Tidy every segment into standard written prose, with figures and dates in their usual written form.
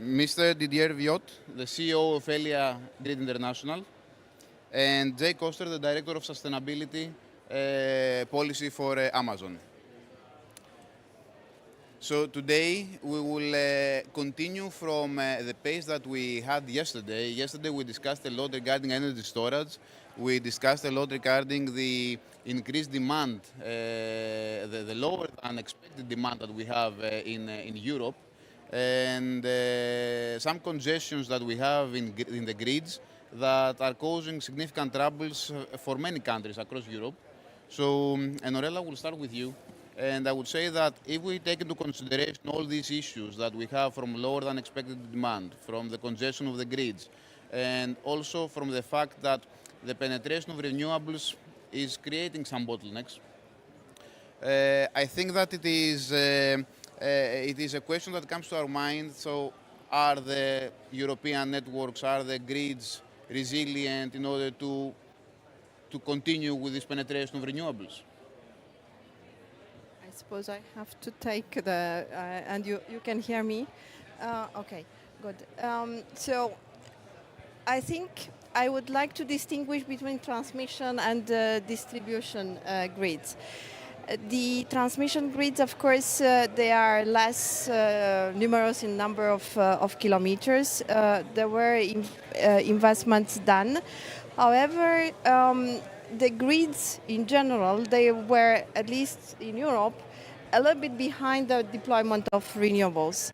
Mr. Didier Viot, the CEO of Elia Grid International, and Jay Koster, the Director of Sustainability Policy for Amazon. So today we will continue from the pace that we had yesterday. Yesterday we discussed a lot regarding energy storage. We discussed a lot regarding the increased demand, the lower than expected demand that we have in Europe, and some congestions that we have in the grids that are causing significant troubles for many countries across Europe. So, Enorella, will start with you. And I would say that if we take into consideration all these issues that we have from lower than expected demand, from the congestion of the grids, and also from the fact that the penetration of renewables is creating some bottlenecks, I think that it is a question that comes to our mind. So, are the European networks, are the grids resilient in order to continue with this penetration of renewables? I suppose I have to take the, and you can hear me? Okay, good. So I think I would like to distinguish between transmission and distribution grids. The transmission grids, of course, they are less numerous in number of kilometers. There were investments done. However, the grids in general, they were, at least in Europe, a little bit behind the deployment of renewables.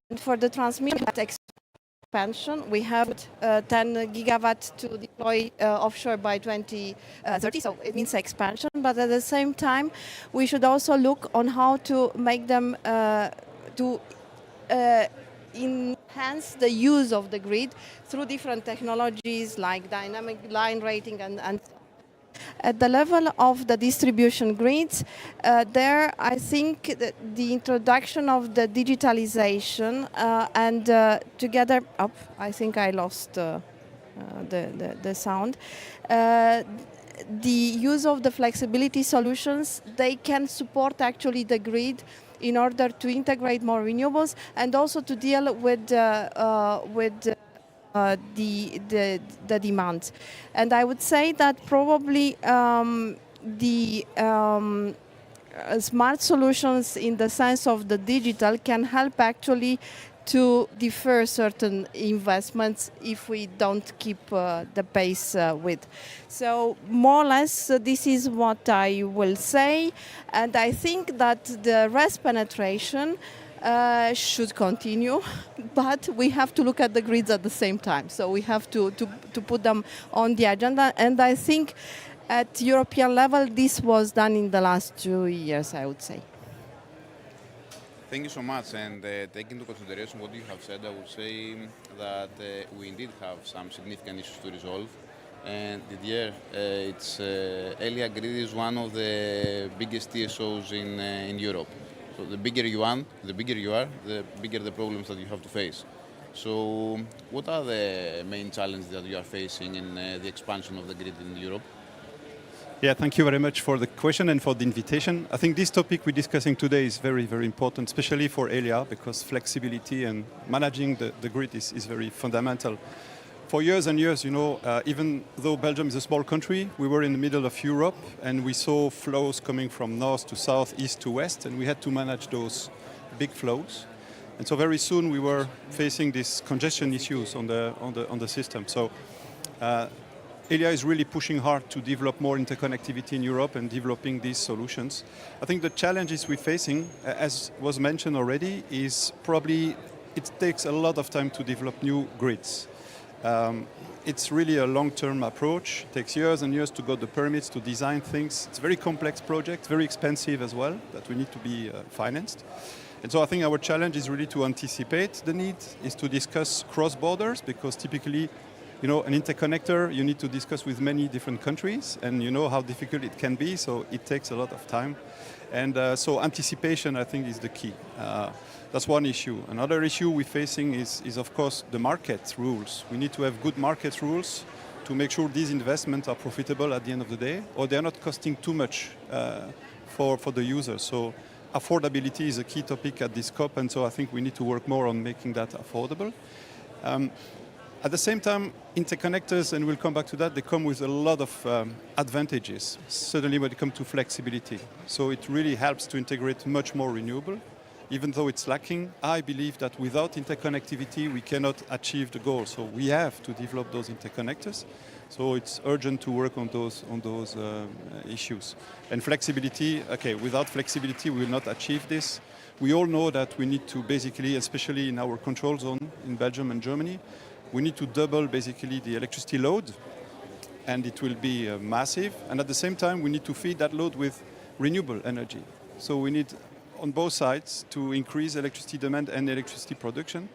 And for the transmission expansion, we have 10 gigawatts to deploy offshore by 2030, so it means expansion. But at the same time, we should also look on how to make them enhance the use of the grid through different technologies like dynamic line rating and at the level of the distribution grids, there I think that the introduction of the digitalization and together, I think I lost the sound. The use of the flexibility solutions, they can support actually the grid in order to integrate more renewables and also to deal with the demand. And I would say that probably the smart solutions in the sense of the digital can help actually to defer certain investments if we don't keep the pace with. So more or less this is what I will say, and I think that the RES penetration should continue, but we have to look at the grids at the same time. So we have to put them on the agenda, and I think at European level this was done in the last 2 years, I would say. Thank you so much. And taking into consideration what you have said, I would say that we indeed have some significant issues to resolve. And Didier, Elia Grid is one of the biggest TSOs in Europe. So the bigger you are, the bigger the problems that you have to face. So what are the main challenges that you are facing in the expansion of the grid in Europe? Yeah, thank you very much for the question and for the invitation. I think this topic we're discussing today is very, very important, especially for Elia, because flexibility and managing the grid is very fundamental. For years and years, even though Belgium is a small country, we were in the middle of Europe and we saw flows coming from north to south, east to west, and we had to manage those big flows. And so very soon we were facing these congestion issues on the system. So Elia is really pushing hard to develop more interconnectivity in Europe and developing these solutions. I think the challenges we're facing, as was mentioned already, is probably it takes a lot of time to develop new grids. It's really a long-term approach. It takes years and years to get the permits, to design things. It's a very complex project, very expensive as well, that we need to be financed. And so I think our challenge is really to anticipate the need, is to discuss cross borders, because typically, an interconnector, you need to discuss with many different countries, and you know how difficult it can be, so it takes a lot of time. And so anticipation, I think, is the key. That's one issue. Another issue we're facing is of course, the market rules. We need to have good market rules to make sure these investments are profitable at the end of the day, or they're not costing too much for the users. So affordability is a key topic at this COP, and so I think we need to work more on making that affordable. At the same time, interconnectors, and we'll come back to that, they come with a lot of advantages, certainly when it comes to flexibility. So it really helps to integrate much more renewable. Even though it's lacking, I believe that without interconnectivity, we cannot achieve the goal. So we have to develop those interconnectors. So it's urgent to work on those issues. And flexibility, okay, without flexibility, we will not achieve this. We all know that we need to basically, especially in our control zone in Belgium and Germany, we need to double basically the electricity load, and it will be massive. And at the same time, we need to feed that load with renewable energy. So we need on both sides to increase electricity demand and electricity production.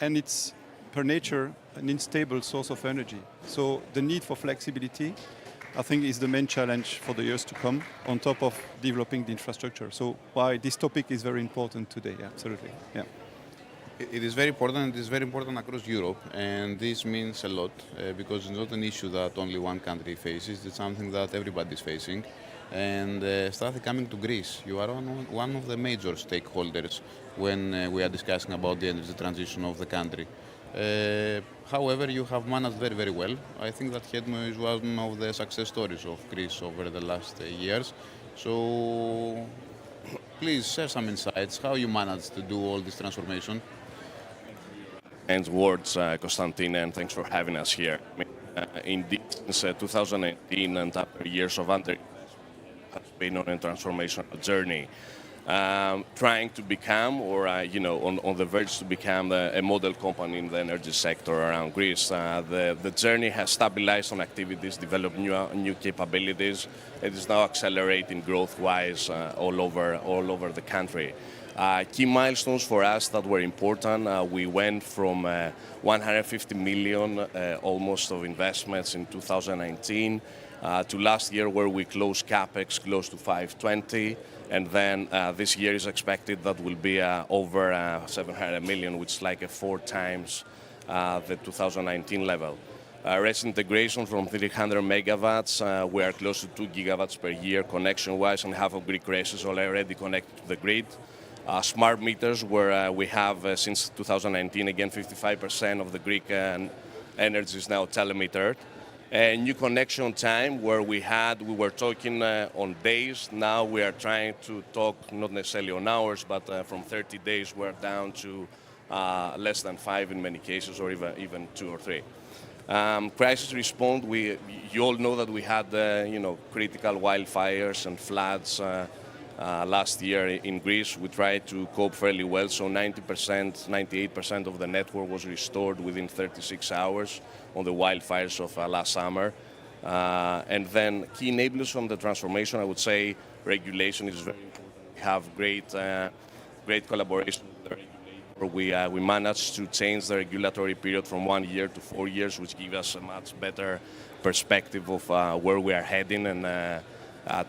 And it's per nature an unstable source of energy. So the need for flexibility, I think, is the main challenge for the years to come, on top of developing the infrastructure. So why this topic is very important today, absolutely. Yeah. It is very important. It is very important across Europe, and this means a lot because it's not an issue that only one country faces. It's something that everybody is facing. And starting coming to Greece, you are one of the major stakeholders when we are discussing about the energy transition of the country. However, you have managed very, very well. I think that HEDNO is one of the success stories of Greece over the last years. So please share some insights how you managed to do all this transformation. And words, Konstantin, and thanks for having us here. Indeed, since 2018 and after years of has been on a transformational journey, trying to become, or on the verge to become a model company in the energy sector around Greece. The journey has stabilized on activities, developed new capabilities. It is now accelerating growth-wise all over the country. Key milestones for us that were important, we went from 150 million almost of investments in 2019 to last year where we closed CapEx close to 520, and then this year is expected that will be over 700 million, which is like 4 times the 2019 level. RES integration from 300 megawatts, we are close to 2 gigawatts per year connection-wise, and half of Greek RES is already connected to the grid. Smart meters, where we have since 2019, again, 55% of the Greek energy is now telemetered. And new connection time, where we were talking on days. Now we are trying to talk not necessarily on hours, but from 30 days we're down to less than 5 in many cases, or even 2 or 3. Crisis response, you all know that we had critical wildfires and floods last year in Greece. We tried to cope fairly well, so 98% of the network was restored within 36 hours on the wildfires of last summer. And then key enablers from the transformation, I would say regulation is very important. We have great collaboration with the regulator. We managed to change the regulatory period from 1 year to 4 years, which gives us a much better perspective of where we are heading, and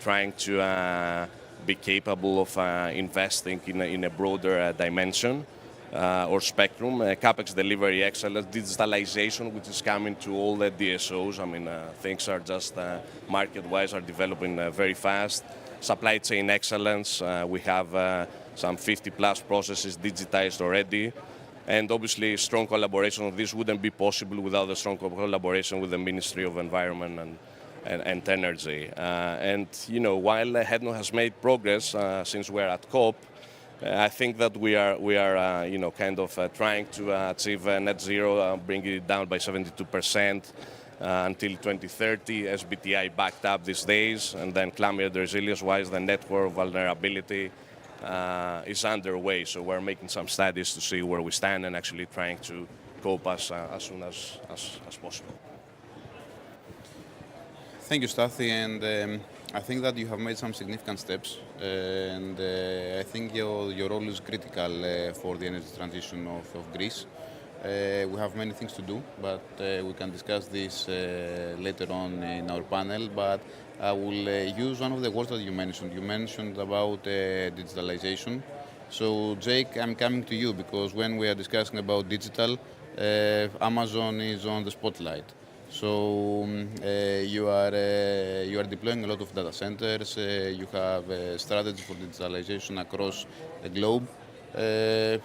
trying to be capable of investing in a broader dimension or spectrum. CapEx delivery excellence, digitalization, which is coming to all the DSOs. I mean, things are just market-wise are developing very fast. Supply chain excellence, we have some 50-plus processes digitized already. And obviously, strong collaboration. This wouldn't be possible without a strong collaboration with the Ministry of Environment and Energy. While HEDNO has made progress since we're at COP, I think that we are trying to achieve net zero, bringing it down by 72% until 2030, SBTI backed up these days, and then climate resilience-wise, the network vulnerability is underway. So we're making some studies to see where we stand and actually trying to cope as soon as possible. Thank you, Stathi, and I think that you have made some significant steps, and I think your role is critical for the energy transition of Greece. We have many things to do, but we can discuss this later on in our panel. But I will use one of the words that you mentioned. You mentioned about digitalization. So, Jake, I'm coming to you because when we are discussing about digital, Amazon is on the spotlight. So you are deploying a lot of data centers. You have a strategy for digitalization across the globe. Uh,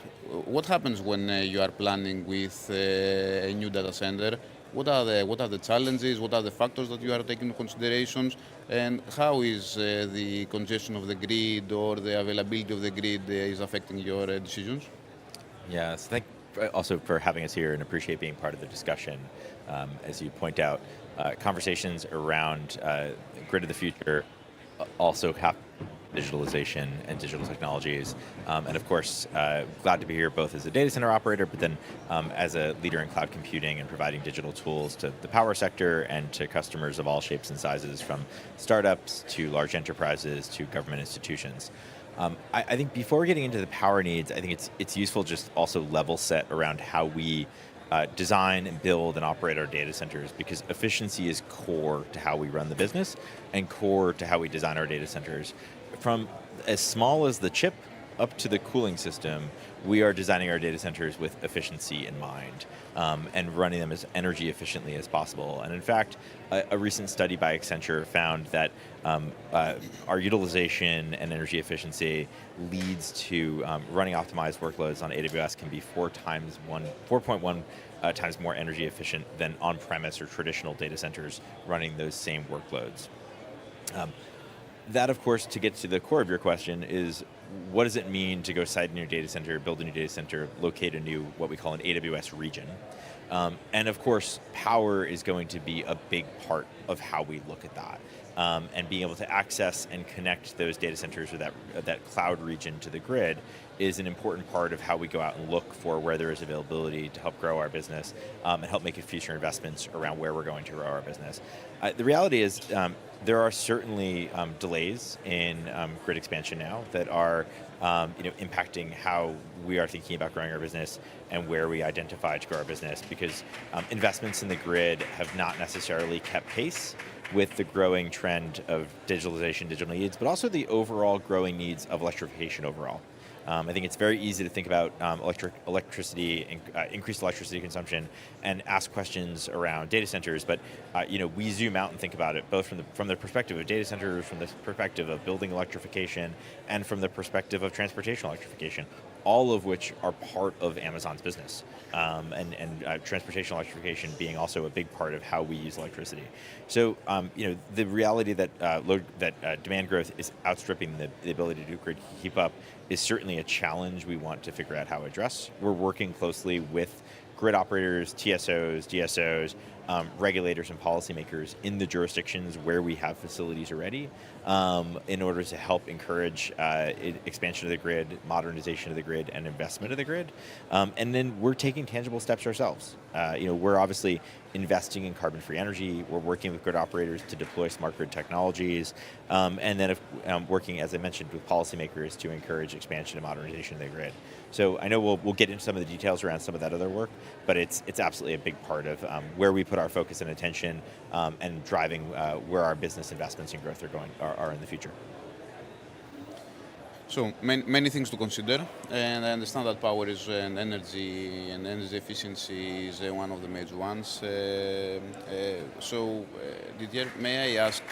what happens when you are planning with a new data center? What are the challenges? What are the factors that you are taking into considerations? And how is the congestion of the grid or the availability of the grid is affecting your decisions? Yeah, so thank also for having us here and appreciate being part of the discussion. As you point out, conversations around grid of the future also have digitalization and digital technologies. And of course, glad to be here both as a data center operator, but then as a leader in cloud computing and providing digital tools to the power sector and to customers of all shapes and sizes, from startups to large enterprises to government institutions. I think before getting into the power needs, I think it's useful just also level set around how we design and build and operate our data centers, because efficiency is core to how we run the business and core to how we design our data centers. From as small as the chip up to the cooling system, we are designing our data centers with efficiency in mind and running them as energy efficiently as possible. And in fact, a recent study by Accenture found that our utilization and energy efficiency leads to running optimized workloads on AWS can be 4.1 times more energy efficient than on-premise or traditional data centers running those same workloads. That, of course, to get to the core of your question, is what does it mean to go site a new data center, build a new data center, locate a new, what we call an AWS region? And of course, power is going to be a big part of how we look at that. And being able to access and connect those data centers or that cloud region to the grid is an important part of how we go out and look for where there is availability to help grow our business and help make future investments around where we're going to grow our business. The reality is there are certainly delays in grid expansion now that are impacting how we are thinking about growing our business and where we identify to grow our business, because investments in the grid have not necessarily kept pace with the growing trend of digitalization, digital needs, but also the overall growing needs of electrification overall. I think it's very easy to think about electricity, increased electricity consumption, and ask questions around data centers. But we zoom out and think about it both from the perspective of data centers, from the perspective of building electrification, and from the perspective of transportation electrification, all of which are part of Amazon's business, and transportation electrification being also a big part of how we use electricity. So the reality that demand growth is outstripping the ability to grid keep up is certainly a challenge we want to figure out how to address. We're working closely with grid operators, TSOs, DSOs, regulators and policymakers in the jurisdictions where we have facilities already in order to help encourage expansion of the grid, modernization of the grid, and investment of the grid. And then we're taking tangible steps ourselves. We're obviously investing in carbon-free energy. We're working with grid operators to deploy smart grid technologies. And then working, as I mentioned, with policymakers to encourage expansion and modernization of the grid. So I know we'll get into some of the details around some of that other work, but it's absolutely a big part of where we put our focus and attention and driving where our business investments and growth are in the future. So many things to consider, and I understand that power is and energy efficiency is one of the major ones. Didier, may I ask,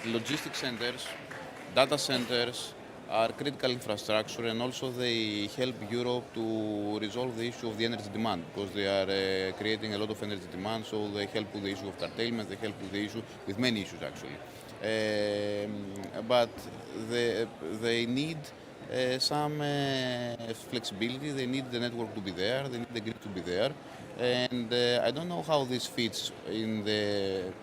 logistics centers, data centers are critical infrastructure, and also they help Europe to resolve the issue of the energy demand, because they are creating a lot of energy demand, so they help with the issue of curtailment, they help with many issues actually. But they need some flexibility, they need the network to be there, they need the grid to be there. And I don't know how this fits in the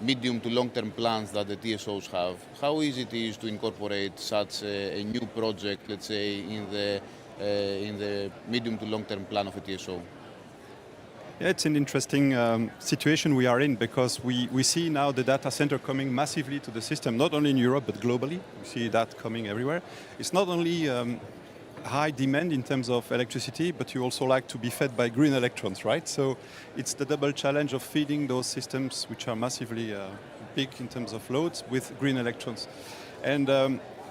medium to long-term plans that the TSOs have. How easy it is to incorporate such a new project, let's say, in the medium to long-term plan of a TSO? Yeah, it's an interesting situation we are in, because we see now the data center coming massively to the system, not only in Europe, but globally. We see that coming everywhere. It's not only high demand in terms of electricity, but you also like to be fed by green electrons, right? So it's the double challenge of feeding those systems, which are massively big in terms of loads, with green electrons. And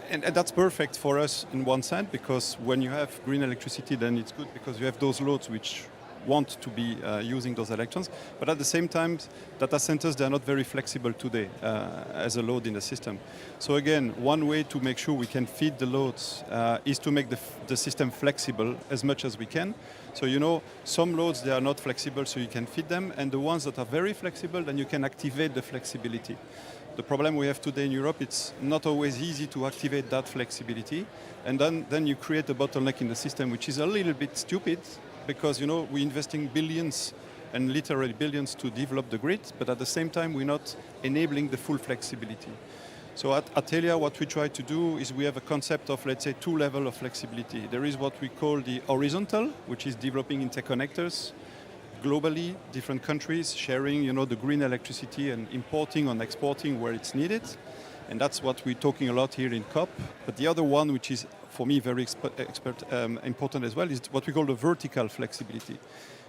that's perfect for us in one sense, because when you have green electricity, then it's good because you have those loads which want to be using those electrons. But at the same time, data centers, they are not very flexible today as a load in the system. So again, one way to make sure we can feed the loads is to make the system flexible as much as we can. So you know, some loads, they are not flexible, so you can feed them, and the ones that are very flexible, then you can activate the flexibility. The problem we have today in Europe, it's not always easy to activate that flexibility, and then you create a bottleneck in the system, which is a little bit stupid, because you know, we're investing billions and literally billions to develop the grid, but at the same time, we're not enabling the full flexibility. So at Telia, what we try to do is we have a concept of, let's say, two levels of flexibility. There is what we call the horizontal, which is developing interconnectors globally, different countries sharing, you know, the green electricity and importing and exporting where it's needed. And that's what we're talking a lot here in COP. But the other one, which is for me very important as well, is what we call the vertical flexibility.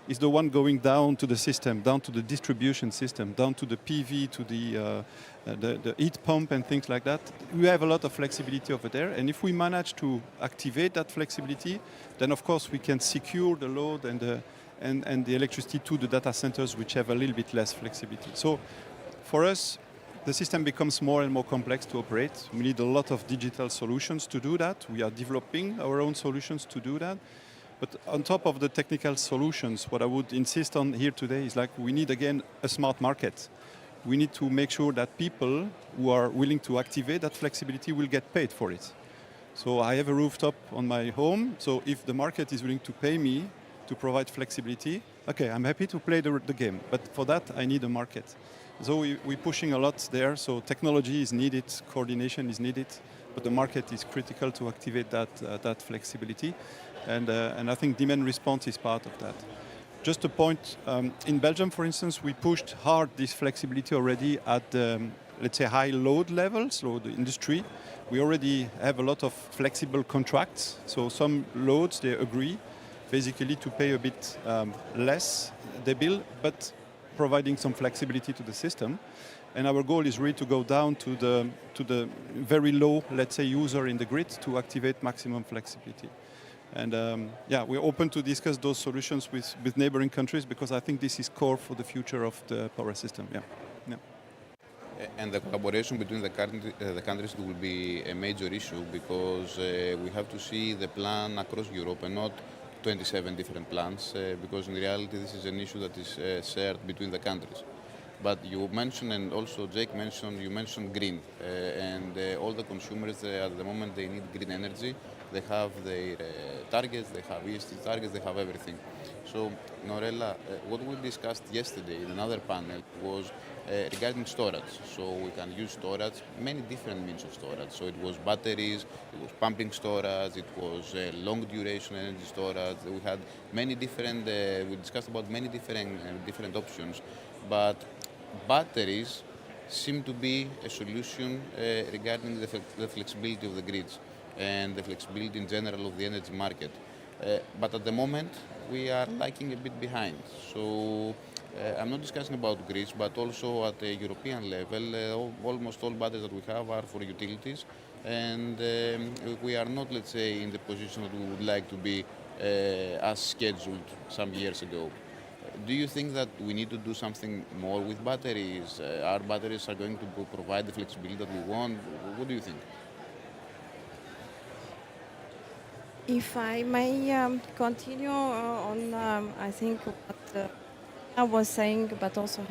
Is the one going down to the system, down to the distribution system, down to the PV, to the heat pump and things like that. We have a lot of flexibility over there, and if we manage to activate that flexibility, then of course we can secure the load and the electricity to the data centers, which have a little bit less flexibility. So for us, the system becomes more and more complex to operate. We need a lot of digital solutions to do that. We are developing our own solutions to do that. But on top of the technical solutions, what I would insist on here today is like we need, again, a smart market. We need to make sure that people who are willing to activate that flexibility will get paid for it. So I have a rooftop on my home, so if the market is willing to pay me to provide flexibility, okay, I'm happy to play the game, but for that I need a market. So we're pushing a lot there, so technology is needed, coordination is needed, but the market is critical to activate that flexibility. And I think demand response is part of that. Just a point, in Belgium, for instance, we pushed hard this flexibility already at, let's say, high load levels, so the industry. We already have a lot of flexible contracts, so some loads, they agree basically to pay a bit less the bill, but providing some flexibility to the system. And our goal is really to go down to the very low, let's say, user in the grid to activate maximum flexibility. And yeah, we're open to discuss those solutions with neighboring countries, because I think this is core for the future of the power system. Yeah. Yeah. And the collaboration between the countries will be a major issue, because we have to see the plan across Europe and not 27 different plans, because in reality this is an issue that is shared between the countries. But you mentioned, and also Jake mentioned, you mentioned green, and all the consumers at the moment, they need green energy. They have their targets, they have ESG targets, they have everything. So, Norella, what we discussed yesterday in another panel was regarding storage. So we can use storage, many different means of storage. So it was batteries, it was pumping storage, it was long duration energy storage. We had many different, we discussed about many different options, but batteries seem to be a solution regarding the flexibility of the grids and the flexibility in general of the energy market. But at the moment, we are lagging a bit behind. So I'm not discussing about Greece, but also at a European level, almost all batteries that we have are for utilities, and we are not, let's say, in the position that we would like to be as scheduled some years ago. Do you think that we need to do something more with batteries? Our batteries are going to provide the flexibility that we want? What do you think? If I may continue on, I think what I was saying, but also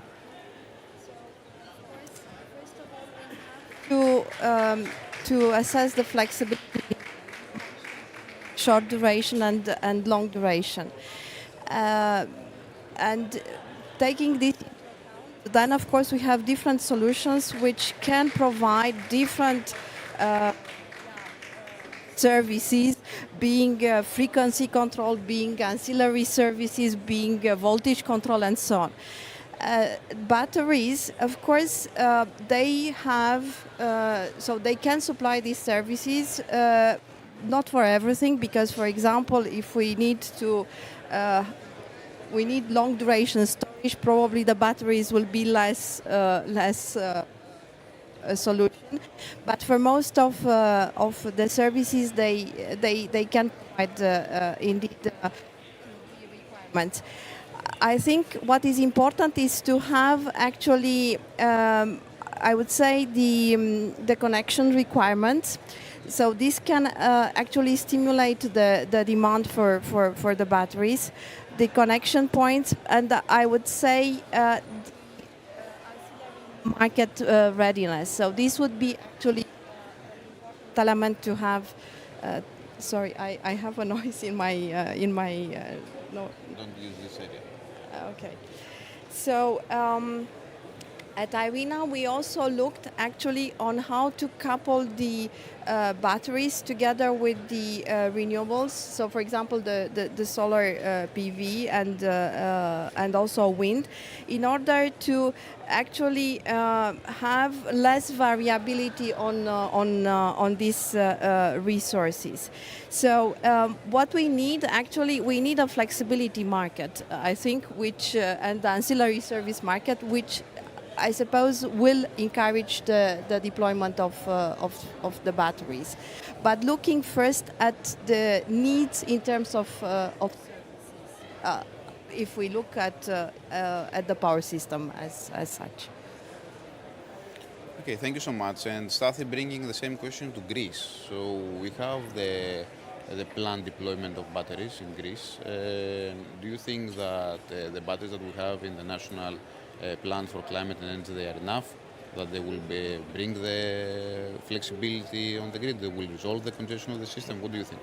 to assess the flexibility, short duration and long duration, and taking this, then of course we have different solutions which can provide different services, being frequency control, being ancillary services, being voltage control, and so on. Batteries, of course, they have, so they can supply these services, not for everything, because, for example, if we need to, we need long duration storage, probably the batteries will be less a solution, but for most of the services, they can provide indeed requirements. I think what is important is to have actually, I would say, the connection requirements. So this can actually stimulate the demand for the batteries, the connection points, and I would say market readiness. So this would be actually element to have. Sorry, I have a noise in my no. Don't use this area. Okay. So at IRENA, we also looked actually on how to couple the batteries together with the renewables. So, for example, the solar PV and also wind, in order to actually have less variability on these resources. So what we need, actually, we need a flexibility market, I think, which and the ancillary service market, which I suppose will encourage the deployment of the batteries. But looking first at the needs in terms of if we look at the power system as such. Okay, thank you so much. And Stathi, bringing the same question to Greece. So we have the planned deployment of batteries in Greece. Do you think that the batteries that we have in the national plan for climate and energy, they are enough? That they will bring the flexibility on the grid? They will resolve the congestion of the system? What do you think?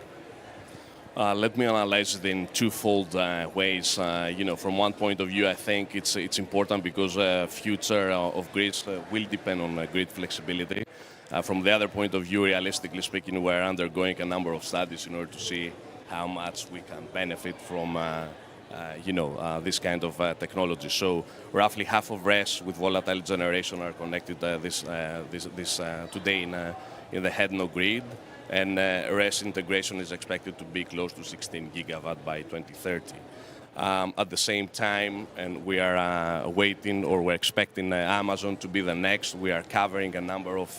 Let me analyze it in twofold ways. From one point of view, I think it's important because future of grids will depend on grid flexibility. From the other point of view, realistically speaking, we're undergoing a number of studies in order to see how much we can benefit from this kind of technology. So roughly half of RES with volatile generation are connected today in the HEDNO grid. And RES integration is expected to be close to 16 gigawatt by 2030. At the same time, and we are waiting, or we're expecting Amazon to be the next, we are covering a number of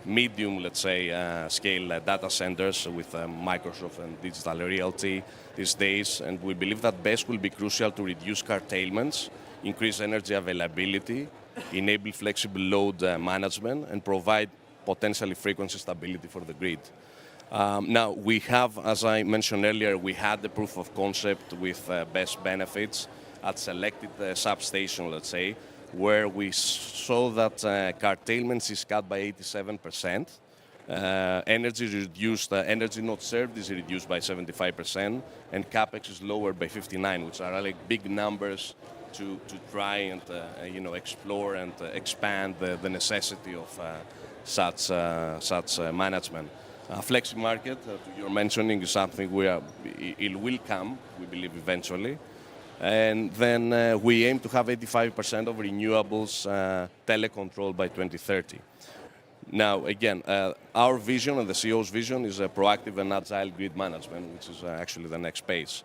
medium, let's say, scale data centers with Microsoft and Digital Realty these days. And we believe that BESS will be crucial to reduce curtailments, increase energy availability, enable flexible load management, and provide potentially frequency stability for the grid. Now, we have, as I mentioned earlier, we had the proof of concept with BESS benefits at selected substation, let's say, where we saw that curtailments is cut by 87%. Energy not served is reduced by 75%, and capex is lowered by 59%, which are like big numbers to try and explore and expand the necessity of such management. Flexi market, you're mentioning, is something it will come, we believe, eventually. And then we aim to have 85% of renewables telecontrolled by 2030. Now, again, our vision and the CEO's vision is a proactive and agile grid management, which is actually the next phase.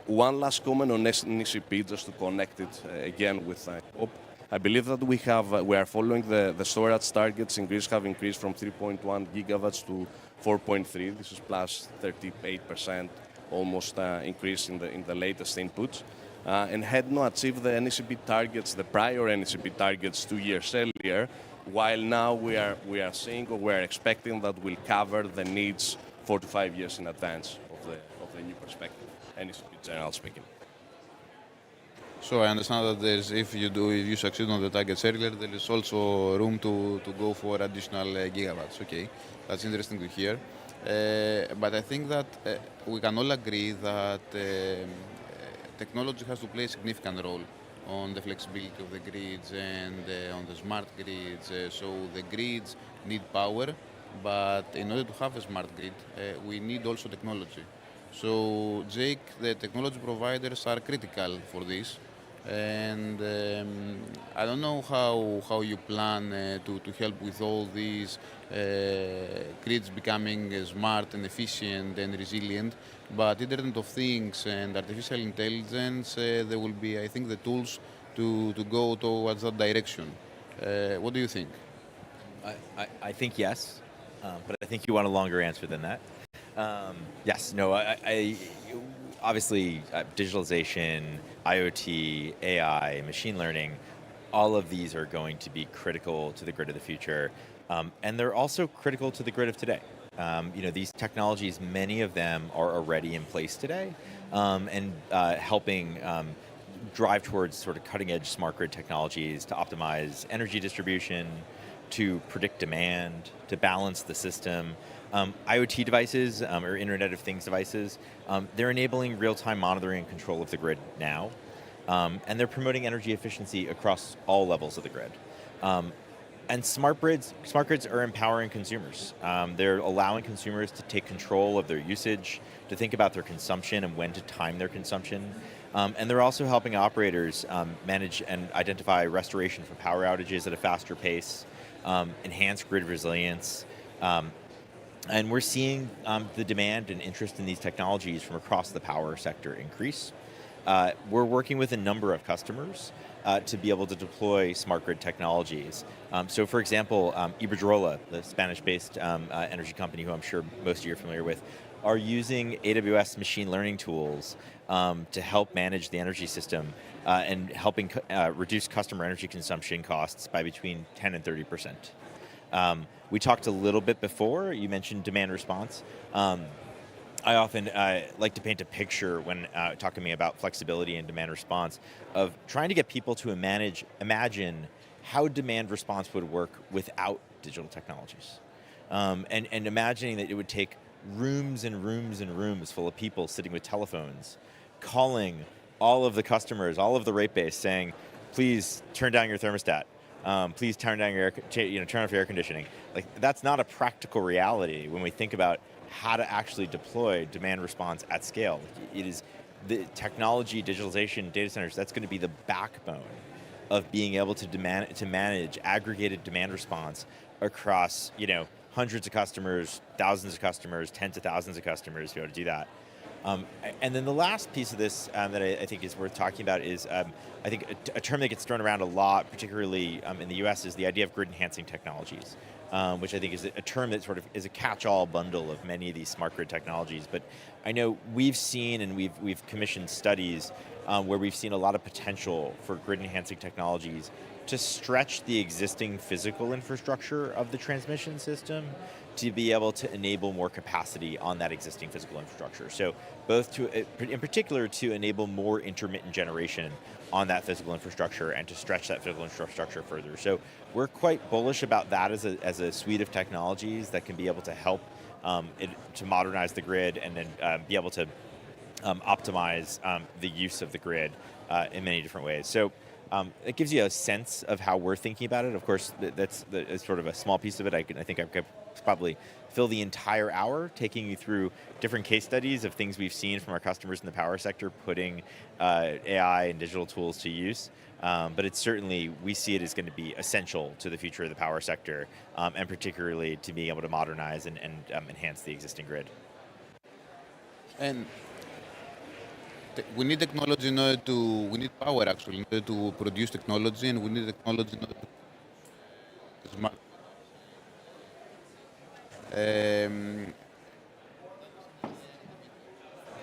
One last comment on NECP, just to connect it again with COP. I believe that we are following the storage targets in Greece have increased from 3.1 gigawatts to 4.3. This is plus 38%, almost increase in the latest inputs. And HEDNO achieved the NECP targets, the prior NECP targets 2 years earlier, while now we are seeing, or we're expecting, that we'll cover the needs 4 to 5 years in advance of the new perspective, NECP general speaking. So I understand that if you succeed on the targets earlier, there is also room to go for additional gigawatts. Okay, that's interesting to hear. But I think that we can all agree that technology has to play a significant role on the flexibility of the grids and on the smart grids. So the grids need power, but in order to have a smart grid, we need also technology. So Jake, the technology providers are critical for this. And I don't know how you plan to help with all these grids becoming smart and efficient and resilient, but Internet of Things and artificial intelligence, there will be, I think, the tools to go towards that direction. What do you think? I think yes, but I think you want a longer answer than that. Yes, no, obviously, digitalization, IoT, AI, machine learning, all of these are going to be critical to the grid of the future, and they're also critical to the grid of today. These technologies, many of them are already in place today, and helping drive towards sort of cutting edge smart grid technologies to optimize energy distribution, to predict demand, to balance the system. IoT devices or Internet of Things devices, they're enabling real-time monitoring and control of the grid now. And they're promoting energy efficiency across all levels of the grid. And smart grids are empowering consumers. They're allowing consumers to take control of their usage, to think about their consumption and when to time their consumption. And they're also helping operators manage and identify restoration from power outages at a faster pace, enhance grid resilience. And we're seeing the demand and interest in these technologies from across the power sector increase. We're working with a number of customers to be able to deploy smart grid technologies. So for example, Iberdrola, the Spanish-based energy company who I'm sure most of you are familiar with, are using AWS machine learning tools to help manage the energy system and helping reduce customer energy consumption costs by between 10 and 30%. We talked a little bit before, you mentioned demand response. I often like to paint a picture when talking to me about flexibility and demand response of trying to get people to imagine how demand response would work without digital technologies. And imagining that it would take rooms and rooms and rooms full of people sitting with telephones, calling all of the customers, all of the rate base saying, please turn down your thermostat. Please turn down your turn off your air conditioning. Like, that's not a practical reality when we think about how to actually deploy demand response at scale. It is the technology, digitalization, data centers, that's going to be the backbone of being able to manage aggregated demand response across, hundreds of customers, thousands of customers, tens of thousands of customers to be able to do that. And then the last piece of this that I think is worth talking about is, I think a term that gets thrown around a lot, particularly in the US, is the idea of grid enhancing technologies, which I think is a term that sort of is a catch-all bundle of many of these smart grid technologies. But I know we've seen and we've commissioned studies where we've seen a lot of potential for grid enhancing technologies to stretch the existing physical infrastructure of the transmission system to be able to enable more capacity on that existing physical infrastructure. So both in particular to enable more intermittent generation on that physical infrastructure and to stretch that physical infrastructure further. So we're quite bullish about that as a suite of technologies that can be able to help to modernize the grid and then be able to optimize the use of the grid in many different ways. So it gives you a sense of how we're thinking about it. Of course, that's sort of a small piece of it. I think I could probably fill the entire hour taking you through different case studies of things we've seen from our customers in the power sector putting AI and digital tools to use. But it's certainly, we see it as going to be essential to the future of the power sector, and particularly to being able to modernize and enhance the existing grid. And we need technology in order to, we need power actually in order to produce technology, and we need technology in order to smart.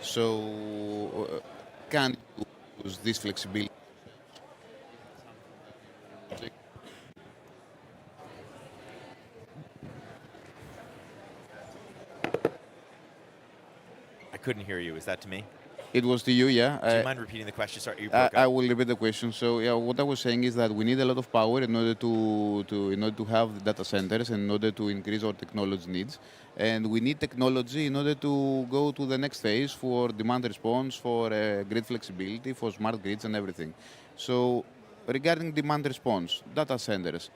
So can you use this flexibility? I couldn't hear you. Is that to me? It was to you, yeah. Do you mind repeating the question? Sorry, you broke I up. will repeat the question. So, yeah, what I was saying is that we need a lot of power in order to have the data centers, and in order to increase our technology needs, and we need technology in order to go to the next phase for demand response, for grid flexibility, for smart grids, and everything. So, regarding demand response, data centers,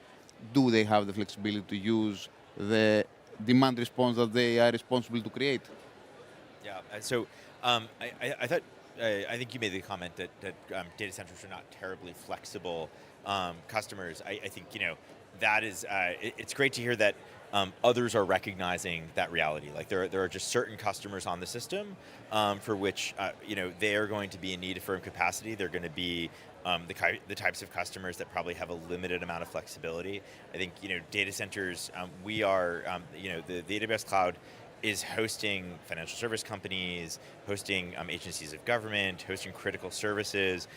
do they have the flexibility to use the demand response that they are responsible to create? Yeah. So I thought I think you made the comment that data centers are not terribly flexible customers. I think that is it's great to hear that others are recognizing that reality. Like there are just certain customers on the system for which they are going to be in need of firm capacity. They're going to be the types of customers that probably have a limited amount of flexibility. I think data centers. We are the AWS cloud is hosting financial service companies, hosting agencies of government, hosting critical services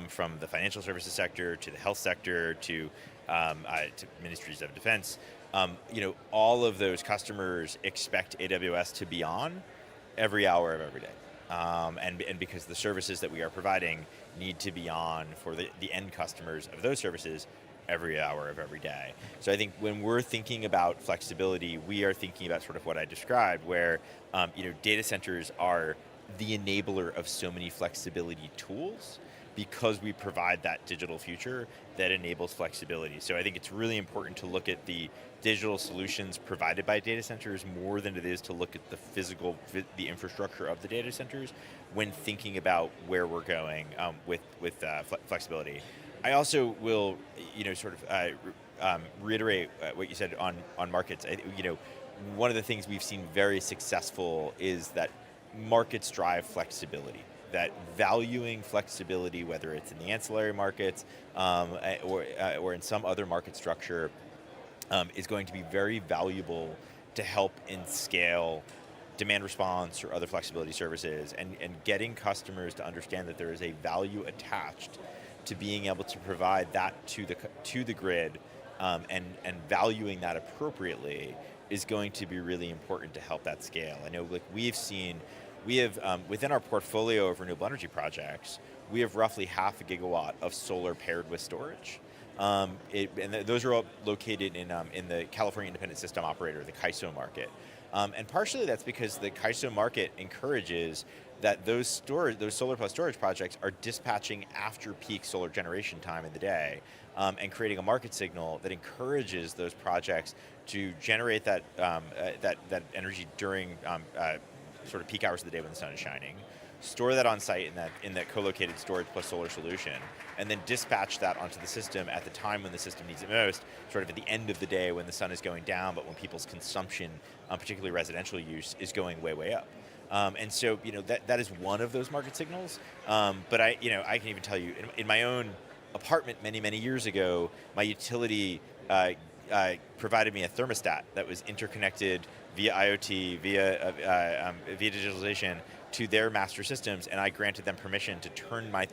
from the financial services sector to the health sector to ministries of defense. All of those customers expect AWS to be on every hour of every day. And because the services that we are providing need to be on for the end customers of those services every hour of every day. So I think when we're thinking about flexibility, we are thinking about sort of what I described, where data centers are the enabler of so many flexibility tools because we provide that digital future that enables flexibility. So I think it's really important to look at the digital solutions provided by data centers more than it is to look at the infrastructure of the data centers when thinking about where we're going with flexibility. I also will, reiterate what you said on markets. One of the things we've seen very successful is that markets drive flexibility. That valuing flexibility, whether it's in the ancillary markets or in some other market structure, is going to be very valuable to help in scale demand response or other flexibility services, and getting customers to understand that there is a value attached to being able to provide that to the grid, and valuing that appropriately is going to be really important to help that scale. I know, we have within our portfolio of renewable energy projects, we have roughly 0.5 gigawatt of solar paired with storage. Those are all located in the California Independent System Operator, the CAISO market. And partially that's because the CAISO market encourages that those solar plus storage projects are dispatching after peak solar generation time in the day, and creating a market signal that encourages those projects to generate that energy during sort of peak hours of the day when the sun is shining, store that on site in that co-located storage plus solar solution, and then dispatch that onto the system at the time when the system needs it most, sort of at the end of the day when the sun is going down, but when people's consumption, particularly residential use, is going way, way up. And so, that is one of those market signals. But I can even tell you, in my own apartment many, many years ago, my utility provided me a thermostat that was interconnected via IoT, via digitalization to their master systems, and I granted them permission to turn my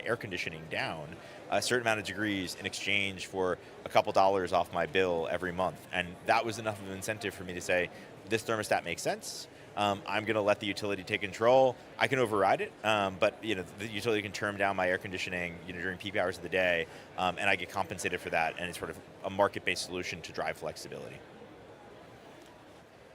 air conditioning down a certain amount of degrees in exchange for a couple dollars off my bill every month. And that was enough of an incentive for me to say, this thermostat makes sense. I'm going to let the utility take control. I can override it, but the utility can turn down my air conditioning during peak hours of the day, and I get compensated for that. And it's sort of a market-based solution to drive flexibility.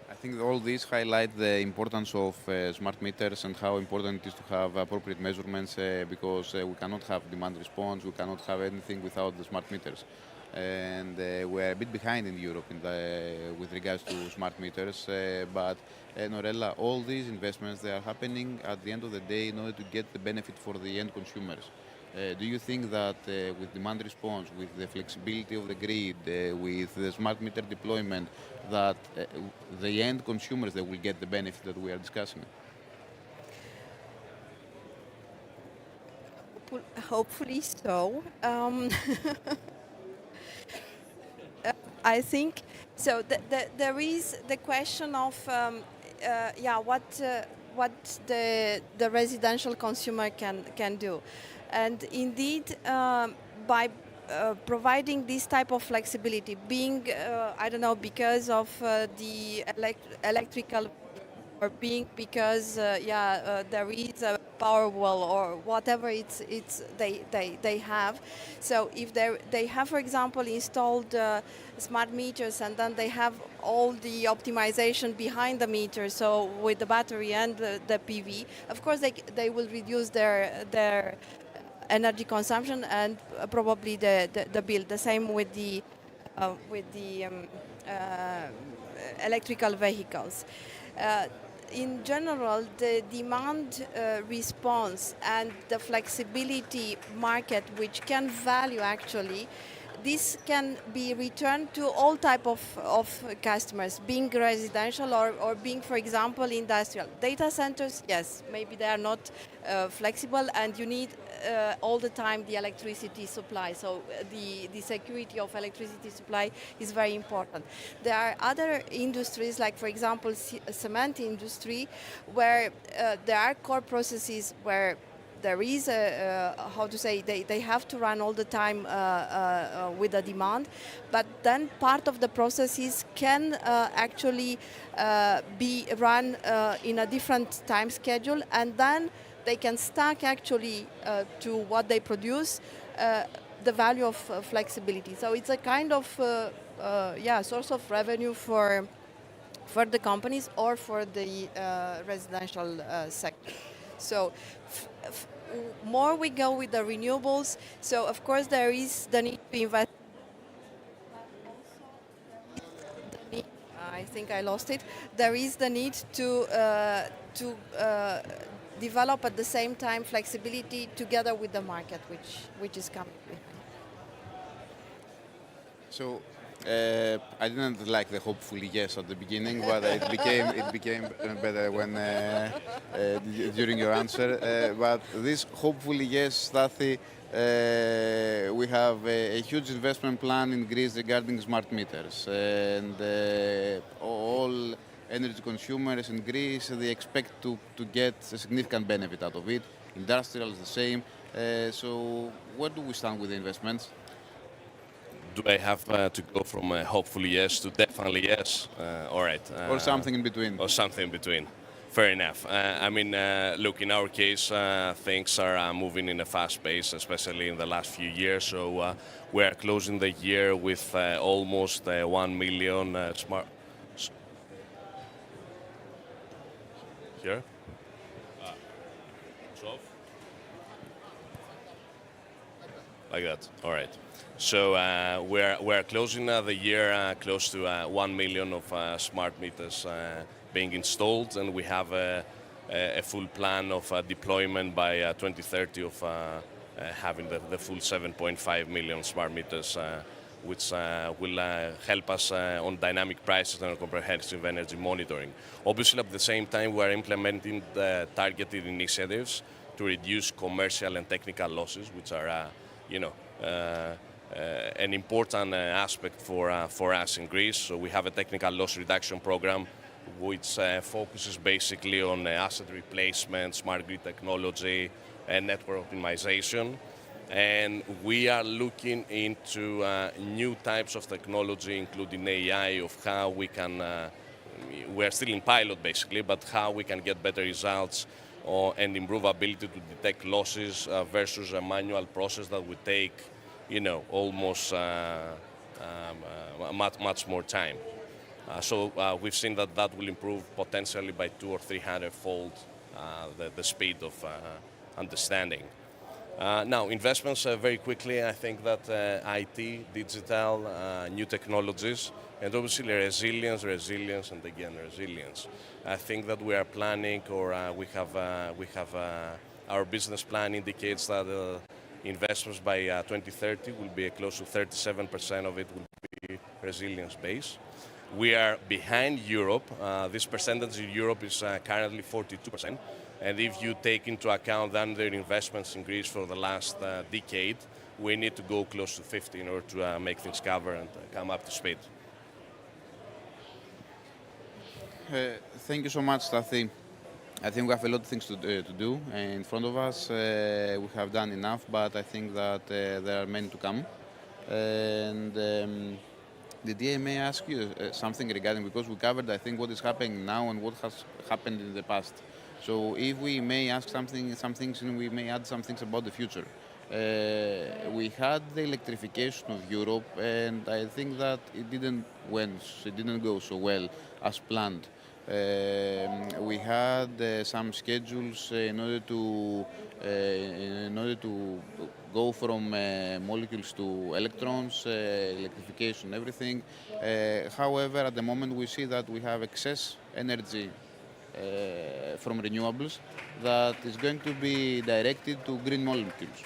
I think all these highlight the importance of smart meters and how important it is to have appropriate measurements, because we cannot have demand response, we cannot have anything without the smart meters. And we're a bit behind in Europe with regards to smart meters, but Norella, all these investments, they are happening at the end of the day in order to get the benefit for the end consumers. Do you think that with demand response, with the flexibility of the grid, with the smart meter deployment, that the end consumers, they will get the benefit that we are discussing? Hopefully so. I think so. There is the question of what the residential consumer can do, and indeed by providing this type of flexibility, being because of the electrical, or being because there is a power wall or whatever they have. So if they have, for example, installed smart meters, and then they have all the optimization behind the meter, so with the battery and the PV, of course they will reduce their energy consumption and probably the bill. The same with the electrical vehicles. In general, the demand response and the flexibility market, which can value actually this can be returned to all type of customers, being residential or being, for example, industrial. Data centers, yes, maybe they are not flexible, and you need all the time the electricity supply. So the security of electricity supply is very important. There are other industries, like for example, cement industry, where there are core processes where there is how to say, they have to run all the time with the demand, but then part of the processes can actually be run in a different time schedule, and then they can stack actually to what they produce the value of flexibility. So it's a kind of source of revenue for the companies or for the residential sector. So more we go with the renewables, so of course there is the need to invest. I think I lost it. There is the need to develop at the same time flexibility together with the market, which is coming behind. So I didn't like the hopefully yes at the beginning, but it became better when during your answer. But this hopefully yes, Stathi, we have a huge investment plan in Greece regarding smart meters, and all energy consumers in Greece, they expect to get a significant benefit out of it. Industrial is the same. So where do we stand with the investments? Do I have to go from hopefully yes to definitely yes? All right. Or something in between? Or something in between. Fair enough. I mean, look, in our case, things are moving in a fast pace, especially in the last few years. So we are closing the year with almost 1 million smart... Here? It's off? Like that. All right. So we're closing the year close to 1 million of smart meters being installed, and we have a full plan of deployment by 2030 of having the full 7.5 million smart meters, which will help us on dynamic prices and comprehensive energy monitoring. Obviously, at the same time, we are implementing the targeted initiatives to reduce commercial and technical losses, which are, an important aspect for us in Greece. So we have a technical loss reduction program which focuses basically on asset replacement, smart grid technology, and network optimization. And we are looking into new types of technology, including AI, of how we can, we're still in pilot basically, but how we can get better results and improve ability to detect losses versus a manual process that would take, almost much more time. So we've seen that will improve potentially by 200 or 300-fold the speed of understanding. Now, investments very quickly. I think that IT, digital, new technologies, and obviously resilience, and again resilience. I think that we are planning, or we have our business plan indicates that investments by 2030 will be close to 37% of it will be resilience-based. We are behind Europe. This percentage in Europe is currently 42%. And if you take into account the underinvestments in Greece for the last decade, we need to go close to 50 in order to make things cover and come up to speed. Thank you so much, Stathi. I think we have a lot of things to do in front of us. We have done enough, but I think that there are many to come. And the DMA ask you something regarding, because we covered, I think, what is happening now and what has happened in the past. So if we may ask some things, and we may add some things about the future. We had the electrification of Europe, and I think that it didn't go so well as planned. We had some schedules in order to go from molecules to electrons, electrification, everything. However, at the moment we see that we have excess energy from renewables that is going to be directed to green molecules.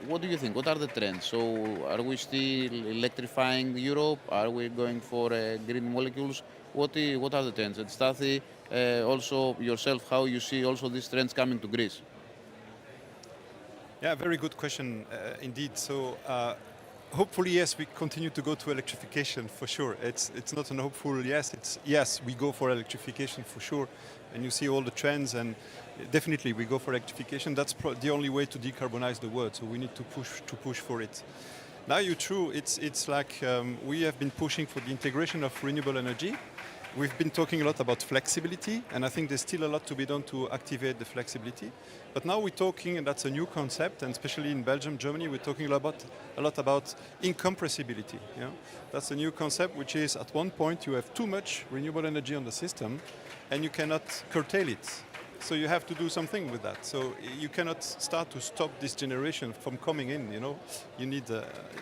what do you think? What are the trends? So are we still electrifying Europe? Are we going for green molecules? What are the trends? And Stathi, also yourself, how you see also these trends coming to Greece? Yeah, very good question indeed. So hopefully, yes, we continue to go to electrification for sure. It's not an hopeful yes. It's yes, we go for electrification for sure. And you see all the trends, and definitely we go for electrification. That's the only way to decarbonize the world. So we need to push for it. Now, you're true. It's like we have been pushing for the integration of renewable energy. We've been talking a lot about flexibility, and I think there's still a lot to be done to activate the flexibility. But now we're talking, and that's a new concept, and especially in Belgium, Germany, we're talking a lot about incompressibility. Yeah? That's a new concept, which is at one point you have too much renewable energy on the system, and you cannot curtail it. So you have to do something with that. So you cannot start to stop this generation from coming in. You need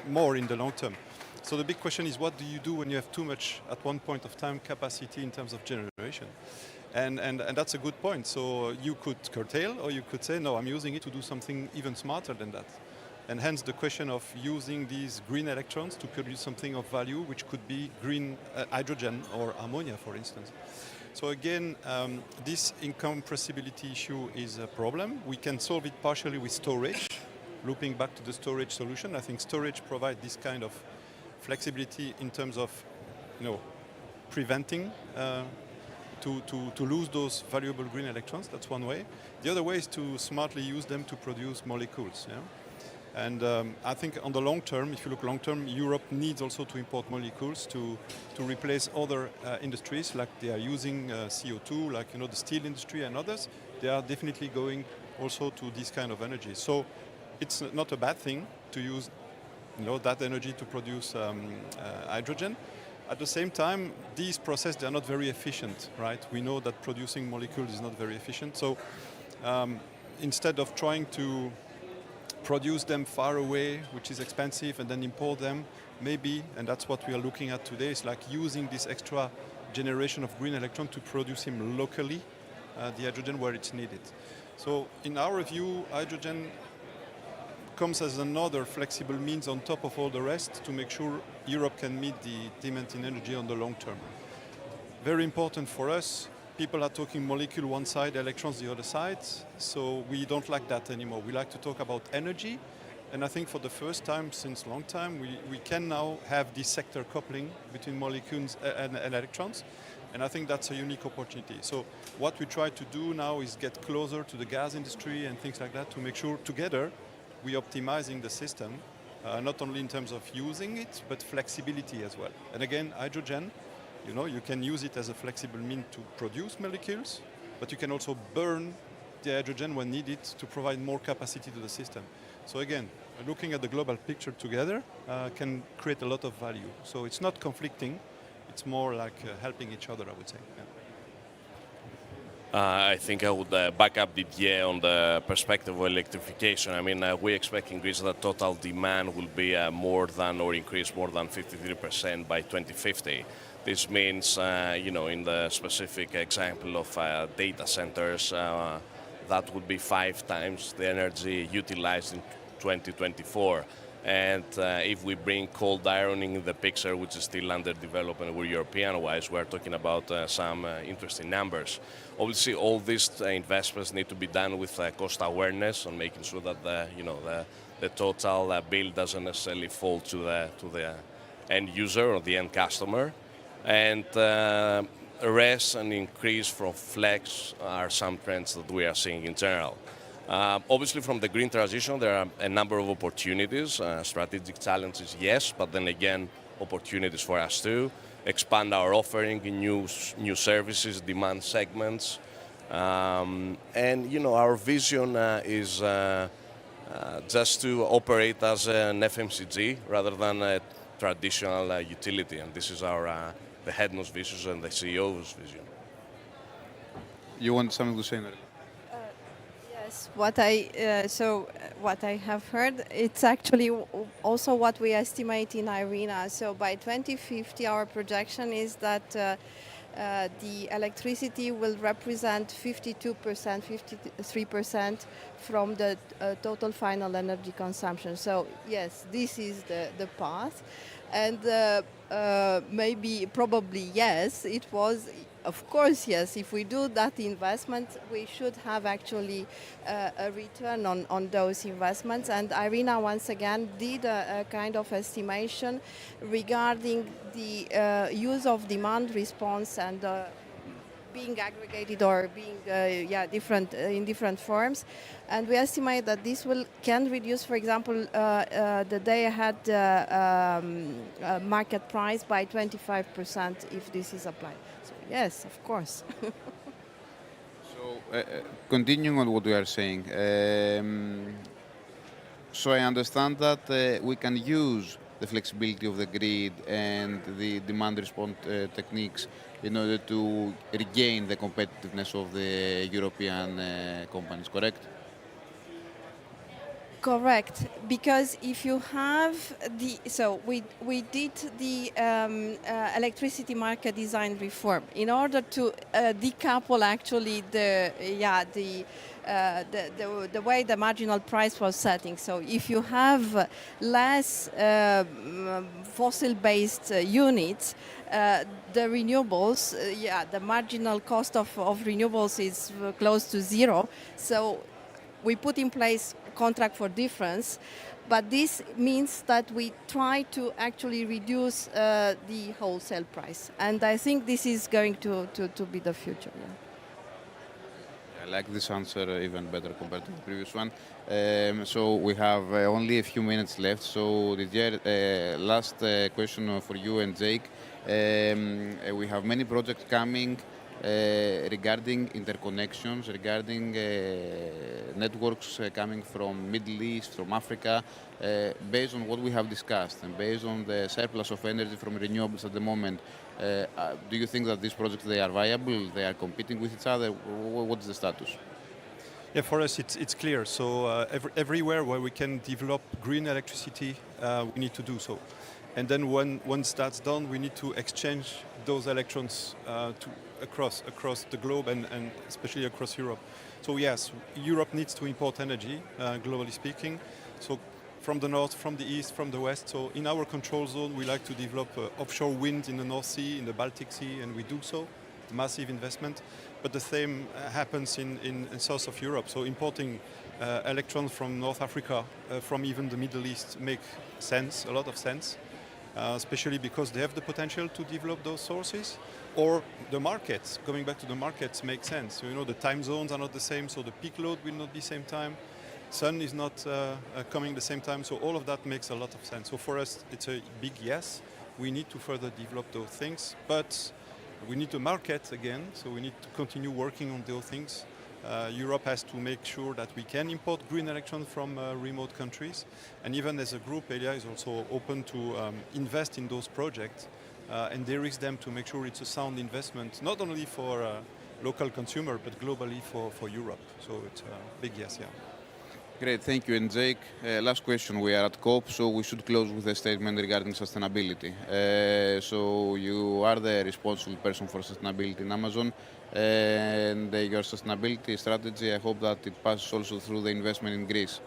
more in the long term. So the big question is, what do you do when you have too much at one point of time capacity in terms of generation? And that's a good point. So you could curtail, or you could say, no, I'm using it to do something even smarter than that. And hence the question of using these green electrons to produce something of value, which could be green hydrogen or ammonia, for instance. So again, this incompressibility issue is a problem. We can solve it partially with storage. Looping back to the storage solution, I think storage provides this kind of flexibility in terms of, preventing to lose those valuable green electrons. That's one way. The other way is to smartly use them to produce molecules. Yeah? And I think on the long term, if you look long term, Europe needs also to import molecules to replace other industries, like they are using CO2, like the steel industry and others. They are definitely going also to this kind of energy. So it's not a bad thing to use that energy to produce hydrogen. At the same time, these processes, they're not very efficient, right? We know that producing molecules is not very efficient. So instead of trying to produce them far away, which is expensive, and then import them, maybe, and that's what we are looking at today, is like using this extra generation of green electron to produce them locally, the hydrogen where it's needed. So in our view, hydrogen comes as another flexible means on top of all the rest to make sure Europe can meet the demand in energy on the long term. Very important for us. People are talking molecule one side, electrons the other side. So we don't like that anymore. We like to talk about energy. And I think for the first time since a long time, we can now have this sector coupling between molecules and electrons. And I think that's a unique opportunity. So what we try to do now is get closer to the gas industry and things like that to make sure together we're optimizing the system, not only in terms of using it, but flexibility as well. And again, hydrogen, you can use it as a flexible mean to produce molecules, but you can also burn the hydrogen when needed to provide more capacity to the system. So again, looking at the global picture together can create a lot of value. So it's not conflicting, it's more like helping each other, I would say. Yeah. I think I would back up Didier on the perspective of electrification. I mean, we expect in Greece that total demand will be increase more than 53% by 2050. This means, in the specific example of data centers, that would be 5 times the energy utilized in 2024. And if we bring cold ironing in the picture, which is still under development, we're European-wise, we're talking about some interesting numbers. Obviously, all these investments need to be done with cost awareness and making sure that the total bill doesn't necessarily fall to the end user or the end customer. And rest and increase from flex are some trends that we are seeing in general. Obviously, from the green transition, there are a number of opportunities, strategic challenges, yes, but then again, opportunities for us to expand our offering in new services, demand segments. And, our vision is just to operate as an FMCG rather than a traditional utility. And this is the headman's vision and the CEO's vision. You want something to say, Mary? Yes, what I have heard, it's actually also what we estimate in IRENA. So by 2050, our projection is that the electricity will represent 52%, 53% from the total final energy consumption. So yes, this is the path. And maybe, probably yes, it was, of course, yes, if we do that investment, we should have actually a return on those investments. And Irina, once again, did a kind of estimation regarding the use of demand response and being aggregated or being different in different forms, and we estimate that this can reduce, for example, the day-ahead market price by 25% if this is applied. So yes, of course. So, continuing on what we are saying, so I understand that we can use the flexibility of the grid and the demand response techniques in order to regain the competitiveness of the European companies, correct? Correct, because if you have we did the electricity market design reform in order to decouple actually the way the marginal price was setting. So if you have less fossil-based units, the renewables, the marginal cost of renewables is close to zero. So we put in place contract for difference, but this means that we try to actually reduce the wholesale price, and I think this is going to be the future. Yeah. I like this answer even better compared to the previous one. So we have only a few minutes left. So Didier, last question for you and Jake. We have many projects coming regarding interconnections, regarding networks coming from Middle East, from Africa, based on what we have discussed and based on the surplus of energy from renewables at the moment. Do you think that these projects, they are viable? They are competing with each other? What's the status? Yeah, for us it's clear. So everywhere where we can develop green electricity, we need to do so. And then once that's done, we need to exchange those electrons across the globe and especially across Europe. So yes, Europe needs to import energy, globally speaking. So from the north, from the east, from the west. So in our control zone, we like to develop offshore wind in the North Sea, in the Baltic Sea, and we do so. Massive investment. But the same happens in south of Europe. So importing electrons from North Africa, from even the Middle East, make sense, a lot of sense. Especially because they have the potential to develop those sources, or the markets, going back to the markets, make sense. So, you know, the time zones are not the same, so the peak load will not be same time. Sun is not coming the same time, so all of that makes a lot of sense. So for us, it's a big yes. We need to further develop those things, but we need to market again, so we need to continue working on those things. Europe has to make sure that we can import green electrons from remote countries. And even as a group, Elia is also open to invest in those projects and de-risk them to make sure it's a sound investment, not only for local consumer, but globally for Europe. So it's a big yes, yeah. Great, thank you. And Jake, last question. We are at COP, so we should close with a statement regarding sustainability. So you are the responsible person for sustainability in Amazon, and your sustainability strategy, I hope that it passes also through the investment in Greece.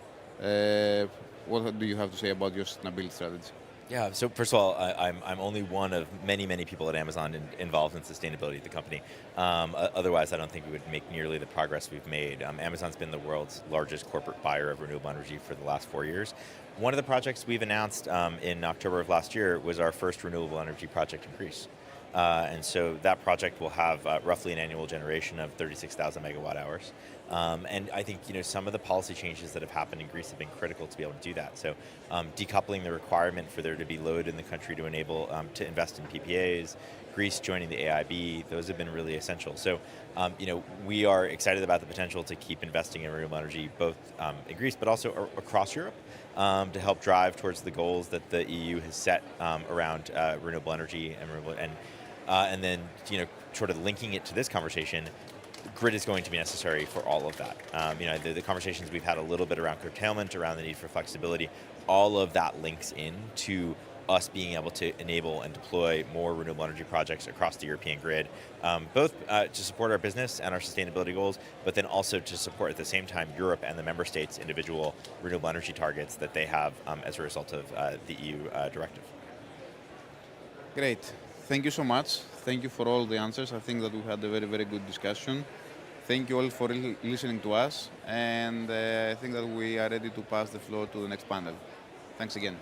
What do you have to say about your sustainability strategy? Yeah, so first of all, I'm only one of many people at Amazon involved in sustainability at the company. Otherwise, I don't think we would make nearly the progress we've made. Amazon's been the world's largest corporate buyer of renewable energy for the last 4 years. One of the projects we've announced in October of last year was our first renewable energy project in Greece. And so that project will have roughly an annual generation of 36,000 megawatt hours. And I think some of the policy changes that have happened in Greece have been critical to be able to do that. So decoupling the requirement for there to be load in the country to enable to invest in PPAs, Greece joining the AIB, those have been really essential. So we are excited about the potential to keep investing in renewable energy both in Greece but also across Europe to help drive towards the goals that the EU has set around renewable energy and then sort of linking it to this conversation. Grid is going to be necessary for all of that. The conversations we've had a little bit around curtailment, around the need for flexibility, all of that links in to us being able to enable and deploy more renewable energy projects across the European grid, both to support our business and our sustainability goals, but then also to support at the same time Europe and the member states' individual renewable energy targets that they have as a result of the EU directive. Great. Thank you so much. Thank you for all the answers. I think that we had a very, very good discussion. Thank you all for listening to us, and I think that we are ready to pass the floor to the next panel. Thanks again.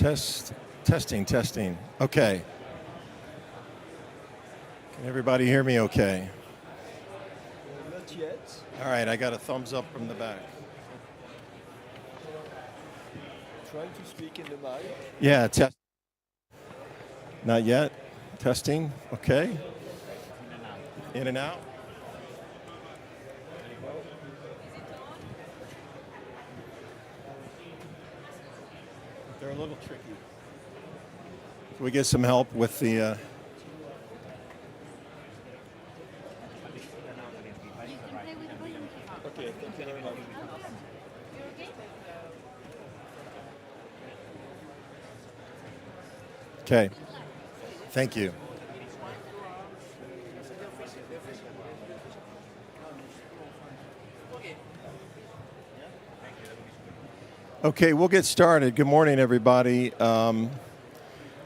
Testing. Okay. Can everybody hear me okay? Not yet. All right, I got a thumbs up from the back. Trying to speak in the mic. Yeah, test. Not yet. Testing. Okay. In and out. They're a little tricky. Can we get some help with the? Okay, thank you very much. Okay. Thank you. Okay, we'll get started. Good morning, everybody.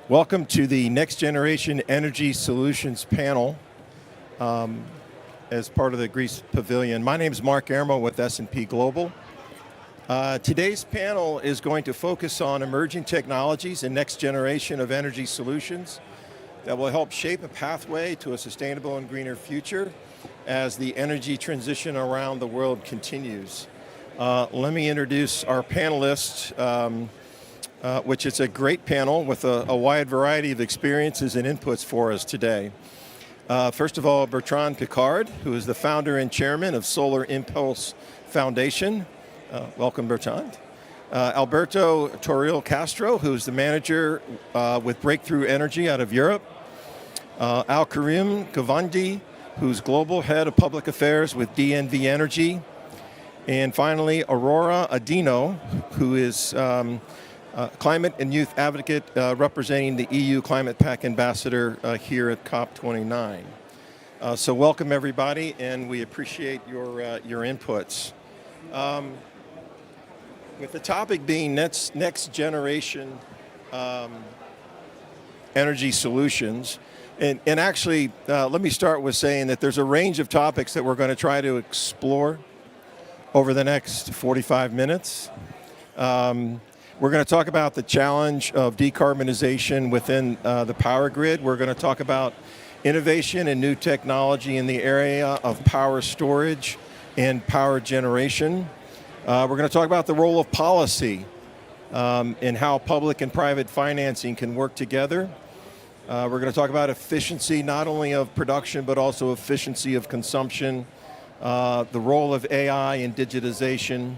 Welcome to the Next Generation Energy Solutions panel as part of the Greece Pavilion. My name is Mark Ermo with S&P Global. Today's panel is going to focus on emerging technologies and next generation of energy solutions that will help shape a pathway to a sustainable and greener future as the energy transition around the world continues. Let me introduce our panelists, which is a great panel with a wide variety of experiences and inputs for us today. First of all, Bertrand Piccard, who is the founder and chairman of Solar Impulse Foundation. Welcome, Bertrand. Alberto Toril Castro, who is the manager with Breakthrough Energy out of Europe. Al-Karim Govandi, who's global head of public affairs with DNV Energy. And finally, Aurora Adino, who is climate and youth advocate representing the EU Climate Pact ambassador here at COP29. So welcome, everybody, and we appreciate your inputs. With the topic being next generation energy solutions, and actually, let me start with saying that there's a range of topics that we're going to try to explore over the next 45 minutes. We're going to talk about the challenge of decarbonization within the power grid. We're going to talk about innovation and new technology in the area of power storage and power generation. We're going to talk about the role of policy and how public and private financing can work together. We're going to talk about efficiency, not only of production, but also efficiency of consumption, the role of AI in digitization,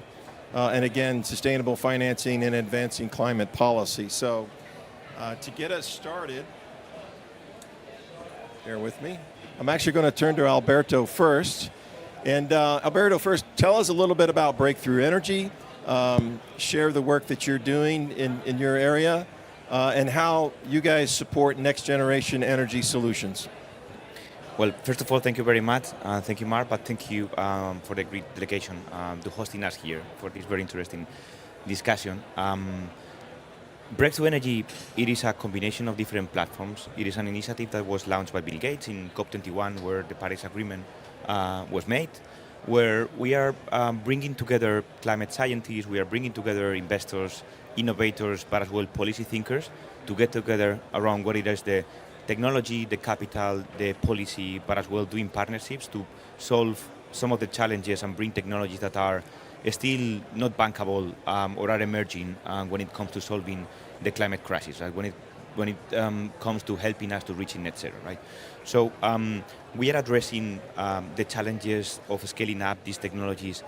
and again, sustainable financing and advancing climate policy. So to get us started, bear with me. I'm actually going to turn to Alberto first. And Alberto, first, tell us a little bit about Breakthrough Energy, share the work that you're doing in your area, and how you guys support next generation energy solutions. Well, first of all, thank you very much. Thank you, Mark, but thank you for the great delegation to hosting us here for this very interesting discussion. Breakthrough Energy, it is a combination of different platforms. It is an initiative that was launched by Bill Gates in COP21, where the Paris Agreement was made, where we are bringing together climate scientists, we are bringing together investors, innovators, but as well policy thinkers to get together around what it is the technology, the capital, the policy, but as well doing partnerships to solve some of the challenges and bring technologies that are still not bankable or are emerging when it comes to solving the climate crisis, right? When it comes to helping us to reach net zero, right? So we are addressing the challenges of scaling up these technologies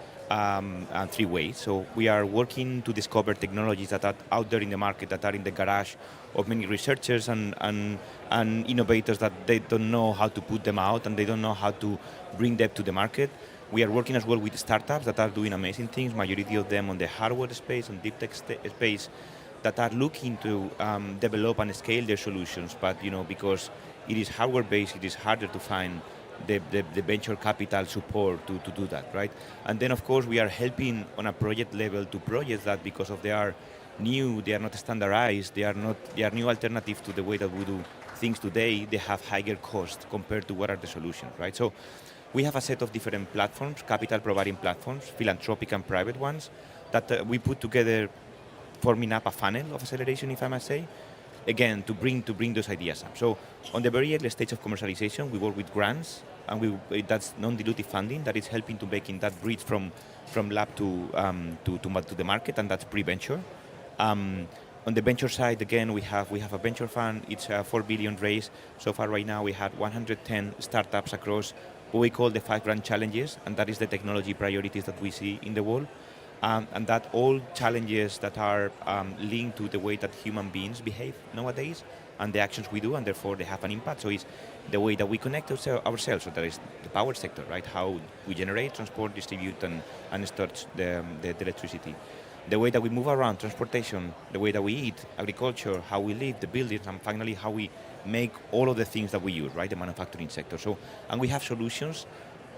three ways. So we are working to discover technologies that are out there in the market, that are in the garage of many researchers and innovators that they don't know how to put them out and they don't know how to bring them to the market. We are working as well with startups that are doing amazing things, majority of them on the hardware space and deep tech space, that are looking to develop and scale their solutions, but because it is hardware based, it is harder to find the venture capital support to do that, right? And then of course we are helping on a project level to projects that, because of they are new, they are not standardized, they are new alternatives to the way that we do things today, they have higher cost compared to what are the solutions, right? So we have a set of different platforms, capital providing platforms, philanthropic and private ones, that we put together forming up a funnel of acceleration, if I must say, again to bring those ideas up. So on the very early stage of commercialization, we work with grants, and that's non-dilutive funding that is helping to making that bridge from lab to the market, and that's pre-venture. On the venture side, again, we have a venture fund. It's a 4 billion raise. So far right now, we had 110 startups across what we call the 5 grand challenges, and that is the technology priorities that we see in the world. And that all challenges that are linked to the way that human beings behave nowadays and the actions we do, and therefore they have an impact. So it's the way that we connect ourselves. So that is the power sector, right? How we generate, transport, distribute, and store the electricity. The way that we move around, transportation, the way that we eat, agriculture, how we live, the buildings, and finally how we make all of the things that we use, right? The manufacturing sector. So, and we have solutions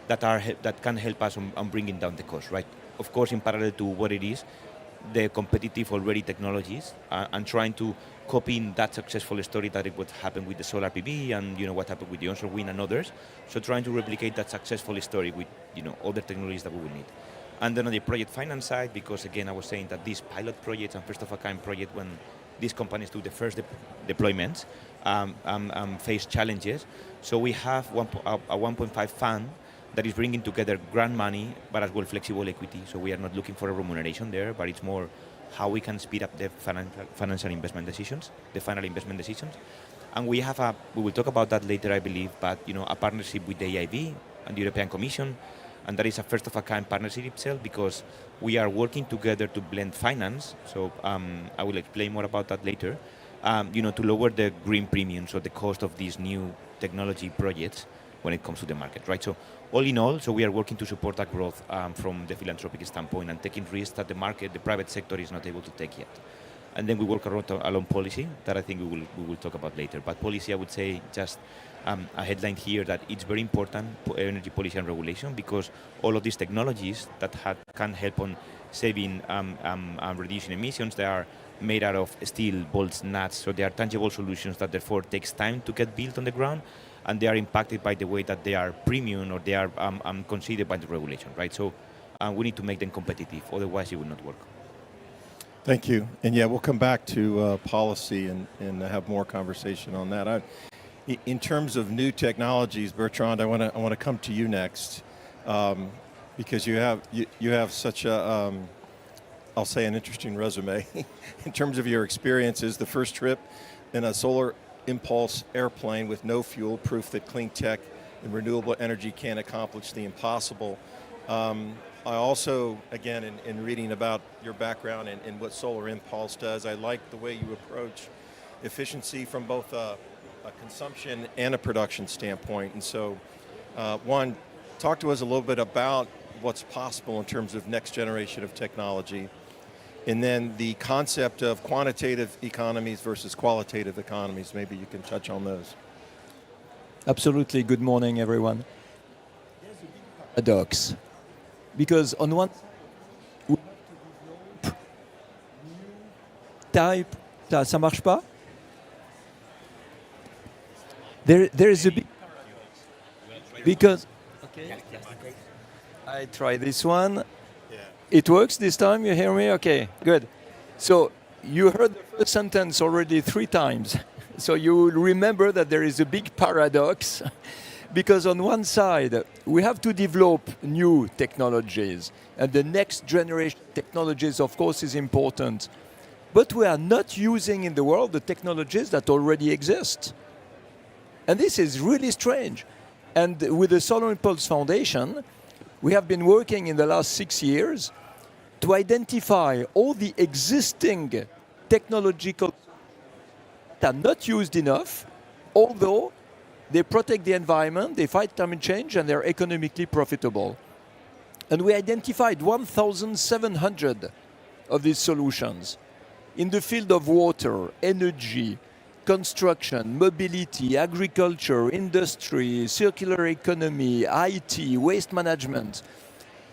that can help us on bringing down the cost, right? Of course, in parallel to what it is, the competitive already technologies, and trying to copy in that successful story that it would happen with the solar PV and what happened with the onshore wind and others. So trying to replicate that successful story with other technologies that we will need. And then on the project finance side, because again, I was saying that these pilot projects and first of a kind project, when these companies do the first deployments, face challenges. So we have a 1.5 fund that is bringing together grant money, but as well flexible equity. So we are not looking for a remuneration there, but it's more how we can speed up the financial investment decisions, the final investment decisions. And we will talk about that later, I believe, but a partnership with the EIB and the European Commission. And that is a first-of-a-kind partnership itself, because we are working together to blend finance. So I will explain more about that later. To lower the green premium, so the cost of these new technology projects when it comes to the market, right? So all in all, so we are working to support that growth from the philanthropic standpoint and taking risks that the market, the private sector, is not able to take yet. And then we work along policy that I think we will talk about later. But policy, I would say, just a headline here that it's very important, energy policy and regulation, because all of these technologies that can help on saving and reducing emissions, they are made out of steel, bolts, nuts, so they are tangible solutions that therefore takes time to get built on the ground, and they are impacted by the way that they are premium or they are considered by the regulation, right? So we need to make them competitive, otherwise it will not work. Thank you. And yeah, we'll come back to policy and have more conversation on that. In terms of new technologies, Bertrand, I want to come to you next, because you have such a I'll say an interesting resume in terms of your experiences. The first trip in a solar impulse airplane with no fuel, proof that clean tech and renewable energy can accomplish the impossible. I also, again, in reading about your background and what Solar Impulse does, I like the way you approach efficiency from both a consumption and a production standpoint. And so, one, talk to us a little bit about what's possible in terms of next generation of technology, and then the concept of quantitative economies versus qualitative economies. Maybe you can touch on those. Absolutely. Good morning, everyone. There's a big paradox, because on one we have to develop new type. Ça marche pas? There is a big because. Okay. I try this one. It works this time? You hear me? Okay, good. So you heard the first sentence already 3 times. So you will remember that there is a big paradox, because on one side, we have to develop new technologies, and the next generation technologies, of course, is important. But we are not using in the world the technologies that already exist. And this is really strange. And with the Solar Impulse Foundation, we have been working in the last 6 years to identify all the existing technological that are not used enough, although they protect the environment, they fight climate change, and they're economically profitable. And we identified 1,700 of these solutions in the field of water, energy, construction, mobility, agriculture, industry, circular economy, IT, waste management.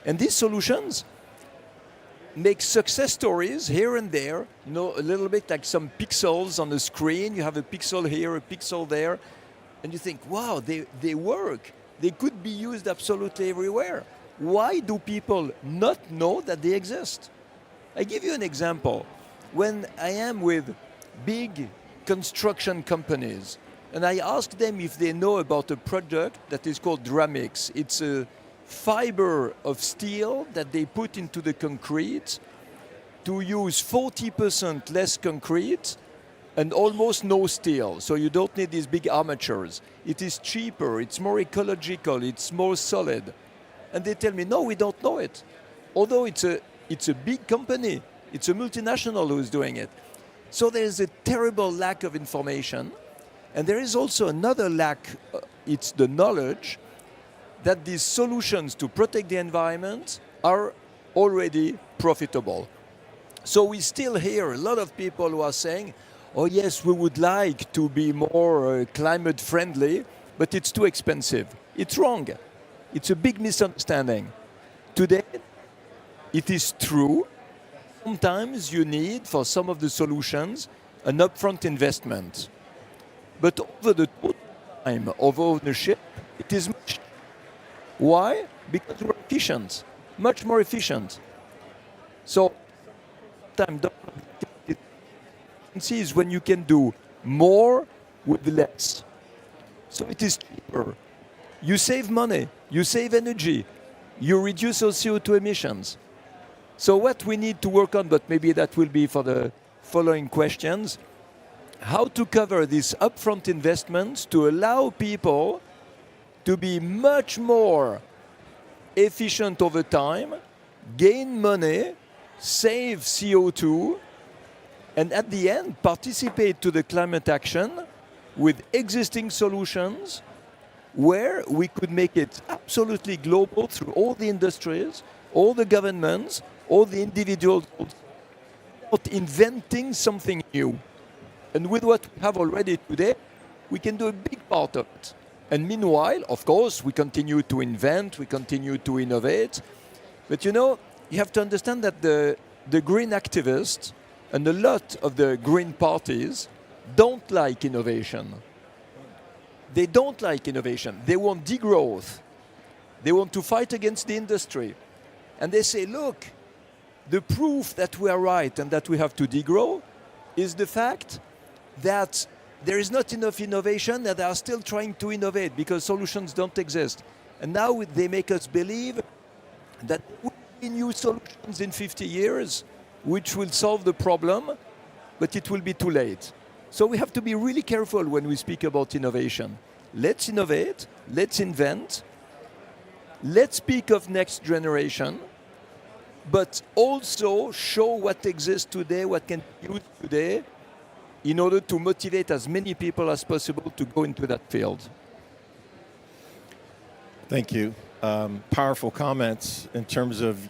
And these solutions make success stories here and there, a little bit like some pixels on the screen. You have a pixel here, a pixel there, and you think, wow, they work. They could be used absolutely everywhere. Why do people not know that they exist? I give you an example. when I am with big construction companies and I ask them if they know about a product that is called Dramix. It's a fiber of steel that they put into the concrete to use 40% less concrete and almost no steel. So you don't need these big armatures. It is cheaper, it's more ecological, it's more solid. And they tell me, no, we don't know it. Although it's a big company, it's a multinational who's doing it. So there's a terrible lack of information. And there is also another lack, it's the knowledge that these solutions to protect the environment are already profitable. So we still hear a lot of people who are saying, oh yes, we would like to be more climate friendly, but it's too expensive. It's wrong. It's a big misunderstanding. Today, it is true. Sometimes you need, for some of the solutions, an upfront investment. But over the time of ownership, it is much. Why? Because we're efficient, much more efficient. So, time is when you can do more with less. So it is cheaper. You save money, you save energy, you reduce your CO2 emissions. So what we need to work on, but maybe that will be for the following questions, how to cover these upfront investments to allow people to be much more efficient over time, gain money, save CO2, and at the end participate to the climate action with existing solutions where we could make it absolutely global through all the industries, all the governments, all the individuals, not inventing something new. And with what we have already today, we can do a big part of it. And meanwhile, of course, we continue to invent, we continue to innovate. But you know, you have to understand that the green activists and a lot of the green parties don't like innovation. They don't like innovation. They want degrowth. They want to fight against the industry. And they say, look, the proof that we are right and that we have to degrow is the fact that there is not enough innovation and they are still trying to innovate because solutions don't exist. And now they make us believe that there will be new solutions in 50 years which will solve the problem, but it will be too late. So we have to be really careful when we speak about innovation. Let's innovate, let's invent, let's speak of next generation, but also show what exists today, what can be used today, in order to motivate as many people as possible to go into that field. Thank you. Powerful comments in terms of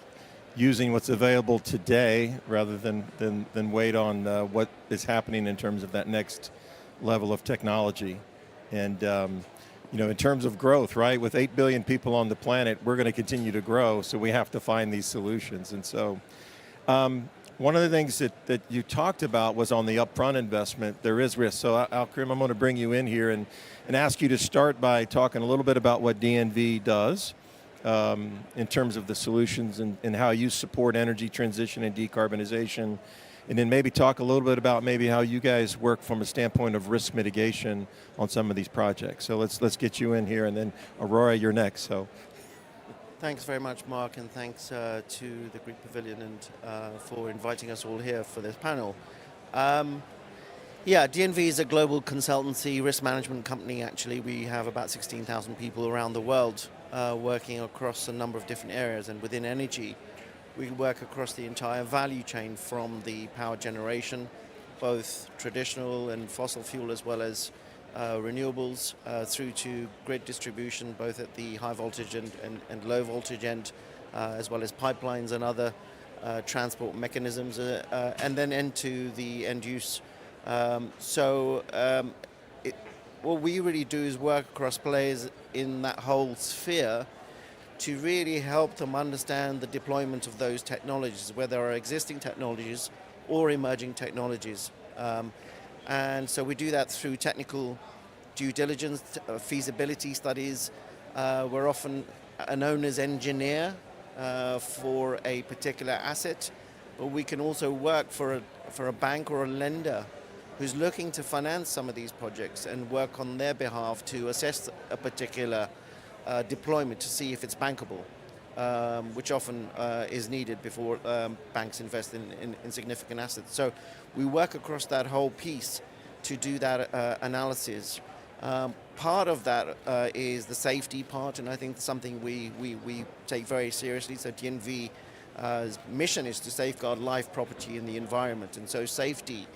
using what's available today rather than wait on what is happening in terms of that next level of technology. And you know, in terms of growth, right? With 8 billion people on the planet, we're going to continue to grow, so we have to find these solutions. And so one of the things that you talked about was on the upfront investment, there is risk. So Al-Karim, I'm going to bring you in here and ask you to start by talking a little bit about what DNV does in terms of the solutions and how you support energy transition and decarbonization. And then maybe talk a little bit about maybe how you guys work from a standpoint of risk mitigation on some of these projects. So let's get you in here, and then Aurora, you're next. So. Thanks very much, Mark, and thanks to the Greek Pavilion and for inviting us all here for this panel. Yeah, DNV is a global consultancy risk management company. Actually, we have about 16,000 people around the world working across a number of different areas, and within energy, we work across the entire value chain from the power generation, both traditional and fossil fuel as well as renewables, through to grid distribution, both at the high voltage and low voltage end, as well as pipelines and other transport mechanisms, and then into the end use. What we really do is work across players in that whole sphere to really help them understand the deployment of those technologies, whether they are existing technologies or emerging technologies. And so we do that through technical due diligence, feasibility studies. We're often an owner's engineer for a particular asset, but we can also work for a bank or a lender who's looking to finance some of these projects and work on their behalf to assess a particular deployment to see if it's bankable, which often is needed before banks invest in significant assets. So we work across that whole piece to do that analysis. Part of that is the safety part, and I think something we take very seriously. So DNV's mission is to safeguard life, property, and the environment, and so safety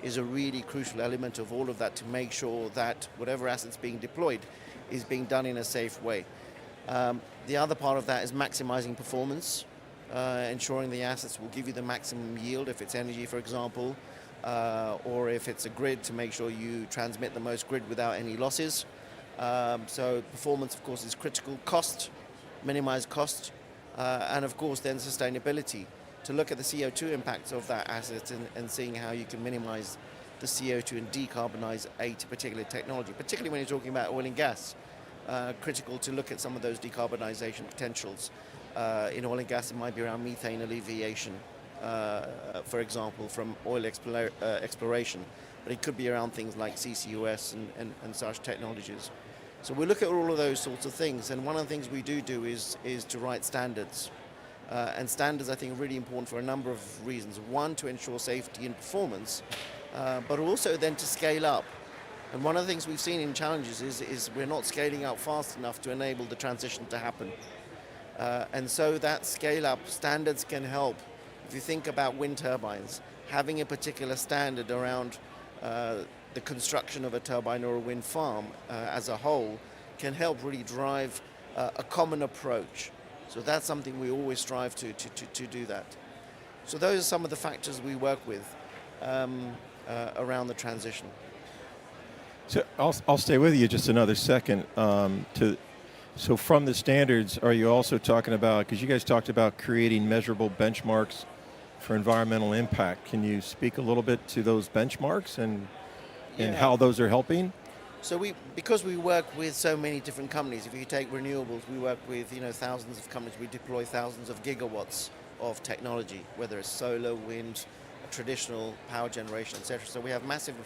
is a really crucial element of all of that to make sure that whatever assets being deployed is being done in a safe way. The other part of that is maximizing performance, ensuring the assets will give you the maximum yield if it's energy, for example, or if it's a grid, to make sure you transmit the most grid without any losses. So performance, of course, is critical. Cost, minimize cost, and of course then sustainability, to look at the CO2 impacts of that asset and seeing how you can minimize the CO2 and decarbonize a particular technology, particularly when you're talking about oil and gas. Critical to look at some of those decarbonization potentials. In oil and gas, it might be around methane alleviation, for example, from oil exploration, but it could be around things like CCUS and such technologies. So we look at all of those sorts of things, and one of the things we do is to write standards. And standards, I think, are really important for a number of reasons. One, to ensure safety and performance, but also then to scale up. And one of the things we've seen in challenges is we're not scaling up fast enough to enable the transition to happen. And so that scale up standards can help. If you think about wind turbines, having a particular standard around the construction of a turbine or a wind farm as a whole can help really drive a common approach. So that's something we always strive to do that. So those are some of the factors we work with around the transition. So I'll stay with you just another second. So from the standards, are you also talking about, because you guys talked about creating measurable benchmarks for environmental impact. Can you speak a little bit to those benchmarks and how those are helping? So because we work with so many different companies, if you take renewables, we work with thousands of companies. We deploy thousands of gigawatts of technology, whether it's solar, wind, traditional power generation, etc. So we have massive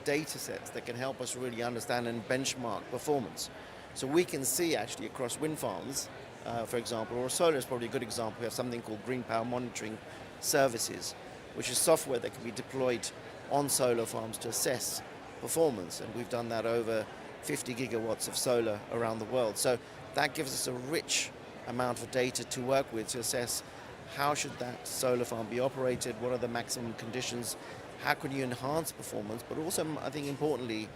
data sets that can help us really understand and benchmark performance. So we can see actually across wind farms, for example, or solar is probably a good example. We have something called Green Power Monitoring Services, which is software that can be deployed on solar farms to assess performance, and we've done that over 50 gigawatts of solar around the world. So that gives us a rich amount of data to work with to assess how should that solar farm be operated, what are the maximum conditions, how can you enhance performance, but also, I think importantly,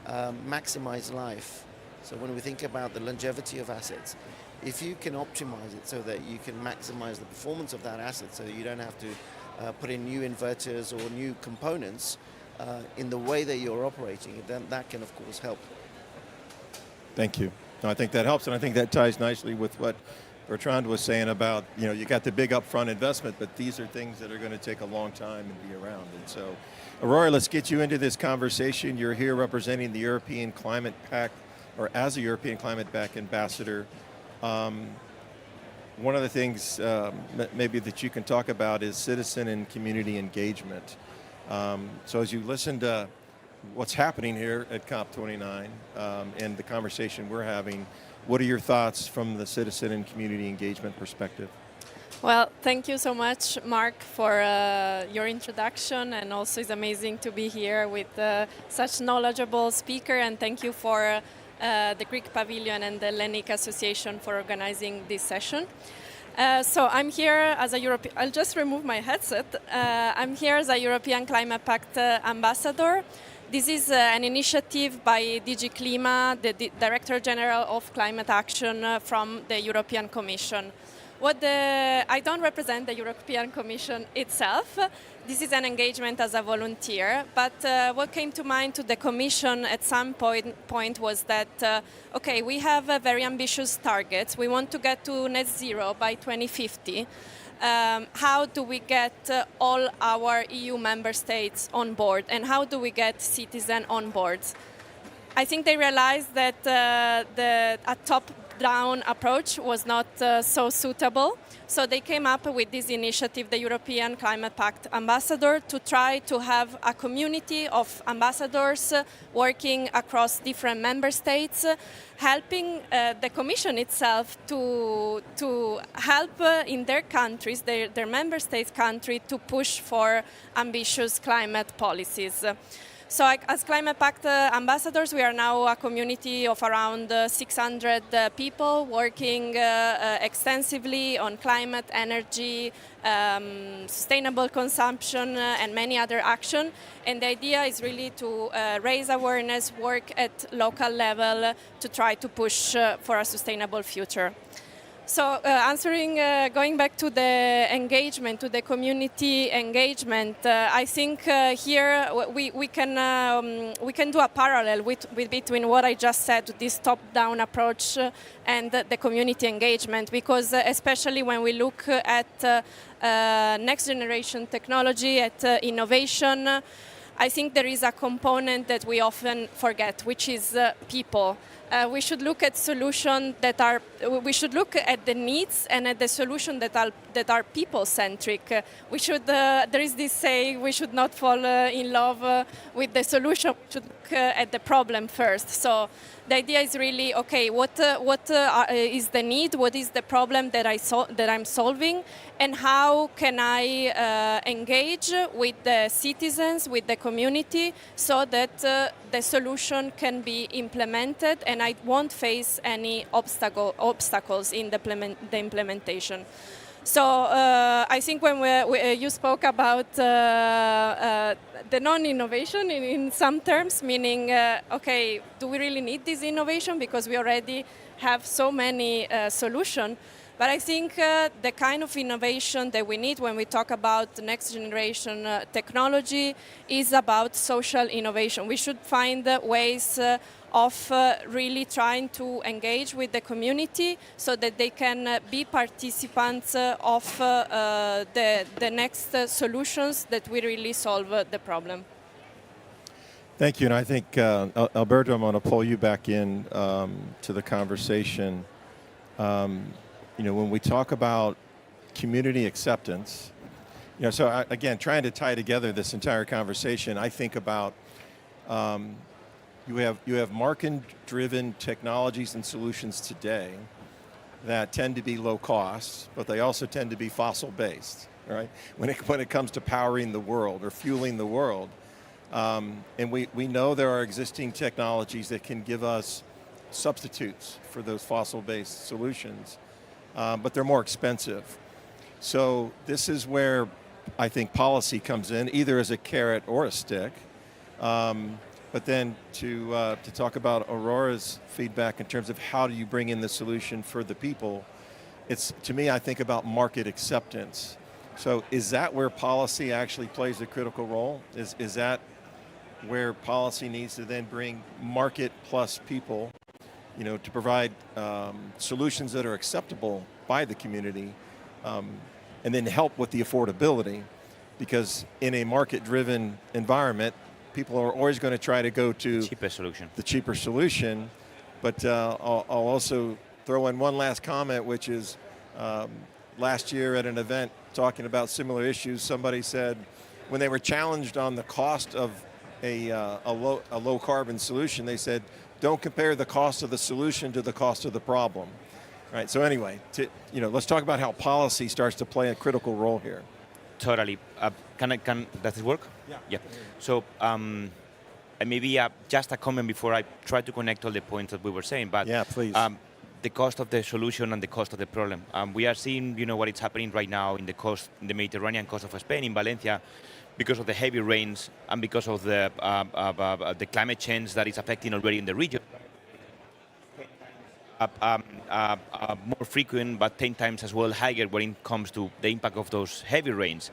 maximize life. So when we think about the longevity of assets, if you can optimize it so that you can maximize the performance of that asset, so you don't have to put in new inverters or new components in the way that you're operating, then that can of course help. Thank you. No, I think that helps, and I think that ties nicely with what Bertrand was saying about, you got the big upfront investment, but these are things that are going to take a long time and be around. And so, Aurora, let's get you into this conversation. You're here representing the European Climate Pact, or as a European Climate Pact ambassador. One of the things maybe that you can talk about is citizen and community engagement. So as you listen to what's happening here at COP29 and the conversation we're having, what are your thoughts from the citizen and community engagement perspective? Well, thank you so much, Mark, for your introduction, and also it's amazing to be here with such knowledgeable speaker, and thank you for the Greek Pavilion and the Hellenic Association for organizing this session. So I'm here as a European, I'll just remove my headset. I'm here as a European Climate Pact ambassador. This is an initiative by DG Clima, the Director General of Climate Action from the European Commission. I don't represent the European Commission itself. This is an engagement as a volunteer, but what came to mind to the Commission at some point was that, okay, we have very ambitious targets. We want to get to net zero by 2050. How do we get all our EU member states on board, and how do we get citizens on board? I think they realized that top-down approach was not so suitable. So they came up with this initiative, the European Climate Pact Ambassador, to try to have a community of ambassadors working across different member states, helping the Commission itself to help in their countries, their member states' country, to push for ambitious climate policies. So as Climate Pact ambassadors, we are now a community of around 600 people working extensively on climate, energy, sustainable consumption, and many other action. And the idea is really to raise awareness, work at local level to try to push for a sustainable future. So going back to the engagement, to the community engagement, I think here we can do a parallel between what I just said, this top-down approach and the community engagement, because especially when we look at next generation technology, at innovation, I think there is a component that we often forget, which is people. We should look at solutions we should look at the needs and at the solutions that are people-centric. There is this saying, we should not fall in love with the solution, we should look at the problem first. So the idea is really, okay, what is the need, what is the problem that I'm solving, and how can I engage with the citizens, with the community, so that the solution can be implemented and I won't face any obstacles in the implementation. So I think when you spoke about the non-innovation in some terms, meaning, okay, do we really need this innovation because we already have so many solutions? But I think the kind of innovation that we need when we talk about next generation technology is about social innovation. We should find ways of really trying to engage with the community so that they can be participants of the next solutions that will really solve the problem. Thank you. And I think, Alberto, I'm going to pull you back in to the conversation. When we talk about community acceptance, so again, trying to tie together this entire conversation, I think about you have market-driven technologies and solutions today that tend to be low cost, but they also tend to be fossil-based, right? When it comes to powering the world or fueling the world, and we know there are existing technologies that can give us substitutes for those fossil-based solutions, but they're more expensive. So this is where I think policy comes in, either as a carrot or a stick. But then to talk about Aurora's feedback in terms of how do you bring in the solution for the people, it's, to me, I think about market acceptance. So is that where policy actually plays a critical role? Is that where policy needs to then bring market plus people, to provide solutions that are acceptable by the community, and then help with the affordability? Because in a market-driven environment, people are always going to try to go to the cheaper solution. But I'll also throw in one last comment, which is last year at an event talking about similar issues, somebody said when they were challenged on the cost of a low carbon solution, they said, don't compare the cost of the solution to the cost of the problem. Right. So anyway, let's talk about how policy starts to play a critical role here. Totally. Does it work? Yeah. So maybe just a comment before I try to connect all the points that we were saying. But yeah, please. The cost of the solution and the cost of the problem. We are seeing, what is happening right now in the Mediterranean coast of Spain, in Valencia, because of the heavy rains and because of the climate change that is affecting already in the region. More frequent, but 10 times as well higher when it comes to the impact of those heavy rains.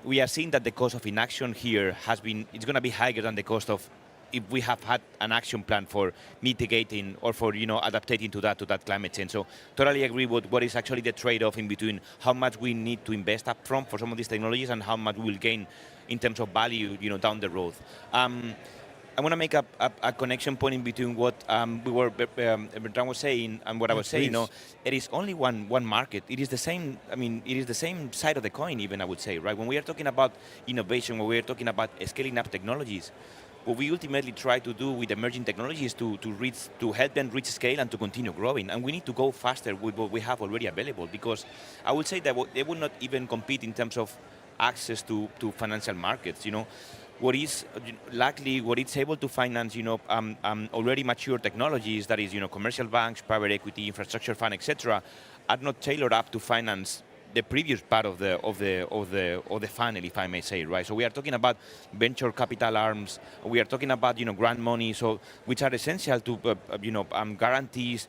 We are seeing that the cost of inaction here it's going to be higher than the cost of if we have had an action plan for mitigating or for adapting to that climate change. So totally agree with what is actually the trade-off in between how much we need to invest up front for some of these technologies and how much we will gain in terms of value down the road. I want to make a connection point in between what Bertrand was saying and what I was saying. You know, it is only one market. It is the same. I mean, it is the same side of the coin, even I would say, right? When we are talking about innovation, when we are talking about scaling up technologies, what we ultimately try to do with emerging technologies to help them reach scale and to continue growing. And we need to go faster with what we have already available, because I would say that they would not even compete in terms of access to financial markets. You know, what is likely what it's able to finance, already mature technologies, that is, commercial banks, private equity, infrastructure fund, etc., are not tailored up to finance the previous part of the funnel, if I may say, right? So we are talking about venture capital arms. We are talking about grant money, so which are essential to guarantees,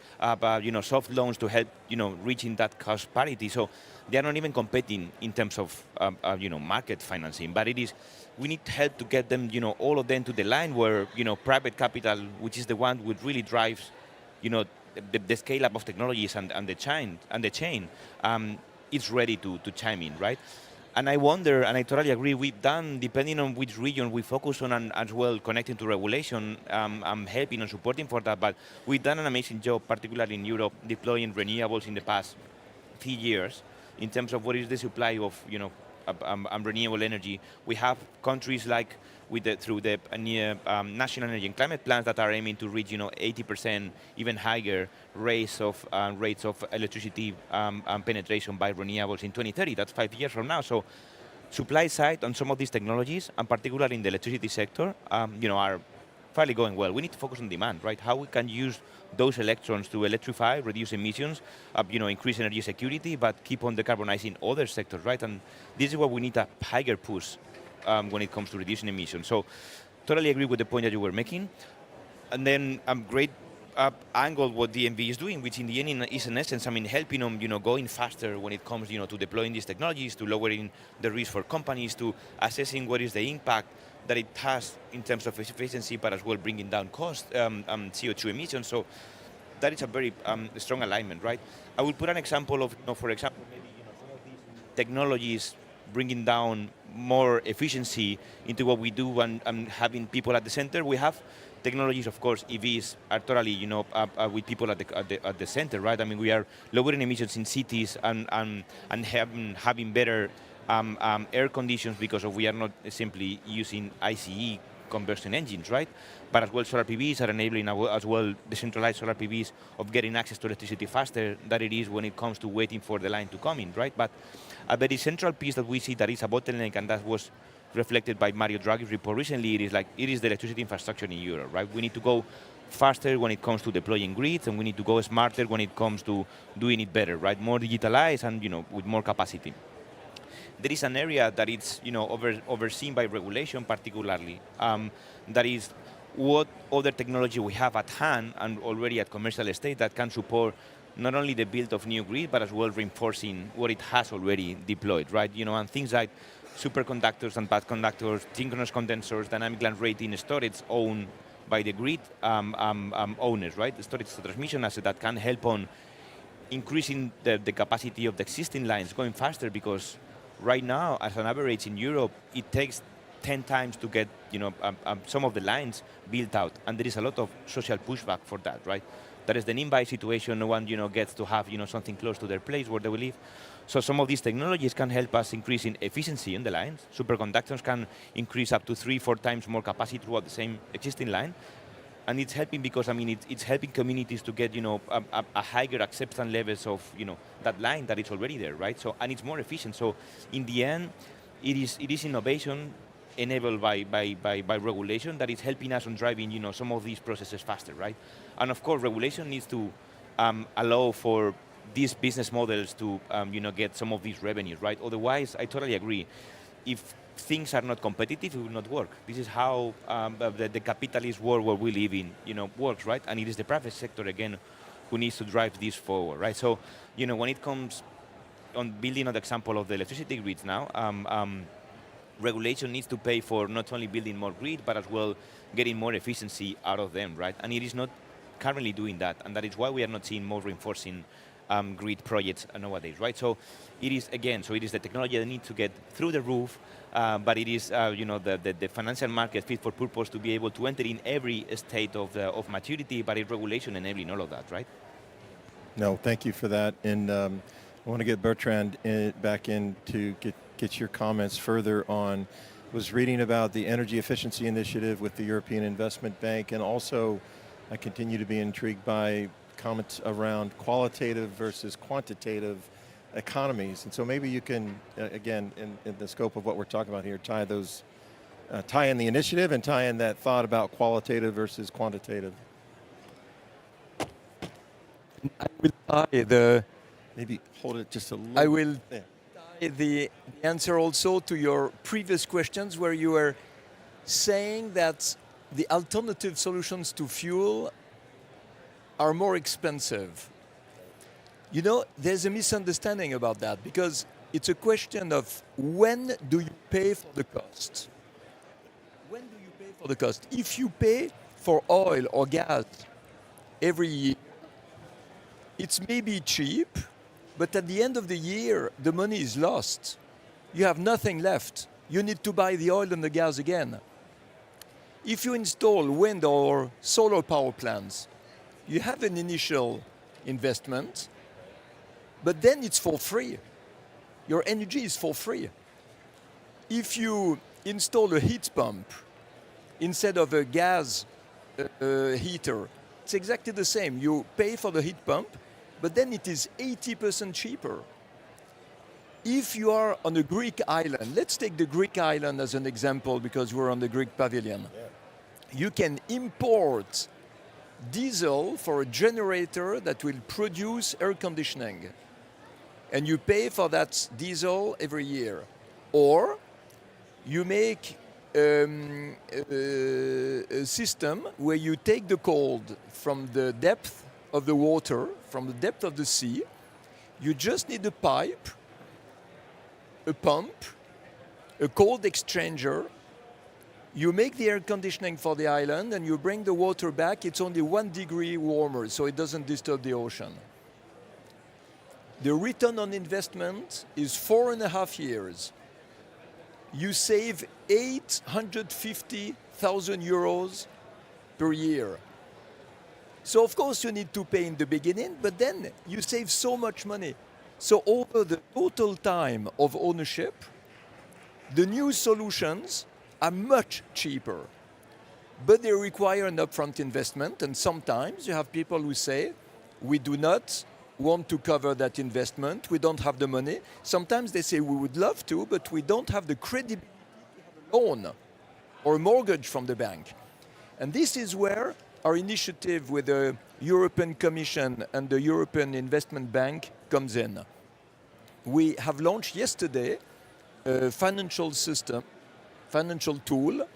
soft loans to help reaching that cost parity. So they are not even competing in terms of market financing, but it is. We need help to get them, all of them to the line where private capital, which is the one which really drives, the scale up of technologies and the chain. Is ready to chime in, right? And I wonder, and I totally agree, we've done, depending on which region we focus on and as well connecting to regulation, I'm helping and supporting for that, but we've done an amazing job, particularly in Europe, deploying renewables in the past few years in terms of what is the supply of, renewable energy. We have countries like through the national energy and climate plans that are aiming to reach 80%, even higher rates of electricity penetration by renewables in 2030. That's 5 years from now. So supply side on some of these technologies, and particularly in the electricity sector, are fairly going well. We need to focus on demand, right? How we can use those electrons to electrify, reduce emissions, increase energy security, but keep on decarbonizing other sectors, right? And this is where we need a higher push when it comes to reducing emissions. So totally agree with the point that you were making. And then great angle what DNV is doing, which in the end is in essence, helping them, going faster when it comes, to deploying these technologies, to lowering the risk for companies, to assessing what is the impact that it has in terms of efficiency, but as well bringing down cost, CO2 emissions. So that is a very strong alignment, right? I will put an example of, for example, maybe some of these technologies bringing down more efficiency into what we do and having people at the center. We have technologies, of course, EVs are totally, with people at the center, right? We are lowering emissions in cities and having better air conditions because we are not simply using ICE combustion engines, right? But as well, solar PVs are enabling as well decentralized solar PVs of getting access to electricity faster than it is when it comes to waiting for the line to come in, right? But a very central piece that we see that is a bottleneck, and that was reflected by Mario Draghi's report recently, it is the electricity infrastructure in Europe, right? We need to go faster when it comes to deploying grids, and we need to go smarter when it comes to doing it better, right? More digitalized and with more capacity. There is an area that it's overseen by regulation particularly, that is what other technology we have at hand and already at commercial state that can support not only the build of new grid, but as well reinforcing what it has already deployed, right? And things like superconductors and path conductors, synchronous condensers, dynamic land rating storage owned by the grid owners, right? The storage transmission asset that can help on increasing the capacity of the existing lines, going faster, because right now, as an average in Europe, it takes 10 times to get some of the lines built out, and there is a lot of social pushback for that, right? That is the NIMBY situation. No one gets to have something close to their place where they will live. So some of these technologies can help us increase in efficiency in the lines. Superconductors can increase up to 3-4 times more capacity throughout the same existing line, and it's helping because it's helping communities to get a higher acceptance levels of that line that is already there, right? So, and it's more efficient. So in the end, it is innovation enabled by regulation that is helping us on driving some of these processes faster, right? And of course, regulation needs to allow for these business models to get some of these revenues, right? Otherwise, I totally agree. If things are not competitive, it will not work. This is how the capitalist world where we live in works, right? And it is the private sector again who needs to drive this forward, right? So when it comes on building on the example of the electricity grids now, regulation needs to pay for not only building more grid, but as well getting more efficiency out of them, right? And it is not currently doing that, and that is why we are not seeing more reinforcing grid projects nowadays, right? So it is, again, so it is the technology that needs to get through the roof, but it is the financial market fit for purpose to be able to enter in every state of maturity, but it's regulation enabling all of that, right? No, thank you for that. And I want to get Bertrand back in to get your comments further on. Was reading about the energy efficiency initiative with the European Investment Bank, and also I continue to be intrigued by comments around qualitative versus quantitative economies. And so maybe you can, again, in the scope of what we're talking about here, tie in the initiative and tie in that thought about qualitative versus quantitative. I will tie maybe hold it just a little. I will there. tie the answer also to your previous questions, where you were saying that the alternative solutions to fuel are more expensive. You know, there's a misunderstanding about that, because it's a question of when do you pay for the cost? When do you pay for the cost? If you pay for oil or gas every year, it's maybe cheap, but at the end of the year, the money is lost. You have nothing left. You need to buy the oil and the gas again. If you install wind or solar power plants, you have an initial investment, but then it's for free. Your energy is for free. If you install a heat pump instead of a gas heater, it's exactly the same. You pay for the heat pump, but then it is 80% cheaper. If you are on a Greek island, let's take the Greek island as an example, because we're on the Greek pavilion. Yeah. You can import diesel for a generator that will produce air conditioning, and you pay for that diesel every year. Or you make a system where you take the cold from the depth of the water, from the depth of the sea. You just need a pipe, a pump, a cold exchanger. You make the air conditioning for the island and you bring the water back. It's only 1 degree warmer, so it doesn't disturb the ocean. The return on investment is 4.5 years. You save 850,000 euros per year. So of course you need to pay in the beginning, but then you save so much money. So over the total time of ownership, the new solutions are much cheaper, but they require an upfront investment. And sometimes you have people who say, we do not want to cover that investment, we don't have the money. Sometimes they say, we would love to, but we don't have the credibility to have a loan or a mortgage from the bank. And this is where our initiative with the European Commission and the European Investment Bank comes in. We have launched yesterday a financial system, financial tool.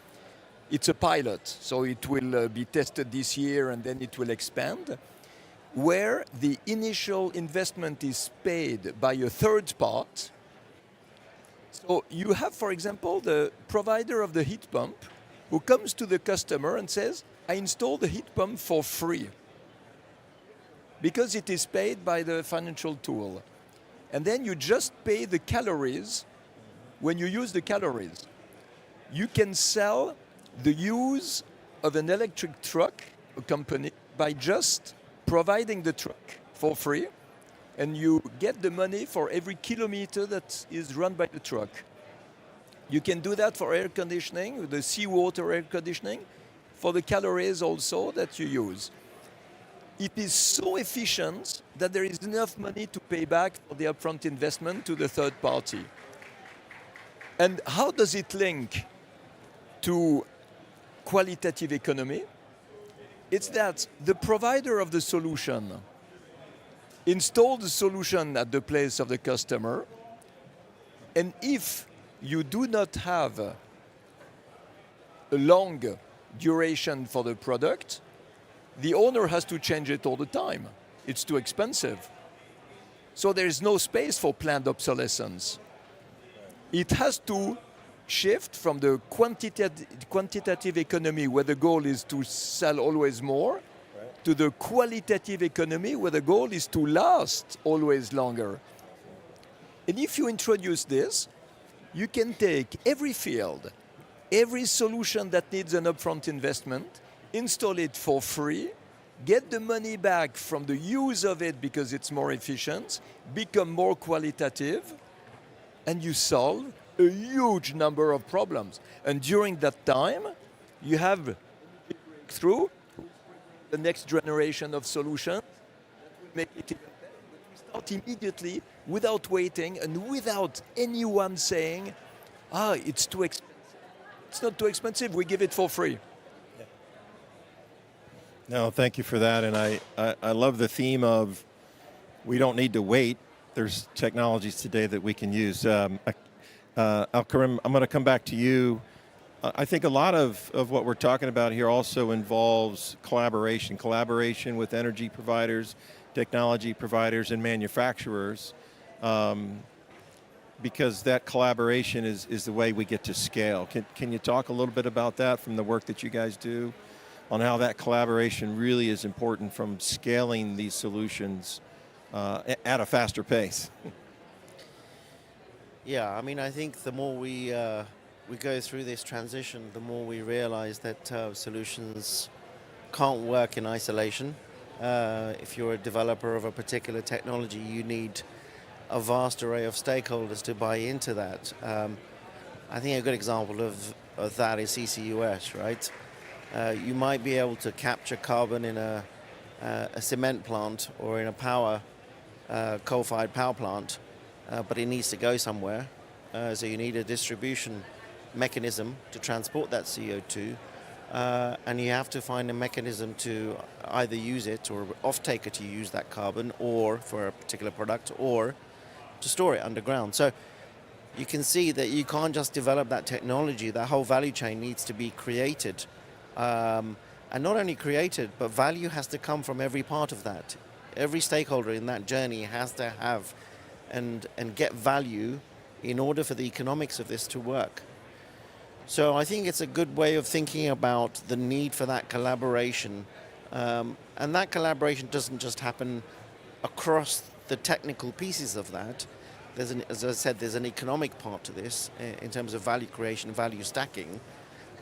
It's a pilot, so it will be tested this year and then it will expand, where the initial investment is paid by a third part. So you have, for example, the provider of the heat pump who comes to the customer and says, I install the heat pump for free, because it is paid by the financial tool. And then you just pay the calories when you use the calories. You can sell the use of an electric truck, a company, by just providing the truck for free, and you get the money for every kilometer that is run by the truck. You can do that for air conditioning, the seawater air conditioning, for the calories also that you use. It is so efficient that there is enough money to pay back for the upfront investment to the third party. And how does it link to qualitative economy? It's that the provider of the solution installs the solution at the place of the customer, and if you do not have a long duration for the product, the owner has to change it all the time. It's too expensive. So there is no space for planned obsolescence. It has to shift from the quantitative economy, where the goal is to sell always more, to the qualitative economy where the goal is to last always longer. And if you introduce this, you can take every field, every solution that needs an upfront investment, install it for free, get the money back from the use of it because it's more efficient, become more qualitative, and you solve a huge number of problems. And during that time, you have through the next generation of solutions that will make it even better. But we start immediately without waiting and without anyone saying, it's too expensive. It's not too expensive, we give it for free. No, thank you for that. And I love the theme of we don't need to wait. There's technologies today that we can use. Al-Karim, I'm going to come back to you. I think a lot of what we're talking about here also involves collaboration with energy providers, technology providers, and manufacturers, because that collaboration is the way we get to scale. Can you talk a little bit about that from the work that you guys do on how that collaboration really is important from scaling these solutions at a faster pace? Yeah, I mean, I think the more we go through this transition, the more we realize that solutions can't work in isolation. If you're a developer of a particular technology, you need a vast array of stakeholders to buy into that. I think a good example of that is CCUS, right? You might be able to capture carbon in a cement plant or in a coal-fired power plant, but it needs to go somewhere. So you need a distribution mechanism to transport that CO2, and you have to find a mechanism to either use it or off-taker to use that carbon, or for a particular product, or to store it underground. So you can see that you can't just develop that technology. That whole value chain needs to be created, and not only created, but value has to come from every part of that. Every stakeholder in that journey has to have and get value in order for the economics of this to work. So I think it's a good way of thinking about the need for that collaboration. And that collaboration doesn't just happen across the technical pieces of that. As I said, there's an economic part to this in terms of value creation, value stacking.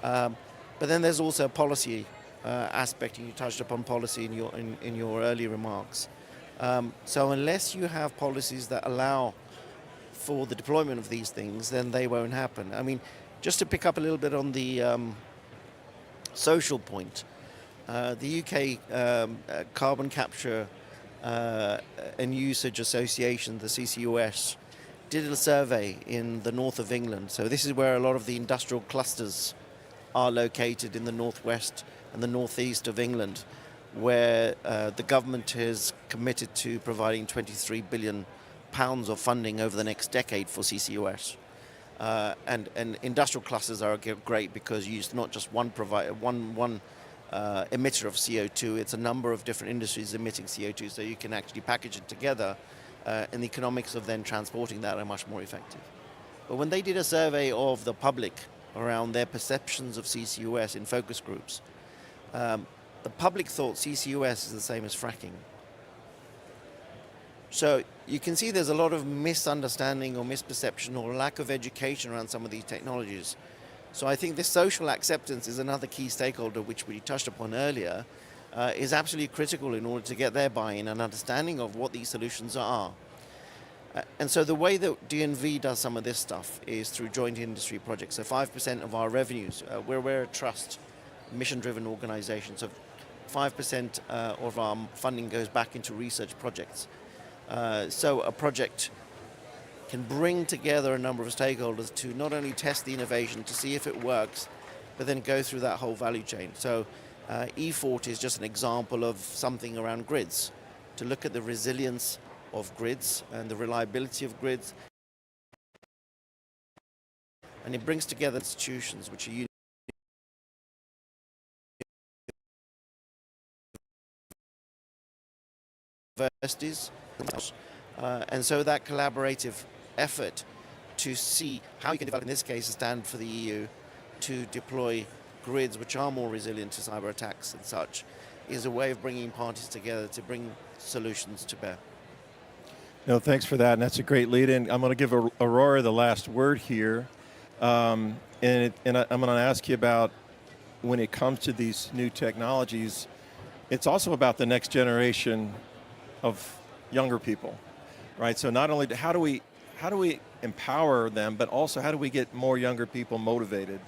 But then there's also a policy aspect, and you touched upon policy in your early remarks. So unless you have policies that allow for the deployment of these things, then they won't happen. I mean, just to pick up a little bit on the social point, the UK Carbon Capture and Usage Association, the CCUS, did a survey in the north of England. So this is where a lot of the industrial clusters are located, in the northwest and the northeast of England, where the government has committed to providing £23 billion of funding over the next decade for CCUS. And industrial clusters are great because you use not just one emitter of CO2, it's a number of different industries emitting CO2, so you can actually package it together, and the economics of then transporting that are much more effective. But when they did a survey of the public around their perceptions of CCUS in focus groups, the public thought CCUS is the same as fracking. So you can see there's a lot of misunderstanding or misperception or lack of education around some of these technologies. So I think this social acceptance is another key stakeholder, which we touched upon earlier, is absolutely critical in order to get their buy-in and understanding of what these solutions are. And so the way that DNV does some of this stuff is through joint industry projects. So 5% of our revenues, we're a trust, mission-driven organization, so 5% of our funding goes back into research projects. So a project can bring together a number of stakeholders to not only test the innovation to see if it works, but then go through that whole value chain. So E40 is just an example of something around grids, to look at the resilience of grids and the reliability of grids. And it brings together institutions which are universities. And so that collaborative effort to see how you can develop, in this case, a standard for the EU to deploy grids which are more resilient to cyber attacks and such, is a way of bringing parties together to bring solutions to bear. No, thanks for that, and that's a great lead-in. I'm going to give Aurora the last word here, and I'm going to ask you about when it comes to these new technologies, it's also about the next generation of younger people, right? So not only how do we empower them, but also how do we get more younger people motivated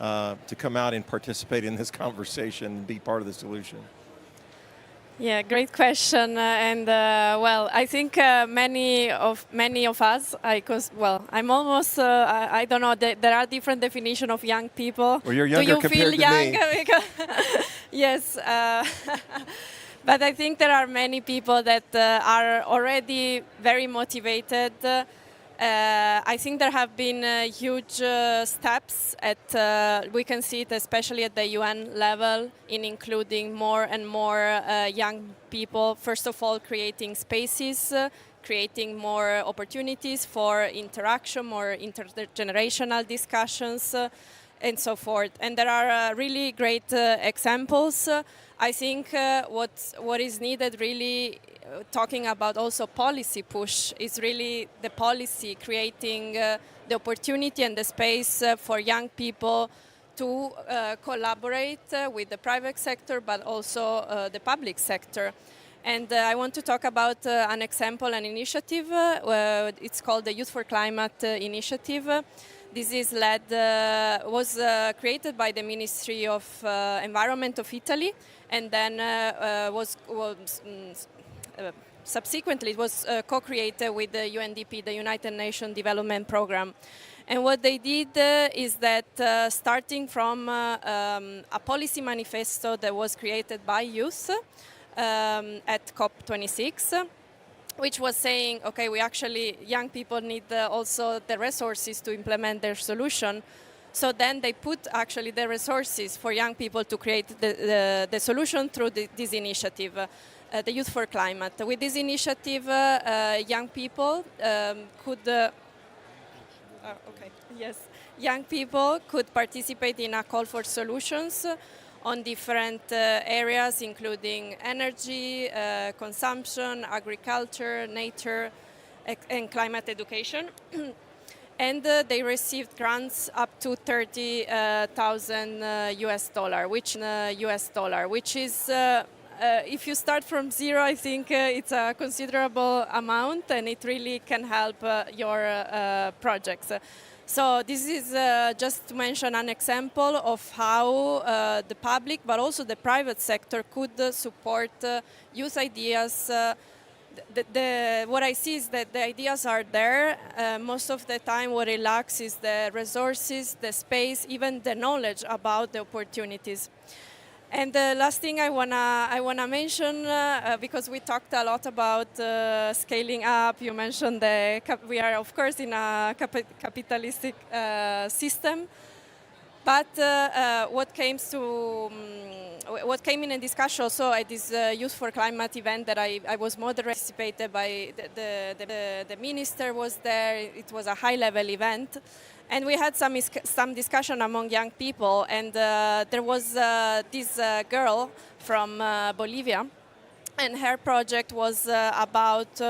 to come out and participate in this conversation and be part of the solution? Yeah, great question. Well, I think many of us, I'm almost, I don't know, there are different definitions of young people. Well, you're younger Do you compared feel to young? me. Yes. But I think there are many people that are already very motivated. I think there have been huge steps we can see it especially at the UN level in including more and more young people. First of all, creating spaces, creating more opportunities for interaction, more intergenerational discussions, and so forth. And there are really great examples. I think what is needed really, talking about also policy push, is really the policy creating the opportunity and the space for young people to collaborate with the private sector, but also the public sector. And I want to talk about an example, an initiative. It's called the Youth for Climate Initiative. This is was created by the Ministry of Environment of Italy, and then subsequently it was co-created with the UNDP, the United Nations Development Programme. And what they did is that starting from a policy manifesto that was created by youth at COP26, which was saying, okay, young people need also the resources to implement their solution. So then they put actually the resources for young people to create the solution through this initiative, the Youth for Climate. With this initiative, young people young people could participate in a call for solutions on different areas, including energy, consumption, agriculture, nature, and climate education. And they received grants up to $30,000 US dollar, which is, if you start from zero, I think it's a considerable amount, and it really can help your projects. So this is just to mention an example of how the public, but also the private sector, could support youth ideas. What I see is that the ideas are there. Most of the time what it lacks is the resources, the space, even the knowledge about the opportunities. And the last thing I wanna mention, because we talked a lot about scaling up. You mentioned we are of course in a capitalistic system, but what came in a discussion also at this Youth for Climate event that I was participated by the minister was there. It was a high-level event. And we had some discussion among young people, and there was this girl from Bolivia, and her project was about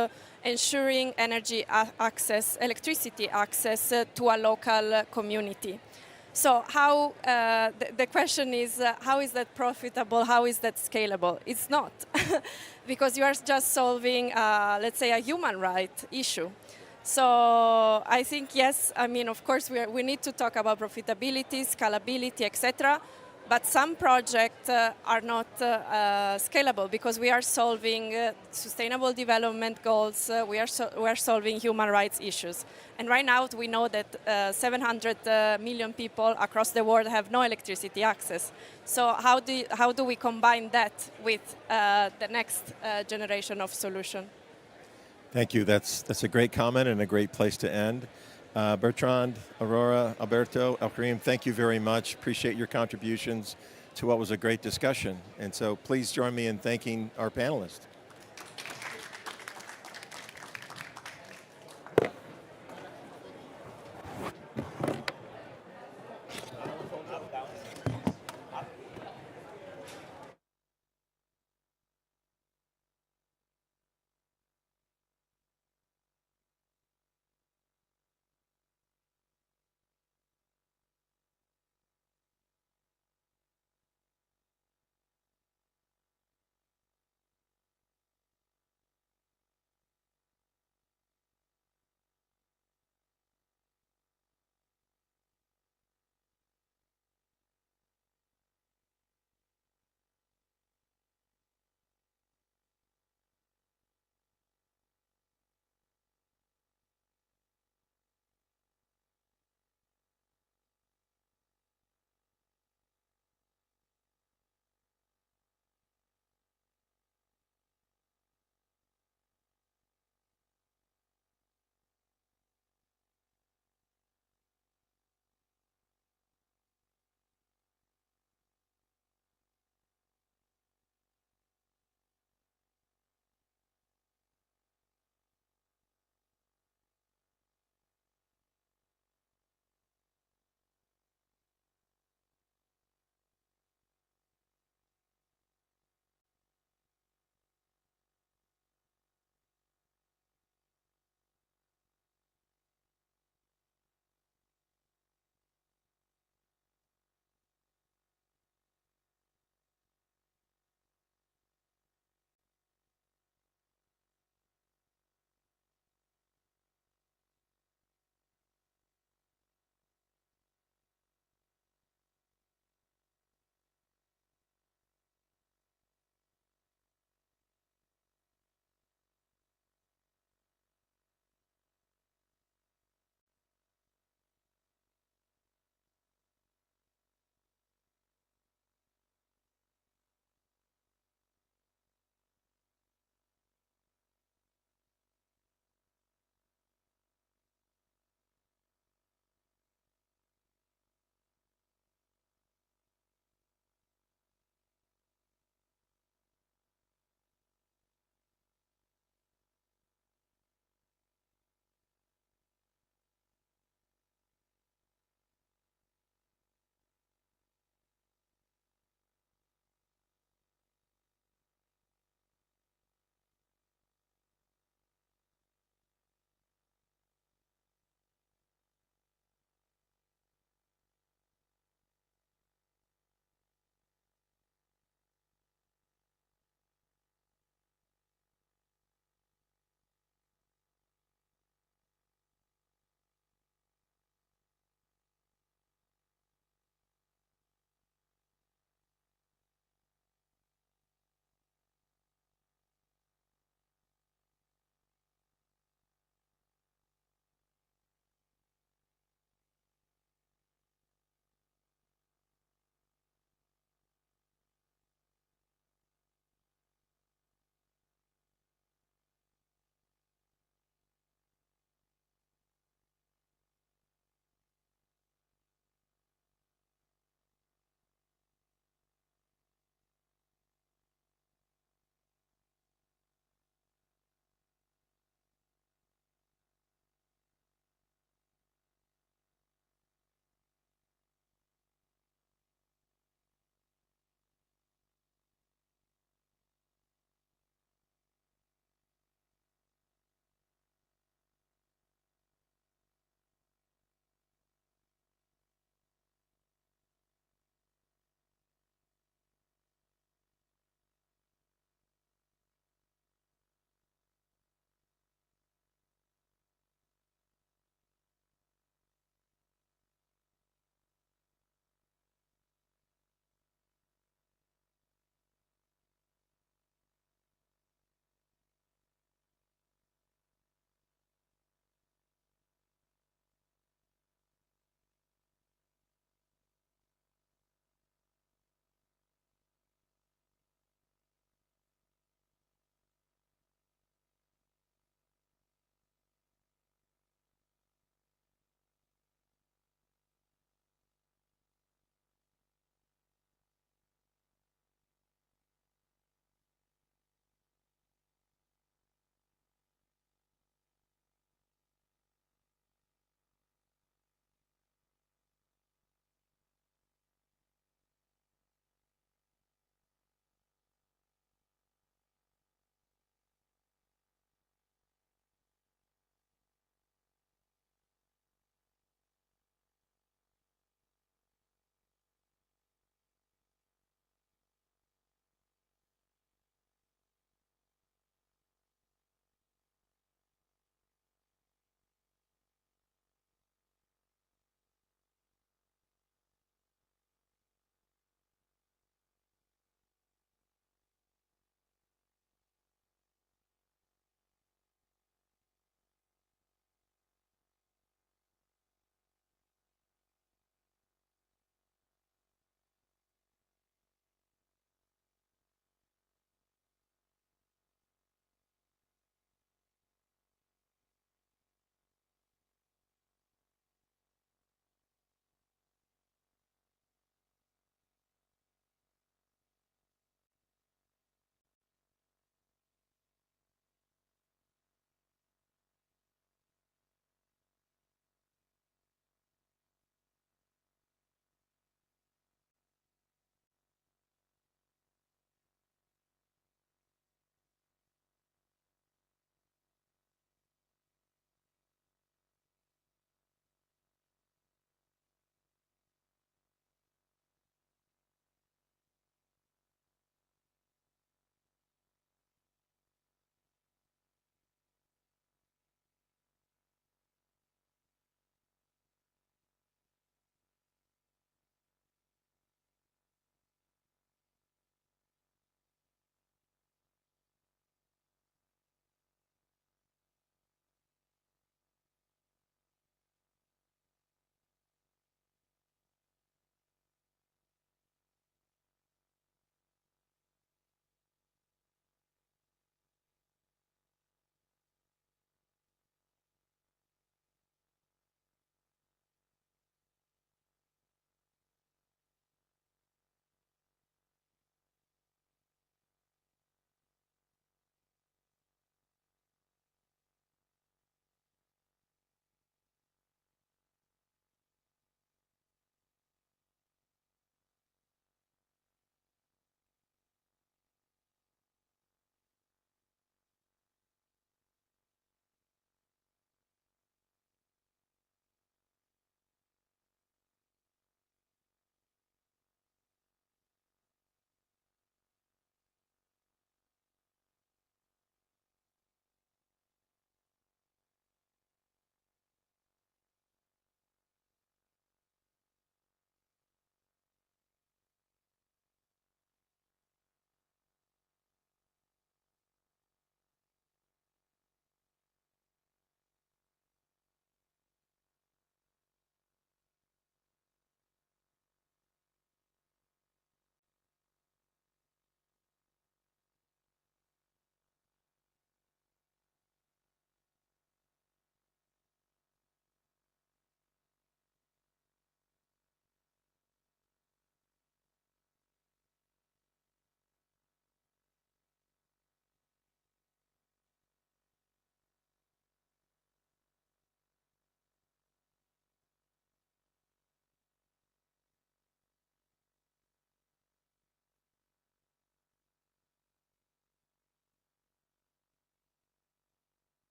ensuring electricity access to a local community. So how, the question is, how is that profitable? How is that scalable? It's not, because you are just solving, let's say, a human right issue. So I think, yes, I mean, of course, we need to talk about profitability, scalability, etc. But some projects are not scalable because we are solving sustainable development goals. We are solving human rights issues. And right now we know that 700 million people across the world have no electricity access. So how do we combine that with the next generation of solution? Thank you. That's a great comment and a great place to end. Bertrand, Aurora, Alberto, Elkarim, thank you very much. Appreciate your contributions to what was a great discussion. And so please join me in thanking our panelists.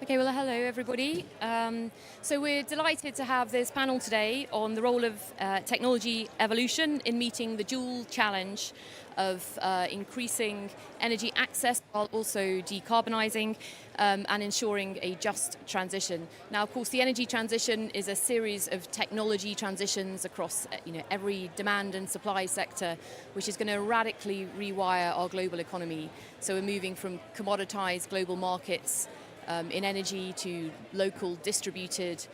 Okay, well, hello everybody. So we're delighted to have this panel today on the role of technology evolution in meeting the dual challenge of increasing energy access while also decarbonising and ensuring a just transition. Now, of course, the energy transition is a series of technology transitions across every demand and supply sector, which is going to radically rewire our global economy. So we're moving from commoditized global markets in energy to local distributed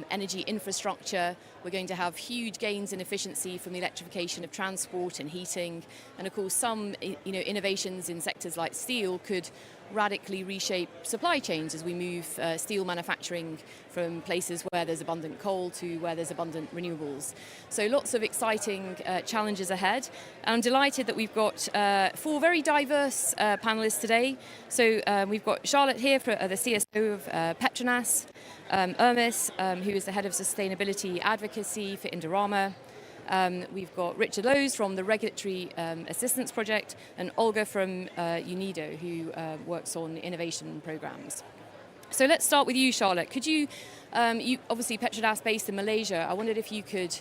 energy infrastructure. We're going to have huge gains in efficiency from the electrification of transport and heating. And of course, some innovations in sectors like steel could radically reshape supply chains as we move steel manufacturing from places where there's abundant coal to where there's abundant renewables. So lots of exciting challenges ahead. And I'm delighted that we've got 4 very diverse panelists today. So we've got Charlotte here, the CSO of Petronas, Ermis, who is the head of sustainability advocacy for Indorama. We've got Richard Lowes from the Regulatory Assistance Project, and Olga from UNIDO, who works on innovation programs. So let's start with you, Charlotte. Could you obviously Petronas based in Malaysia, I wondered if you could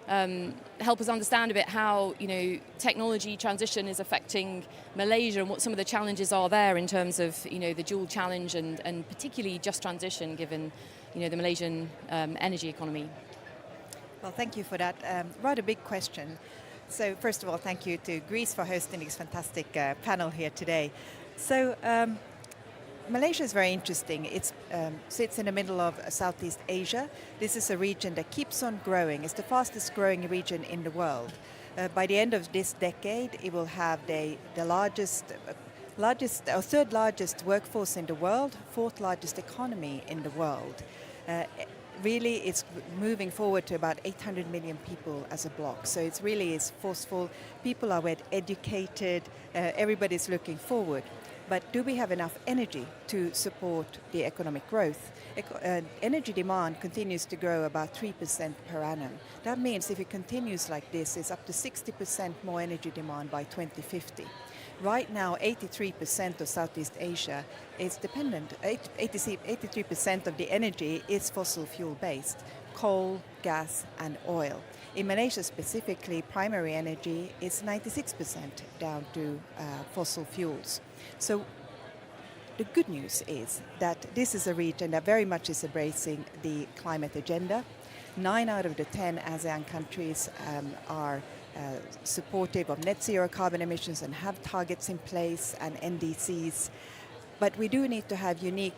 help us understand a bit how technology transition is affecting Malaysia and what some of the challenges are there in terms of the dual challenge and particularly just transition given the Malaysian energy economy. Well, thank you for that rather big question. So first of all, thank you to Greece for hosting this fantastic panel here today. So Malaysia is very interesting. It sits in the middle of Southeast Asia. This is a region that keeps on growing. It's the fastest growing region in the world. By the end of this decade, it will have the third largest workforce in the world, 4th largest economy in the world. Really, it's moving forward to about 800 million people as a bloc. So it's really forceful. People are well educated. Everybody's looking forward. But do we have enough energy to support the economic growth? Energy demand continues to grow about 3% per annum. That means if it continues like this, it's up to 60% more energy demand by 2050. Right now, 83% of Southeast Asia is dependent, 83% of the energy is fossil fuel based, coal, gas and oil. In Malaysia specifically, primary energy is 96% down to fossil fuels. So the good news is that this is a region that very much is embracing the climate agenda. 9 out of the 10 ASEAN countries are supportive of net zero carbon emissions and have targets in place and NDCs. But we do need to have unique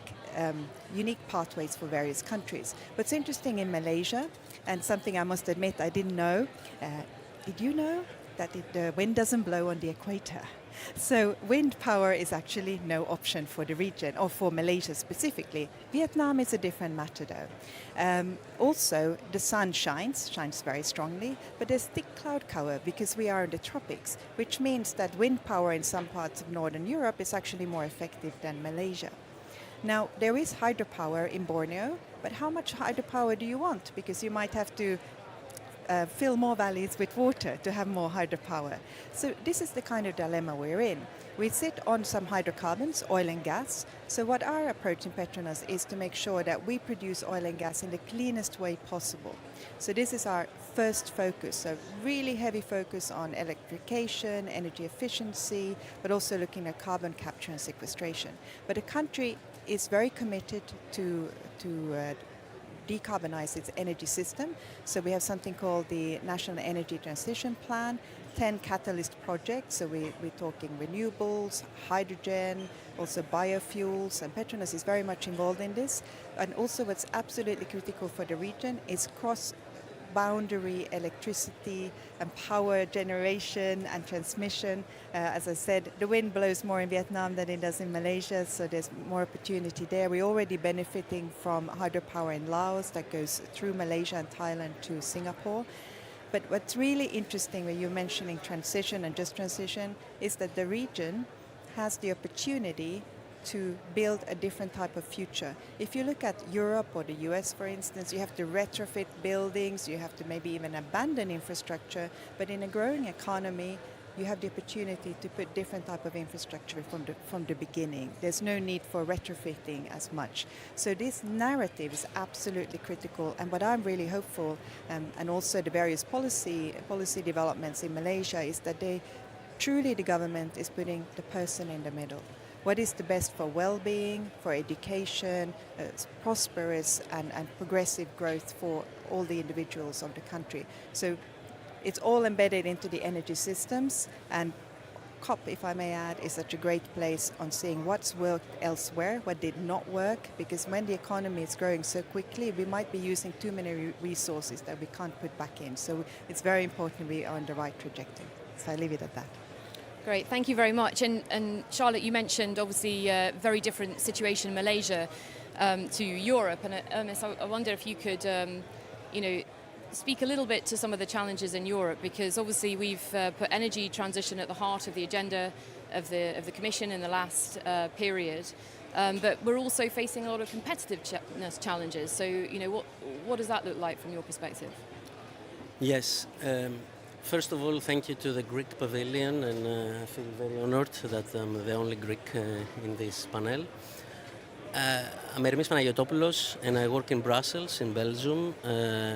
pathways for various countries. What's interesting in Malaysia, and something I must admit I didn't know, did you know that the wind doesn't blow on the equator? So wind power is actually no option for the region, or for Malaysia specifically. Vietnam is a different matter though. Also, the sun shines very strongly, but there's thick cloud cover because we are in the tropics, which means that wind power in some parts of Northern Europe is actually more effective than Malaysia. Now, there is hydropower in Borneo, but how much hydropower do you want? Because you might have to fill more valleys with water to have more hydropower. So this is the kind of dilemma we're in. We sit on some hydrocarbons, oil and gas. So what our approach in Petronas is to make sure that we produce oil and gas in the cleanest way possible. So this is our first focus. So really heavy focus on electrification, energy efficiency, but also looking at carbon capture and sequestration. But the country is very committed to decarbonize its energy system. So we have something called the National Energy Transition Plan, 10 catalyst projects. So we're talking renewables, hydrogen, also biofuels, and Petronas is very much involved in this. And also what's absolutely critical for the region is cross-boundary electricity and power generation and transmission. As I said, the wind blows more in Vietnam than it does in Malaysia, so there's more opportunity there. We're already benefiting from hydropower in Laos that goes through Malaysia and Thailand to Singapore. But what's really interesting when you're mentioning transition and just transition is that the region has the opportunity to build a different type of future. If you look at Europe or the US, for instance, you have to retrofit buildings, you have to maybe even abandon infrastructure, but in a growing economy, you have the opportunity to put different type of infrastructure from the beginning. There's no need for retrofitting as much. So this narrative is absolutely critical, and what I'm really hopeful, and also the various policy developments in Malaysia, is that truly the government is putting the person in the middle. What is the best for well-being, for education, prosperous and progressive growth for all the individuals of the country. So it's all embedded into the energy systems, and COP, if I may add, is such a great place on seeing what's worked elsewhere, what did not work, because when the economy is growing so quickly, we might be using too many resources that we can't put back in. So it's very important we are on the right trajectory. So I leave it at that. Great, thank you very much. And Charlotte, you mentioned obviously a very different situation in Malaysia to Europe. And Ernest, I wonder if you could, speak a little bit to some of the challenges in Europe, because obviously we've put energy transition at the heart of the agenda of the Commission in the last period. But we're also facing a lot of competitiveness challenges. So, what does that look like from your perspective? Yes. First of all, thank you to the Greek Pavilion, and I feel very honored that I'm the only Greek in this panel. I'm Ermis Panagiotopoulos, and I work in Brussels, in Belgium,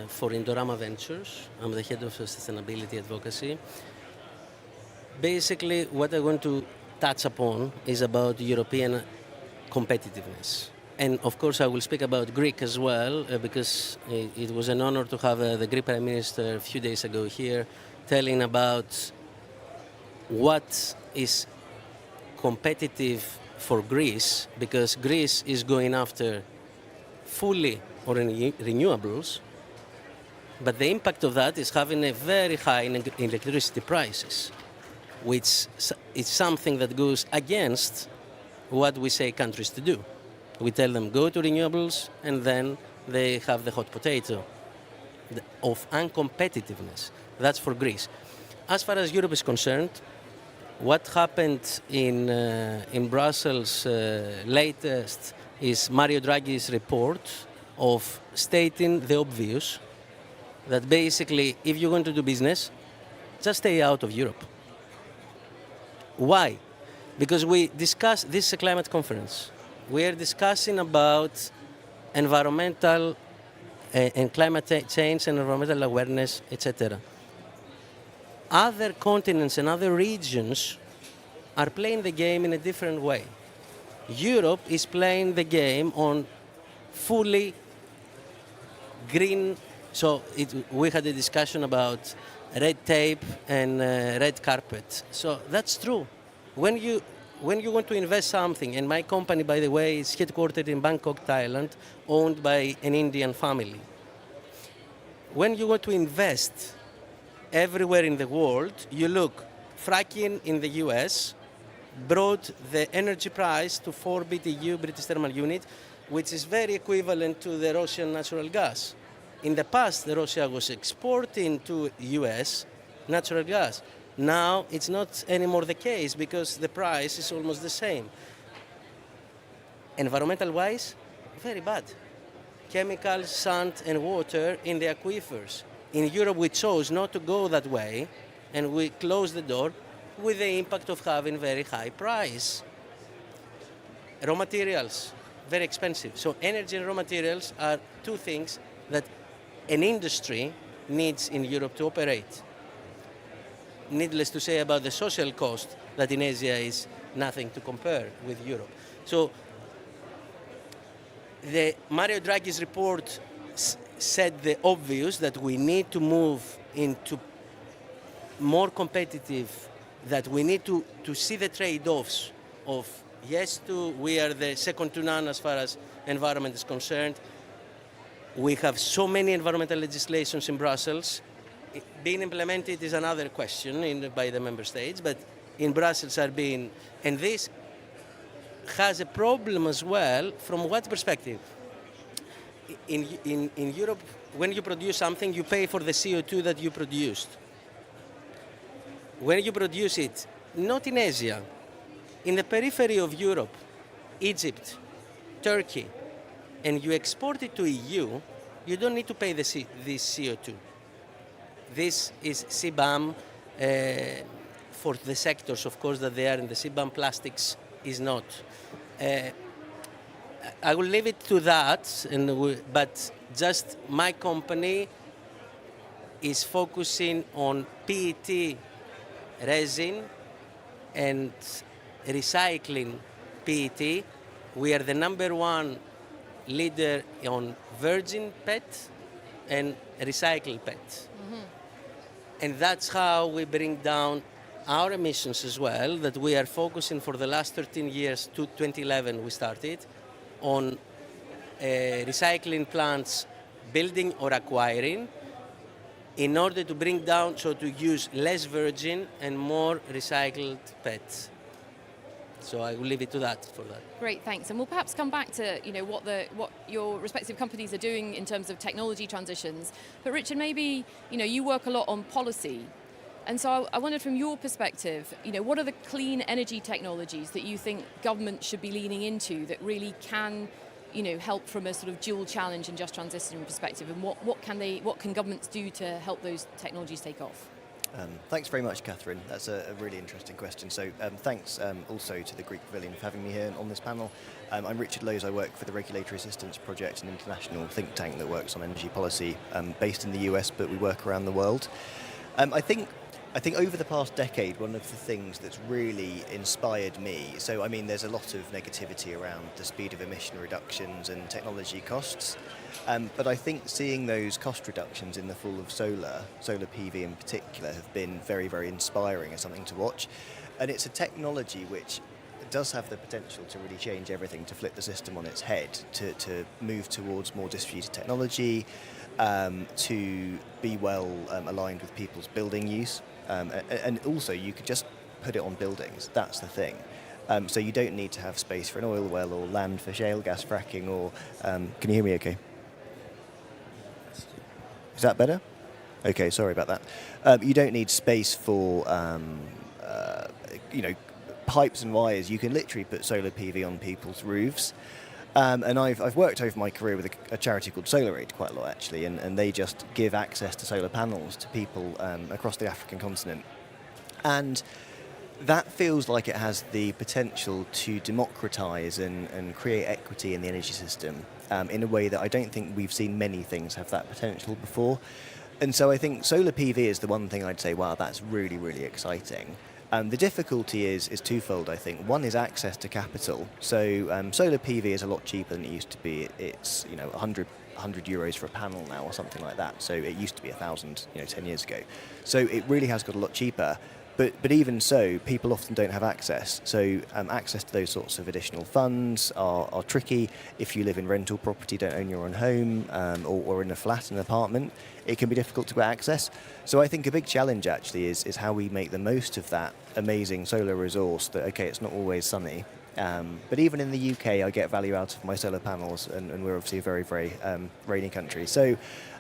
for Indorama Ventures. I'm the head of sustainability advocacy. Basically, what I want to touch upon is about European competitiveness. And of course, I will speak about Greek as well, because it was an honor to have the Greek Prime Minister a few days ago here telling about what is competitive for Greece, because Greece is going after fully renewables, but the impact of that is having a very high electricity prices, which is something that goes against what we say countries to do. We tell them go to renewables, and then they have the hot potato of uncompetitiveness. That's for Greece. As far as Europe is concerned, what happened in Brussels latest is Mario Draghi's report of stating the obvious, that basically if you're going to do business, just stay out of Europe. Why? Because we discuss, this is a climate conference. We are discussing about environmental and climate change and environmental awareness, etc. Other continents and other regions are playing the game in a different way. Europe is playing the game on fully green. So we had a discussion about red tape and red carpet. So that's true. When you want to invest something, and my company, by the way, is headquartered in Bangkok, Thailand, owned by an Indian family. When you want to invest everywhere in the world, you look, fracking in the US brought the energy price to 4 BTU, British Thermal Unit, which is very equivalent to the Russian natural gas. In the past, Russia was exporting to US natural gas. Now it's not anymore the case because the price is almost the same. Environmental-wise, very bad. Chemicals, sand and water in the aquifers. In Europe, we chose not to go that way, and we closed the door with the impact of having very high price. Raw materials, very expensive. So energy and raw materials are two things that an industry needs in Europe to operate. Needless to say about the social cost, that in Asia is nothing to compare with Europe. So the Mario Draghi's report said the obvious, that we need to move into more competitive, that we need to see the trade-offs of yes to we are the second to none as far as environment is concerned. We have so many environmental legislations in Brussels. Being implemented is another question by the member states, but in Brussels are being, and this has a problem as well. From what perspective? In Europe, when you produce something, you pay for the CO2 that you produced. When you produce it, not in Asia, in the periphery of Europe, Egypt, Turkey, and you export it to EU, you don't need to pay this CO2. This is CBAM for the sectors, of course, that they are in the CBAM plastics is not. I will leave it to that, but just my company is focusing on PET resin and recycling PET. We are the #1 leader on virgin PET and recycled PET. And that's how we bring down our emissions as well, that we are focusing for the last 13 years, to 2011 we started, on recycling plants building or acquiring in order to bring down, so to use less virgin and more recycled PET. So I will leave it to that for that. Great, thanks. And we'll perhaps come back to what your respective companies are doing in terms of technology transitions. But Richard, maybe you work a lot on policy, and so I wondered from your perspective, what are the clean energy technologies that you think government should be leaning into that really can help from a sort of dual challenge and just transition perspective, and what can governments do to help those technologies take off? Thanks very much, Catherine. That's a really interesting question. So thanks also to the Greek Pavilion for having me here on this panel. I'm Richard Lowes. I work for the Regulatory Assistance Project, an international think tank that works on energy policy based in the US, but we work around the world. I think over the past decade, one of the things that's really inspired me, so I mean, there's a lot of negativity around the speed of emission reductions and technology costs, but I think seeing those cost reductions in the fall of solar PV in particular, have been very, very inspiring as something to watch. And it's a technology which does have the potential to really change everything, to flip the system on its head, to move towards more distributed technology, to be well aligned with people's building use. And also you could just put it on buildings, that's the thing. So you don't need to have space for an oil well or land for shale gas fracking or, can you hear me okay? Is that better? Okay, sorry about that. You don't need space for, pipes and wires. You can literally put solar PV on people's roofs. And I've worked over my career with a charity called SolarAid quite a lot, actually, and they just give access to solar panels to people across the African continent. And that feels like it has the potential to democratise and create equity in the energy system in a way that I don't think we've seen many things have that potential before. And so I think solar PV is the one thing I'd say, wow, that's really, really exciting. The difficulty is twofold, I think. One is access to capital. So solar PV is a lot cheaper than it used to be. It's 100 euros for a panel now or something like that. So it used to be 1,000 10 years ago. So it really has got a lot cheaper. But even so, people often don't have access. So access to those sorts of additional funds are tricky. If you live in rental property, don't own your own home, or in a flat, an apartment, it can be difficult to get access. So I think a big challenge actually is how we make the most of that amazing solar resource that, okay, it's not always sunny. But even in the UK, I get value out of my solar panels, and we're obviously a very, very rainy country. So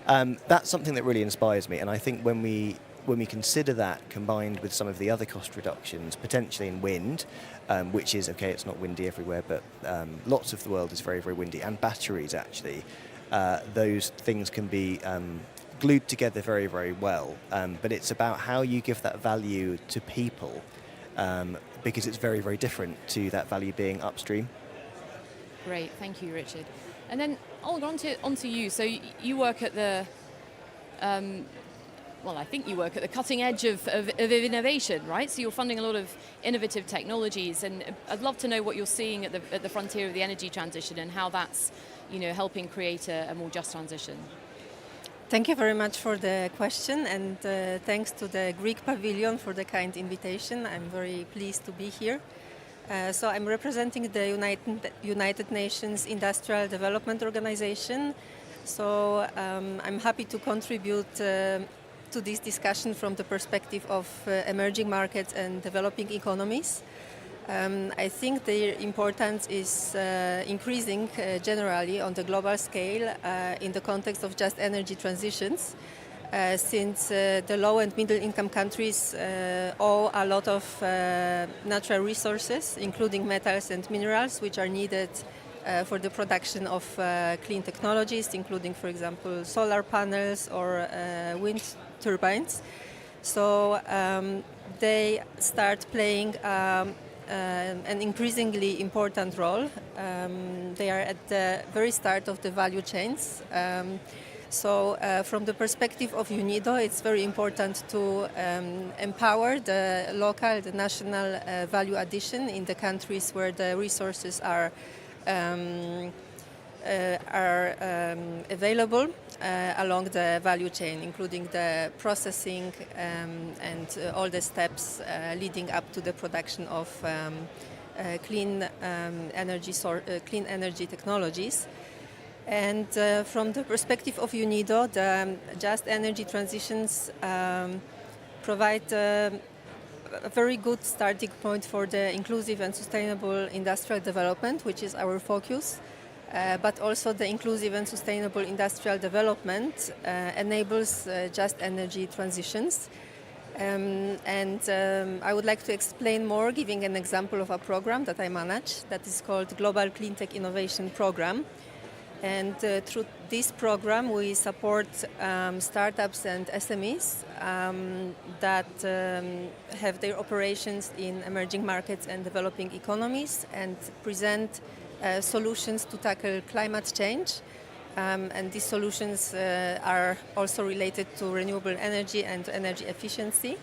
that's something that really inspires me. And I think when we consider that combined with some of the other cost reductions, potentially in wind, which is, okay, it's not windy everywhere, but lots of the world is very, very windy, and batteries actually, those things can be glued together very, very well. But it's about how you give that value to people, because it's very, very different to that value being upstream. Great, thank you, Richard. And then, Olga, onto you. So you work at the... I think you work at the cutting edge of innovation, right? So you're funding a lot of innovative technologies, and I'd love to know what you're seeing at the frontier of the energy transition and how that's, helping create a more just transition. Thank you very much for the question, and thanks to the Greek Pavilion for the kind invitation. I'm very pleased to be here. So I'm representing the United Nations Industrial Development Organization. So I'm happy to contribute to this discussion from the perspective of emerging markets and developing economies. I think their importance is increasing generally on the global scale in the context of just energy transitions, since the low and middle income countries owe a lot of natural resources, including metals and minerals, which are needed for the production of clean technologies, including, for example, solar panels or wind turbines. So they start playing an increasingly important role. They are at the very start of the value chains. So from the perspective of UNIDO, it's very important to empower the local, the national value addition in the countries where the resources are available along the value chain, including the processing and all the steps leading up to the production of clean energy technologies. And from the perspective of UNIDO, the just energy transitions provide a very good starting point for the inclusive and sustainable industrial development, which is our focus. But also the inclusive and sustainable industrial development enables just energy transitions. I would like to explain more, giving an example of a program that I manage that is called Global Cleantech Innovation Program. And through this program, we support startups and SMEs that have their operations in emerging markets and developing economies and present solutions to tackle climate change. And these solutions are also related to renewable energy and energy efficiency,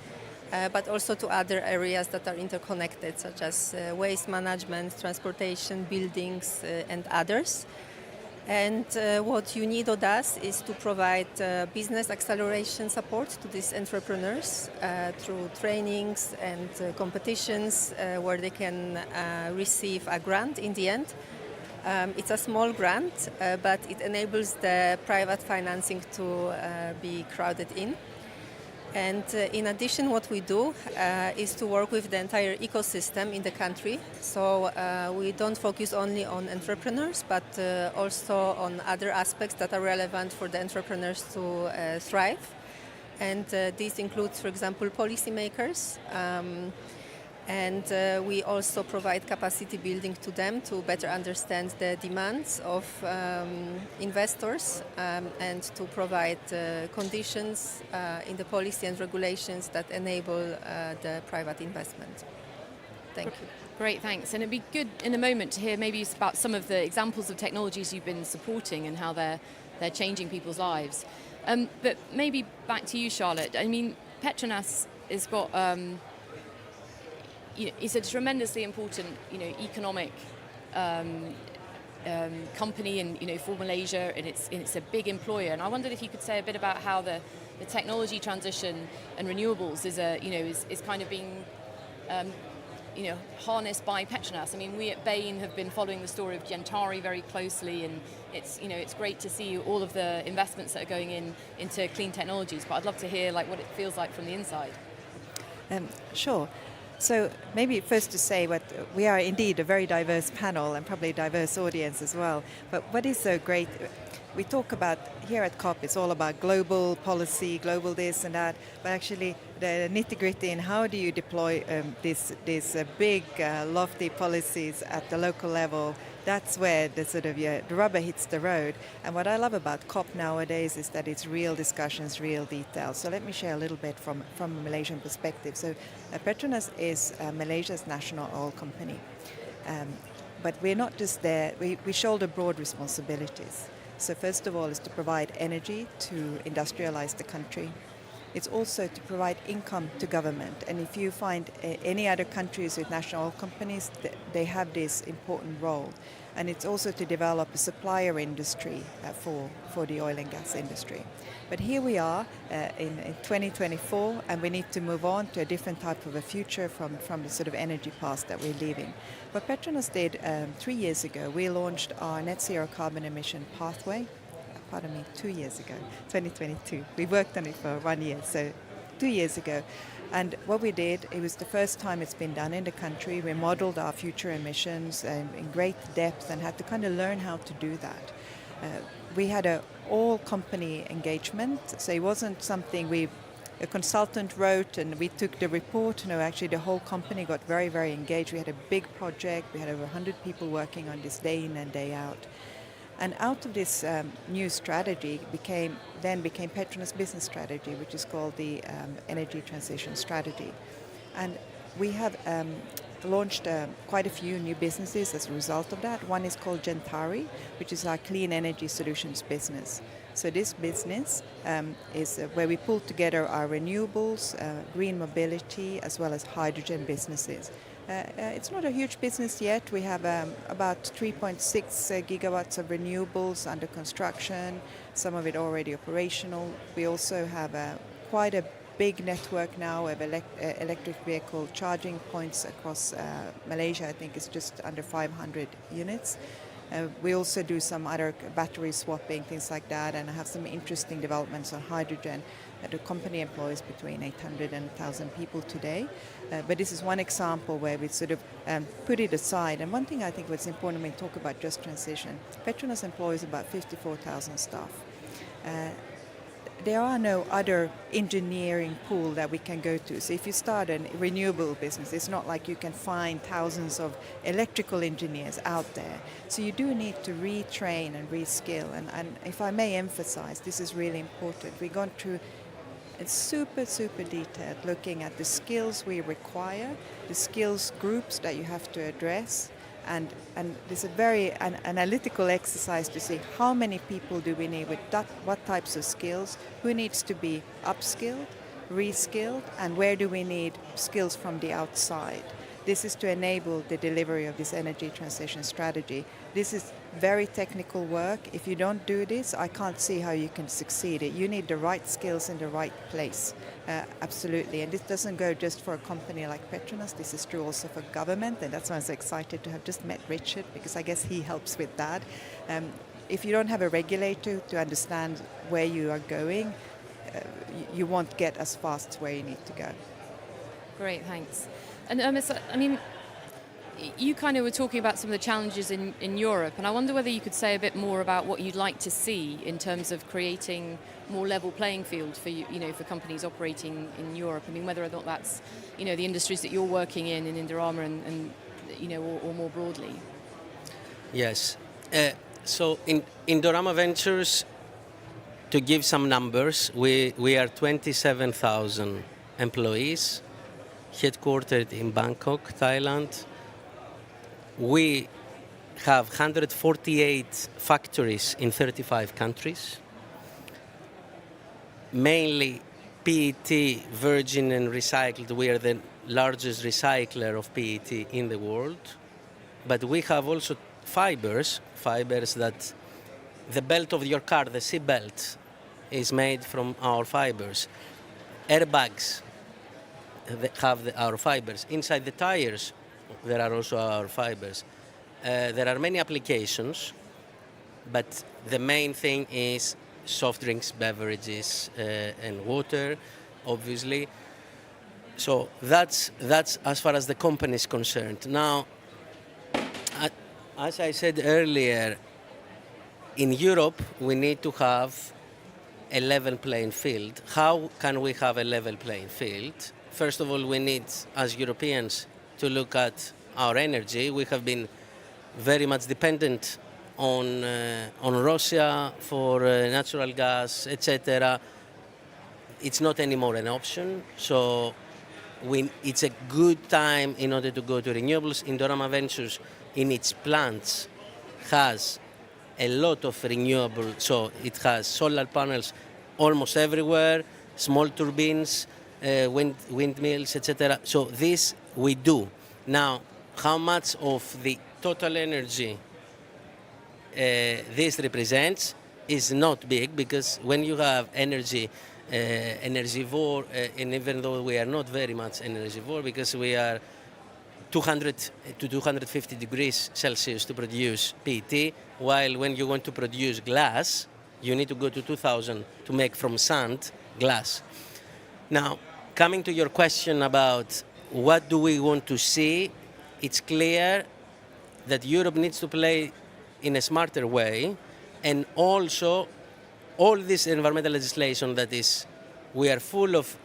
but also to other areas that are interconnected, such as waste management, transportation, buildings, and others. And what UNIDO does is to provide business acceleration support to these entrepreneurs through trainings and competitions where they can receive a grant in the end. It's a small grant, but it enables the private financing to be crowded in. And in addition, what we do is to work with the entire ecosystem in the country. So we don't focus only on entrepreneurs, but also on other aspects that are relevant for the entrepreneurs to thrive. And this includes, for example, policymakers. And we also provide capacity building to them to better understand the demands of investors and to provide conditions in the policy and regulations that enable the private investment. Thank you. Great, thanks. And it'd be good in a moment to hear maybe about some of the examples of technologies you've been supporting and how they're changing people's lives. But maybe back to you, Charlotte. I mean, Petronas has got... it's a tremendously important, economic company, and for Malaysia, and it's a big employer. And I wondered if you could say a bit about how the technology transition and renewables is kind of being harnessed by Petronas. I mean, we at Bain have been following the story of Gentari very closely, and it's great to see all of the investments that are going into clean technologies. But I'd love to hear what it feels like from the inside. Sure. So maybe first to say we are indeed a very diverse panel and probably a diverse audience as well. But what is so great, we talk about here at COP, it's all about global policy, global this and that, but actually the nitty-gritty in how do you deploy these big, lofty policies at the local level. That's where the rubber hits the road. And what I love about COP nowadays is that it's real discussions, real details. So let me share a little bit from a Malaysian perspective. So Petronas is Malaysia's national oil company. But we're not just there, we shoulder broad responsibilities. So first of all is to provide energy to industrialize the country. It's also to provide income to government. And if you find any other countries with national oil companies, they have this important role. And it's also to develop a supplier industry for the oil and gas industry. But here we are in 2024, and we need to move on to a different type of a future from the sort of energy past that we're leaving. What Petronas did 3 years ago, we launched our net zero carbon emission pathway. 2 years ago, 2022. We worked on it for 1 year, so 2 years ago. And what we did, it was the first time it's been done in the country. We modeled our future emissions in great depth and had to kind of learn how to do that. We had a all-company engagement, so it wasn't something a consultant wrote and we took the report. No, actually the whole company got very, very engaged. We had a big project. We had over 100 people working on this day in and day out. And out of this new strategy became Petronas business strategy, which is called the Energy Transition Strategy. And we have launched quite a few new businesses as a result of that. One is called Gentari, which is our clean energy solutions business. So this business is where we pull together our renewables, green mobility, as well as hydrogen businesses. It's not a huge business yet. We have about 3.6 gigawatts of renewables under construction, some of it already operational. We also have quite a big network now of electric vehicle charging points across Malaysia. I think it's just under 500 units. We also do some other battery swapping, things like that, and have some interesting developments on hydrogen. The company employs between 800 and 1,000 people today. But this is one example where we sort of put it aside. And one thing I think what's important when we talk about just transition, Petronas employs about 54,000 staff. There are no other engineering pool that we can go to. So if you start a renewable business, it's not like you can find thousands of electrical engineers out there. So you do need to retrain and reskill. And if I may emphasize, this is really important. We've gone through it's super detailed, looking at the skills we require, the skills groups that you have to address, and there's a very analytical exercise to see how many people do we need with what types of skills, who needs to be upskilled, reskilled, and where do we need skills from the outside. This is to enable the delivery of this energy transition strategy. This is very technical work. If you don't do this, I can't see how you can succeed. You need the right skills in the right place, absolutely. And this doesn't go just for a company like Petronas. This is true also for government, and that's why I'm so excited to have just met Richard, because I guess he helps with that. If you don't have a regulator to understand where you are going, you won't get as fast where you need to go. Great, thanks. And I mean, you kind of were talking about some of the challenges in Europe, and I wonder whether you could say a bit more about what you'd like to see in terms of creating more level playing field for for companies operating in Europe. I mean, whether or not that's the industries that you're working in Indorama and or more broadly. Yes. So in Indorama Ventures, to give some numbers, we are 27,000 employees, headquartered in Bangkok, Thailand. We have 148 factories in 35 countries, mainly PET, virgin and recycled. We are the largest recycler of PET in the world. But we have also fibers that the belt of your car, the seat belt, is made from our fibers. Airbags have our fibers. Inside the tires, there are also our fibers. There are many applications, but the main thing is soft drinks, beverages, and water, obviously. So that's as far as the company is concerned. Now, as I said earlier, in Europe, we need to have a level playing field. How can we have a level playing field? First of all, we need, as Europeans, to look at our energy. We have been very much dependent on Russia for natural gas, etc. It's not anymore an option. So it's a good time in order to go to renewables. Indorama Ventures, in its plants, has a lot of renewable. So it has solar panels almost everywhere, small turbines, windmills, etc. So this we do. Now, how much of the total energy this represents is not big, because when you have energivore, and even though we are not very much energivore, because we are 200 to 250 degrees Celsius to produce PET, while when you want to produce glass, you need to go to 2000 to make from sand glass. Now, coming to your question about what do we want to see, it's clear that Europe needs to play in a smarter way, and also all this environmental legislation that is, we are full of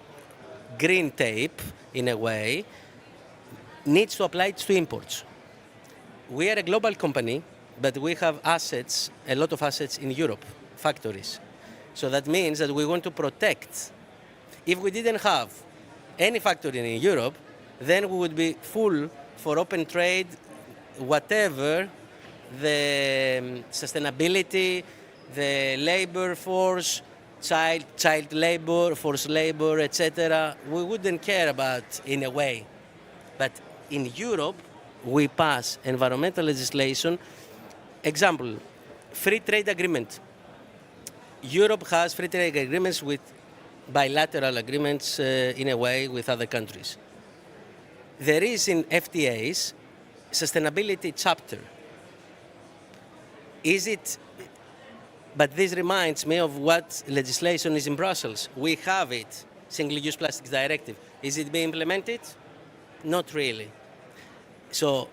green tape in a way, needs to apply to imports. We are a global company, but we have assets, a lot of assets in Europe, factories. So that means that we want to protect. If we didn't have any factory in Europe, then we would be full for open trade, whatever the sustainability, the labor force, child labor, forced labor, etc. We wouldn't care about in a way. But in Europe, we pass environmental legislation. Example, free trade agreement. Europe has free trade agreements with bilateral agreements in a way with other countries. There is in FTAs sustainability chapter. But this reminds me of what legislation is in Brussels. We have it, Single-Use Plastics Directive. Is it being implemented? Not really. So,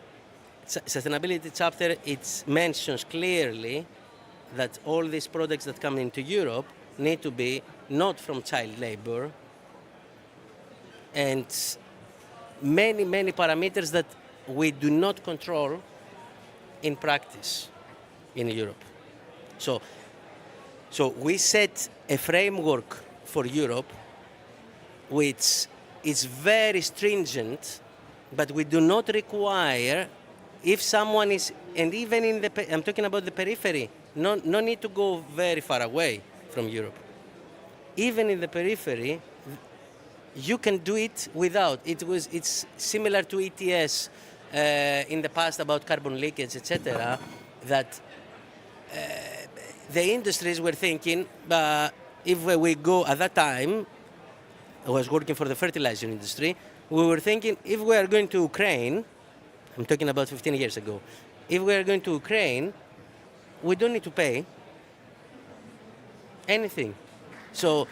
sustainability chapter, it mentions clearly that all these products that come into Europe need to be not from child labor, and many, many parameters that we do not control in practice in Europe. So we set a framework for Europe which is very stringent, but we do not require, if someone is, and even in I'm talking about the periphery, no need to go very far away from Europe. Even in the periphery, you can do it without. It's similar to ETS in the past about carbon leakage, etc. That the industries were thinking, if we go at that time, I was working for the fertilizer industry, we were thinking if we are going to Ukraine, I'm talking about 15 years ago, if we are going to Ukraine, we don't need to pay anything. So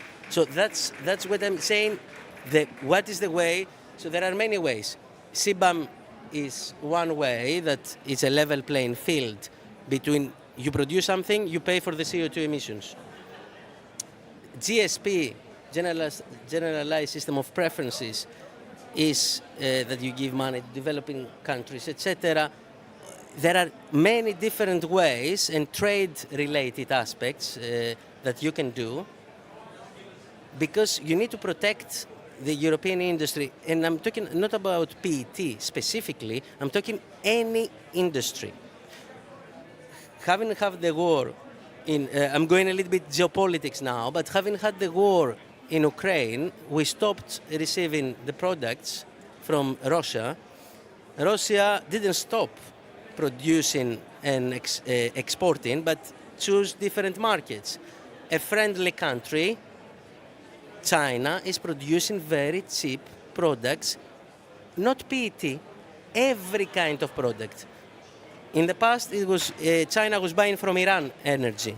that's what I'm saying. What is the way? So there are many ways. CBAM is one way that it's a level playing field between you produce something, you pay for the CO2 emissions. GSP, generalized system of preferences, is that you give money to developing countries, etc. There are many different ways and trade-related aspects that you can do, because you need to protect the European industry. And I'm talking not about PET specifically, I'm talking any industry. Having had the war I'm going a little bit geopolitics now, but having had the war in Ukraine, we stopped receiving the products from Russia. Russia didn't stop producing and exporting, but choose different markets. A friendly country, China, is producing very cheap products, not PET, every kind of product. In the past, it was China was buying from Iran energy.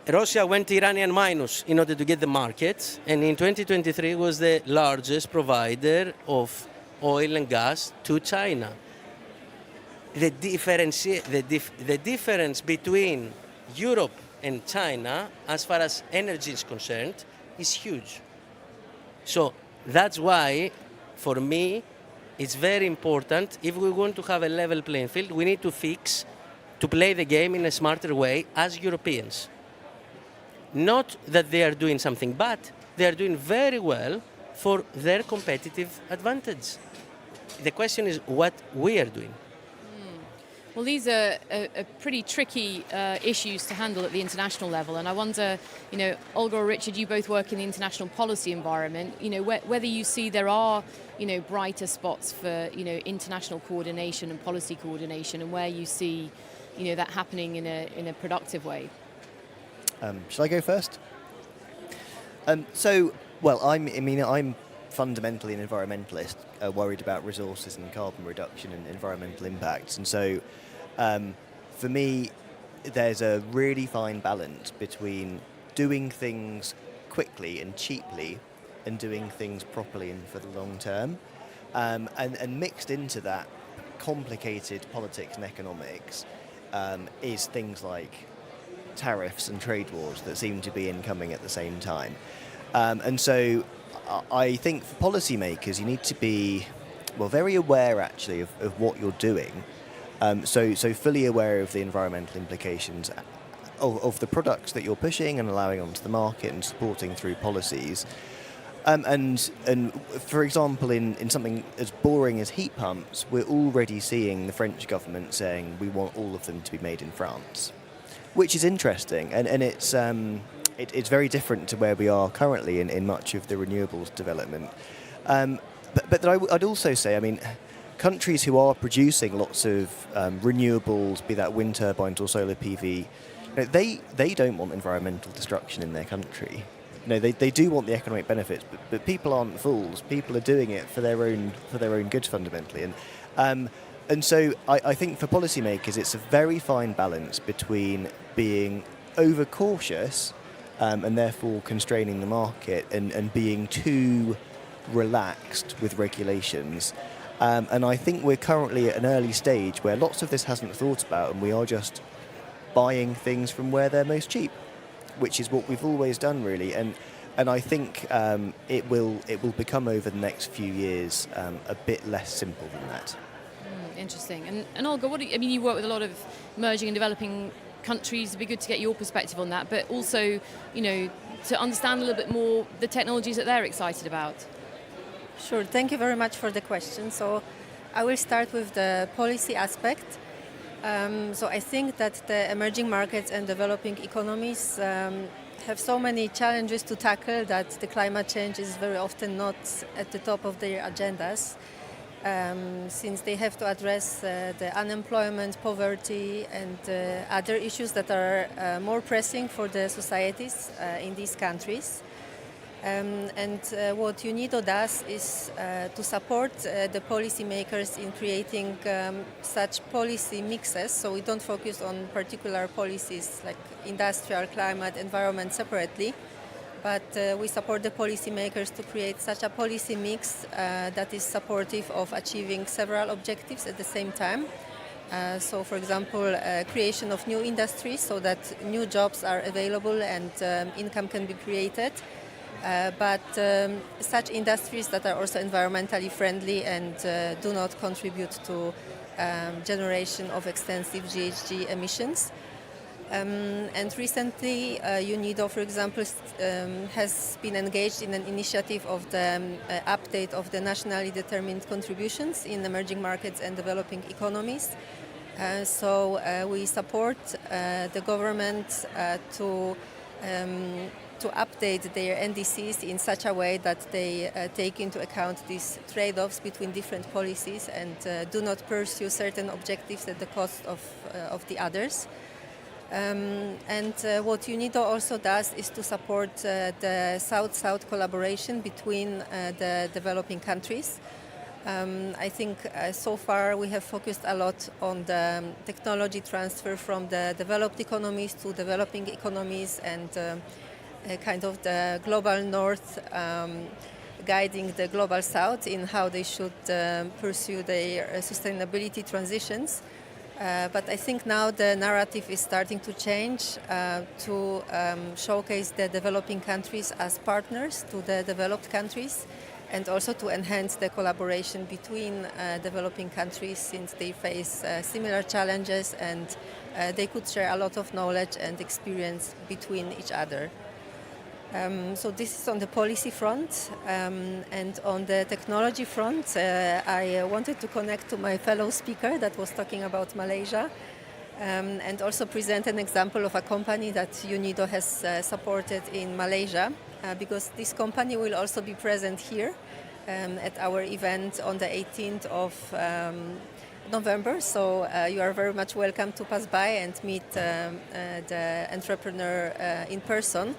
Russia went Iranian minus in order to get the market, and in 2023 was the largest provider of oil and gas to China. The difference between Europe and China, as far as energy is concerned, is huge. So that's why, for me, it's very important. If we want to have a level playing field, we need to play the game in a smarter way as Europeans. Not that they are doing something bad, they are doing very well for their competitive advantage. The question is what we are doing. Well, these are pretty tricky issues to handle at the international level, and I wonder, Olga or Richard, you both work in the international policy environment, whether you see there are, brighter spots for, international coordination and policy coordination, and where you see, that happening in a productive way. Shall I go first? I'm fundamentally an environmentalist, worried about resources and carbon reduction and environmental impacts. And so, for me, there's a really fine balance between doing things quickly and cheaply and doing things properly and for the long term. And mixed into that complicated politics and economics is things like tariffs and trade wars that seem to be incoming at the same time. And so I think for policymakers, you need to be, very aware actually of what you're doing. So fully aware of the environmental implications of the products that you're pushing and allowing onto the market and supporting through policies. And for example, in something as boring as heat pumps, we're already seeing the French government saying we want all of them to be made in France, which is interesting, and it's very different to where we are currently in much of the renewables development. But I'd also say, I mean, countries who are producing lots of renewables, be that wind turbines or solar PV, they don't want environmental destruction in their country. They do want the economic benefits, but people aren't fools. People are doing it for their own good fundamentally, and so I think for policymakers it's a very fine balance between being overcautious and therefore constraining the market and being too relaxed with regulations. And I think we're currently at an early stage where lots of this hasn't thought about, and we are just buying things from where they're most cheap, which is what we've always done, really. And I think it will become over the next few years a bit less simple than that. Interesting. And Olga, you work with a lot of emerging and developing countries. It'd be good to get your perspective on that, but also, to understand a little bit more the technologies that they're excited about. Sure, thank you very much for the question. So I will start with the policy aspect. So I think that the emerging markets and developing economies have so many challenges to tackle that the climate change is very often not at the top of their agendas, since they have to address the unemployment, poverty, and other issues that are more pressing for the societies in these countries. And what UNIDO does is to support the policymakers in creating such policy mixes, so we don't focus on particular policies like industrial, climate, environment separately, but we support the policymakers to create such a policy mix that is supportive of achieving several objectives at the same time. So, for example, creation of new industries so that new jobs are available and income can be created. But such industries that are also environmentally friendly and do not contribute to generation of extensive GHG emissions. And recently, UNIDO, for example, has been engaged in an initiative of the update of the nationally determined contributions in emerging markets and developing economies. So we support the government to update their NDCs in such a way that they take into account these trade-offs between different policies and do not pursue certain objectives at the cost of the others. And what UNIDO also does is to support the South-South collaboration between the developing countries. I think so far we have focused a lot on the technology transfer from the developed economies to developing economies and kind of the global north guiding the global south in how they should pursue their sustainability transitions. But I think now the narrative is starting to change to showcase the developing countries as partners to the developed countries and also to enhance the collaboration between developing countries since they face similar challenges and they could share a lot of knowledge and experience between each other. So this is on the policy front, and on the technology front, I wanted to connect to my fellow speaker that was talking about Malaysia, and also present an example of a company that UNIDO has supported in Malaysia, because this company will also be present here at our event on the 18th of November. So you are very much welcome to pass by and meet the entrepreneur in person.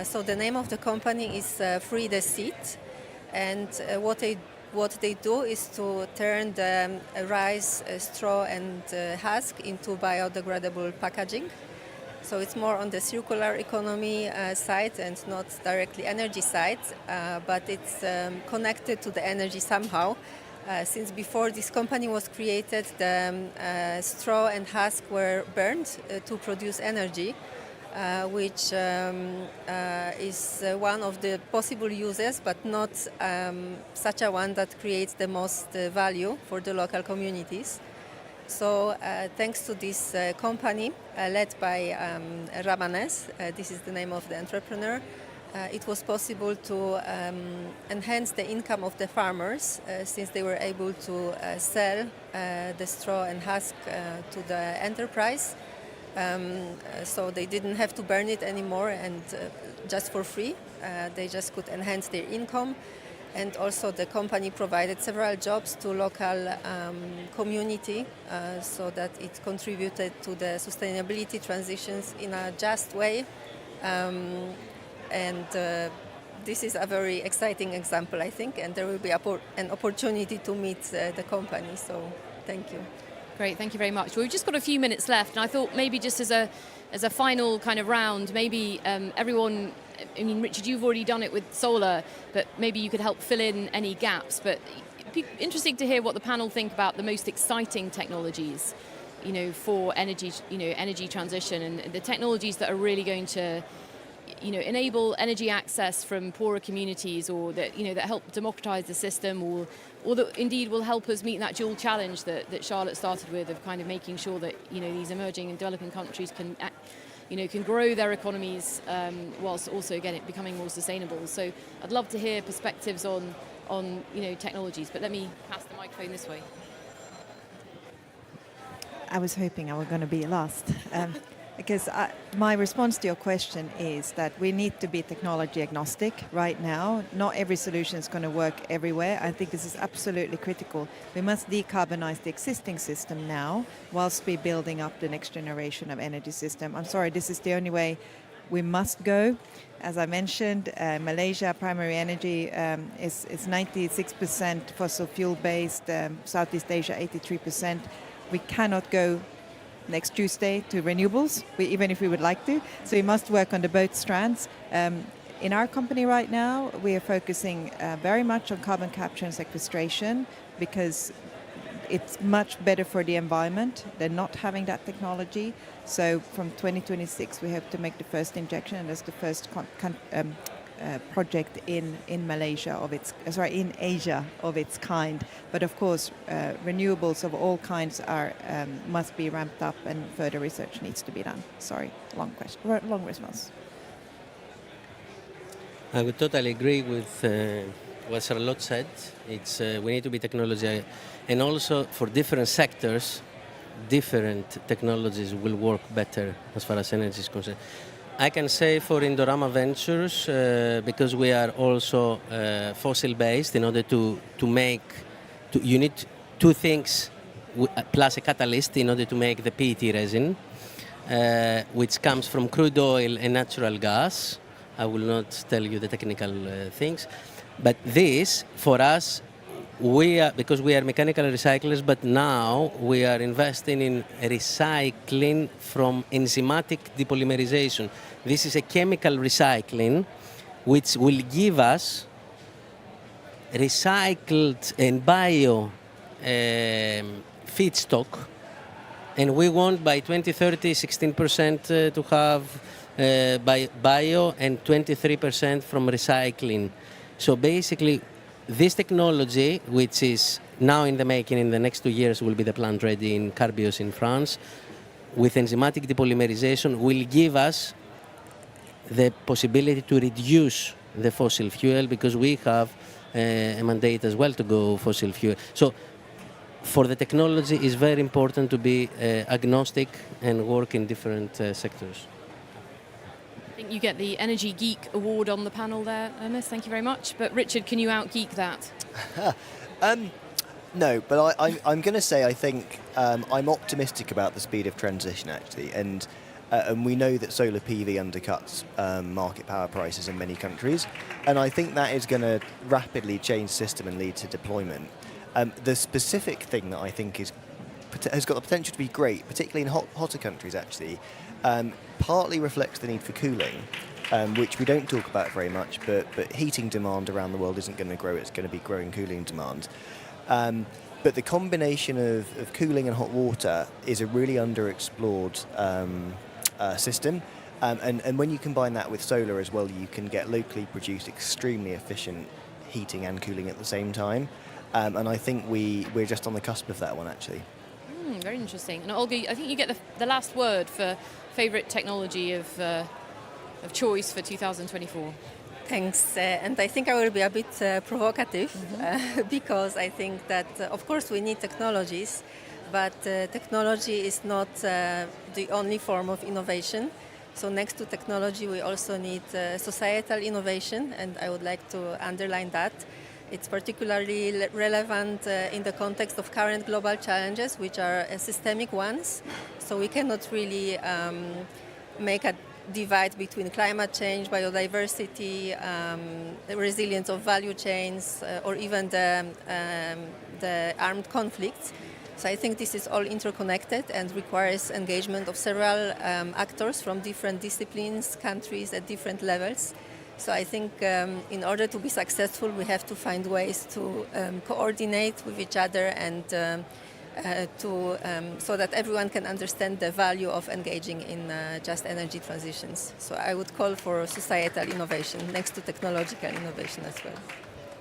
So the name of the company is Free the Seed, and what they do is to turn the rice, straw and husk into biodegradable packaging. So it's more on the circular economy side and not directly energy side, but it's connected to the energy somehow. Since before this company was created, the straw and husk were burned to produce energy. Which is one of the possible uses, but not such a one that creates the most value for the local communities. So thanks to this company led by Ramanes, this is the name of the entrepreneur, it was possible to enhance the income of the farmers since they were able to sell the straw and husk to the enterprise. So they didn't have to burn it anymore and just for free. They just could enhance their income. And also the company provided several jobs to local community so that it contributed to the sustainability transitions in a just way. This is a very exciting example, I think, and there will be an opportunity to meet the company. So thank you. Great, thank you very much. Well, we've just got a few minutes left, and I thought maybe just as a final kind of round, maybe everyone, I mean, Richard, you've already done it with solar, but maybe you could help fill in any gaps. But it'd be interesting to hear what the panel think about the most exciting technologies, you know, for energy, energy transition, and the technologies that are really going to, enable energy access from poorer communities, or that, that help democratize the system, or that indeed will help us meet that dual challenge that Charlotte started with, of kind of making sure that, these emerging and developing countries can grow their economies whilst also again becoming more sustainable. So I'd love to hear perspectives on technologies, but let me pass the microphone this way. I was hoping I was going to be last. Because my response to your question is that we need to be technology agnostic right now. Not every solution is going to work everywhere. I think this is absolutely critical. We must decarbonize the existing system now whilst we're building up the next generation of energy system. I'm sorry, this is the only way we must go. As I mentioned, Malaysia primary energy is 96% fossil fuel based, Southeast Asia 83%. We cannot go next Tuesday to renewables, even if we would like to. So we must work on the both strands. In our company right now, we are focusing very much on carbon capture and sequestration because it's much better for the environment than not having that technology. So from 2026, we hope to make the first injection, and that's the first project in Malaysia in Asia of its kind. But of course, renewables of all kinds must be ramped up, and further research needs to be done. Sorry, long response. I would totally agree with what Charlotte said. It's we need to be technology, and also for different sectors, different technologies will work better as far as energy is concerned. I can say for Indorama Ventures, because we are also fossil-based, in order to make, you need two things plus a catalyst in order to make the PET resin, which comes from crude oil and natural gas. I will not tell you the technical things, but this, for us, because we are mechanical recyclers, but now we are investing in recycling from enzymatic depolymerization. This is a chemical recycling which will give us recycled and bio feedstock, and we want by 2030 16% to have bio and 23% from recycling. So basically, this technology, which is now in the making, in the next 2 years will be the plant ready in Carbios in France, with enzymatic depolymerization, will give us the possibility to reduce the fossil fuel, because we have a mandate as well to go fossil fuel. So for the technology, it's very important to be agnostic and work in different sectors. I think you get the Energy Geek Award on the panel there, Ernest. Thank you very much. But Richard, can you out-geek that? No, but I'm going to say I think I'm optimistic about the speed of transition, actually. And we know that solar PV undercuts market power prices in many countries. And I think that is going to rapidly change the system and lead to deployment. The specific thing that I think has got the potential to be great, particularly in hotter countries, actually, partly reflects the need for cooling, which we don't talk about very much, but heating demand around the world isn't going to grow, it's going to be growing cooling demand. But the combination of cooling and hot water is a really underexplored system. And when you combine that with solar as well, you can get locally produced, extremely efficient heating and cooling at the same time. And I think we're just on the cusp of that one, actually. Very interesting. And Olga, I think you get the last word for favourite technology of choice for 2024. Thanks. And I think I will be a bit provocative because I think that, of course, we need technologies, but technology is not the only form of innovation. So next to technology, we also need societal innovation, and I would like to underline that. It's particularly relevant in the context of current global challenges, which are systemic ones. So we cannot really make a divide between climate change, biodiversity, the resilience of value chains, or even the armed conflicts. So I think this is all interconnected and requires engagement of several actors from different disciplines, countries at different levels. So I think in order to be successful, we have to find ways to coordinate with each other and so that everyone can understand the value of engaging in just energy transitions. So I would call for societal innovation next to technological innovation as well.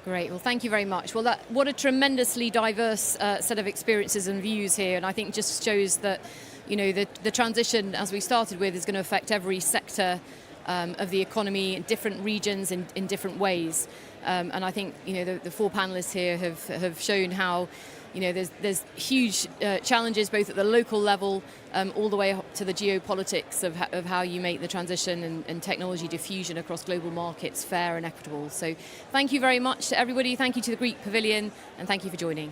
Great. Well, thank you very much. Well, what a tremendously diverse set of experiences and views here, and I think just shows that, you know, the transition, as we started with, is going to affect every sector of the economy in different regions in different ways. And I think, you know, the four panelists here have shown how, you know, there's huge challenges both at the local level all the way up to the geopolitics of how you make the transition and technology diffusion across global markets fair and equitable. So thank you very much to everybody. Thank you to the Greek Pavilion, and thank you for joining.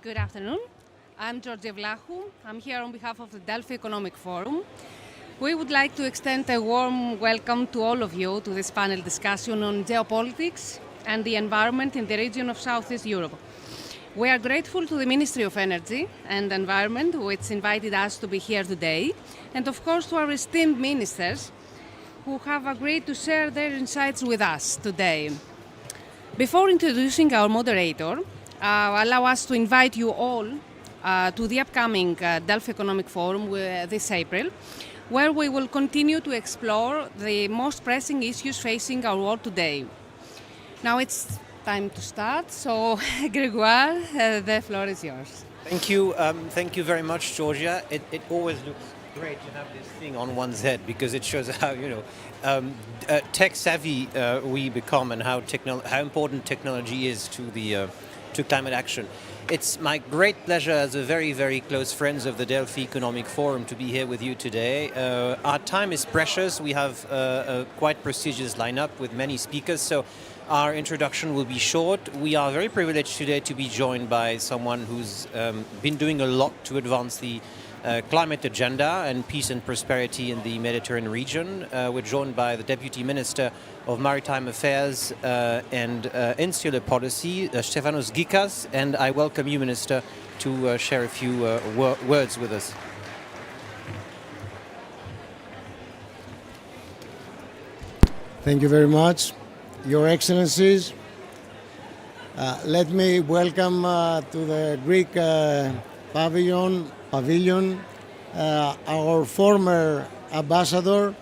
Good afternoon. I'm Georgia Vlahu. I'm here on behalf of the Delphi Economic Forum. We would like to extend a warm welcome to all of you to this panel discussion on geopolitics and the environment in the region of Southeast Europe. We are grateful to the Ministry of Energy and Environment, which invited us to be here today, and of course to our esteemed ministers who have agreed to share their insights with us today. Before introducing our moderator, allow us to invite you all to the upcoming Delphi Economic Forum this April, where we will continue to explore the most pressing issues facing our world today. Now it's time to start, so Grégoire, the floor is yours. Thank you very much, Georgia. It always looks great to have this thing on one's head because it shows how tech savvy we become and how important technology is to climate action. It's my great pleasure as a very, very close friends of the Delphi Economic Forum to be here with you today. Our time is precious. We have a quite prestigious lineup with many speakers, so our introduction will be short. We are very privileged today to be joined by someone who's been doing a lot to advance the climate agenda and peace and prosperity in the Mediterranean region. We're joined by the Deputy Minister of Maritime Affairs and Insular Policy, Stefanos Gikas, and I welcome you, Minister, to share a few words with us. Thank you very much, Your Excellencies. Let me welcome to the Greek pavilion our former ambassador,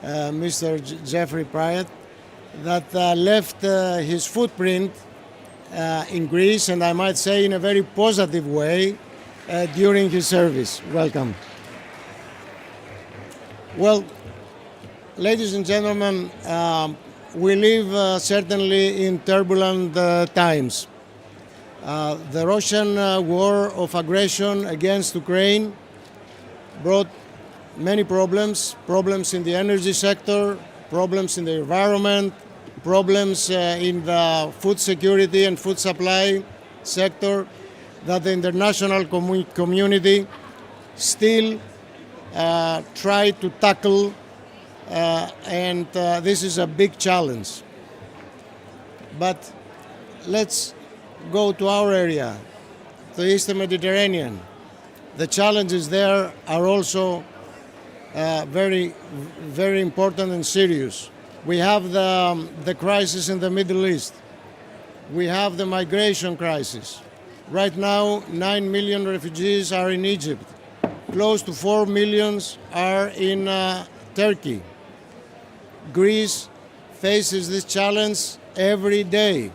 Mr. Jeffrey Pyatt, that left his footprint in Greece, and I might say in a very positive way, during his service. Welcome. Well, ladies and gentlemen, we live certainly in turbulent times. The Russian war of aggression against Ukraine brought many problems in the energy sector, problems in the environment, problems in the food security and food supply sector that the international community still try to tackle, and this is a big challenge. But let's go to our area, the Eastern Mediterranean. The challenges there are also very, very important and serious. We have the crisis in the Middle East. We have the migration crisis. Right now, 9 million refugees are in Egypt. Close to 4 million are in Turkey. Greece faces this challenge every day.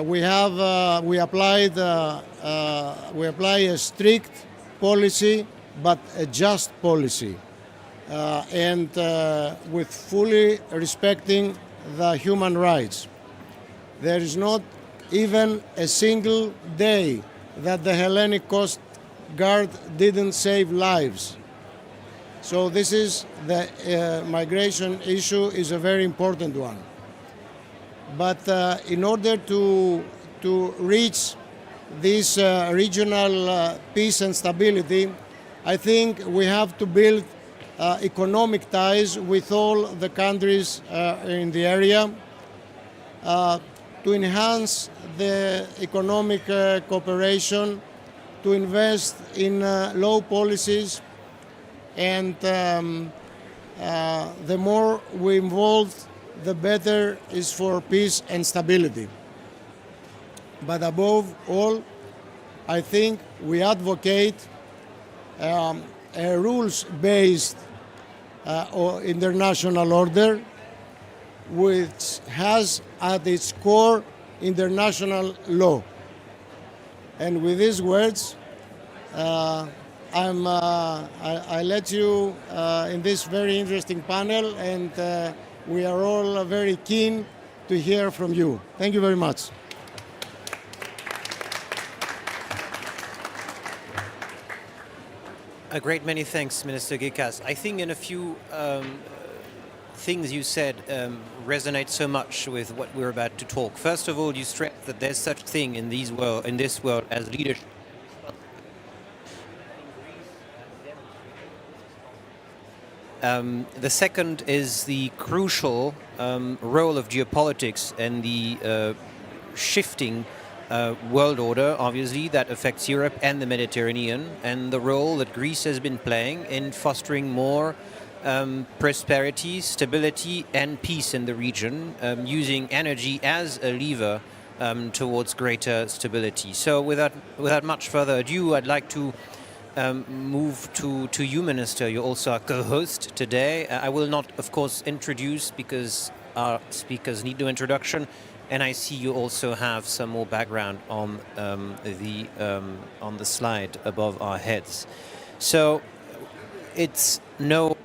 We apply a strict policy, but a just policy, and with fully respecting the human rights. There is not even a single day that the Hellenic Coast Guard didn't save lives. So this is the migration issue is a very important one. But in order to reach this regional peace and stability, I think we have to build economic ties with all the countries in the area to enhance the economic cooperation, to invest in law policies, and the more we involve, the better is for peace and stability. But above all, I think we advocate a rules-based international order which has at its core international law. And with these words, I let you in this very interesting panel, and we are all very keen to hear from you. Thank you very much. A great many thanks, Minister Gikas. I think in a few things you said resonate so much with what we're about to talk. First of all, you stressed that there's such thing in this world as leadership. The second is the crucial role of geopolitics and the shifting world order, obviously, that affects Europe and the Mediterranean, and the role that Greece has been playing in fostering more prosperity, stability, and peace in the region, using energy as a lever towards greater stability. So without much further ado, I'd like to move to you, Minister. You're also our co-host today. I will not, of course, introduce because our speakers need no introduction, and I see you also have some more background on the slide above our heads. So it's no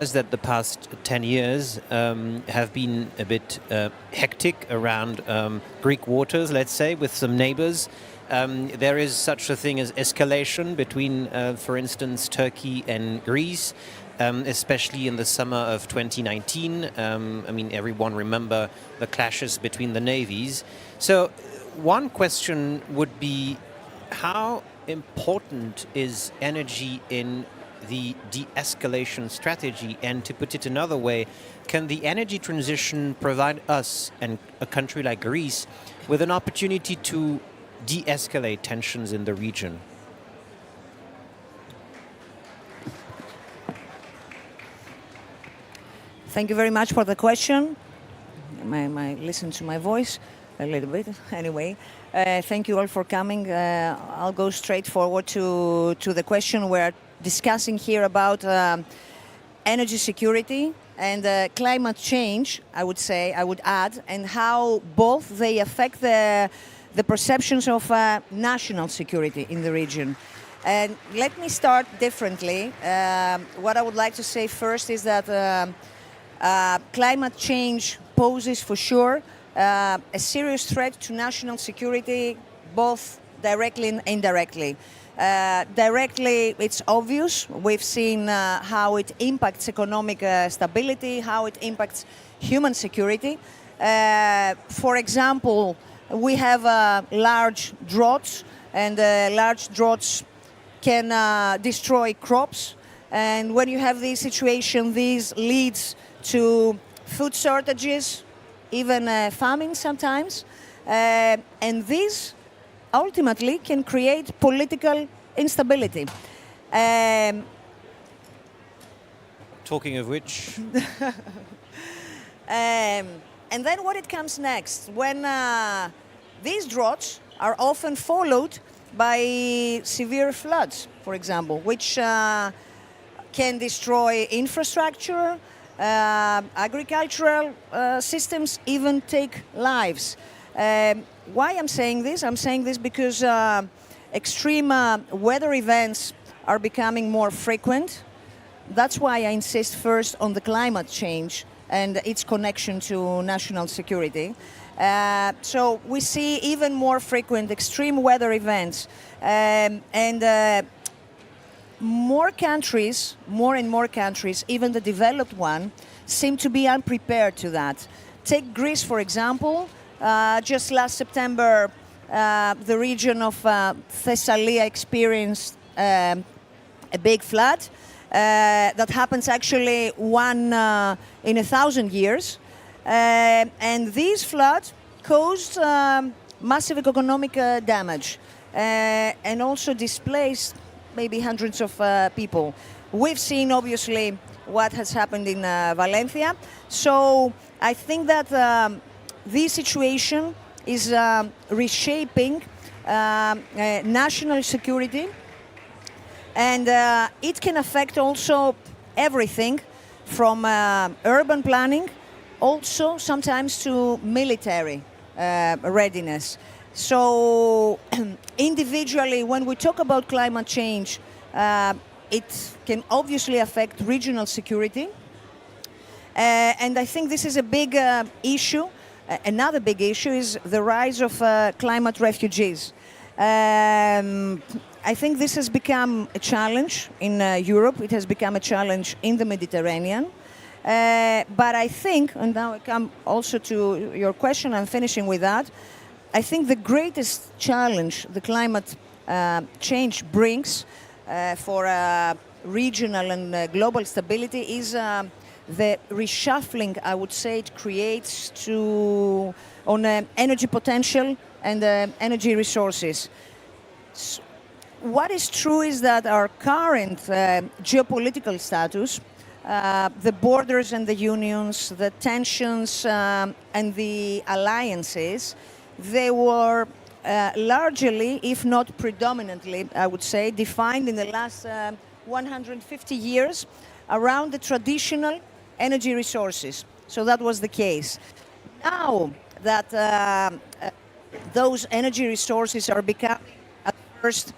that the past 10 years have been a bit hectic around Greek waters, let's say, with some neighbors. There is such a thing as escalation between, for instance, Turkey and Greece, especially in the summer of 2019. I mean, everyone remember the clashes between the navies. So one question would be, how important is energy in the de-escalation strategy? And to put it another way, can the energy transition provide us and a country like Greece with an opportunity to de-escalate tensions in the region? Thank you very much for the question. Listen to my voice a little bit. Anyway, thank you all for coming. I'll go straight forward to the question. We're discussing here about energy security and climate change, I would add, and how both they affect the perceptions of national security in the region. And let me start differently. What I would like to say first is that climate change poses for sure a serious threat to national security, both directly and indirectly. Directly, it's obvious. We've seen how it impacts economic stability, how it impacts human security. For example, we have large droughts, and large droughts can destroy crops. And when you have this situation, this leads to food shortages, even famine sometimes. And this ultimately can create political instability. Talking of which... And then what it comes next, when these droughts are often followed by severe floods, for example, which can destroy infrastructure, agricultural systems, even take lives. Why I'm saying this? I'm saying this because extreme weather events are becoming more frequent. That's why I insist first on the climate change and its connection to national security. So we see even more frequent extreme weather events, and more and more countries, even the developed one, seem to be unprepared to that. Take Greece, for example. Just last September, the region of Thessalia experienced a big flood. That happens actually one in 1,000 years. And these floods caused massive economic damage and also displaced maybe hundreds of people. We've seen, obviously, what has happened in Valencia. So I think that this situation is reshaping national security. And it can affect also everything from urban planning, also sometimes to military readiness. So individually, when we talk about climate change, it can obviously affect regional security. And I think this is a big issue. Another big issue is the rise of climate refugees. I think this has become a challenge in Europe. It has become a challenge in the Mediterranean. But I think, and now I come also to your question, I'm finishing with that. I think the greatest challenge the climate change brings for regional and global stability is the reshuffling, I would say, it creates on energy potential and energy resources. So what is true is that our current geopolitical status, the borders and the unions, the tensions and the alliances, they were largely, if not predominantly, I would say, defined in the last 150 years around the traditional energy resources. So that was the case. Now that those energy resources are becoming at first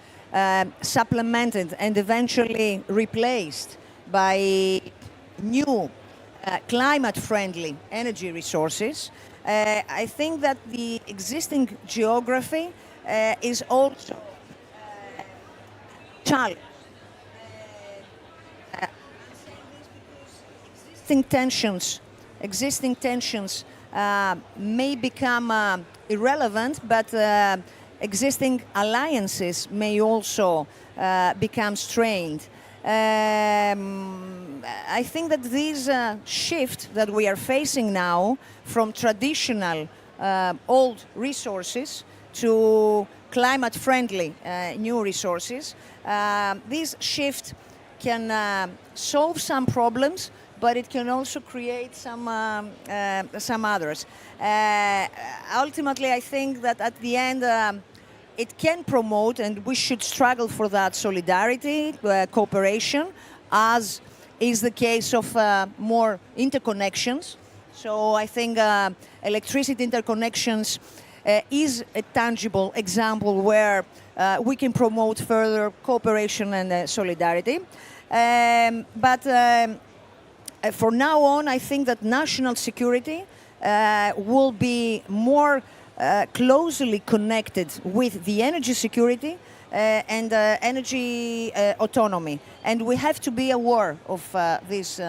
supplemented and eventually replaced by new climate-friendly energy resources, I think that the existing geography is also challenged. Existing tensions may become irrelevant, but existing alliances may also become strained. I think that this shift that we are facing now from traditional old resources to climate-friendly new resources, this shift can solve some problems, but it can also create some others. Ultimately, I think that at the end, it can promote, and we should struggle for that, solidarity, cooperation, as is the case of more interconnections. So I think electricity interconnections is a tangible example where we can promote further cooperation and solidarity. But for now on, I think that national security will be more closely connected with the energy security and energy autonomy. And we have to be aware of this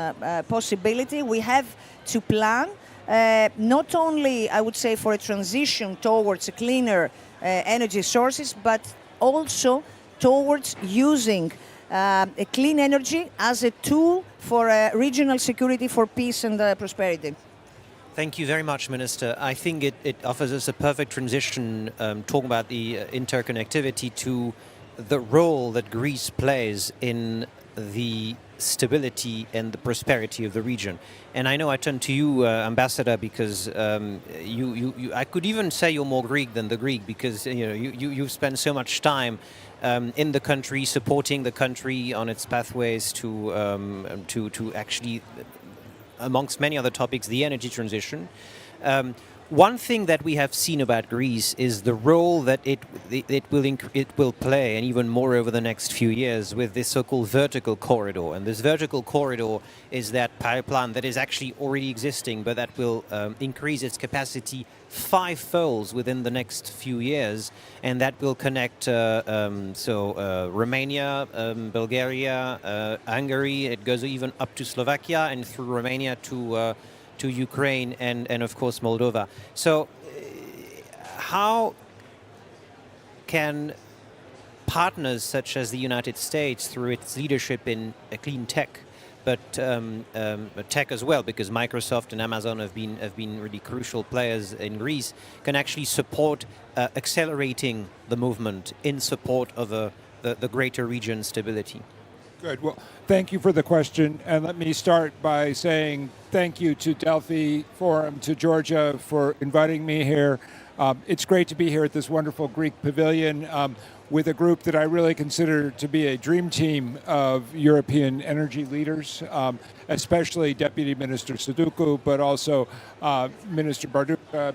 possibility. We have to plan not only, I would say, for a transition towards cleaner energy sources, but also towards using clean energy as a tool for regional security, for peace and prosperity. Thank you very much, Minister. I think it offers us a perfect transition, talking about the interconnectivity, to the role that Greece plays in the stability and the prosperity of the region. And I know I turn to you, Ambassador, because I could even say you're more Greek than the Greek, because you've spent so much time in the country, supporting the country on its pathways to actually, amongst many other topics, the energy transition. One thing that we have seen about Greece is the role that it will play, and even more over the next few years, with this so-called vertical corridor. And this vertical corridor is that pipeline that is actually already existing, but that will increase its capacity 5-fold within the next few years, and that will connect Romania, Bulgaria, Hungary. It goes even up to Slovakia, and through Romania to Ukraine and of course Moldova. So how can partners such as the United States, through its leadership in clean tech, but tech as well, because Microsoft and Amazon have been really crucial players in Greece, can actually support accelerating the movement in support of the greater region stability? Good. Well, thank you for the question. And let me start by saying thank you to Delphi Forum, to Georgia for inviting me here. It's great to be here at this wonderful Greek pavilion with a group that I really consider to be a dream team of European energy leaders, especially Deputy Minister Sadoukou, but also Minister Barduka,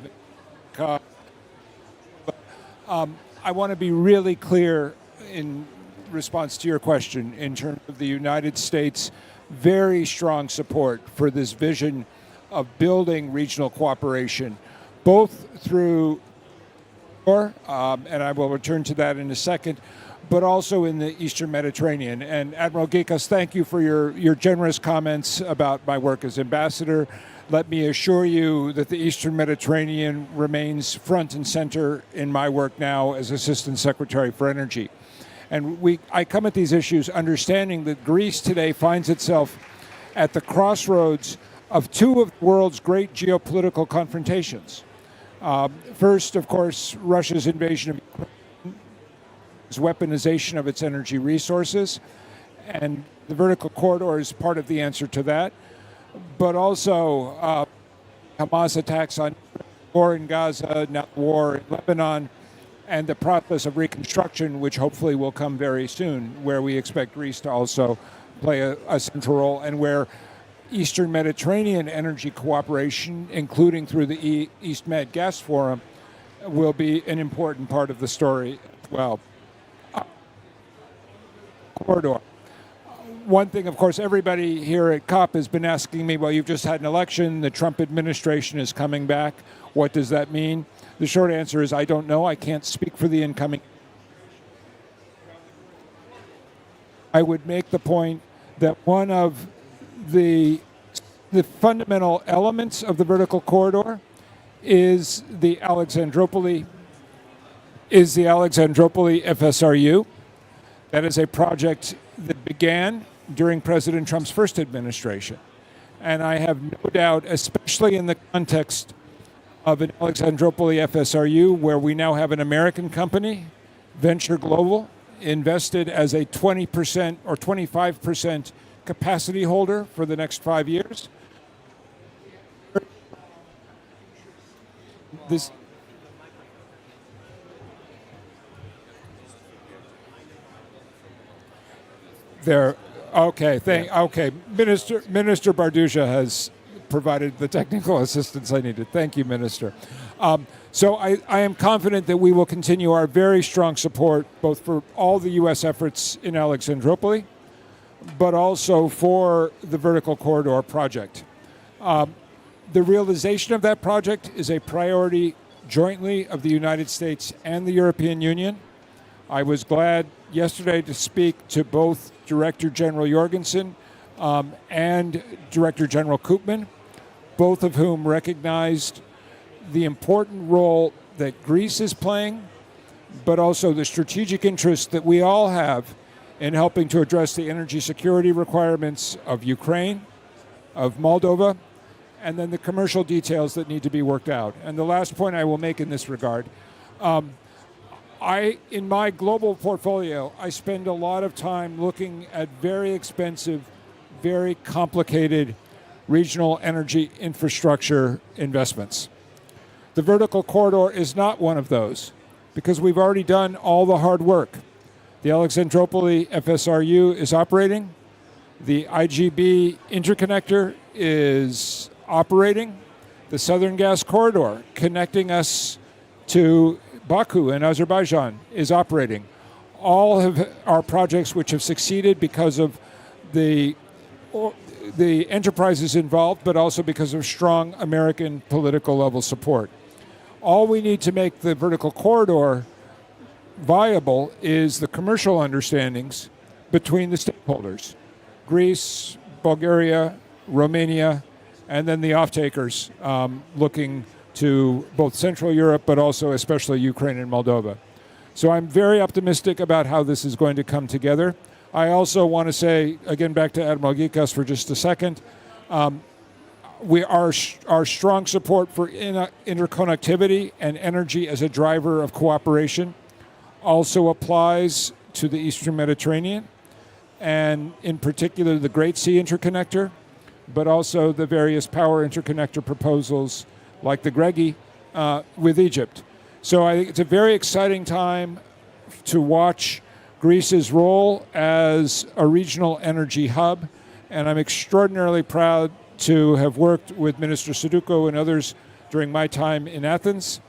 I want to be really clear in response to your question in terms of the United States' very strong support for this vision of building regional cooperation, both through, and I will return to that in a second, but also in the Eastern Mediterranean. And Admiral Gikas, thank you for your generous comments about my work as ambassador. Let me assure you that the Eastern Mediterranean remains front and center in my work now as Assistant Secretary for Energy. And I come at these issues understanding that Greece today finds itself at the crossroads of two of the world's great geopolitical confrontations. First, of course, Russia's invasion of Ukraine, its weaponization of its energy resources, and the vertical corridor is part of the answer to that. But also Hamas attacks on war in Gaza, now war in Lebanon, and the process of reconstruction, which hopefully will come very soon, where we expect Greece to also play a central role, and where Eastern Mediterranean energy cooperation, including through the East Med Gas Forum, will be an important part of the story as well. Corridor. One thing, of course, everybody here at COP has been asking me, well, you've just had an election, the Trump administration is coming back. What does that mean? The short answer is I don't know. I can't speak for the incoming. I would make the point that one of the fundamental elements of the vertical corridor is the Alexandropoli FSRU. That is a project that began during President Trump's first administration. And I have no doubt, especially in the context of an Alexandropoli FSRU, where we now have an American company, Venture Global, invested as a 20% or 25% capacity holder for the next 5 years. This there. Okay, okay. Minister Barduja has provided the technical assistance I needed. Thank you, Minister. So I am confident that we will continue our very strong support both for all the U.S. efforts in Alexandropoli, but also for the Vertical Corridor project. The realization of that project is a priority jointly of the United States and the European Union. I was glad yesterday to speak to both Director General Jorgensen and Director General Koopman, both of whom recognized the important role that Greece is playing, but also the strategic interest that we all have in helping to address the energy security requirements of Ukraine, of Moldova, and then the commercial details that need to be worked out. And the last point I will make in this regard, in my global portfolio, I spend a lot of time looking at very expensive, very complicated regional energy infrastructure investments. The Vertical Corridor is not one of those because we've already done all the hard work. The Alexandropoli FSRU is operating. The IGB interconnector is operating. The Southern Gas Corridor connecting us to Baku in Azerbaijan is operating. All are projects which have succeeded because of the enterprises involved, but also because of strong American political level support. All we need to make the Vertical Corridor viable is the commercial understandings between the stakeholders, Greece, Bulgaria, Romania, and then the off-takers looking to both Central Europe, but also especially Ukraine and Moldova. So I'm very optimistic about how this is going to come together. I also want to say, again, back to Admiral Gikas for just a second, our strong support for interconnectivity and energy as a driver of cooperation also applies to the Eastern Mediterranean, and in particular the Great Sea Interconnector, but also the various power interconnector proposals like the GREGI with Egypt. So I think it's a very exciting time to watch Greece's role as a regional energy hub, and I'm extraordinarily proud to have worked with Minister Sadouko and others during my time in Athens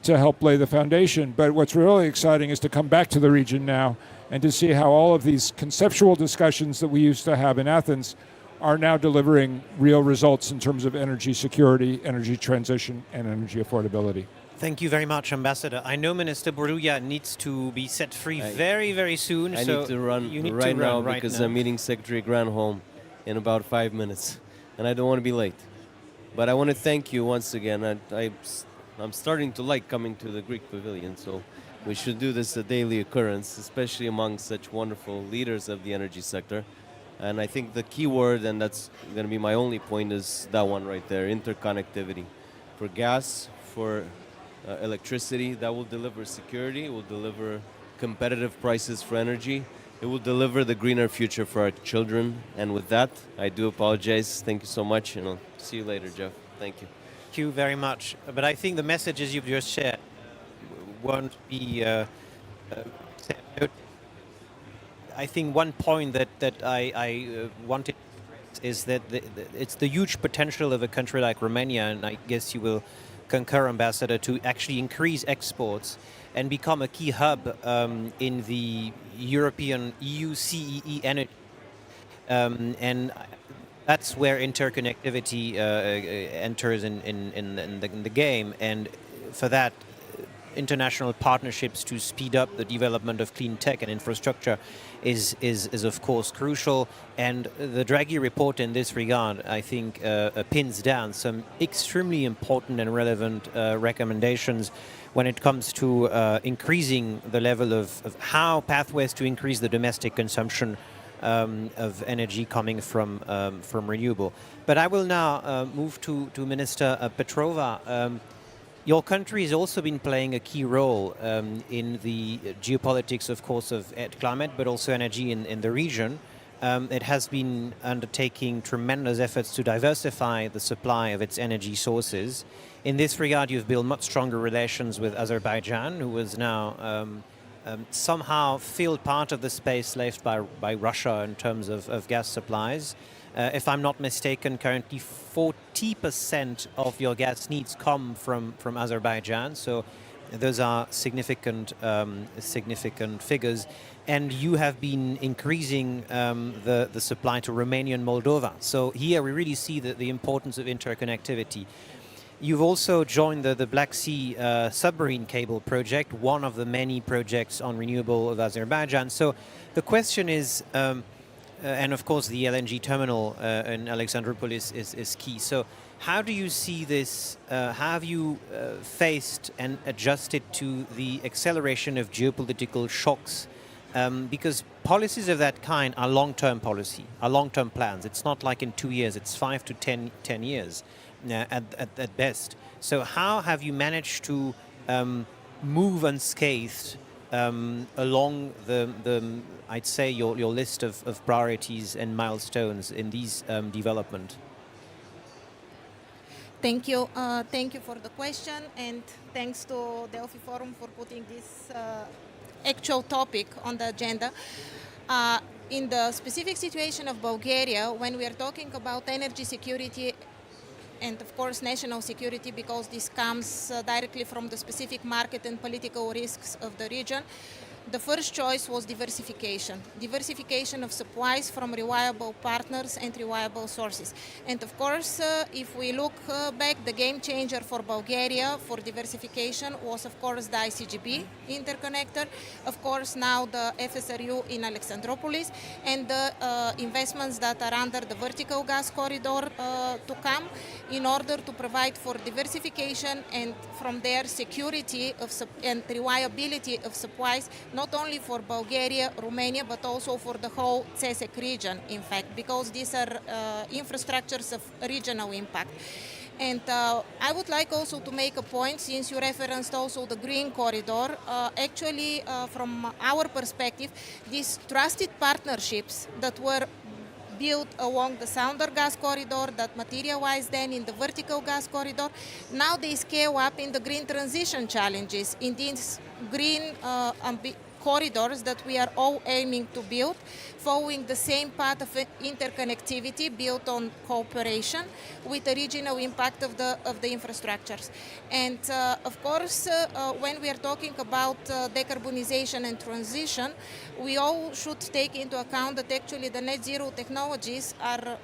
to help lay the foundation. But what's really exciting is to come back to the region now and to see how all of these conceptual discussions that we used to have in Athens are now delivering real results in terms of energy security, energy transition, and energy affordability. Thank you very much, Ambassador. I know Minister Boruya needs to be set free very, very soon. I need to run right now because I'm meeting Secretary Granholm in about 5 minutes, and I don't want to be late. But I want to thank you once again. I'm starting to like coming to the Greek Pavilion, so we should do this a daily occurrence, especially among such wonderful leaders of the energy sector. And I think the key word, and that's going to be my only point, is that one right there, interconnectivity. For gas, for electricity, that will deliver security, it will deliver competitive prices for energy, it will deliver the greener future for our children. And with that, I do apologize. Thank you so much, and I'll see you later, Jeff. Thank you. Thank you very much. But I think the messages you've just shared won't be I think one point that I wanted is that it's the huge potential of a country like Romania, and I guess you will concur, Ambassador, to actually increase exports and become a key hub in the European EU CEE energy. And that's where interconnectivity enters in the game. And for that, international partnerships to speed up the development of clean tech and infrastructure is of course crucial. And the Draghi report in this regard, I think, pins down some extremely important and relevant recommendations when it comes to increasing the level of how pathways to increase the domestic consumption of energy coming from renewable. But I will now move to Minister Petrova. Your country has also been playing a key role in the geopolitics, of course, of climate, but also energy in the region. It has been undertaking tremendous efforts to diversify the supply of its energy sources. In this regard, you've built much stronger relations with Azerbaijan, who has now somehow filled part of the space left by Russia in terms of gas supplies. If I'm not mistaken, currently 40% of your gas needs come from Azerbaijan. So those are significant figures. And you have been increasing the supply to Romania and Moldova. So here we really see the importance of interconnectivity. You've also joined the Black Sea submarine cable project, one of the many projects on renewable of Azerbaijan. So the question is, and of course the LNG terminal in Alexandroupolis is key. So how do you see this? How have you faced and adjusted to the acceleration of geopolitical shocks? Because policies of that kind are long-term policy, are long-term plans. It's not like in 2 years, it's 5 to 10 years at best. So how have you managed to move unscathed along I'd say your list of priorities and milestones in these development? Thank you. Thank you for the question, and thanks to Delphi Forum for putting this actual topic on the agenda. In the specific situation of Bulgaria, when we are talking about energy security and of course national security, because this comes directly from the specific market and political risks of the region, the first choice was diversification of supplies from reliable partners and reliable sources. And of course, if we look back, the game changer for Bulgaria for diversification was of course the ICGB interconnector, of course now the FSRU in Alexandroupolis, and the investments that are under the vertical gas corridor to come in order to provide for diversification and from there security and reliability of supplies, not only for Bulgaria, Romania, but also for the whole CESEC region, in fact, because these are infrastructures of regional impact. And I would like also to make a point, since you referenced also the green corridor, actually from our perspective, these trusted partnerships that were built along the southern gas corridor that materialized then in the vertical gas corridor, now they scale up in the green transition challenges, in these green corridors that we are all aiming to build, following the same path of interconnectivity built on cooperation with the regional impact of the infrastructures. And of course, when we are talking about decarbonization and transition, we all should take into account that actually the net zero technologies are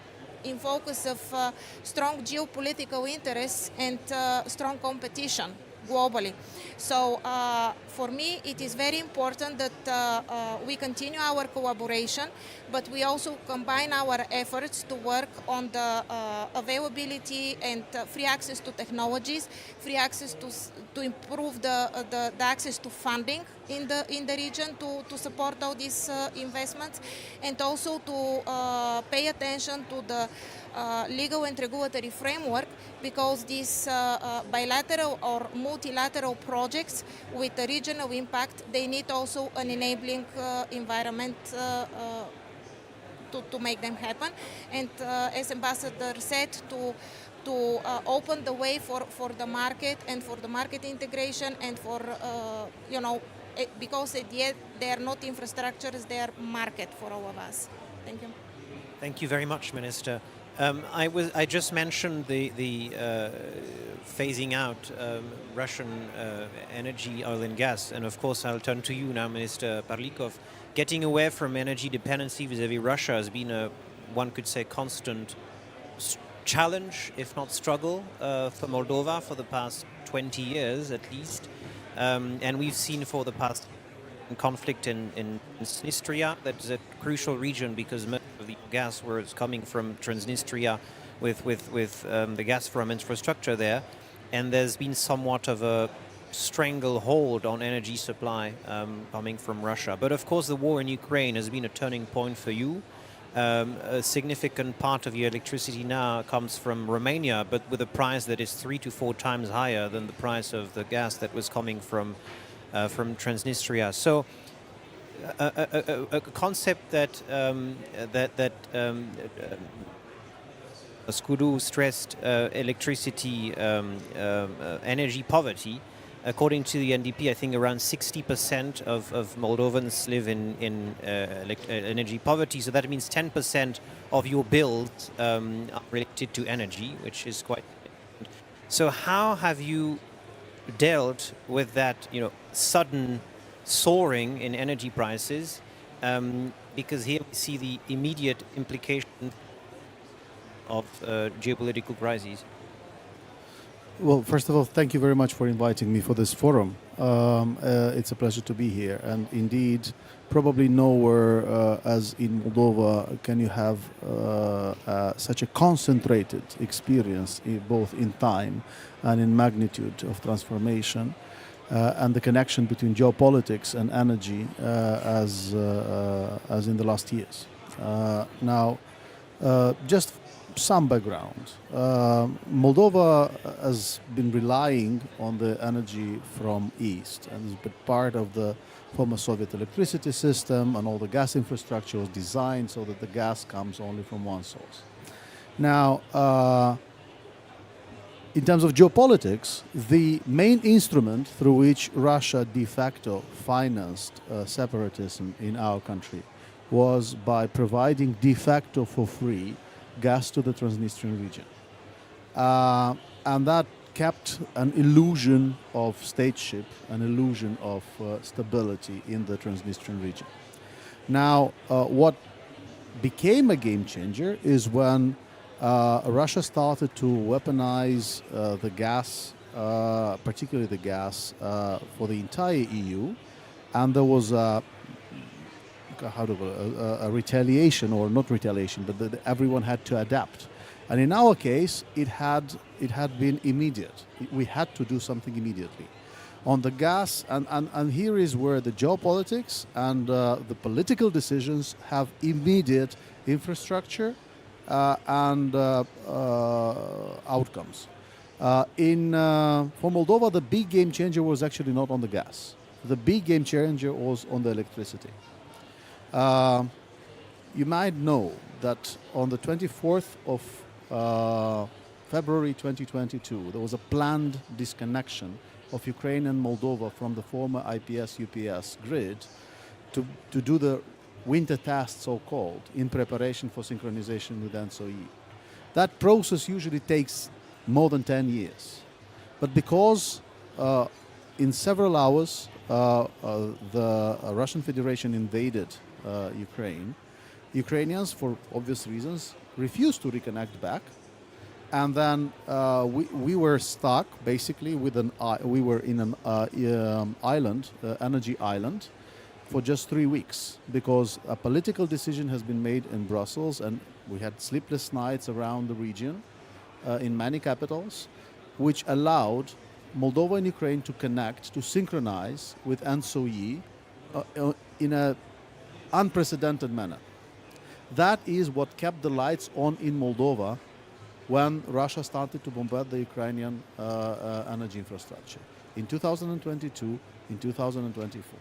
in focus of strong geopolitical interests and strong competition globally. So for me, it is very important that we continue our collaboration, but we also combine our efforts to work on the availability and free access to technologies, free access to improve the access to funding in the region to support all these investments, and also to pay attention to the legal and regulatory framework, because these bilateral or multilateral projects with a regional impact, they need also an enabling environment to make them happen. And as Ambassador said, to open the way for the market and for the market integration and for, because they are not infrastructures, they are market for all of us. Thank you. Thank you very much, Minister. I just mentioned the phasing out Russian energy, oil and gas, and of course I'll turn to you now, Minister Parlikov. Getting away from energy dependency vis-à-vis Russia has been a, one could say, constant challenge, if not struggle, for Moldova for the past 20 years at least, and we've seen for the past conflict in Transnistria. That's a crucial region because most of the gas was coming from Transnistria with the Gazprom infrastructure there. And there's been somewhat of a stranglehold on energy supply coming from Russia. But of course, the war in Ukraine has been a turning point for you. A significant part of your electricity now comes from Romania, but with a price that is 3 to 4 times higher than the price of the gas that was coming from Transnistria. So a concept that Skuru stressed, electricity, energy poverty. According to the NDP, I think around 60% of Moldovans live in energy poverty. So that means 10% of your bills are related to energy, which is quite important. So how have you dealt with that, sudden soaring in energy prices? Because here we see the immediate implication of geopolitical crises. Well, first of all, thank you very much for inviting me for this forum. It's a pleasure to be here. And indeed, probably nowhere as in Moldova can you have such a concentrated experience, both in time and in magnitude of transformation, and the connection between geopolitics and energy as in the last years. Now, just some background. Moldova has been relying on the energy from east and has been part of the former Soviet electricity system, and all the gas infrastructure was designed so that the gas comes only from one source. Now, in terms of geopolitics, the main instrument through which Russia de facto financed separatism in our country was by providing de facto for free gas to the Transnistrian region. And that kept an illusion of stateship, an illusion of stability in the Transnistrian region. Now, what became a game changer is when Russia started to weaponize the gas, particularly the gas, for the entire EU, and there was a retaliation, or not retaliation, but everyone had to adapt. And in our case, it had been immediate. We had to do something immediately. On the gas, and here is where the geopolitics and the political decisions have immediate infrastructure and outcomes. For Moldova, the big game changer was actually not on the gas. The big game changer was on the electricity. You might know that on the 24th of February 2022, there was a planned disconnection of Ukraine and Moldova from the former IPS-UPS grid to do the winter test, so-called, in preparation for synchronization with NSOE. That process usually takes more than 10 years. But because in several hours the Russian Federation invaded Ukraine, Ukrainians, for obvious reasons, refused to reconnect back. And then we were stuck basically with we were in an island, energy island, for just 3 weeks because a political decision has been made in Brussels, and we had sleepless nights around the region in many capitals, which allowed Moldova and Ukraine to connect, to synchronize with NSOE in an unprecedented manner. That is what kept the lights on in Moldova when Russia started to bombard the Ukrainian energy infrastructure in 2022, in 2024.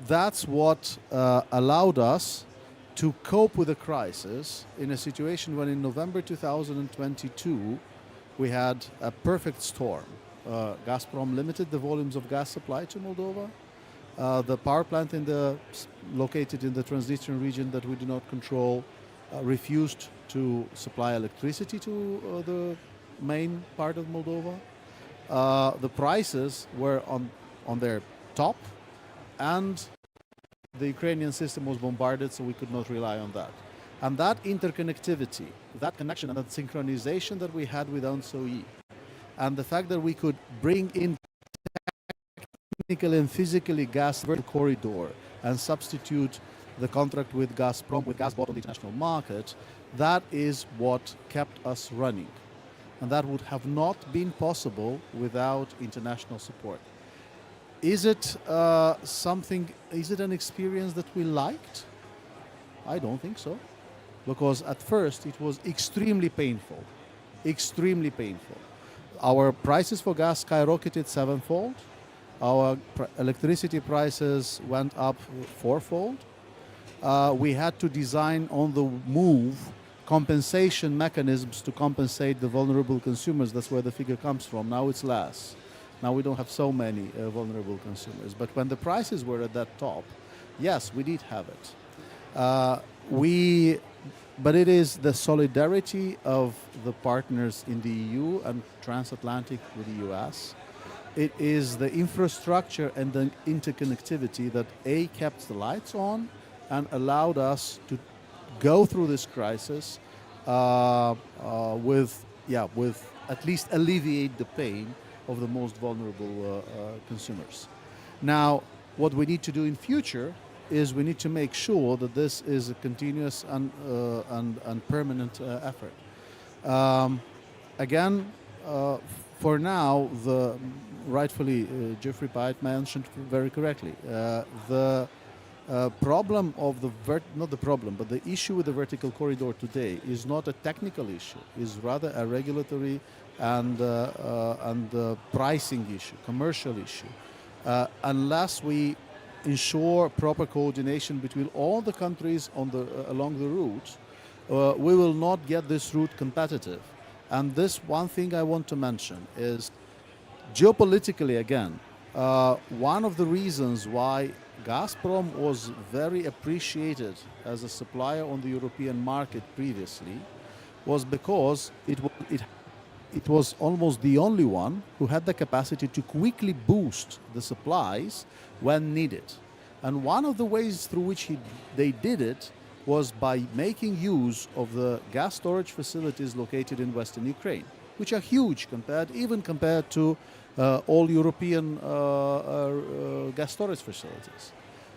That's what allowed us to cope with the crisis in a situation when in November 2022 we had a perfect storm. Gazprom limited the volumes of gas supply to Moldova. The power plant located in the Transnistrian region that we do not control refused to supply electricity to the main part of Moldova. The prices were on their top, and the Ukrainian system was bombarded, so we could not rely on that. And that interconnectivity, that connection and that synchronization that we had with NSOE, and the fact that we could bring in technically and physically gas corridor and substitute the contract with Gazprom, with Gazprom on the international market, that is what kept us running. And that would have not been possible without international support. Is it is it an experience that we liked? I don't think so. Because at first it was extremely painful. Extremely painful. Our prices for gas skyrocketed sevenfold. Our electricity prices went up fourfold. We had to design on the move compensation mechanisms to compensate the vulnerable consumers. That's where the figure comes from. Now it's less. Now we don't have so many vulnerable consumers. But when the prices were at that top, yes, we did have it. But it is the solidarity of the partners in the EU and transatlantic with the US. It is the infrastructure and the interconnectivity that kept the lights on and allowed us to go through this crisis with at least alleviate the pain of the most vulnerable consumers. Now, what we need to do in future is we need to make sure that this is a continuous and permanent effort. Again, for now, rightfully Jeffrey Pyatt mentioned very correctly, the problem of the issue with the vertical corridor today is not a technical issue, is rather a regulatory and pricing issue, commercial issue. Unless we ensure proper coordination between all the countries along the route, we will not get this route competitive. And this one thing I want to mention is geopolitically again, one of the reasons why Gazprom was very appreciated as a supplier on the European market previously was because it was almost the only one who had the capacity to quickly boost the supplies when needed. And one of the ways through which they did it was by making use of the gas storage facilities located in Western Ukraine, which are huge even compared to all European gas storage facilities.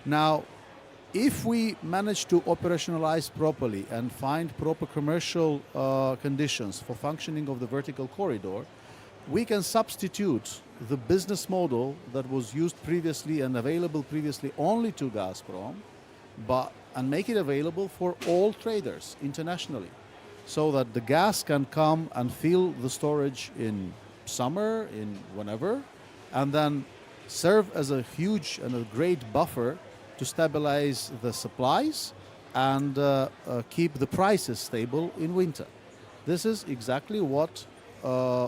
Now, if we manage to operationalize properly and find proper commercial conditions for functioning of the vertical corridor, we can substitute the business model that was used previously and available previously only to Gazprom, and make it available for all traders internationally, so that the gas can come and fill the storage in summer, in whenever, and then serve as a huge and a great buffer to stabilize the supplies and keep the prices stable in winter. This is exactly what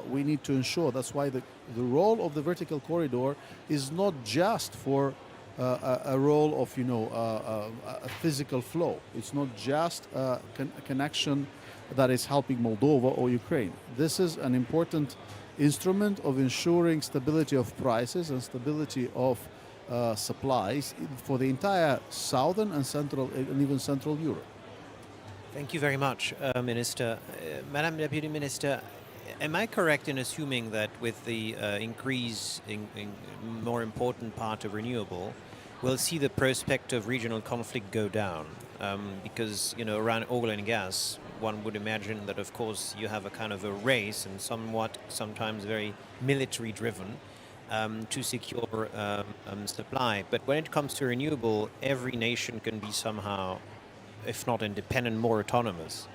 we need to ensure. That's why the role of the vertical corridor is not just for a role of a physical flow. It's not just a connection that is helping Moldova or Ukraine. This is an important instrument of ensuring stability of prices and stability of supplies for the entire southern and central and even central Europe. Thank you very much, Minister. Madam Deputy Minister, am I correct in assuming that with the increase in more important part of renewable, we'll see the prospect of regional conflict go down? Because, around oil and gas, one would imagine that, of course, you have a kind of a race and sometimes very military driven to secure supply. But when it comes to renewable, every nation can be somehow, if not independent, more autonomous.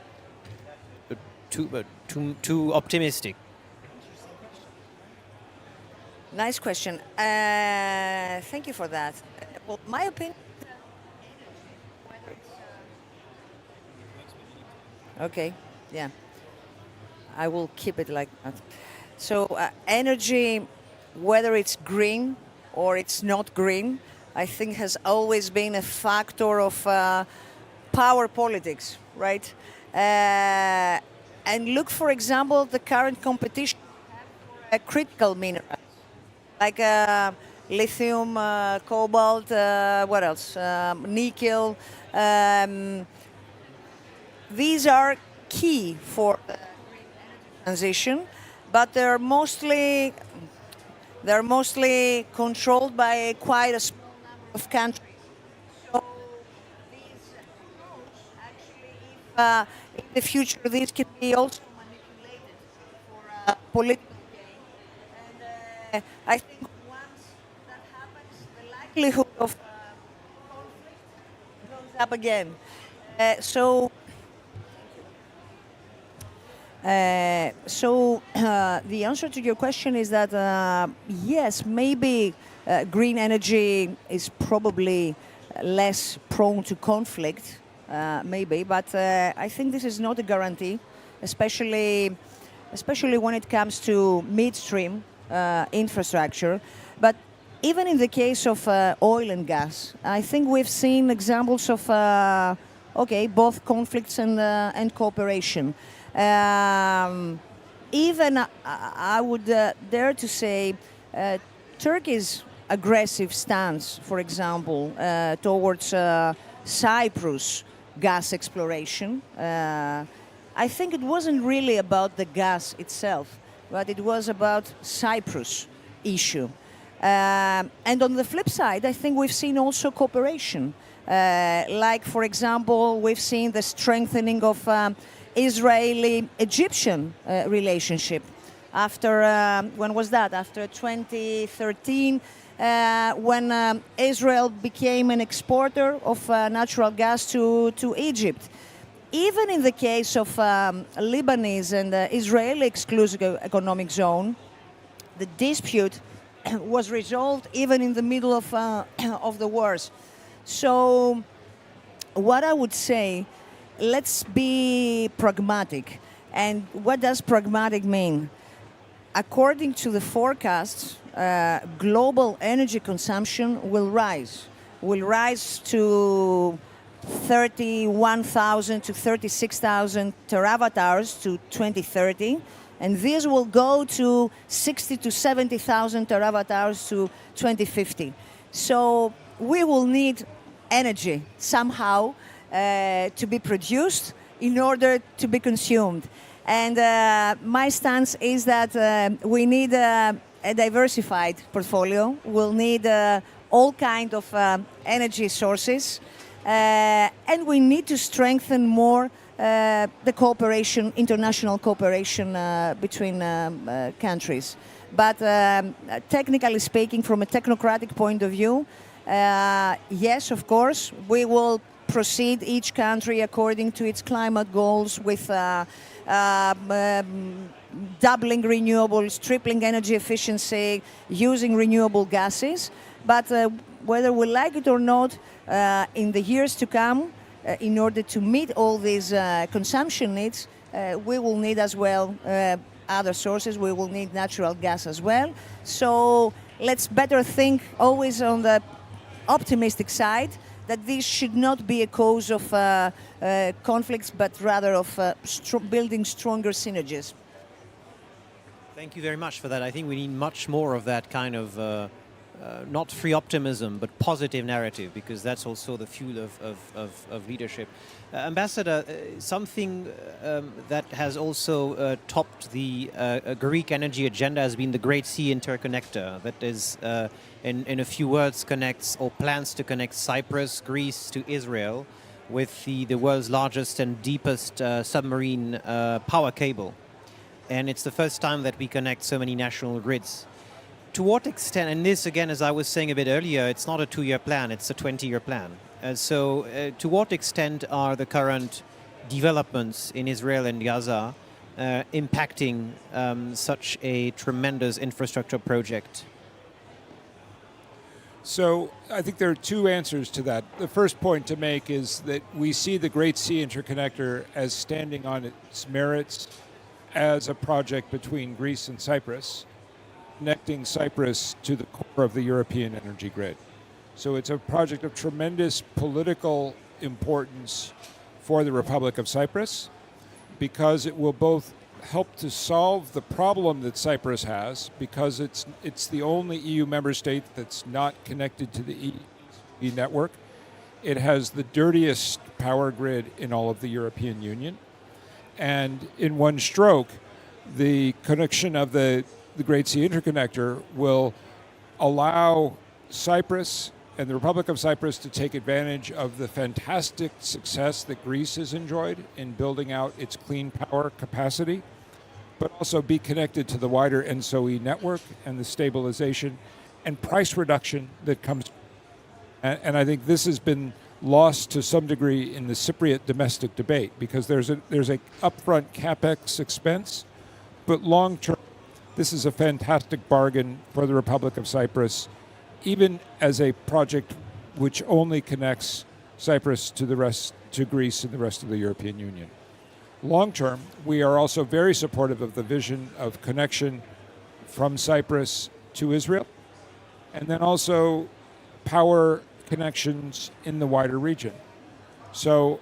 Too optimistic. Nice question. Thank you for that. Well, my opinion. Okay, yeah. I will keep it like that. So, energy, whether it's green or it's not green, I think has always been a factor of power politics, right? And look, for example, the current competition for critical minerals, like lithium, cobalt, what else? Nickel. These are key for the transition, but they're mostly controlled by quite a small number of countries. So these actually, if in the future these can be also manipulated for political gain, and I think once that happens, the likelihood of conflict goes up again. The answer to your question is that yes, maybe green energy is probably less prone to conflict, maybe, but I think this is not a guarantee, especially when it comes to midstream infrastructure. But even in the case of oil and gas, I think we've seen examples of both conflicts and cooperation. Even I would dare to say Turkey's aggressive stance, for example, towards Cyprus gas exploration. I think it wasn't really about the gas itself, but it was about Cyprus issue. And on the flip side, I think we've seen also cooperation. Like, for example, we've seen the strengthening of Israeli-Egyptian relationship after, when was that? After 2013, when Israel became an exporter of natural gas to Egypt. Even in the case of Lebanese and Israeli exclusive economic zone, the dispute was resolved even in the middle of the wars. So what I would say, let's be pragmatic. And what does pragmatic mean? According to the forecasts, global energy consumption will rise to 31,000 to 36,000 terawatt hours to 2030, and this will go to 60 to 70,000 terawatt hours to 2050. So we will need energy somehow to be produced in order to be consumed. And my stance is that we need a diversified portfolio. We'll need all kinds of energy sources. And we need to strengthen more the cooperation, international cooperation between countries. But technically speaking, from a technocratic point of view, yes, of course, we will proceed each country according to its climate goals with doubling renewables, tripling energy efficiency, using renewable gases. But whether we like it or not, in the years to come, in order to meet all these consumption needs, we will need as well other sources. We will need natural gas as well. So let's better think always on the optimistic side, that this should not be a cause of conflicts, but rather of building stronger synergies. Thank you very much for that. I think we need much more of that kind of not free optimism, but positive narrative, because that's also the fuel of leadership. Ambassador, something that has also topped the Greek energy agenda has been the Great Sea Interconnector, that is, in a few words, connects or plans to connect Cyprus, Greece to Israel with the world's largest and deepest submarine power cable. And it's the first time that we connect so many national grids. To what extent, and this again, as I was saying a bit earlier, it's not a 2-year plan, it's a 20-year plan. So to what extent are the current developments in Israel and Gaza impacting such a tremendous infrastructure project? So I think there are two answers to that. The first point to make is that we see the Great Sea Interconnector as standing on its merits as a project between Greece and Cyprus, connecting Cyprus to the core of the European energy grid. So it's a project of tremendous political importance for the Republic of Cyprus, because it will both help to solve the problem that Cyprus has, because it's the only EU member state that's not connected to the EU network. It has the dirtiest power grid in all of the European Union. And in one stroke, the connection of the Great Sea Interconnector will allow Cyprus and the Republic of Cyprus to take advantage of the fantastic success that Greece has enjoyed in building out its clean power capacity, but also be connected to the wider ENSOE network and the stabilization and price reduction that comes. And I think this has been lost to some degree in the Cypriot domestic debate, because there's a upfront capex expense, but long term, this is a fantastic bargain for the Republic of Cyprus, even as a project which only connects Cyprus to Greece and the rest of the European Union. Long term, we are also very supportive of the vision of connection from Cyprus to Israel, and then also power connections in the wider region. So,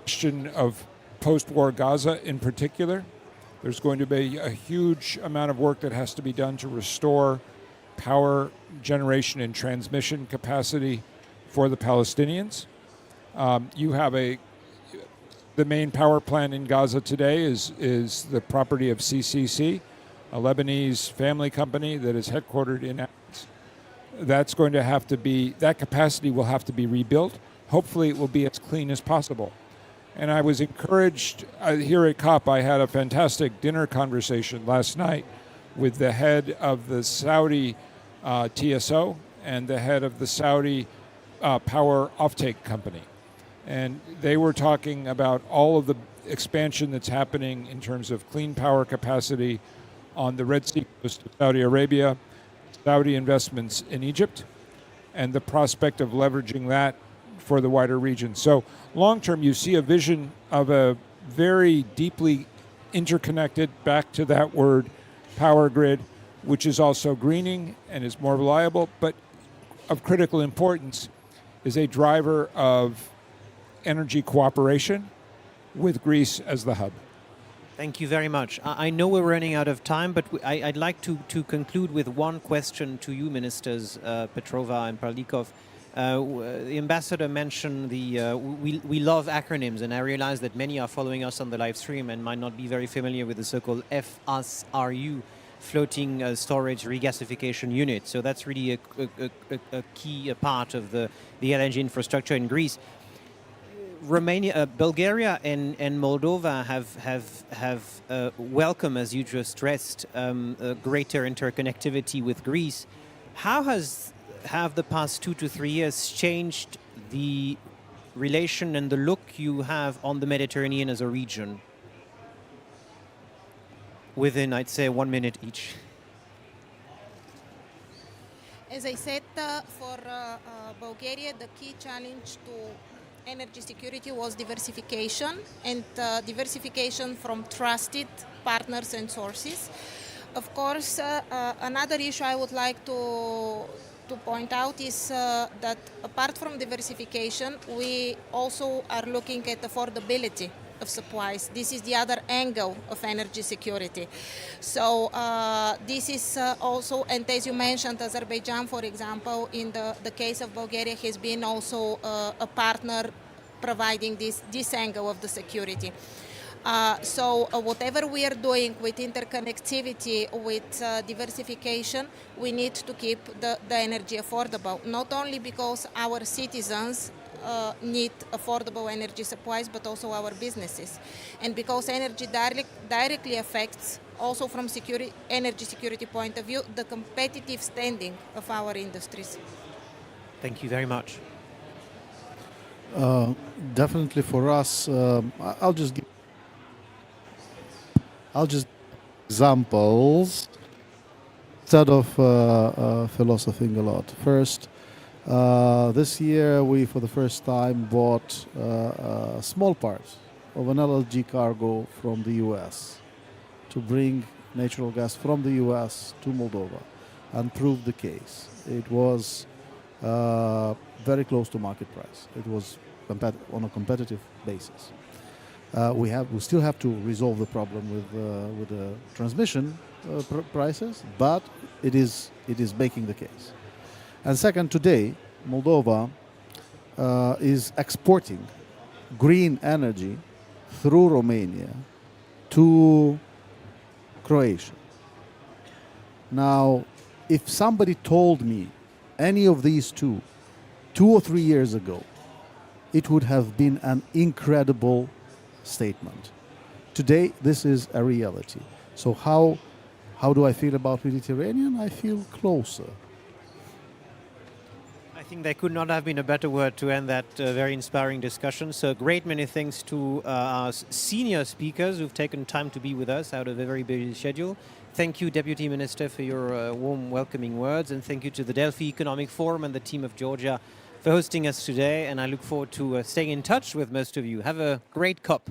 question of post-war Gaza in particular, there's going to be a huge amount of work that has to be done to restore power generation and transmission capacity for the Palestinians. You have the main power plant in Gaza today is the property of CCC, a Lebanese family company that is headquartered in Athens. That's going to have to be, that capacity will have to be rebuilt. Hopefully it will be as clean as possible. And I was encouraged, here at COP, I had a fantastic dinner conversation last night with the head of the Saudi TSO and the head of the Saudi power offtake company. And they were talking about all of the expansion that's happening in terms of clean power capacity on the Red Sea coast of Saudi Arabia, Saudi investments in Egypt, and the prospect of leveraging that for the wider region. So long term, you see a vision of a very deeply interconnected, back to that word, power grid, which is also greening and is more reliable, but of critical importance is a driver of energy cooperation with Greece as the hub. Thank you very much. I know we're running out of time, but I'd like to conclude with one question to you, Ministers Petrova and Parlikov. The ambassador mentioned we love acronyms, and I realize that many are following us on the live stream and might not be very familiar with the so-called FSRU, floating storage regasification unit. So that's really a key part of the LNG infrastructure in Greece. Romania, Bulgaria, and Moldova have welcomed, as you just stressed, greater interconnectivity with Greece. How have the past 2 to 3 years changed the relation and the look you have on the Mediterranean as a region? Within, I'd say, 1 minute each. As I said, for Bulgaria, the key challenge to energy security was diversification, and diversification from trusted partners and sources. Of course, another issue I would like to to point out is that apart from diversification, we also are looking at affordability of supplies. This is the other angle of energy security. So this is also, and as you mentioned, Azerbaijan, for example, in the case of Bulgaria, has been also a partner providing this angle of the security. So whatever we are doing with interconnectivity, with diversification, we need to keep the energy affordable, not only because our citizens need affordable energy supplies, but also our businesses. And because energy directly affects, also from energy security point of view, the competitive standing of our industries. Thank you very much. Definitely for us, I'll just give examples instead of philosophing a lot. First, this year we, for the first time, bought a small part of an LNG cargo from the US to bring natural gas from the US to Moldova and prove the case. It was very close to market price. It was on a competitive basis. We still have to resolve the problem with the transmission prices, but it is making the case. And second, today Moldova is exporting green energy through Romania to Croatia. Now, if somebody told me any of these 2 or 3 years ago, it would have been an incredible statement. Today, this is a reality. So how do I feel about Mediterranean? I feel closer. I think there could not have been a better word to end that very inspiring discussion. So great many thanks to our senior speakers who've taken time to be with us out of a very busy schedule. Thank you, Deputy Minister, for your warm welcoming words, and thank you to the Delphi Economic Forum and the team of Georgia for hosting us today, and I look forward to staying in touch with most of you. Have a great COP.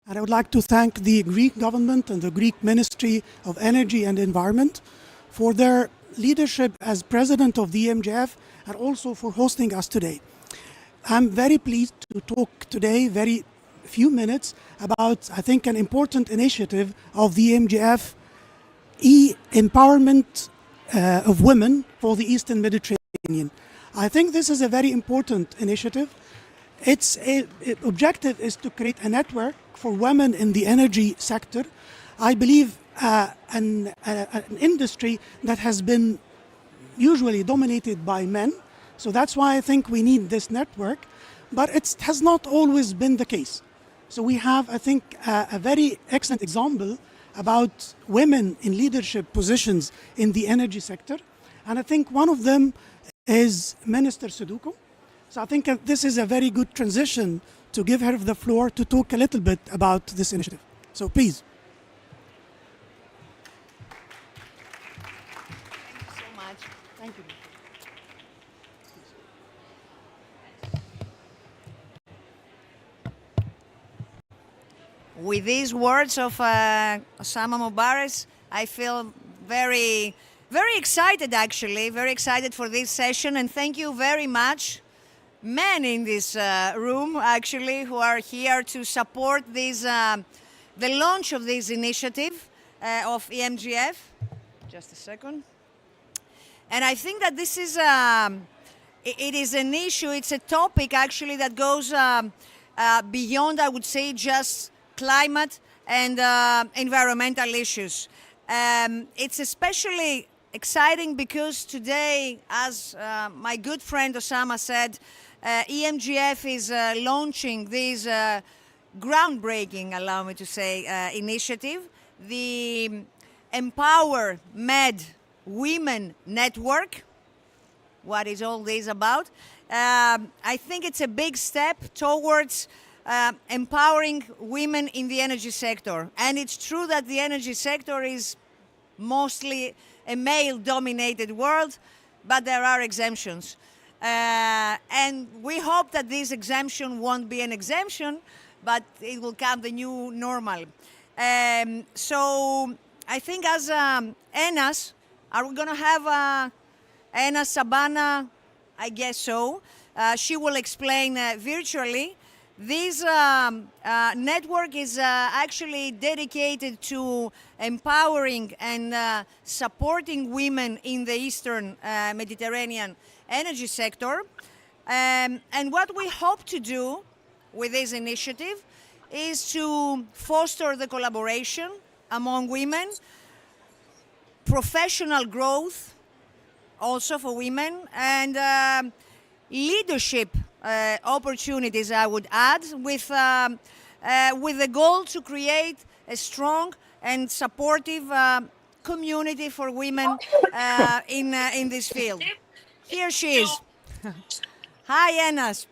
And I would like to thank the Greek government and the Greek Ministry of Energy and Environment for their leadership as president of the EMGF and also for hosting us today. I'm very pleased to talk today, very few minutes, about, I think, an important initiative of the EMGF, empowerment of women for the Eastern Mediterranean. I think this is a very important initiative. Its objective is to create a network for women in the energy sector. I believe an industry that has been usually dominated by men. So that's why I think we need this network, but it has not always been the case. So we have, I think, a very excellent example about women in leadership positions in the energy sector. And I think one of them is Minister Sudoku. So I think this is a very good transition to give her the floor to talk a little bit about this initiative. So please. Thank you so much. Thank you. With these words of Osama Mubarak, I feel very excited, actually, very excited for this session, and thank you very much, men in this room, actually, who are here to support this, the launch of this initiative of EMGF. Just a second. And I think that this is, it is an issue, it's a topic, actually, that goes beyond, I would say, just climate and environmental issues. It's especially exciting because today, as my good friend Osama said, EMGF is launching this groundbreaking, allow me to say, initiative, the Empower Med Women Network. What is all this about? I think it's a big step towards empowering women in the energy sector. And it's true that the energy sector is mostly a male-dominated world, but there are exemptions. And we hope that this exemption won't be an exemption, but it will become the new normal. So I think as ENAS, are we going to have ENAS Sabana? I guess so. She will explain virtually. This network is actually dedicated to empowering and supporting women in the Eastern Mediterranean energy sector. And what we hope to do with this initiative is to foster the collaboration among women, professional growth also for women, and leadership opportunities, I would add, with the goal to create a strong and supportive community for women in this field. Here she is. Hi, ENAS.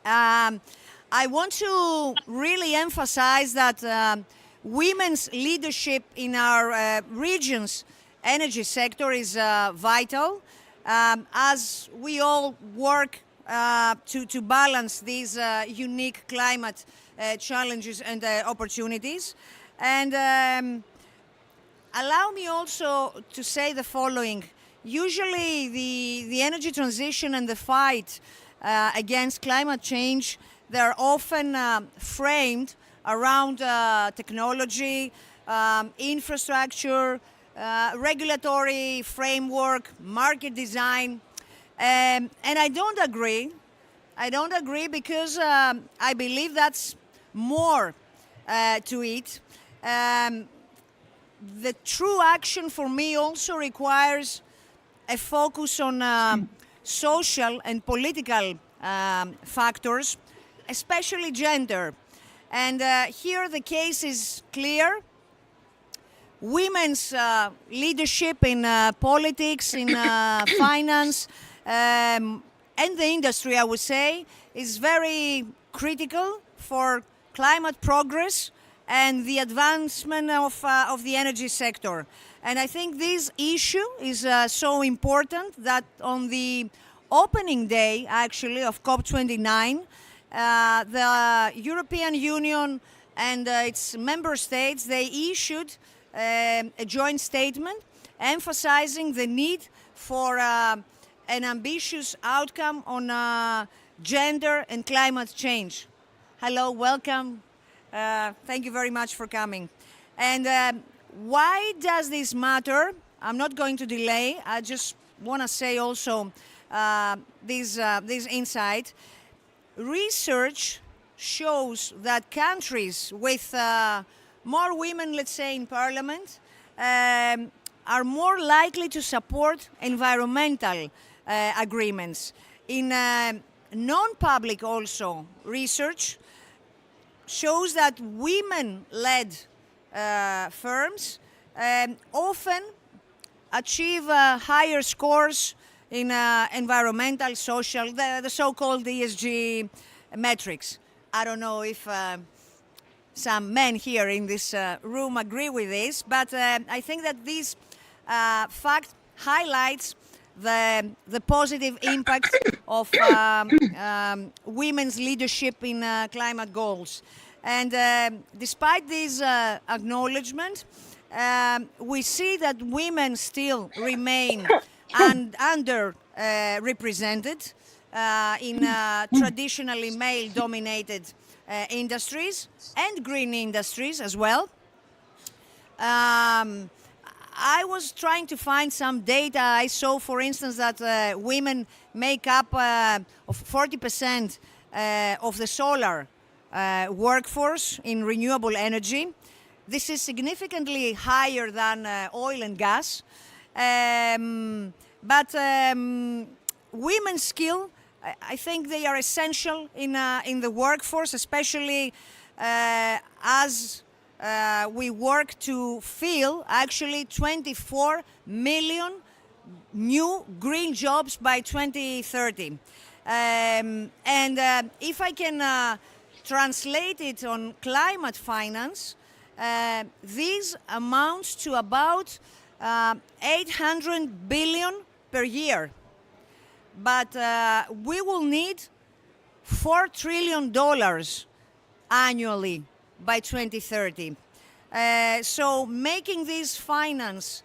I want to really emphasize that women's leadership in our region's energy sector is vital, as we all work to balance these unique climate challenges and opportunities. And allow me also to say the following. Usually the energy transition and the fight against climate change, they're often framed around technology, infrastructure, regulatory framework, market design. And I don't agree. I don't agree because I believe that's more to it. The true action for me also requires a focus on social and political factors, especially gender. And here the case is clear. Women's leadership in politics, in finance, and the industry, I would say, is very critical for climate progress and the advancement of the energy sector. And I think this issue is so important that on the opening day, actually, of COP29, the European Union and its member states, they issued a joint statement emphasizing the need for an ambitious outcome on gender and climate change. Hello, welcome. Thank you very much for coming. And why does this matter? I'm not going to delay. I just want to say also this insight. Research shows that countries with more women, let's say, in parliament, are more likely to support environmental agreements. In non-public also, research shows that women-led firms often achieve higher scores in environmental, social, the so-called ESG metrics. I don't know if some men here in this room agree with this, but I think that this fact highlights the positive impact of women's leadership in climate goals. And despite this acknowledgement, we see that women still remain underrepresented in traditionally male-dominated industries and green industries as well. I was trying to find some data. I saw, for instance, that women make up 40% of the solar workforce in renewable energy. This is significantly higher than oil and gas. But women's skill, I think they are essential in the workforce, especially as we work to fill actually 24 million new green jobs by 2030. And if I can translate it on climate finance, this amounts to about 800 billion per year. But we will need $4 trillion annually by 2030. So making this finance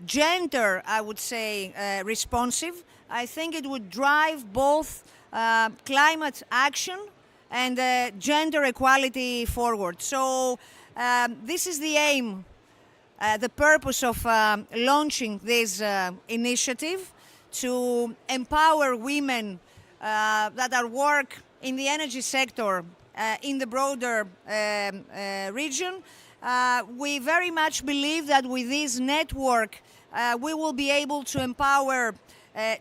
gender, I would say, responsive, I think it would drive both climate action and gender equality forward. So this is the aim, the purpose of launching this initiative, to empower women that are work in the energy sector in the broader region. We very much believe that with this network we will be able to empower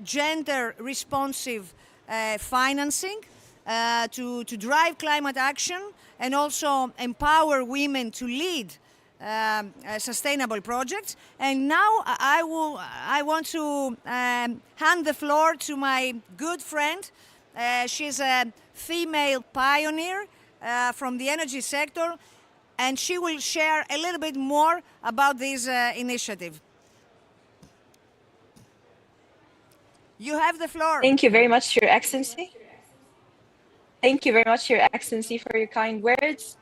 gender responsive financing to drive climate action and also empower women to lead sustainable projects. And now I want to hand the floor to my good friend. She's a female pioneer from the energy sector, and she will share a little bit more about this initiative. You have the floor. Thank you very much, Your Excellency. Thank you very much, Your Excellency, for your kind words.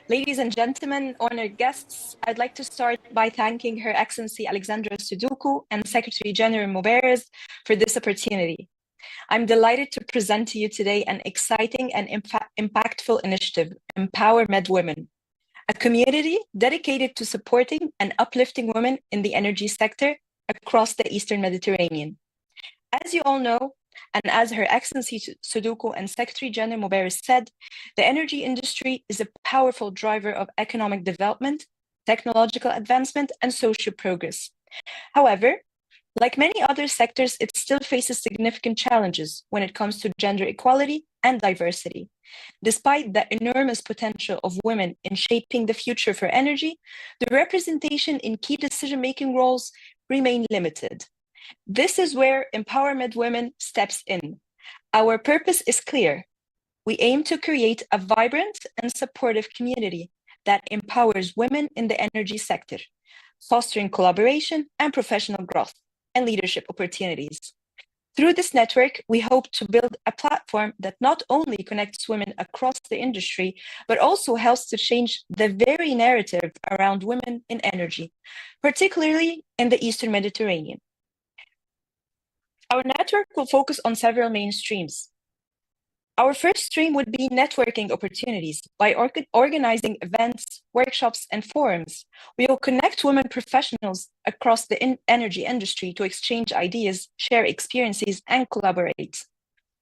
Ladies and gentlemen, honored guests, I'd like to start by thanking Her Excellency Alexandra Sudoku and Secretary General Mubarak for this opportunity. I'm delighted to present to you today an exciting and impactful initiative, Empower MedWomen, a community dedicated to supporting and uplifting women in the energy sector across the Eastern Mediterranean. As you all know, and as Her Excellency Sudoku and Secretary General Mubarak said, the energy industry is a powerful driver of economic development, technological advancement, and social progress. However, like many other sectors, it still faces significant challenges when it comes to gender equality and diversity. Despite the enormous potential of women in shaping the future for energy, the representation in key decision-making roles remain limited. This is where Empower MedWomen steps in. Our purpose is clear. We aim to create a vibrant and supportive community that empowers women in the energy sector, fostering collaboration and professional growth and leadership opportunities. Through this network, we hope to build a platform that not only connects women across the industry, but also helps to change the very narrative around women in energy, particularly in the Eastern Mediterranean. Our network will focus on several main streams. Our first stream would be networking opportunities. By organizing events, workshops, and forums, we will connect women professionals across the energy industry to exchange ideas, share experiences, and collaborate.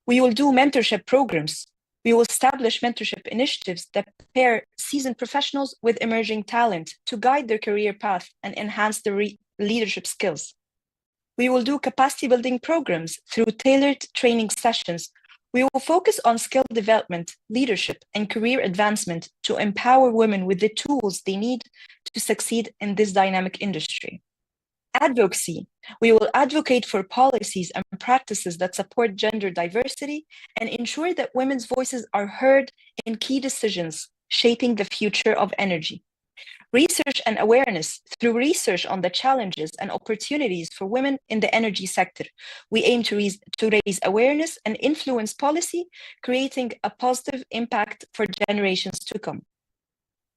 We will do mentorship programs. We will establish mentorship initiatives that pair seasoned professionals with emerging talent to guide their career path and enhance their leadership skills. We will do capacity building programs through tailored training sessions. We will focus on skill development, leadership, and career advancement to empower women with the tools they need to succeed in this dynamic industry. Advocacy. We will advocate for policies and practices that support gender diversity and ensure that women's voices are heard in key decisions shaping the future of energy. Research and awareness. Through research on the challenges and opportunities for women in the energy sector, we aim to raise awareness and influence policy, creating a positive impact for generations to come.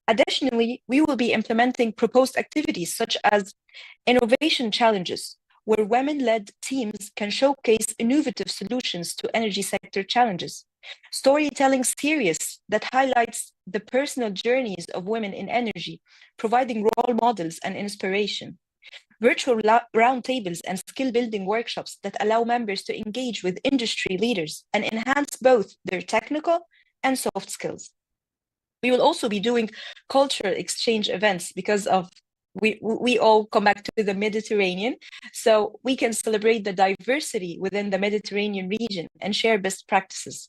Additionally, we will be implementing proposed activities such as innovation challenges, where women-led teams can showcase innovative solutions to energy sector challenges. Storytelling series that highlights the personal journeys of women in energy, providing role models and inspiration. Virtual roundtables and skill-building workshops that allow members to engage with industry leaders and enhance both their technical and soft skills. We will also be doing cultural exchange events because of we all come back to the Mediterranean, so we can celebrate the diversity within the Mediterranean region and share best practices.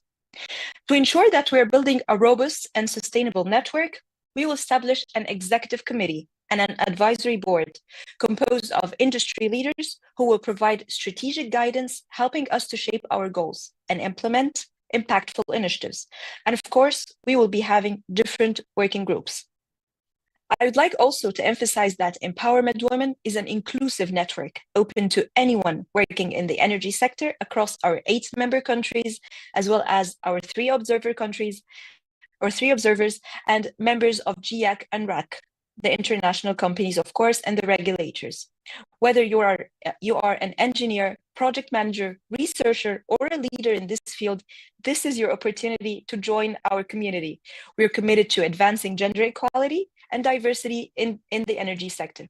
To ensure that we're building a robust and sustainable network, we will establish an executive committee and an advisory board composed of industry leaders who will provide strategic guidance, helping us to shape our goals and implement impactful initiatives. And of course, we will be having different working groups. I would like also to emphasize that Empowerment Women is an inclusive network open to anyone working in the energy sector across our 8 member countries, as well as our 3 observers and members of GIAC and RAC, the international companies, of course, and the regulators. Whether you are an engineer, project manager, researcher, or a leader in this field, this is your opportunity to join our community. We're committed to advancing gender equality and diversity in the energy sector.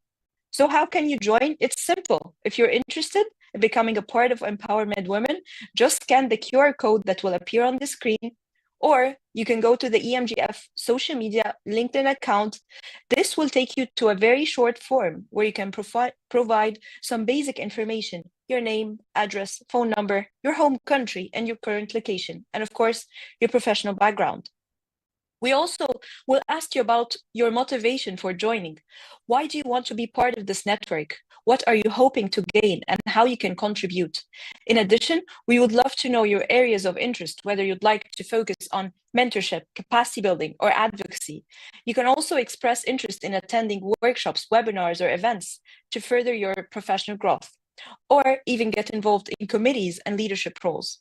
So how can you join? It's simple. If you're interested in becoming a part of Empowerment Women, just scan the QR code that will appear on the screen, or you can go to the EMGF social media LinkedIn account. This will take you to a very short form where you can provide some basic information, your name, address, phone number, your home country, and your current location, and of course, your professional background. We also will ask you about your motivation for joining. Why do you want to be part of this network? What are you hoping to gain and how you can contribute? In addition, we would love to know your areas of interest, whether you'd like to focus on mentorship, capacity building, or advocacy. You can also express interest in attending workshops, webinars, or events to further your professional growth, or even get involved in committees and leadership roles.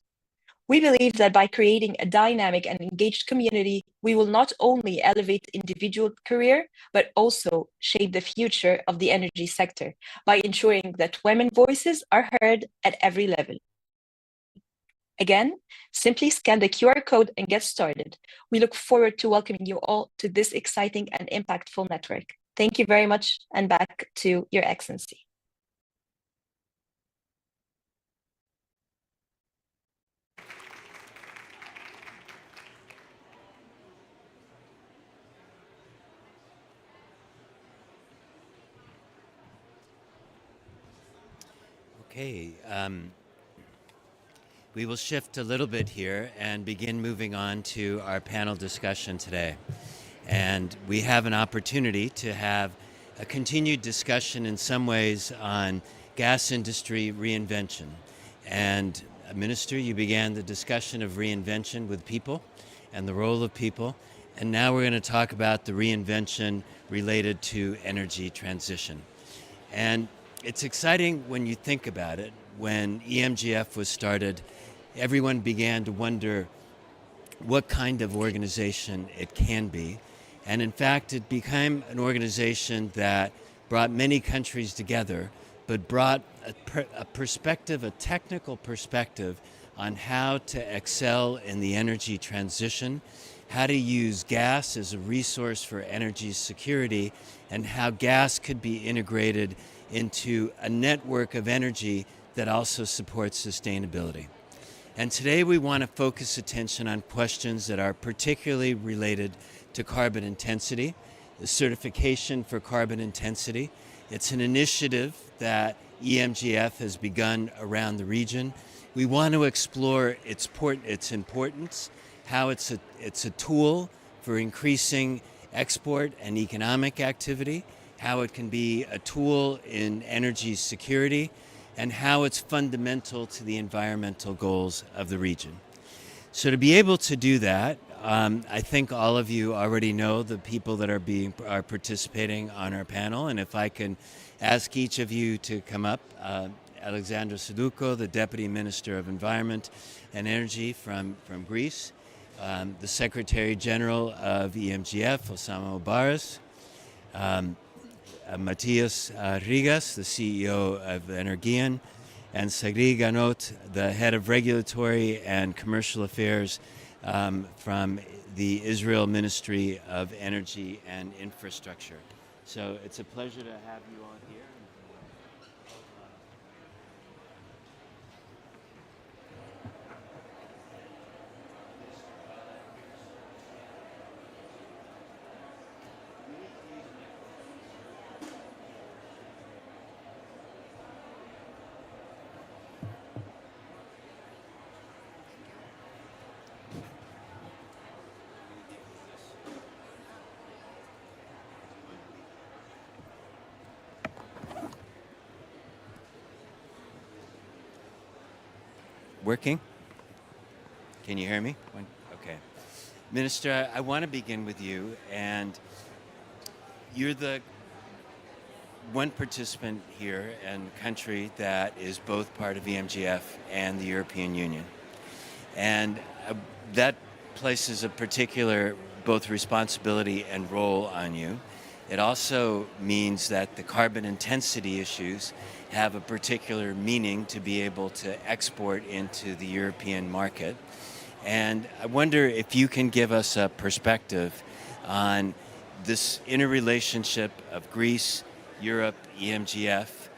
We believe that by creating a dynamic and engaged community, we will not only elevate individual career, but also shape the future of the energy sector by ensuring that women's voices are heard at every level. Again, simply scan the QR code and get started. We look forward to welcoming you all to this exciting and impactful network. Thank you very much, and back to Your Excellency. Okay, we will shift a little bit here and begin moving on to our panel discussion today. And we have an opportunity to have a continued discussion in some ways on gas industry reinvention. And Minister, you began the discussion of reinvention with people and the role of people. And now we're going to talk about the reinvention related to energy transition. And it's exciting when you think about it. when EMGF was started, everyone began to wonder what kind of organization it can be. And in fact, it became an organization that brought many countries together, but brought a perspective, a technical perspective on how to excel in the energy transition, how to use gas as a resource for energy security, and how gas could be integrated into a network of energy that also supports sustainability. And today we want to focus attention on questions that are particularly related to carbon intensity, the certification for carbon intensity. It's an initiative that EMGF has begun around the region. We want to explore its importance, how it's a tool for increasing export and economic activity, how it can be a tool in energy security, and how it's fundamental to the environmental goals of the region. So to be able to do that, I think all of you already know the people that are participating on our panel, and if I can ask each of you to come up. Alexandra Soudoukou, the Deputy Minister of Environment and Energy from Greece, the Secretary General of EMGF, Osama Obaris, Matthias Rigas, the CEO of Energian, and Sagri Ganot, the Head of Regulatory and Commercial Affairs from the Israel Ministry of Energy and Infrastructure. So it's a pleasure to have you all here. Working? Can you hear me? Okay. Minister, I want to begin with you, and you're the one participant here and country that is both part of EMGF and the European Union. And that places a particular both responsibility and role on you. It also means that the carbon intensity issues have a particular meaning to be able to export into the European market. And I wonder if you can give us a perspective on this interrelationship of Greece, Europe, EMGF,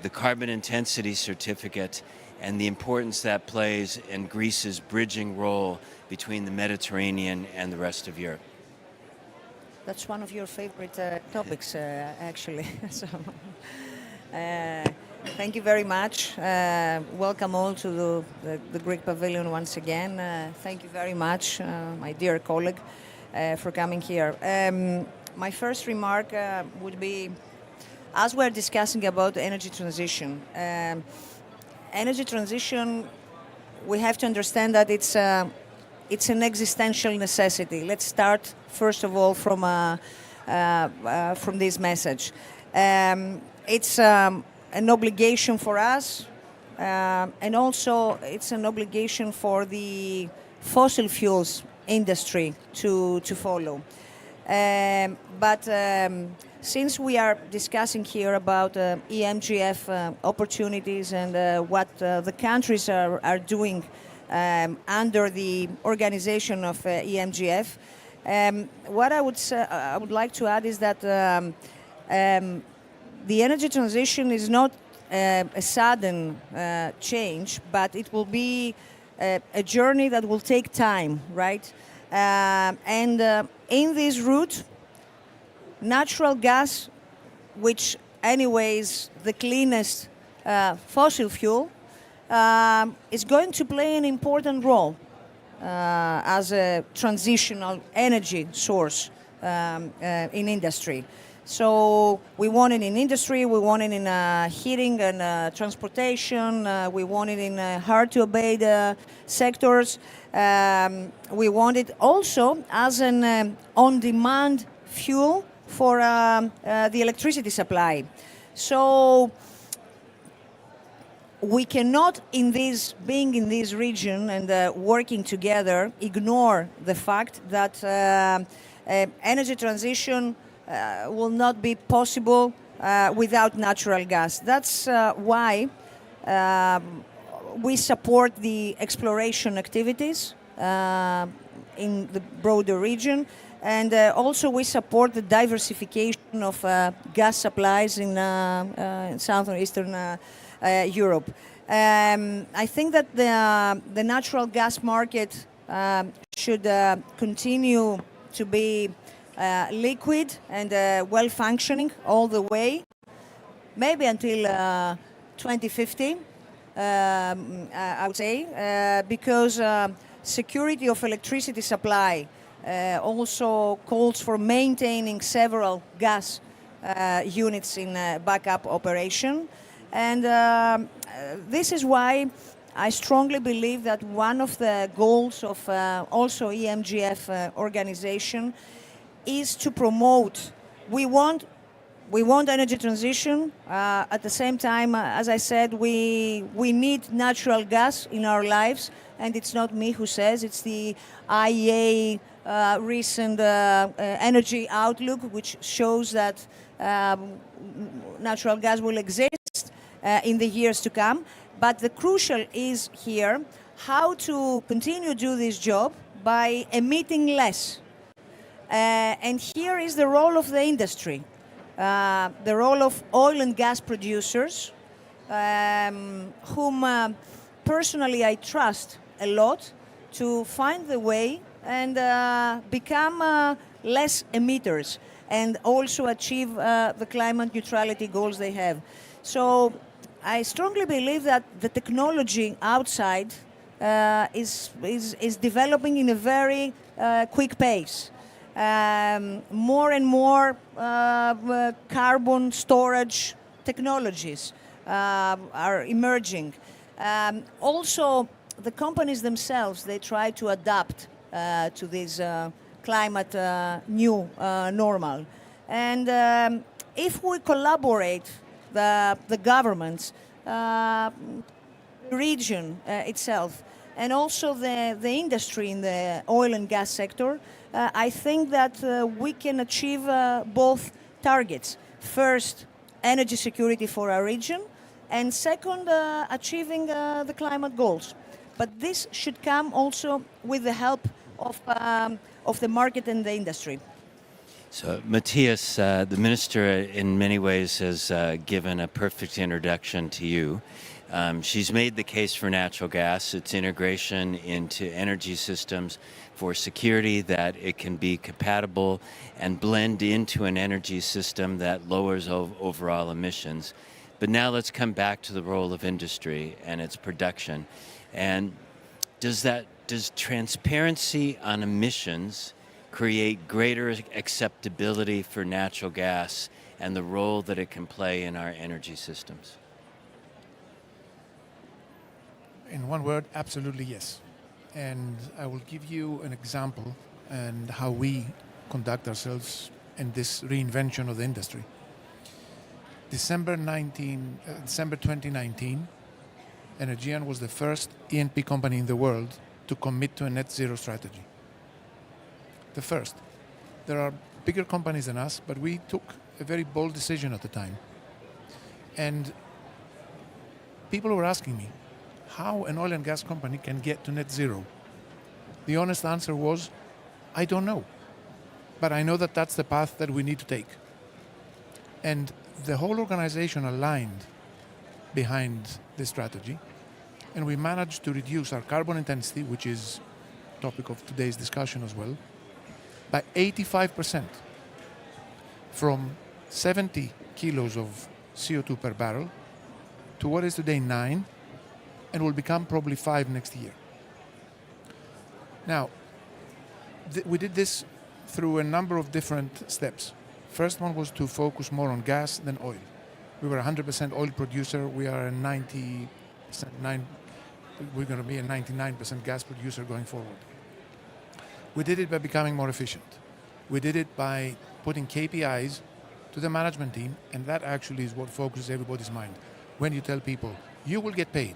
the carbon intensity certificate, and the importance that plays in Greece's bridging role between the Mediterranean and the rest of Europe. That's one of your favorite topics, actually. So, thank you very much. Welcome all to the Greek Pavilion once again. Thank you very much, my dear colleague, for coming here. My first remark would be, as we're discussing about energy transition, we have to understand that it's an existential necessity. Let's start first of all from this message. It's an obligation for us, and also it's an obligation for the fossil fuels industry to follow. But since we are discussing here about EMGF opportunities and what the countries are doing under the organization of EMGF, what I would like to add is that the energy transition is not a sudden change, but it will be a journey that will take time, right? And in this route, natural gas, which anyway is the cleanest fossil fuel, is going to play an important role as a transitional energy source in industry. So we want it in industry, we want it in heating and transportation, we want it in hard-to-abate sectors. We want it also as an on-demand fuel for the electricity supply. So we cannot, being in this region and working together, ignore the fact that energy transition will not be possible without natural gas. That's why we support the exploration activities in the broader region, and also we support the diversification of gas supplies in southern eastern Europe. I think that the natural gas market should continue to be liquid and well-functioning all the way, maybe until 2050, I would say, because security of electricity supply also calls for maintaining several gas units in backup operation. And this is why I strongly believe that one of the goals of also EMGF organization is to promote. We want energy transition. At the same time, as I said, we need natural gas in our lives, and it's not me who says, it's the IEA recent energy outlook, which shows that natural gas will exist in the years to come. But the crucial is here how to continue to do this job by emitting less. And here is the role of the industry, the role of oil and gas producers, whom personally I trust a lot to find the way and become less emitters and also achieve the climate neutrality goals they have. So I strongly believe that the technology outside is developing in a very quick pace. More and more carbon storage technologies are emerging. Also, the companies themselves, they try to adapt to this climate new normal. And if we collaborate, the governments, region itself, and also the industry in the oil and gas sector, I think that we can achieve both targets. First, energy security for our region, and second, achieving the climate goals. But this should come also with the help of the market and the industry. So, Matthias, the minister in many ways has given a perfect introduction to you. She's made the case for natural gas, its integration into energy systems, for security, that it can be compatible and blend into an energy system that lowers overall emissions. But now let's come back to the role of industry and its production. And does transparency on emissions create greater acceptability for natural gas and the role that it can play in our energy systems? In one word, absolutely yes. And I will give you an example and how we conduct ourselves in this reinvention of the industry. December 2019, Energean was the first E&P company in the world to commit to a net zero strategy. The first. There are bigger companies than us, but we took a very bold decision at the time. And people were asking me how an oil and gas company can get to net zero. The honest answer was, I don't know. But I know that that's the path that we need to take. And the whole organization aligned behind this strategy, and we managed to reduce our carbon intensity, which is topic of today's discussion as well, by 85%, from 70 kilos of CO2 per barrel to what is today 9, and will become probably 5 next year. Now, we did this through a number of different steps. First one was to focus more on gas than oil. We were a 100% oil producer. We are a 90%, we're going to be a 99% gas producer going forward. We did it by becoming more efficient. We did it by putting KPIs to the management team, and that actually is what focuses everybody's mind. When you tell people You will get paid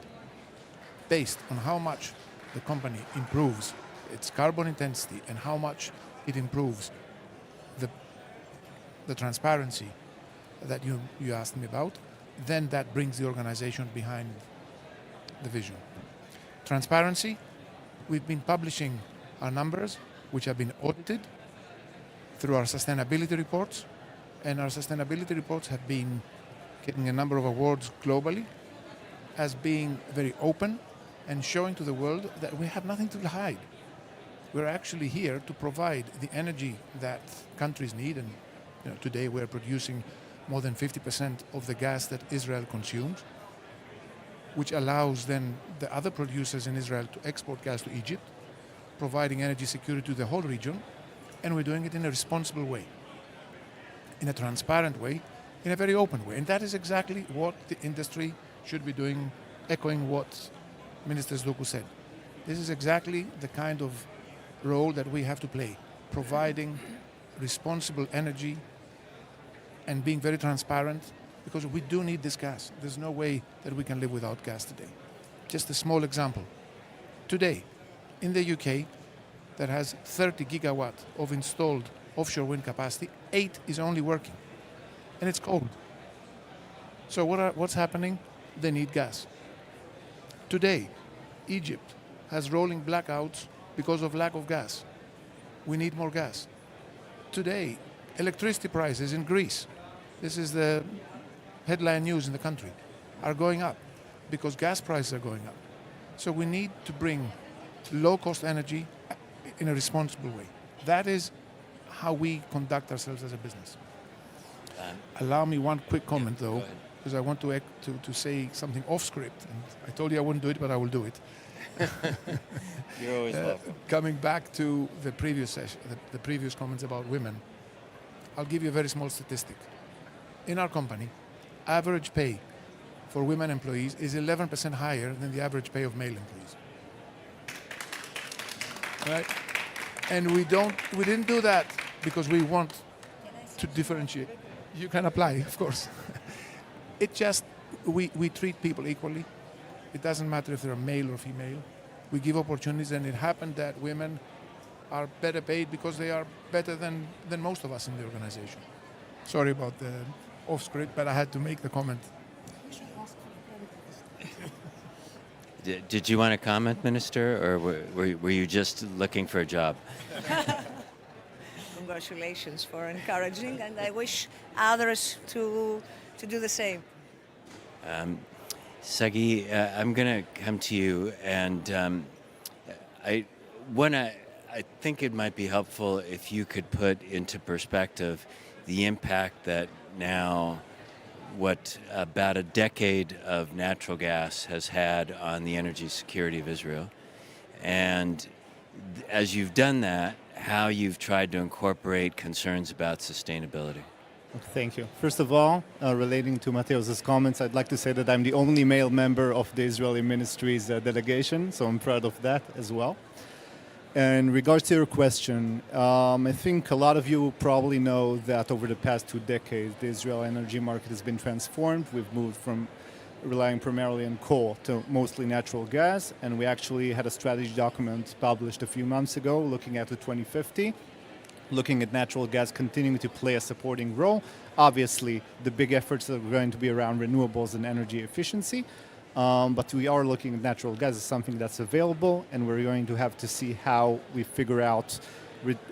based on how much the company improves its carbon intensity and how much it improves the transparency that you asked me about. Then that brings the organization behind the vision. Transparency, we've been publishing our numbers, which have been audited through our sustainability reports, and our sustainability reports have been getting a number of awards globally as being very open and showing to the world that we have nothing to hide. We're actually here to provide the energy that countries need, and today we're producing more than 50% of the gas that Israel consumes, which allows then the other producers in Israel to export gas to Egypt, providing energy security to the whole region, and we're doing it in a responsible way, in a transparent way, in a very open way. And that is exactly what the industry should be doing, echoing what Minister Zdoukou said. This is exactly the kind of role that we have to play, providing responsible energy and being very transparent, because we do need this gas. There's no way that we can live without gas today. Just a small example. Today, in the UK, that has 30 gigawatt of installed offshore wind capacity, 8 is only working, and it's cold. So what's happening? They need gas. Today, Egypt has rolling blackouts because of lack of gas. We need more gas. Today, electricity prices in Greece, this is the headline news in the country, are going up because gas prices are going up. So we need to bring low-cost energy in a responsible way. That is how we conduct ourselves as a business. Allow me one quick comment, though, because I want to say something off script. And I told you I wouldn't do it, but I will do it. You're always welcome. Coming back to the previous session, the previous comments about women, I'll give you a very small statistic. In our company, average pay for women employees is 11% higher than the average pay of male employees. Right? And we didn't do that because we want to differentiate. You can apply, of course. It just, we treat people equally. It doesn't matter if they're male or female. We give opportunities, and it happened that women are better paid because they are better than most of us in the organization. Sorry about the off script, but I had to make the comment. Did you want to comment, Minister, or were you just looking for a job? Congratulations for encouraging, and I wish others to do the same. Sagi, I'm going to come to you, and I think it might be helpful if you could put into perspective the impact that now about a decade of natural gas has had on the energy security of Israel. And as you've done that, how you've tried to incorporate concerns about sustainability. Thank you. First of all, relating to Mateusz's comments, I'd like to say that I'm the only male member of the Israeli Ministry's delegation, so I'm proud of that as well. In regards to your question, I think a lot of you probably know that over the past 2 decades, the Israeli energy market has been transformed. We've moved from relying primarily on coal to mostly natural gas, and we actually had a strategy document published a few months ago looking at the 2050, looking at natural gas continuing to play a supporting role. Obviously, the big efforts are going to be around renewables and energy efficiency. But we are looking at natural gas as something that's available, and we're going to have to see how we figure out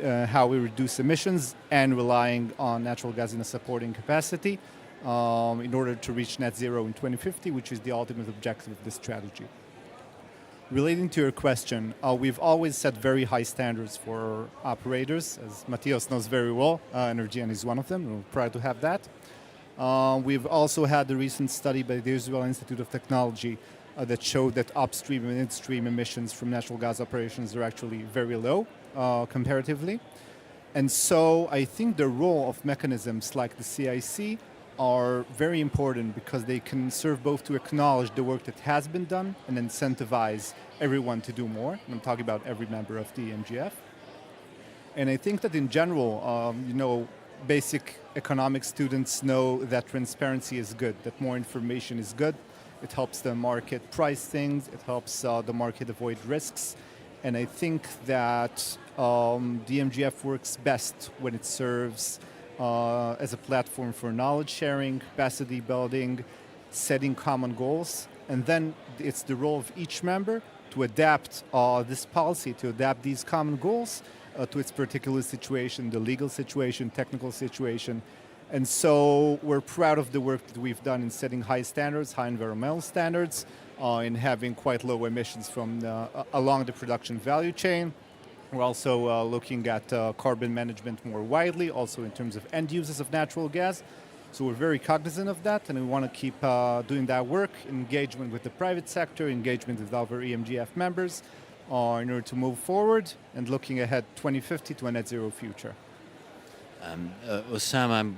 how we reduce emissions and relying on natural gas in a supporting capacity in order to reach net zero in 2050, which is the ultimate objective of this strategy. Relating to your question, we've always set very high standards for operators, as Mateusz knows very well. Energean is one of them. We're proud to have that. We've also had the recent study by the Israel Institute of Technology that showed that upstream and midstream emissions from natural gas operations are actually very low comparatively. And so I think the role of mechanisms like the CIC are very important because they can serve both to acknowledge the work that has been done and incentivize everyone to do more. And I'm talking about every member of the EMGF. And I think that in general, basic economic students know that transparency is good, that more information is good, it helps the market price things, it helps the market avoid risks. And I think that the MGF works best when it serves as a platform for knowledge sharing, capacity building, setting common goals. And then it's the role of each member to adapt this policy, to adapt these common goals to its particular situation, the legal situation, technical situation. And so we're proud of the work that we've done in setting high standards, high environmental standards, in having quite low emissions from along the production value chain. We're also looking at carbon management more widely, also in terms of end uses of natural gas. So we're very cognizant of that, and we want to keep doing that work, engagement with the private sector, engagement with our EMGF members in order to move forward and looking ahead 2050 to a net zero future. Osama,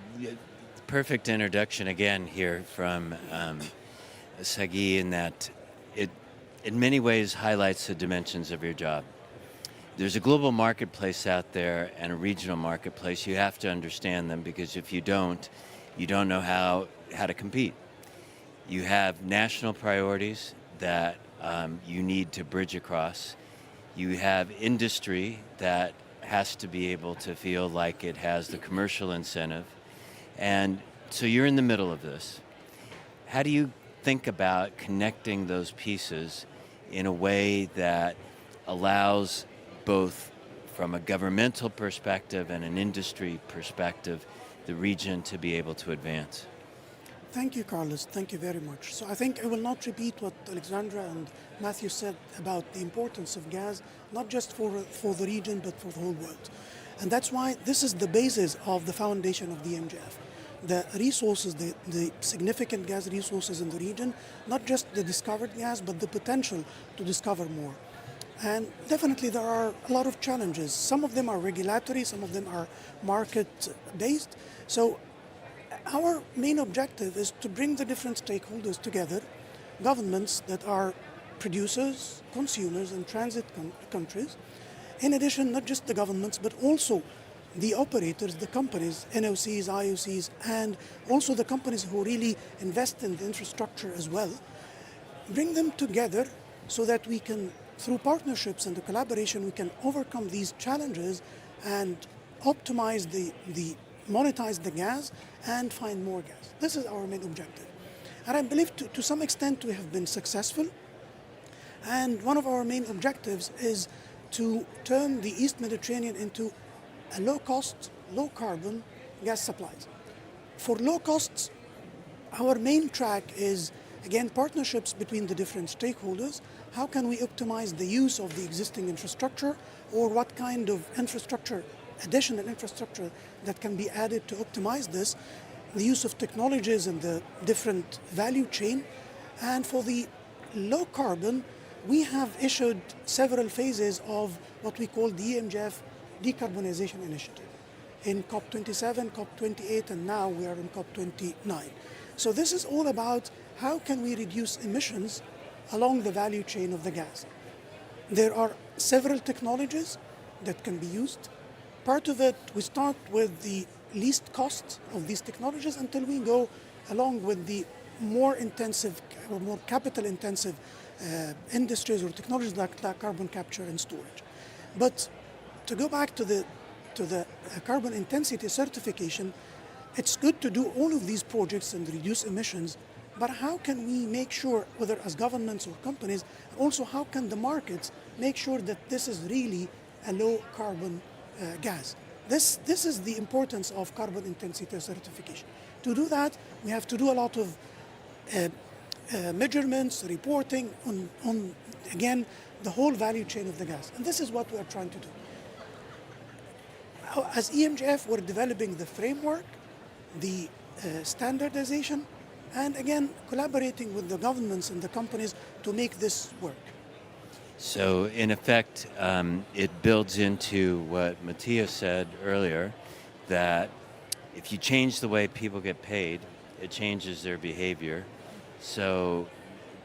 perfect introduction again here from Sagi, in that it in many ways highlights the dimensions of your job. There's a global marketplace out there and a regional marketplace. You have to understand them, because if you don't know how to compete. You have national priorities that you need to bridge across. You have industry that has to be able to feel like it has the commercial incentive. And so you're in the middle of this. How do you think about connecting those pieces in a way that allows, both from a governmental perspective and an industry perspective, the region to be able to advance? Thank you, Carlos. Thank you very much. So I think I will not repeat what Alexandra and Matthew said about the importance of gas, not just for the region, but for the whole world. And that's why this is the basis of the foundation of the MGF. The resources, the significant gas resources in the region, not just the discovered gas, but the potential to discover more. And definitely there are a lot of challenges. Some of them are regulatory, some of them are market-based. So our main objective is to bring the different stakeholders together, governments that are producers, consumers, and transit countries. In addition, not just the governments, but also the operators, the companies, NOCs, IOCs, and also the companies who really invest in the infrastructure as well. Bring them together so that we can, through partnerships and the collaboration, we can overcome these challenges and optimize monetize the gas and find more gas. This is our main objective. And I believe to some extent we have been successful. And one of our main objectives is to turn the East Mediterranean into a low-cost, low-carbon gas supplies. For low costs, our main track is, again, partnerships between the different stakeholders. How can we optimize the use of the existing infrastructure, or what kind of infrastructure, additional infrastructure that can be added to optimize this, the use of technologies in the different value chain. And for the low carbon, we have issued several phases of what we call the EMGF Decarbonization Initiative in COP27, COP28, and now we are in COP29. So this is all about how can we reduce emissions along the value chain of the gas. There are several technologies that can be used. Part of it, we start with the least cost of these technologies until we go along with the more intensive or more capital intensive industries or technologies like carbon capture and storage. But to go back to the carbon intensity certification, it's good to do all of these projects and reduce emissions, but how can we make sure, whether as governments or companies, also how can the markets make sure that this is really a low carbon gas? This is the importance of carbon intensity certification. To do that, we have to do a lot of measurements, reporting on, again, the whole value chain of the gas. And this is what we are trying to do. As EMGF, we're developing the framework, the standardization, and again, collaborating with the governments and the companies to make this work. So in effect, it builds into what Matthias said earlier, that if you change the way people get paid, it changes their behavior. So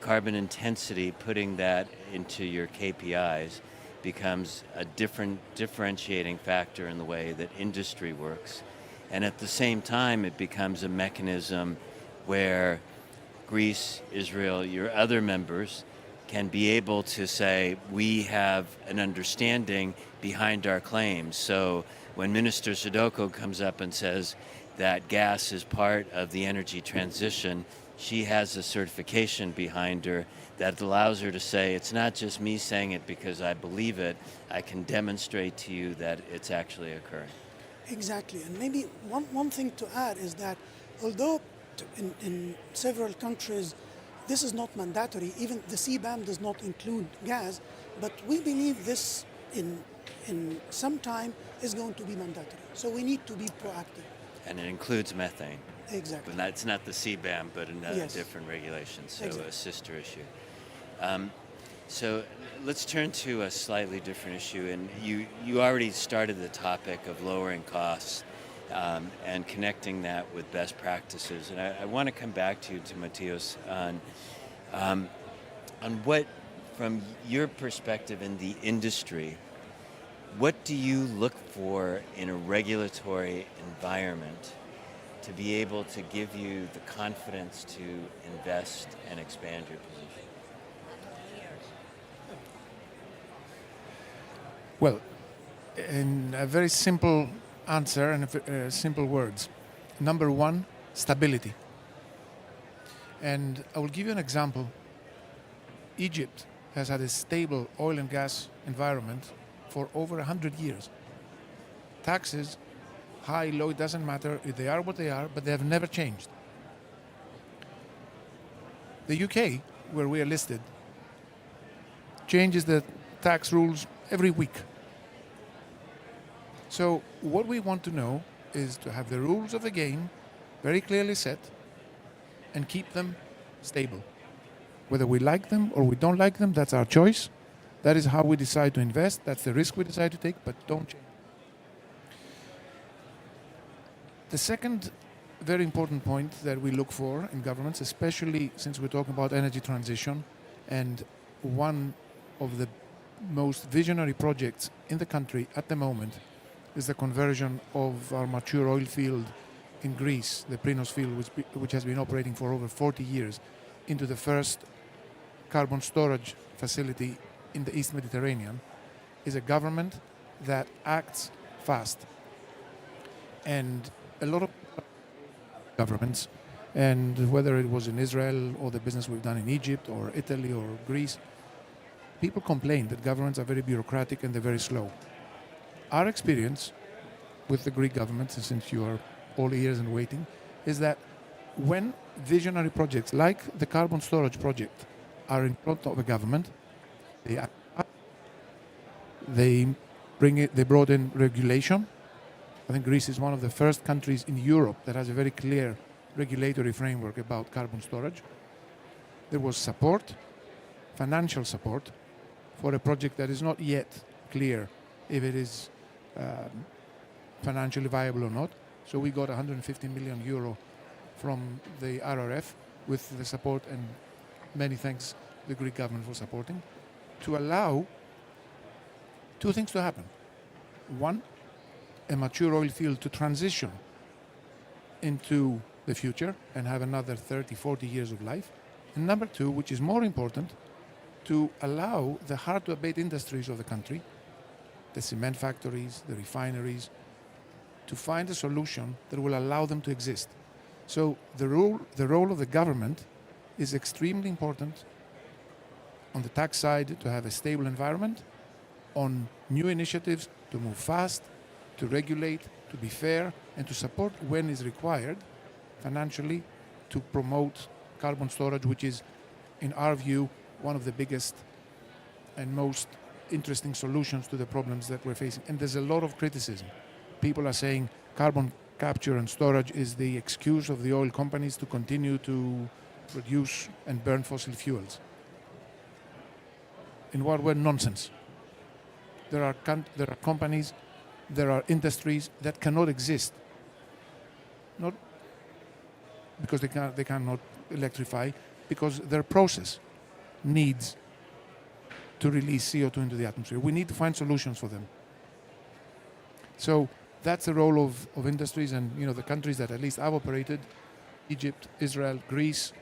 carbon intensity, putting that into your KPIs, becomes a different differentiating factor in the way that industry works. And at the same time, it becomes a mechanism where Greece, Israel, your other members can be able to say, we have an understanding behind our claims. So when Minister Sadoko comes up and says that gas is part of the energy transition, she has a certification behind her that allows her to say, it's not just me saying it because I believe it, I can demonstrate to you that it's actually occurring. Exactly. And maybe one thing to add is that although in several countries this is not mandatory, even the CBAM does not include gas, but we believe this in some time is going to be mandatory. So we need to be proactive. And it includes methane. Exactly. But it's not the CBAM, but another Yes. different regulation, so Exactly. a sister issue. So let's turn to a slightly different issue. And you already started the topic of lowering costs and connecting that with best practices. And I want to come back to you, to Matthias, on what, from your perspective in the industry, what do you look for in a regulatory environment to be able to give you the confidence to invest and expand your position? Well, in a very simple answer and simple words. Number one, stability. And I will give you an example. Egypt has had a stable oil and gas environment for over 100 years. Taxes, high, low, it doesn't matter. They are what they are, but they have never changed. The UK, where we are listed, changes the tax rules every week. So what we want to know is to have the rules of the game very clearly set and keep them stable. Whether we like them or we don't like them, that's our choice. That is how we decide to invest. That's the risk we decide to take, but don't change. The second very important point that we look for in governments, especially since we're talking about energy transition, and one of the most visionary projects in the country at the moment is the conversion of our mature oil field in Greece, the Prinos field, which has been operating for over 40 years, into the first carbon storage facility in the East Mediterranean, is a government that acts fast. And a lot of governments, and whether it was in Israel or the business we've done in Egypt or Italy or Greece, people complain that governments are very bureaucratic and they're very slow. Our experience with the Greek government, since you are all ears and waiting, is that when visionary projects like the carbon storage project are in front of a government, they brought in regulation. I think Greece is one of the first countries in Europe that has a very clear regulatory framework about carbon storage. There was support, financial support, for a project that is not yet clear if it is financially viable or not. So we got 150 million euro from the RRF with the support, and many thanks the Greek government for supporting, to allow two things to happen. One, a mature oil field to transition into the future and have another 30, 40 years of life. And number two, which is more important, to allow the hard-to-abate industries of the country, the cement factories, the refineries, to find a solution that will allow them to exist. So the role of the government is extremely important on the tax side to have a stable environment, on new initiatives to move fast, to regulate, to be fair, and to support when is required financially to promote carbon storage, which is, in our view, one of the biggest and most interesting solutions to the problems that we're facing. And there's a lot of criticism. People are saying carbon capture and storage is the excuse of the oil companies to continue to produce and burn fossil fuels. In what way? Nonsense. There are companies, there are industries that cannot exist, not because they cannot electrify, because their process needs to release CO2 into the atmosphere. We need to find solutions for them. So that's the role of industries, and the countries that at least I've operated, Egypt, Israel, Greece,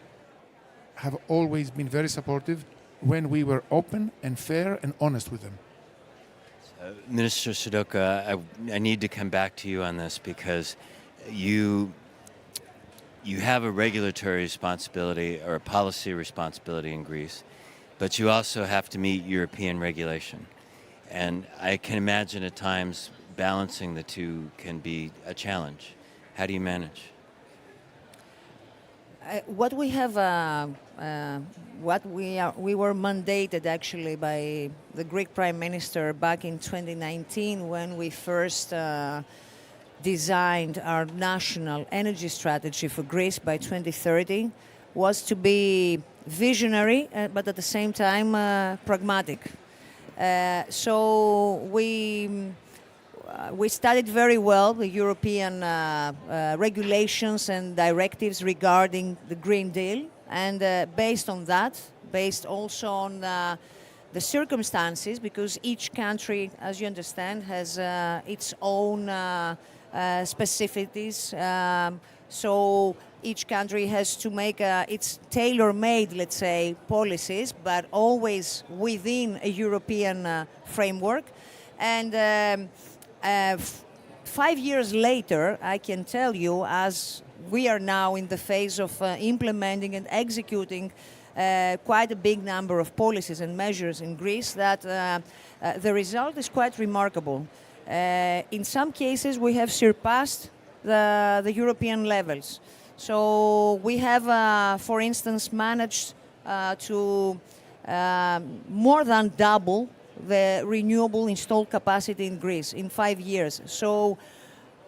have always been very supportive when we were open and fair and honest with them. Minister Sudoka, I need to come back to you on this because you have a regulatory responsibility or a policy responsibility in Greece, but you also have to meet European regulation. And I can imagine at times balancing the two can be a challenge. How do you manage? What we have, we were mandated actually by the Greek Prime Minister back in 2019 when we first designed our national energy strategy for Greece by 2030 was to be visionary, but at the same time pragmatic. So we studied very well the European regulations and directives regarding the Green Deal, and based on that, based also on the circumstances, because each country, as you understand, has its own specificities. So each country has to make its tailor-made, let's say, policies, but always within a European framework. And 5 years later, I can tell you, as we are now in the phase of implementing and executing quite a big number of policies and measures in Greece, that the result is quite remarkable. In some cases, we have surpassed the European levels. So we have, for instance, managed to more than double the renewable installed capacity in Greece in 5 years. So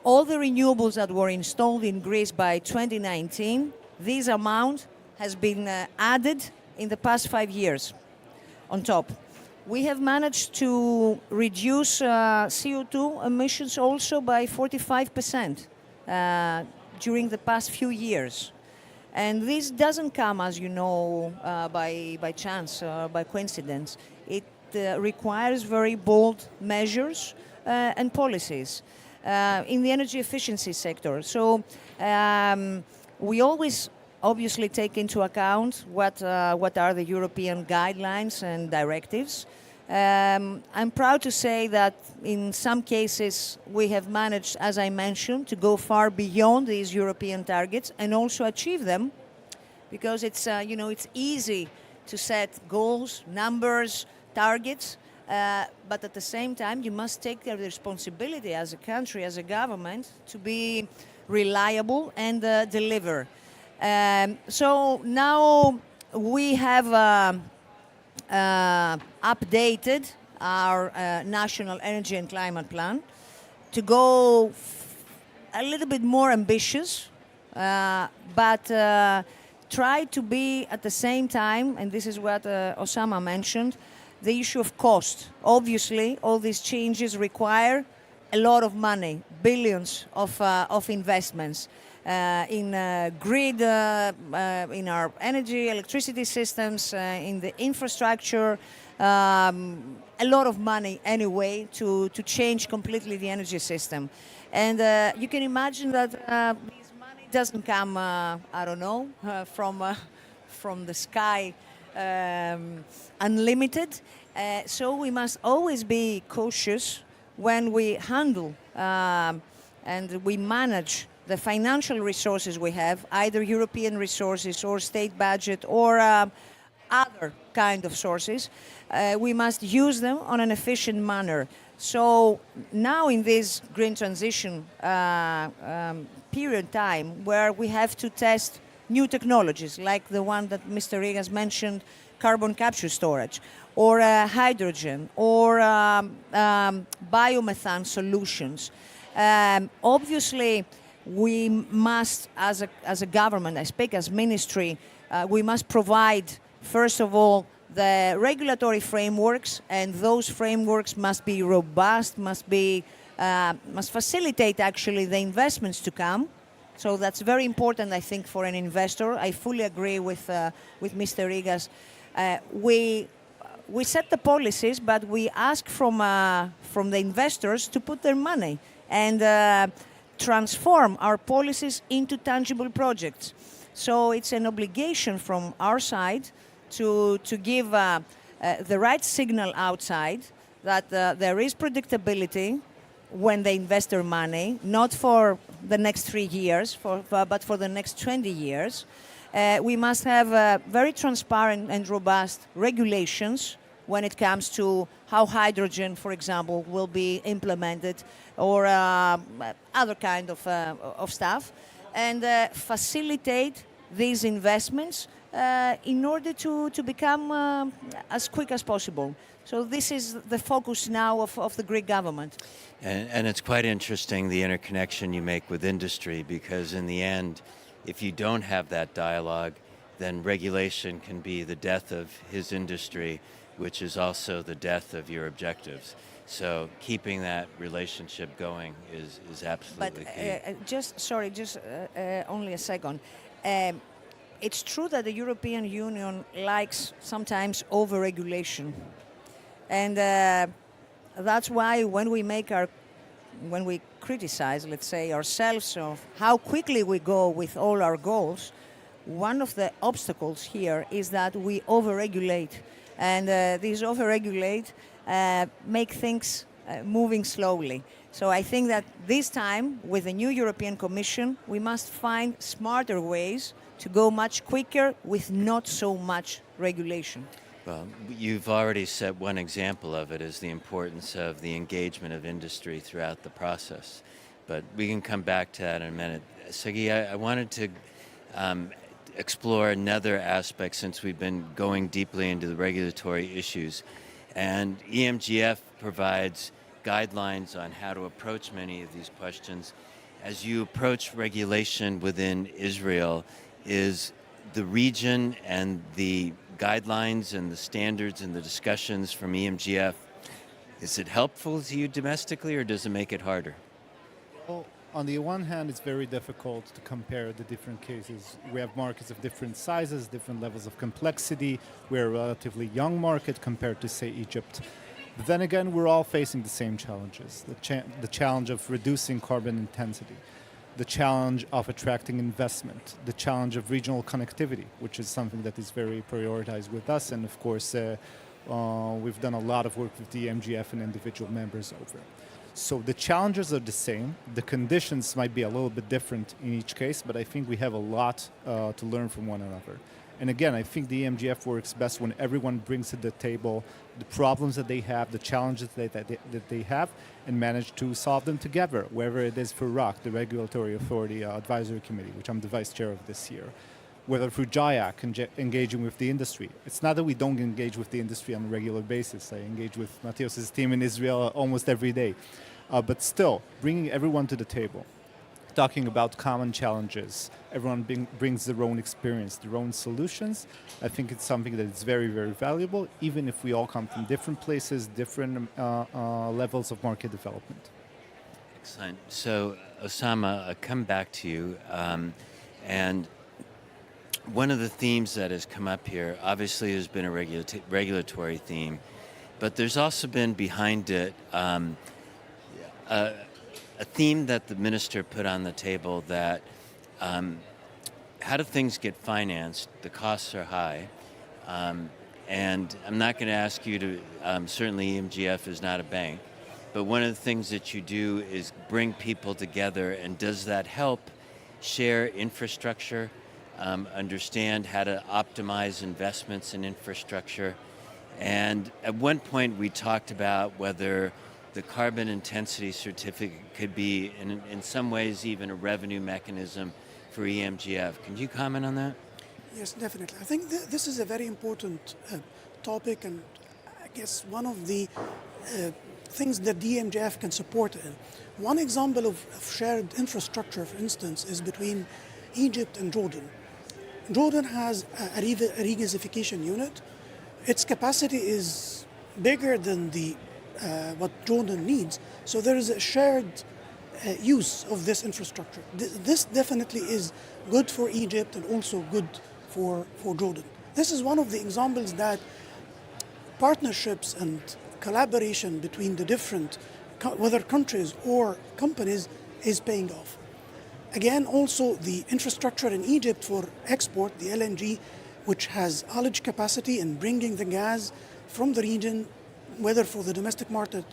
all the renewables that were installed in Greece by 2019, this amount has been added in the past 5 years on top. We have managed to reduce CO2 emissions also by 45% during the past few years. And this doesn't come, as you know, by chance or by coincidence. It requires very bold measures and policies in the energy efficiency sector. So we always obviously take into account what are the European guidelines and directives. I'm proud to say that in some cases we have managed, as I mentioned, to go far beyond these European targets and also achieve them, because it's it's easy to set goals, numbers, targets, but at the same time you must take the responsibility as a country, as a government, to be reliable and deliver. So now we have updated our national energy and climate plan to go a little bit more ambitious, but try to be at the same time, and this is what Osama mentioned, the issue of cost. Obviously, all these changes require a lot of money, billions of investments in grid, in our energy, electricity systems, in the infrastructure, a lot of money anyway to change completely the energy system. And you can imagine that this money doesn't come, I don't know, from the sky unlimited. So we must always be cautious when we handle and we manage the financial resources we have, either European resources or state budget or other kind of sources. We must use them on an efficient manner. So now in this green transition period time where we have to test new technologies like the one that Mr. Rigas mentioned, carbon capture storage, or hydrogen, or biomethane solutions. Obviously, we must, as a government, I speak as ministry, we must provide, first of all, the regulatory frameworks, and those frameworks must be robust, must facilitate actually the investments to come. So that's very important, I think, for an investor. I fully agree with Mr. Rigas. We set the policies, but we ask from the investors to put their money and transform our policies into tangible projects. So it's an obligation from our side to give the right signal outside that there is predictability when they invest their money, not for the next 3 years, but for the next 20 years. We must have very transparent and robust regulations when it comes to how hydrogen, for example, will be implemented, or other kind of stuff, and facilitate these investments in order to become as quick as possible. So this is the focus now of the Greek government. And it's quite interesting, the interconnection you make with industry, because in the end, if you don't have that dialogue, then regulation can be the death of his industry, which is also the death of your objectives. So keeping that relationship going is absolutely key. Only a second. It's true that the European Union likes sometimes over-regulation. And that's why when we criticize, let's say, ourselves of how quickly we go with all our goals, one of the obstacles here is that we over-regulate. And these over-regulate make things moving slowly. So I think that this time, with the new European Commission, we must find smarter ways to go much quicker with not so much regulation. Well, you've already set one example of it, is the importance of the engagement of industry throughout the process. But we can come back to that in a minute. Sagi, I wanted to explore another aspect, since we've been going deeply into the regulatory issues. And EMGF provides guidelines on how to approach many of these questions. As you approach regulation within Israel, is the region and the guidelines and the standards and the discussions from EMGF, is it helpful to you domestically, or does it make it harder? Well, on the one hand, it's very difficult to compare the different cases. We have markets of different sizes, different levels of complexity. We're a relatively young market compared to, say, Egypt. But then again, we're all facing the same challenges. The challenge of reducing carbon intensity, the challenge of attracting investment, the challenge of regional connectivity, which is something that is very prioritized with us. And of course, we've done a lot of work with the MGF and individual members over. So the challenges are the same. The conditions might be a little bit different in each case, but I think we have a lot to learn from one another. And again, I think the EMGF works best when everyone brings to the table the problems that they have, the challenges that they have, and manage to solve them together, whether it is for ROC, the Regulatory Authority Advisory Committee, which I'm the vice chair of this year, whether through JIAC, engaging with the industry. It's not that we don't engage with the industry on a regular basis. I engage with Matthias' team in Israel almost every day. But still, bringing everyone to the table, talking about common challenges, everyone brings their own experience, their own solutions. I think it's something that is very, very valuable, even if we all come from different places, different levels of market development. Excellent. So, Osama, I'll come back to you. And one of the themes that has come up here, obviously there's been a regulatory theme, but there's also been behind it a theme that the minister put on the table, that how do things get financed? The costs are high. And I'm not going to ask you to, certainly EMGF is not a bank, but one of the things that you do is bring people together, and does that help share infrastructure, understand how to optimize investments in infrastructure? And at one point we talked about whether the carbon intensity certificate could be, in some ways, even a revenue mechanism for EMGF. Can you comment on that? Yes, definitely. I think this is a very important topic, and I guess one of the things that DMGF can support in. One example of shared infrastructure, for instance, is between Egypt and Jordan. Jordan has a regasification unit. Its capacity is bigger than what Jordan needs. So there is a shared use of this infrastructure. This definitely is good for Egypt and also good for Jordan. This is one of the examples that partnerships and collaboration between the different, whether countries or companies, is paying off. Again, also the infrastructure in Egypt for export, the LNG, which has haulage capacity in bringing the gas from the region, whether for the domestic market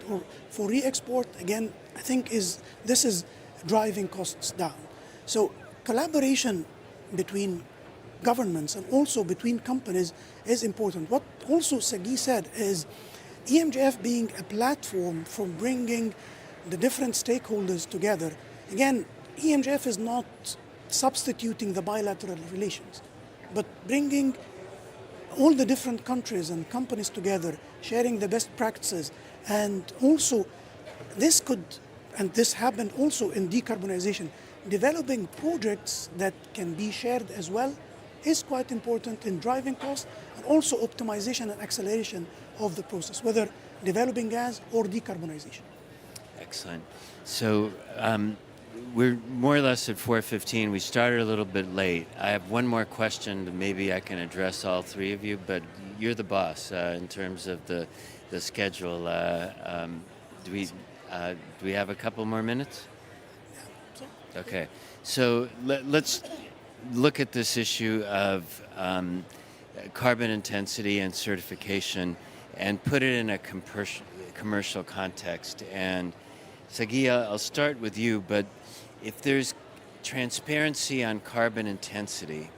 or for re-export, again, I think this is driving costs down. So collaboration between governments and also between companies is important. What also Sagi said is EMGF being a platform for bringing the different stakeholders together. Again, EMGF is not substituting the bilateral relations, but bringing all the different countries and companies together, sharing the best practices. And also this happened also in decarbonization. Developing projects that can be shared as well is quite important in driving costs and also optimization and acceleration of the process, whether developing gas or decarbonization. Excellent. So we're more or less at 4:15. We started a little bit late. I have one more question that maybe I can address all three of you, but you're the boss in terms of the schedule. Do we have a couple more minutes? Okay. So let's look at this issue of carbon intensity and certification and put it in a commercial context. And Sagia, I'll start with you, but if there's transparency on carbon intensity,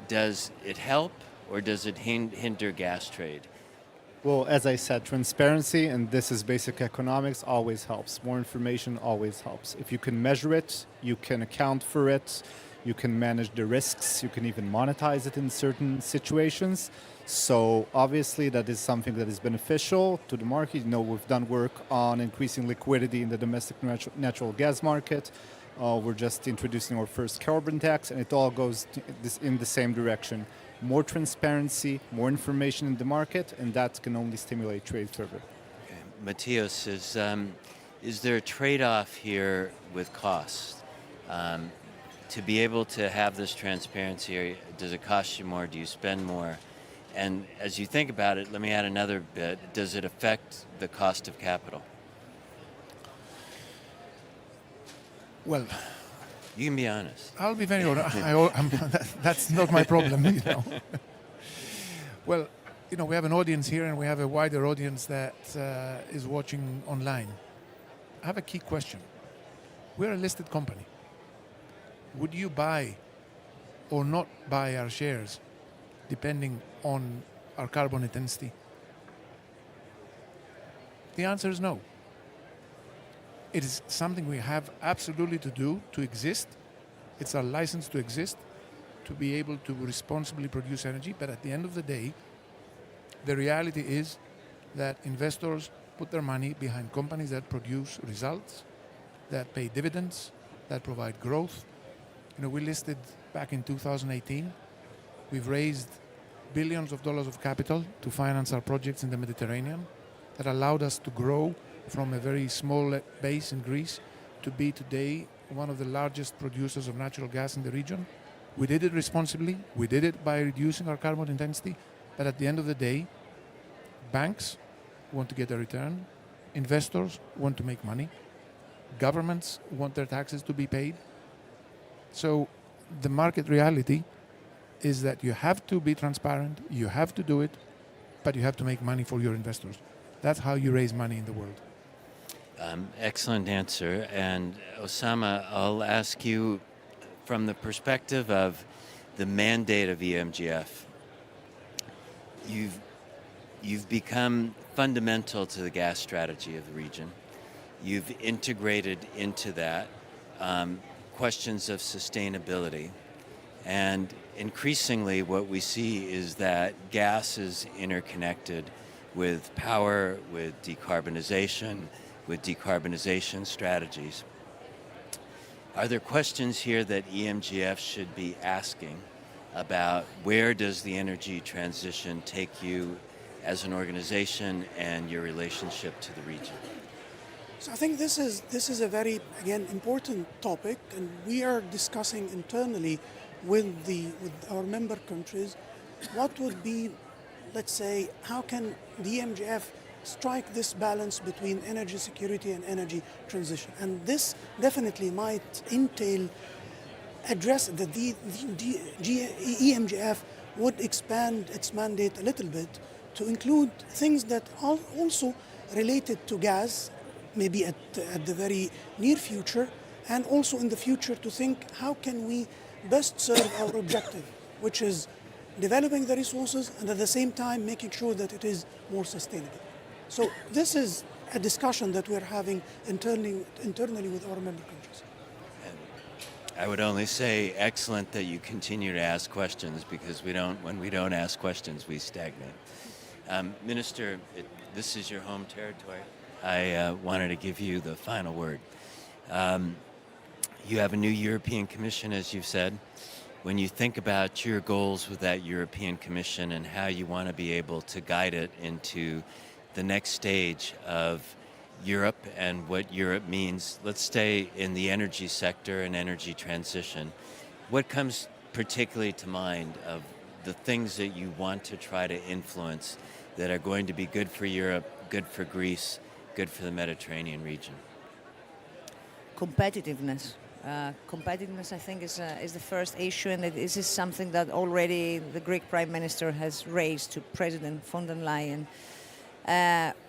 does it help or does it hinder gas trade? Well, as I said, transparency, and this is basic economics, always helps. More information always helps. If you can measure it, you can account for it, you can manage the risks, you can even monetize it in certain situations. So obviously that is something that is beneficial to the market. You know, we've done work on increasing liquidity in the domestic natural gas market. We're just introducing our first carbon tax, and it all goes in the same direction. More transparency, more information in the market, and that can only stimulate trade further. Okay. Matthias, is there a trade-off here with cost? To be able to have this transparency, or does it cost you more? Do you spend more? And as you think about it, let me add another bit. Does it affect the cost of capital? Well, you can be honest. I'll be very honest. That's not my problem, you know. Well, you know, we have an audience here and we have a wider audience that is watching online. I have a key question. We're a listed company. Would you buy or not buy our shares depending on our carbon intensity? The answer is no. It is something we have absolutely to do to exist. It's our license to exist, to be able to responsibly produce energy. But at the end of the day, the reality is that investors put their money behind companies that produce results, that pay dividends, that provide growth. You know, we listed back in 2018. We've raised billions of dollars of capital to finance our projects in the Mediterranean that allowed us to grow from a very small base in Greece to be today one of the largest producers of natural gas in the region. We did it responsibly. We did it by reducing our carbon intensity. But at the end of the day, banks want to get a return. Investors want to make money. Governments want their taxes to be paid. So the market reality is that you have to be transparent, you have to do it, but you have to make money for your investors. That's how you raise money in the world. Excellent answer. And Osama, I'll ask you from the perspective of the mandate of EMGF. You've become fundamental to the gas strategy of the region. You've integrated into that questions of sustainability. And increasingly what we see is that gas is interconnected with power, with decarbonization strategies. Are there questions here that EMGF should be asking about where does the energy transition take you as an organization and your relationship to the region? So I think this is a very, again, important topic, and we are discussing internally with our member countries what would be, let's say, how can the EMGF strike this balance between energy security and energy transition. And this definitely might entail address that the EMGF would expand its mandate a little bit to include things that are also related to gas, maybe at the very near future, and also in the future to think how can we best serve our objective, which is developing the resources and at the same time making sure that it is more sustainable. So this is a discussion that we're having internally with our member countries. I would only say excellent that you continue to ask questions, because when we don't ask questions, we stagnate. Minister, this is your home territory. I wanted to give you the final word. You have a new European Commission, as you've said. When you think about your goals with that European Commission and how you want to be able to guide it into the next stage of Europe and what Europe means, let's stay in the energy sector and energy transition. What comes particularly to mind of the things that you want to try to influence that are going to be good for Europe, good for Greece, good for the Mediterranean region? Competitiveness. Competitiveness, I think, is the first issue, and this is something that already the Greek Prime Minister has raised to President von der Leyen.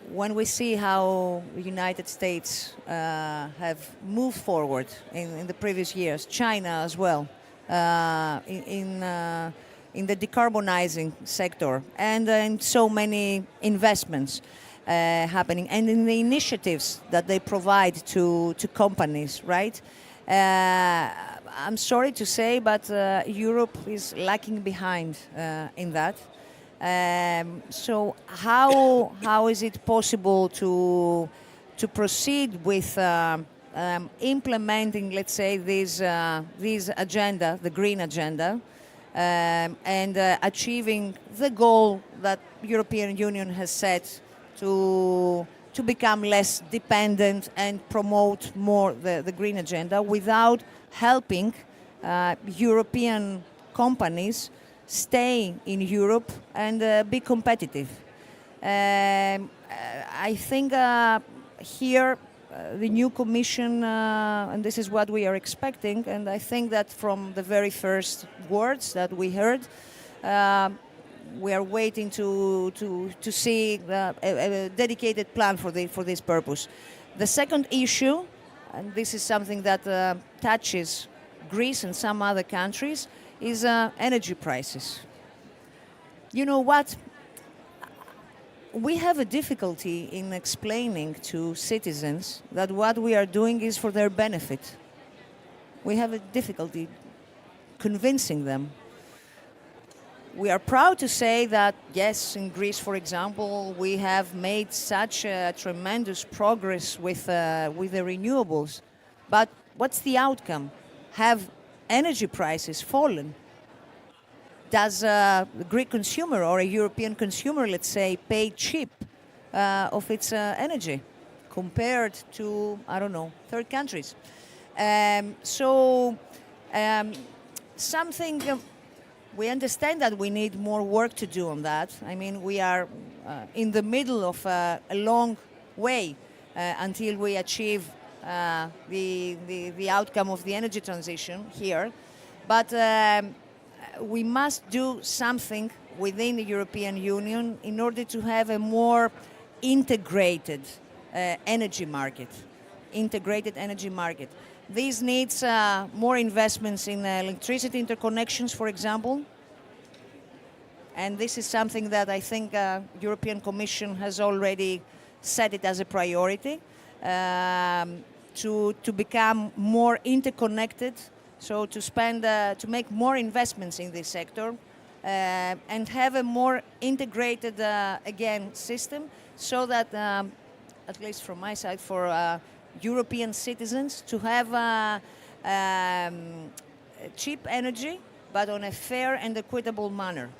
When we see how the United States have moved forward in the previous years, China as well, in the decarbonizing sector, and in so many investments happening, and in the initiatives that they provide to companies, right? I'm sorry to say, but Europe is lagging behind in that. So how is it possible to proceed with implementing, let's say, this agenda, the green agenda, and achieving the goal that European Union has set to become less dependent and promote more the green agenda without helping European companies stay in Europe and be competitive. I think here the new Commission, and this is what we are expecting, and I think that from the very first words that we heard, we are waiting to see a dedicated plan for this purpose. The second issue, and this is something that touches Greece and some other countries, is energy prices. You know what? We have a difficulty in explaining to citizens that what we are doing is for their benefit. We have a difficulty convincing them. We are proud to say that, yes, in Greece, for example, we have made such a tremendous progress with the renewables. But what's the outcome? Have energy prices fallen? Does a Greek consumer or a European consumer, let's say, pay cheap of its energy compared to, I don't know, third countries? We understand that we need more work to do on that. I mean, we are in the middle of a long way until we achieve the outcome of the energy transition here. But we must do something within the European Union in order to have a more integrated energy market. This needs more investments in electricity interconnections, for example. And this is something that I think European Commission has already set it as a priority to become more interconnected. So to make more investments in this sector and have a more integrated, system, so that, at least from my side, for European citizens to have cheap energy, but on a fair and equitable manner.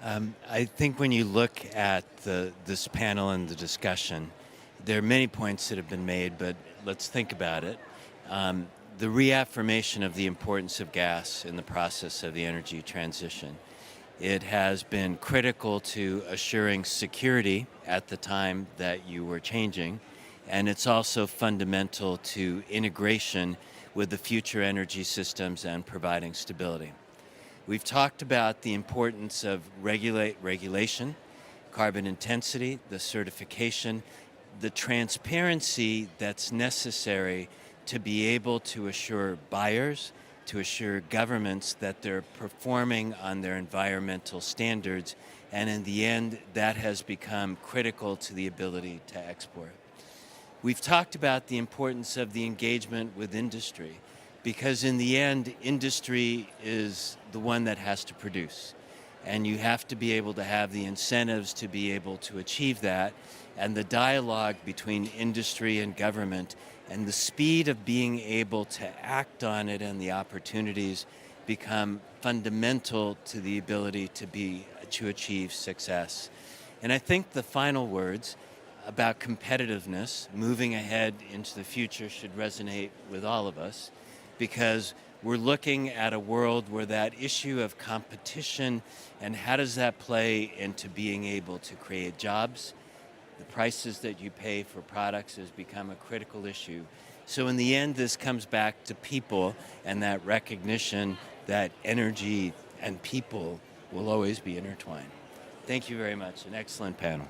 I think when you look at this panel and the discussion, there are many points that have been made, but let's think about it. The reaffirmation of the importance of gas in the process of the energy transition, It has been critical to assuring security at the time that you were changing, and it's also fundamental to integration with the future energy systems and providing stability. We've talked about the importance of regulation, carbon intensity, the certification, the transparency that's necessary to be able to assure buyers, to assure governments that they're performing on their environmental standards, and in the end, that has become critical to the ability to export. We've talked about the importance of the engagement with industry, because in the end, industry is the one that has to produce. And you have to be able to have the incentives to be able to achieve that, and the dialogue between industry and government and the speed of being able to act on it and the opportunities become fundamental to the ability to achieve success. And I think the final words about competitiveness, moving ahead into the future, should resonate with all of us, because we're looking at a world where that issue of competition and how does that play into being able to create jobs, the prices that you pay for products has become a critical issue. So in the end, this comes back to people and that recognition that energy and people will always be intertwined. Thank you very much. An excellent panel.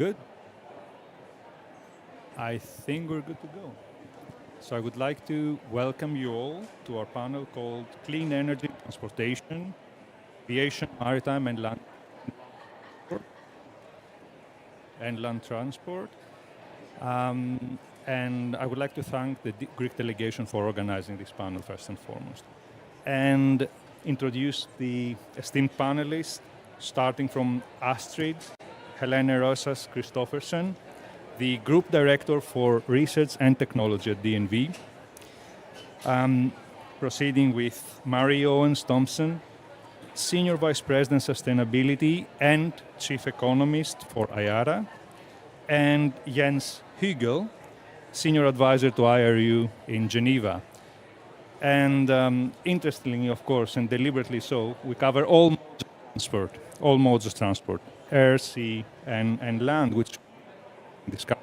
Good. I think we're good to go. So I would like to welcome you all to our panel called Clean Energy Transportation, Aviation, Maritime and Land Transport. And I would like to thank the Greek delegation for organizing this panel first and foremost. And introduce the esteemed panelists, starting from Astrid Helene Rosas Christoffersen, the Group Director for Research and Technology at DNV. Proceeding with Mary Owens Thompson, Senior Vice President Sustainability and Chief Economist for IATA, and Jens Hügel, Senior Advisor to IRU in Geneva. And interestingly, of course, and deliberately so, we cover all modes of transport, air, sea, and land, which discuss.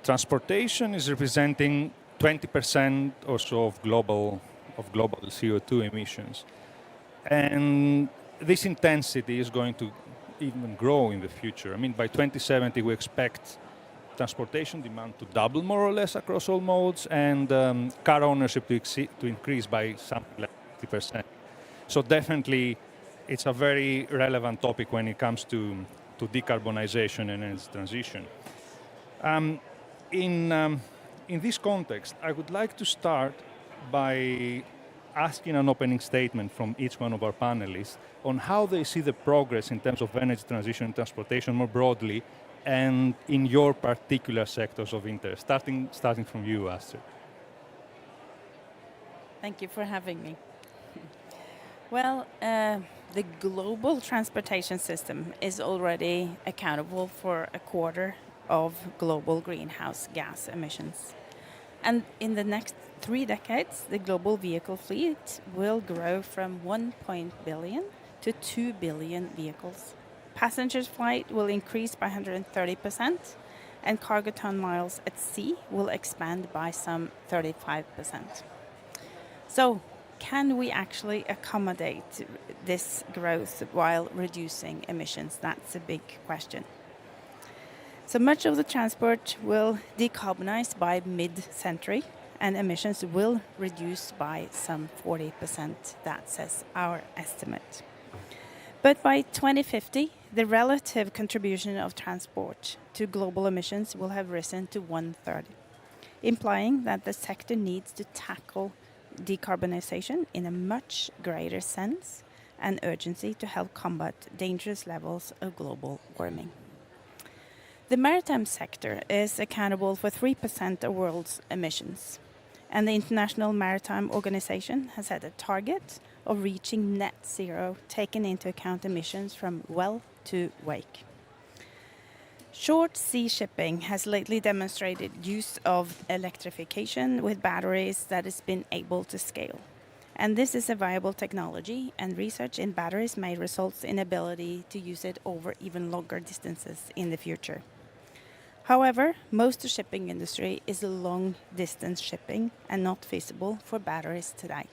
Transportation is representing 20% or so of global CO2 emissions. And this intensity is going to even grow in the future. I mean, by 2070, we expect transportation demand to double more or less across all modes, and car ownership to increase by something like 50%. So definitely, it's a very relevant topic when it comes to decarbonization and energy transition. In this context, I would like to start by asking an opening statement from each one of our panelists on how they see the progress in terms of energy transition and transportation more broadly, and in your particular sectors of interest. Starting from you, Astrid. Thank you for having me. Well, the global transportation system is already accountable for a quarter of global greenhouse gas emissions. And in the next 3 decades, the global vehicle fleet will grow from 1 billion to 2 billion vehicles. Passengers flight will increase by 130%, and cargo ton miles at sea will expand by some 35%. So, can we actually accommodate this growth while reducing emissions? That's a big question. So much of the transport will decarbonize by mid-century, and emissions will reduce by some 40%. That says our estimate. But by 2050, the relative contribution of transport to global emissions will have risen to 1/3, implying that the sector needs to tackle decarbonization in a much greater sense and urgency to help combat dangerous levels of global warming. The maritime sector is accountable for 3% of world's emissions, and the International Maritime Organization has set a target of reaching net zero, taking into account emissions from well to wake. Short sea shipping has lately demonstrated use of electrification with batteries that has been able to scale. And this is a viable technology, and research in batteries may result in ability to use it over even longer distances in the future. However, most of the shipping industry is long-distance shipping and not feasible for batteries today.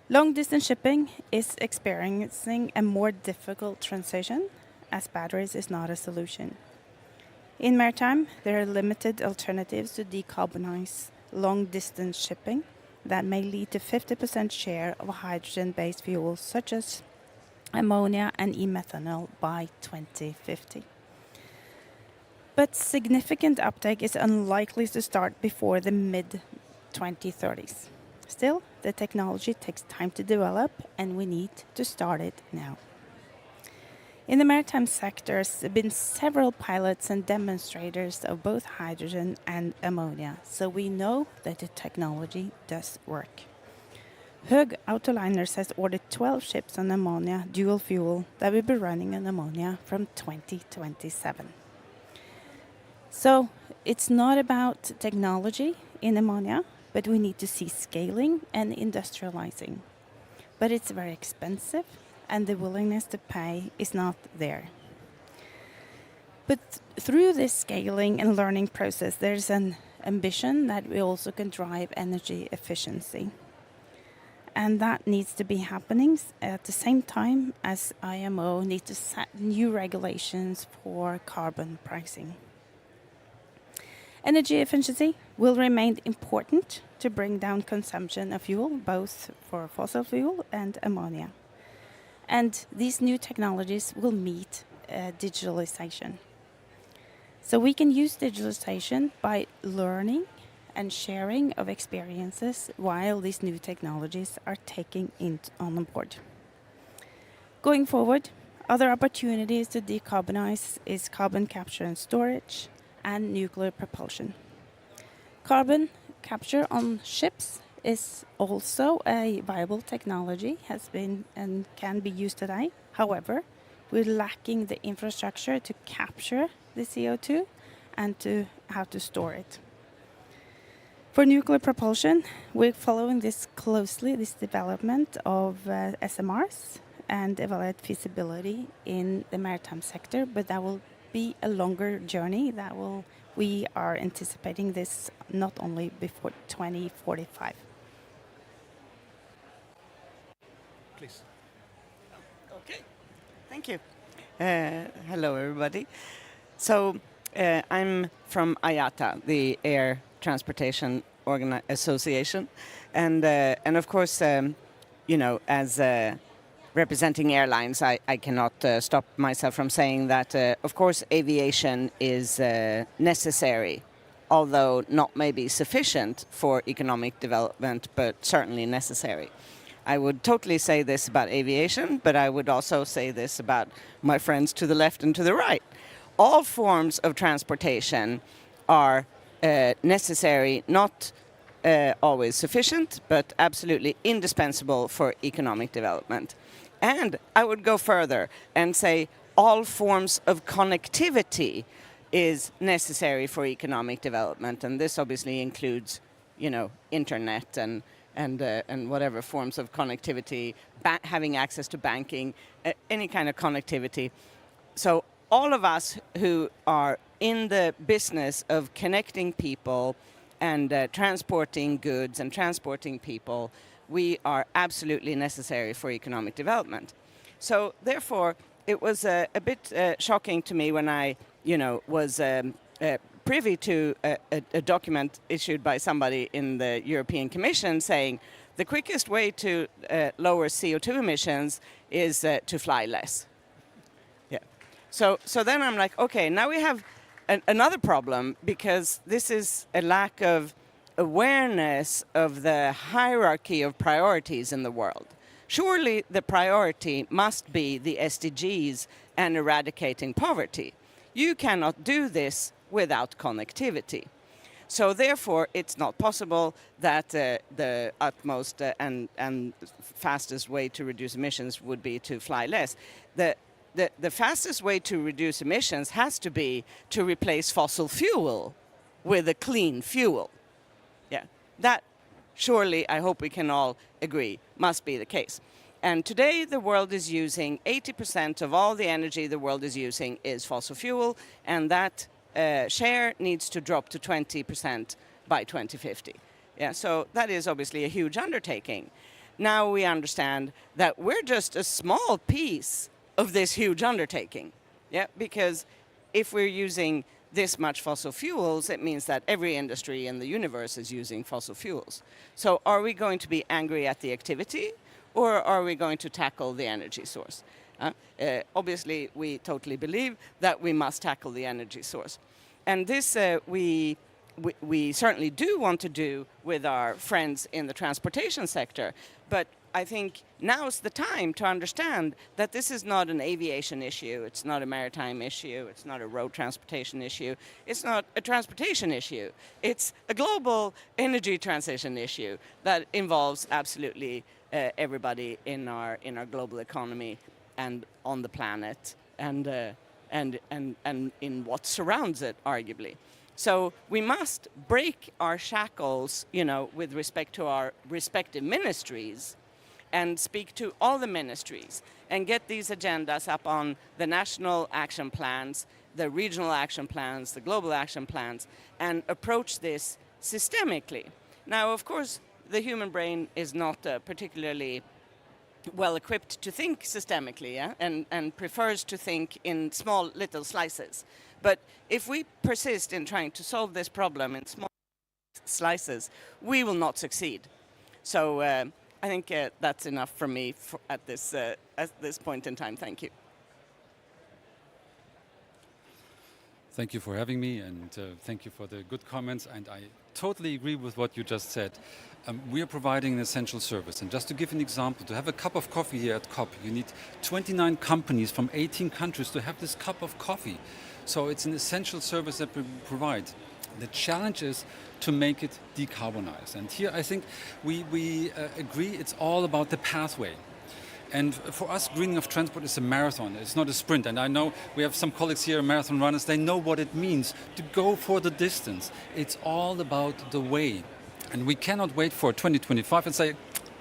Long-distance shipping is experiencing a more difficult transition, as batteries is not a solution. In maritime, there are limited alternatives to decarbonize long-distance shipping that may lead to 50% share of hydrogen-based fuels such as ammonia and e-methanol by 2050. But significant uptake is unlikely to start before the mid-2030s. Still, the technology takes time to develop, and we need to start it now. In the maritime sectors, there have been several pilots and demonstrators of both hydrogen and ammonia, so we know that the technology does work. Höegh Autoliners has ordered 12 ships on ammonia dual fuel that will be running on ammonia from 2027. So it's not about technology in ammonia, but we need to see scaling and industrializing. But it's very expensive, and the willingness to pay is not there. But through this scaling and learning process, there's an ambition that we also can drive energy efficiency. And that needs to be happening at the same time as IMO needs to set new regulations for carbon pricing. Energy efficiency will remain important to bring down consumption of fuel, both for fossil fuel and ammonia. And these new technologies will meet digitalization. So we can use digitalization by learning and sharing of experiences while these new technologies are taking on board. Going forward, other opportunities to decarbonize is carbon capture and storage and nuclear propulsion. Carbon capture on ships is also a viable technology, has been and can be used today. However, we're lacking the infrastructure to capture the CO2 and to how to store it. For nuclear propulsion, we're following this closely, this development of SMRs, and evaluate feasibility in the maritime sector, but that will be a longer journey. We are anticipating this not only before 2045. Please. Okay, thank you. Hello, everybody. So I'm from IATA, the Air Transportation Association, and of course, as representing airlines, I cannot stop myself from saying that, of course, aviation is necessary, although not maybe sufficient for economic development, but certainly necessary. I would totally say this about aviation, but I would also say this about my friends to the left and to the right. All forms of transportation are necessary, not always sufficient, but absolutely indispensable for economic development. And I would go further and say all forms of connectivity is necessary for economic development, and this obviously includes, internet and whatever forms of connectivity, having access to banking, any kind of connectivity. So all of us who are in the business of connecting people and transporting goods and transporting people, we are absolutely necessary for economic development. So therefore, it was a bit shocking to me when I, was privy to a document issued by somebody in the European Commission saying the quickest way to lower CO2 emissions is to fly less. Yeah. So then I'm like, okay, now we have another problem, because this is a lack of awareness of the hierarchy of priorities in the world. Surely the priority must be the SDGs and eradicating poverty. You cannot do this without connectivity. So therefore, it's not possible that the utmost and fastest way to reduce emissions would be to fly less. The fastest way to reduce emissions has to be to replace fossil fuel with a clean fuel. Yeah, that surely, I hope we can all agree, must be the case. And today the world is using 80% of all the energy the world is using is fossil fuel, and that share needs to drop to 20% by 2050. Yeah, so that is obviously a huge undertaking. Now we understand that we're just a small piece of this huge undertaking. Yeah, because if we're using this much fossil fuels, it means that every industry in the universe is using fossil fuels. So are we going to be angry at the activity, or are we going to tackle the energy source? Obviously, we totally believe that we must tackle the energy source. And this we certainly do want to do with our friends in the transportation sector, but I think now's the time to understand that this is not an aviation issue, it's not a maritime issue, it's not a road transportation issue, it's not a transportation issue. It's a global energy transition issue that involves absolutely everybody in our global economy and on the planet and in what surrounds it, arguably. So we must break our shackles, with respect to our respective ministries, and speak to all the ministries and get these agendas up on the national action plans, the regional action plans, the global action plans, and approach this systemically. Now, of course, the human brain is not particularly well equipped to think systemically, yeah? and prefers to think in small little slices. But if we persist in trying to solve this problem in small slices, we will not succeed. So I think that's enough from me at this point in time. Thank you. Thank you for having me, and thank you for the good comments. And I totally agree with what you just said. We are providing an essential service. And just to give an example, to have a cup of coffee here at COP, you need 29 companies from 18 countries to have this cup of coffee. So it's an essential service that we provide. The challenge is to make it decarbonized. And here I think we agree it's all about the pathway. And for us, greening of transport is a marathon. It's not a sprint. And I know we have some colleagues here, marathon runners, they know what it means to go for the distance. It's all about the way. And we cannot wait for 2025 and say,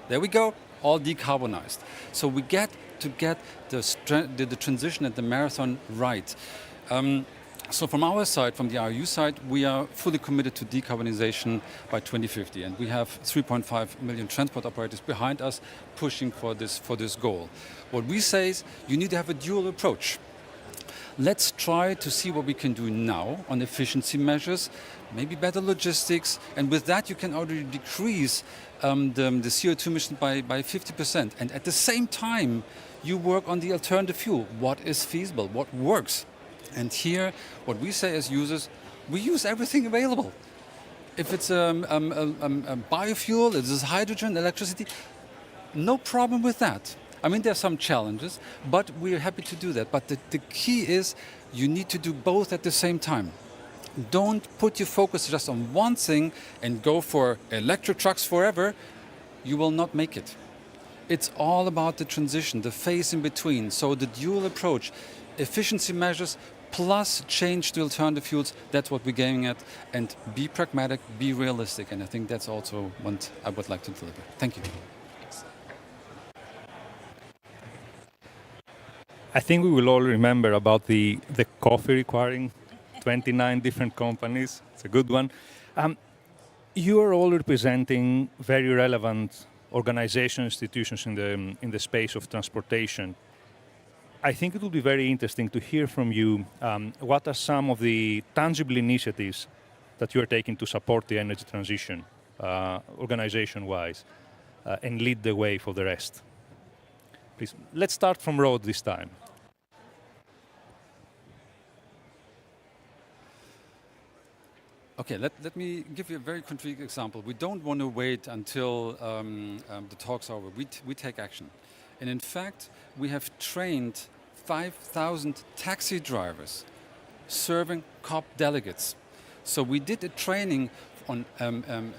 there we go, all decarbonized. So we get to get the transition at the marathon right. So from our side, from the RU side, we are fully committed to decarbonization by 2050. And we have 3.5 million transport operators behind us pushing for this goal. What we say is you need to have a dual approach. Let's try to see what we can do now on efficiency measures, maybe better logistics, and with that you can already decrease the CO2 emission by 50%. And at the same time, you work on the alternative fuel. What is feasible? What works? And here, what we say as users, we use everything available. If it's a biofuel, it is hydrogen, electricity, no problem with that. I mean, there are some challenges, but we're happy to do that. But the key is you need to do both at the same time. Don't put your focus just on one thing and go for electric trucks forever. You will not make it. It's all about the transition, the phase in between. So the dual approach, efficiency measures plus change to alternative fuels, that's what we're aiming at. And be pragmatic, be realistic. And I think that's also what I would like to deliver. Thank you. I think we will all remember about the coffee requiring 29 different companies. It's a good one. You are all representing very relevant organizations, institutions in the space of transportation. I think it will be very interesting to hear from you what are some of the tangible initiatives that you are taking to support the energy transition, organization-wise, and lead the way for the rest. Please, let's start from road this time. Okay, let me give you a very concrete example. We don't want to wait until the talks are over. We take action. And in fact, we have trained 5,000 taxi drivers serving COP delegates. So we did a training on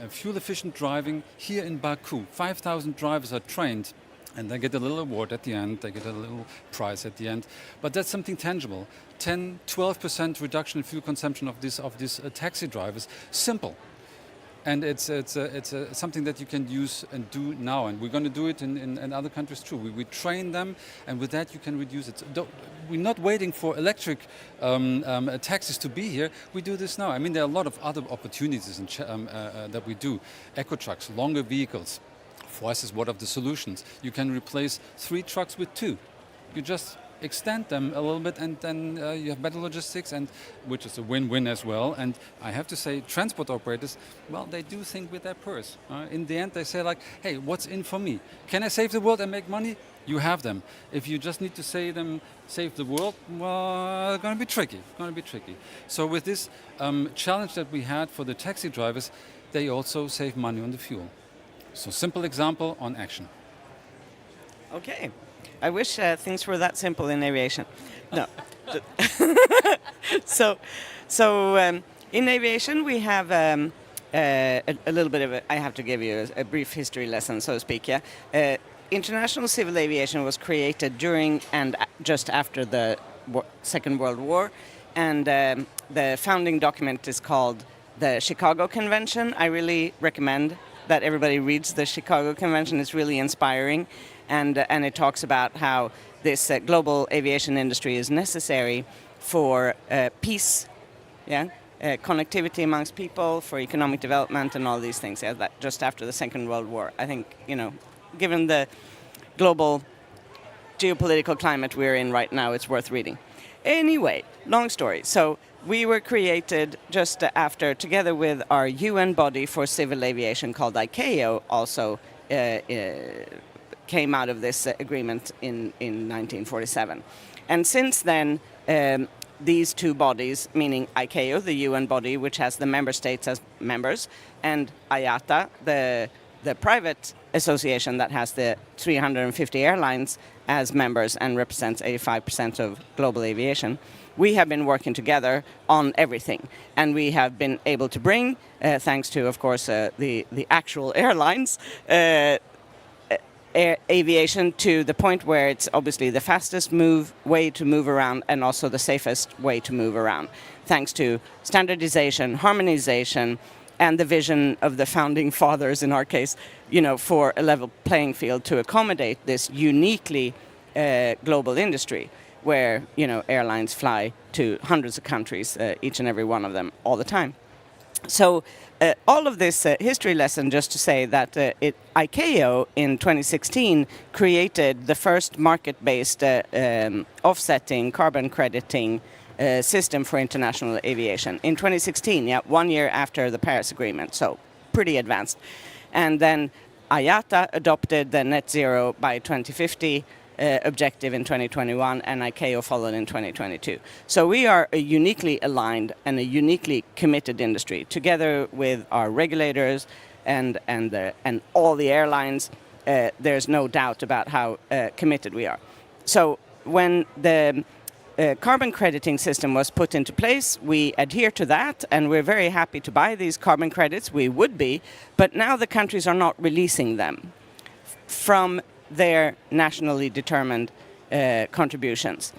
fuel-efficient driving here in Baku. 5,000 drivers are trained, and they get a little award at the end, they get a little prize at the end. But that's something tangible. 10, 12% reduction in fuel consumption of these taxi drivers. Simple. And it's something that you can use and do now. And we're going to do it in other countries too. We train them, and with that you can reduce it. We're not waiting for electric taxis to be here. We do this now. I mean, there are a lot of other opportunities that we do. Eco trucks, longer vehicles. For us is one of the solutions. You can replace 3 trucks with 2. You just extend them a little bit, and then you have better logistics, and which is a win-win as well. And I have to say, transport operators, well, they do think with their purse. In the end, they say like, hey, what's in for me? Can I save the world and make money? You have them. If you just need to save the world, well, it's going to be tricky. It's going to be tricky. So with this challenge that we had for the taxi drivers, they also save money on the fuel. So simple example on action. Okay. I wish things were that simple in aviation. No. So in aviation, we have a little bit of I have to give you a brief history lesson, so to speak. Yeah. International civil aviation was created during and just after the Second World War, and the founding document is called the Chicago Convention. I really recommend that everybody reads the Chicago Convention. It's really inspiring. And it talks about how this global aviation industry is necessary for peace, connectivity amongst people, for economic development, and all these things. That just after the Second World War, I think, given the global geopolitical climate we're in right now, it's worth reading. Anyway, long story. So we were created just after, together with our UN body for civil aviation called ICAO, also came out of this agreement in 1947. And since then, these two bodies, meaning ICAO, the UN body, which has the member states as members, and IATA, the private association that has the 350 airlines as members and represents 85% of global aviation, we have been working together on everything. And we have been able to bring, thanks to, of course, the actual airlines, aviation to the point where it's obviously the fastest way to move around and also the safest way to move around, thanks to standardization, harmonization, and the vision of the founding fathers, in our case, for a level playing field to accommodate this uniquely global industry where, airlines fly to hundreds of countries, each and every one of them, all the time. So all of this history lesson just to say that ICAO in 2016 created the first market-based offsetting, carbon crediting system for international aviation. In 2016, 1 year after the Paris Agreement, so pretty advanced. And then IATA adopted the net zero by 2050 objective in 2021, and ICAO followed in 2022. So we are a uniquely aligned and a uniquely committed industry, together with our regulators and all the airlines. There's no doubt about how committed we are. So when the carbon crediting system was put into place, we adhere to that, and we're very happy to buy these carbon credits. We would be, but now the countries are not releasing them from their nationally determined contributions.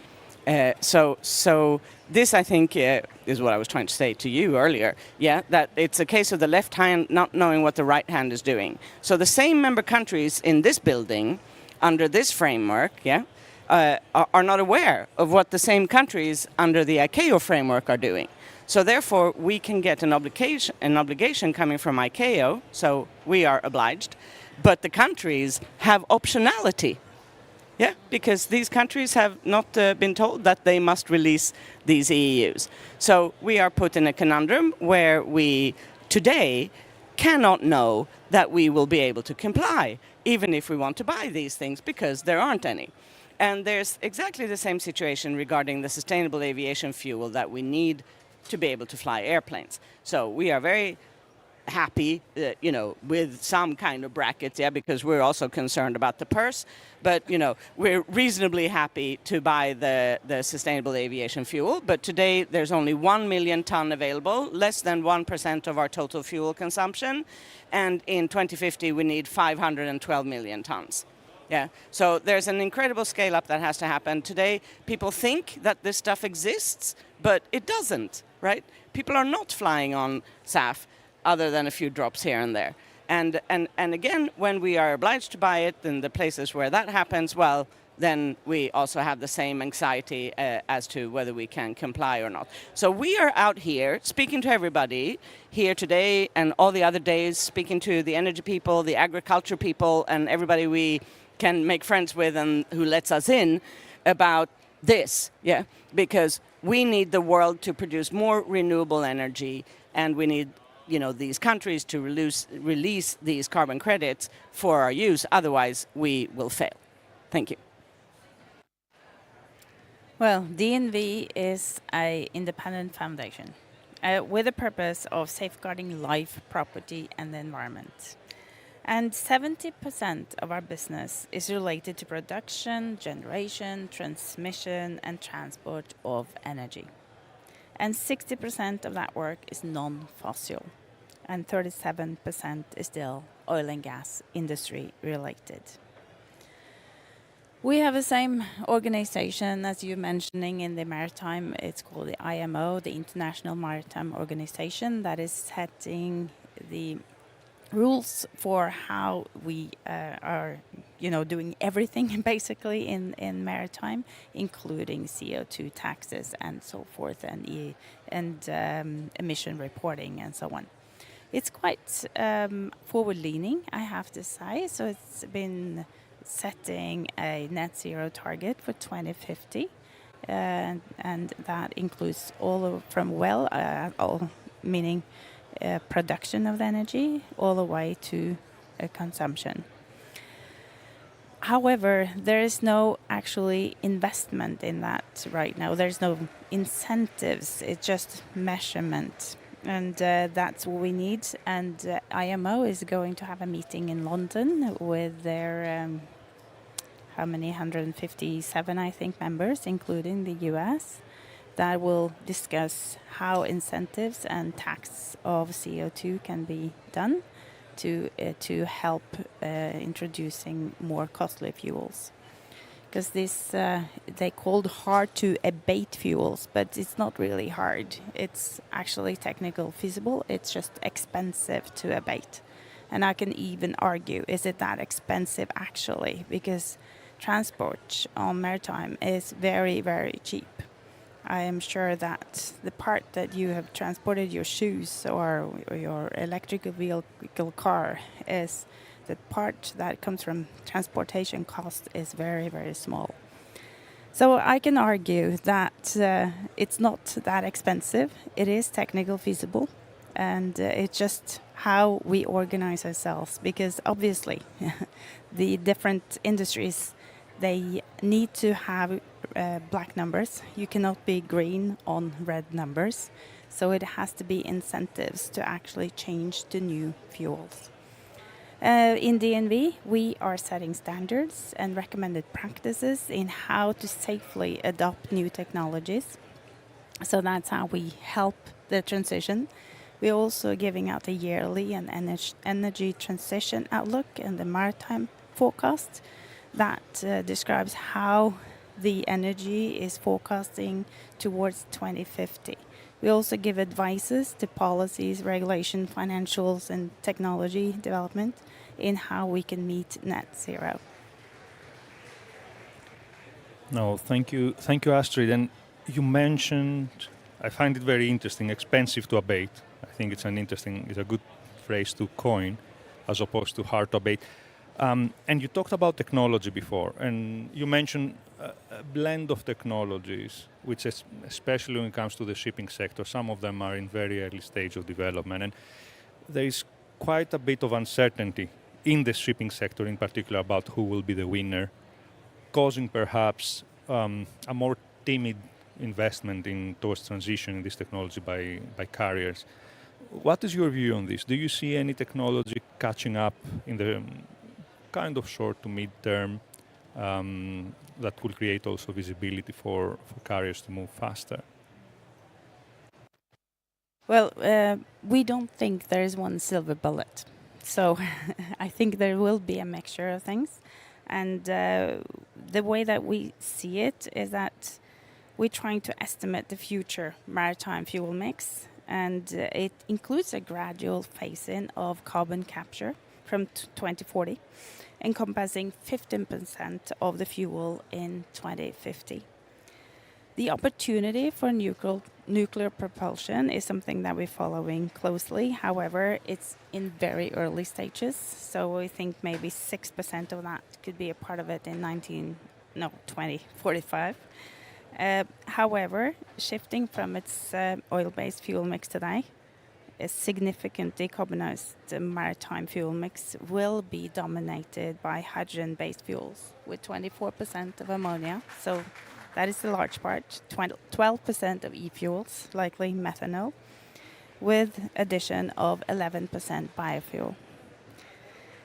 So this, I think, is what I was trying to say to you earlier, that it's a case of the left hand not knowing what the right hand is doing. So the same member countries in this building, under this framework, are not aware of what the same countries under the ICAO framework are doing. So therefore, we can get an obligation coming from ICAO, so we are obliged, but the countries have optionality, because these countries have not been told that they must release these EUs. So we are put in a conundrum where we today cannot know that we will be able to comply, even if we want to buy these things, because there aren't any. And there's exactly the same situation regarding the sustainable aviation fuel that we need to be able to fly airplanes. So we are very happy, with some kind of brackets, because we're also concerned about the purse. But, we're reasonably happy to buy the sustainable aviation fuel. But today there's only 1 million ton available, less than 1% of our total fuel consumption. And in 2050, we need 512 million tons. So there's an incredible scale up that has to happen. Today, people think that this stuff exists, but it doesn't, right? People are not flying on SAF other than a few drops here and there. And again, when we are obliged to buy it in the places where that happens, well, then we also have the same anxiety as to whether we can comply or not. So we are out here speaking to everybody here today and all the other days, speaking to the energy people, the agriculture people, and everybody we can make friends with and who lets us in about this, because we need the world to produce more renewable energy, and we need these countries to release these carbon credits for our use. Otherwise, we will fail. Thank you. Well, DNV is an independent foundation with the purpose of safeguarding life, property, and the environment. And 70% of our business is related to production, generation, transmission, and transport of energy. And 60% of that work is non-fossil, and 37% is still oil and gas industry related. We have the same organization as you're mentioning in the maritime. It's called the IMO, the International Maritime Organization, that is setting the rules for how we are doing everything basically in maritime, including CO2 taxes and so forth, and emission reporting and so on. It's quite forward-leaning, I have to say. So it's been setting a net zero target for 2050, and that includes meaning production of the energy, all the way to consumption. However, there is no actually investment in that right now. There's no incentives. It's just measurement. And that's what we need. And IMO is going to have a meeting in London with their, 157, I think, members, including the US, that will discuss how incentives and tax of CO2 can be done to help introducing more costly fuels. Because they called hard to abate fuels, but it's not really hard. It's actually technically feasible. It's just expensive to abate. And I can even argue, is it that expensive actually? Because transport on maritime is very, very cheap. I am sure that the part that you have transported your shoes or your electrical vehicle car is the part that comes from transportation cost is very, very small. So I can argue that it's not that expensive. It is technically feasible, and it's just how we organize ourselves, because obviously the different industries, they need to have black numbers. You cannot be green on red numbers. So it has to be incentives to actually change to new fuels. In DNV, we are setting standards and recommended practices in how to safely adopt new technologies. So that's how we help the transition. We're also giving out a yearly and energy transition outlook and the maritime forecast that describes how the energy is forecasting towards 2050. We also give advices to policies, regulation, financials, and technology development in how we can meet net zero. No, thank you, Astrid. And you mentioned, I find it very interesting, expensive to abate. I think it's a good phrase to coin, as opposed to hard to abate. And you talked about technology before, and you mentioned a blend of technologies, which is, especially when it comes to the shipping sector, some of them are in very early stage of development, and there is quite a bit of uncertainty in the shipping sector in particular about who will be the winner, causing perhaps a more timid investment towards transition in this technology by carriers. What is your view on this? Do you see any technology catching up in the kind of short to mid-term that will create also visibility for carriers to move faster? Well, we don't think there is one silver bullet. So I think there will be a mixture of things. And the way that we see it is that we're trying to estimate the future maritime fuel mix. And it includes a gradual phase-in of carbon capture from 2040, encompassing 15% of the fuel in 2050. The opportunity for nuclear propulsion is something that we're following closely. However, it's in very early stages, so we think maybe 6% of that could be a part of it in 2045. However, shifting from its oil-based fuel mix today, a significant decarbonized maritime fuel mix will be dominated by hydrogen-based fuels with 24% of ammonia. So that is the large part, 12% of e-fuels, likely methanol, with addition of 11% biofuel.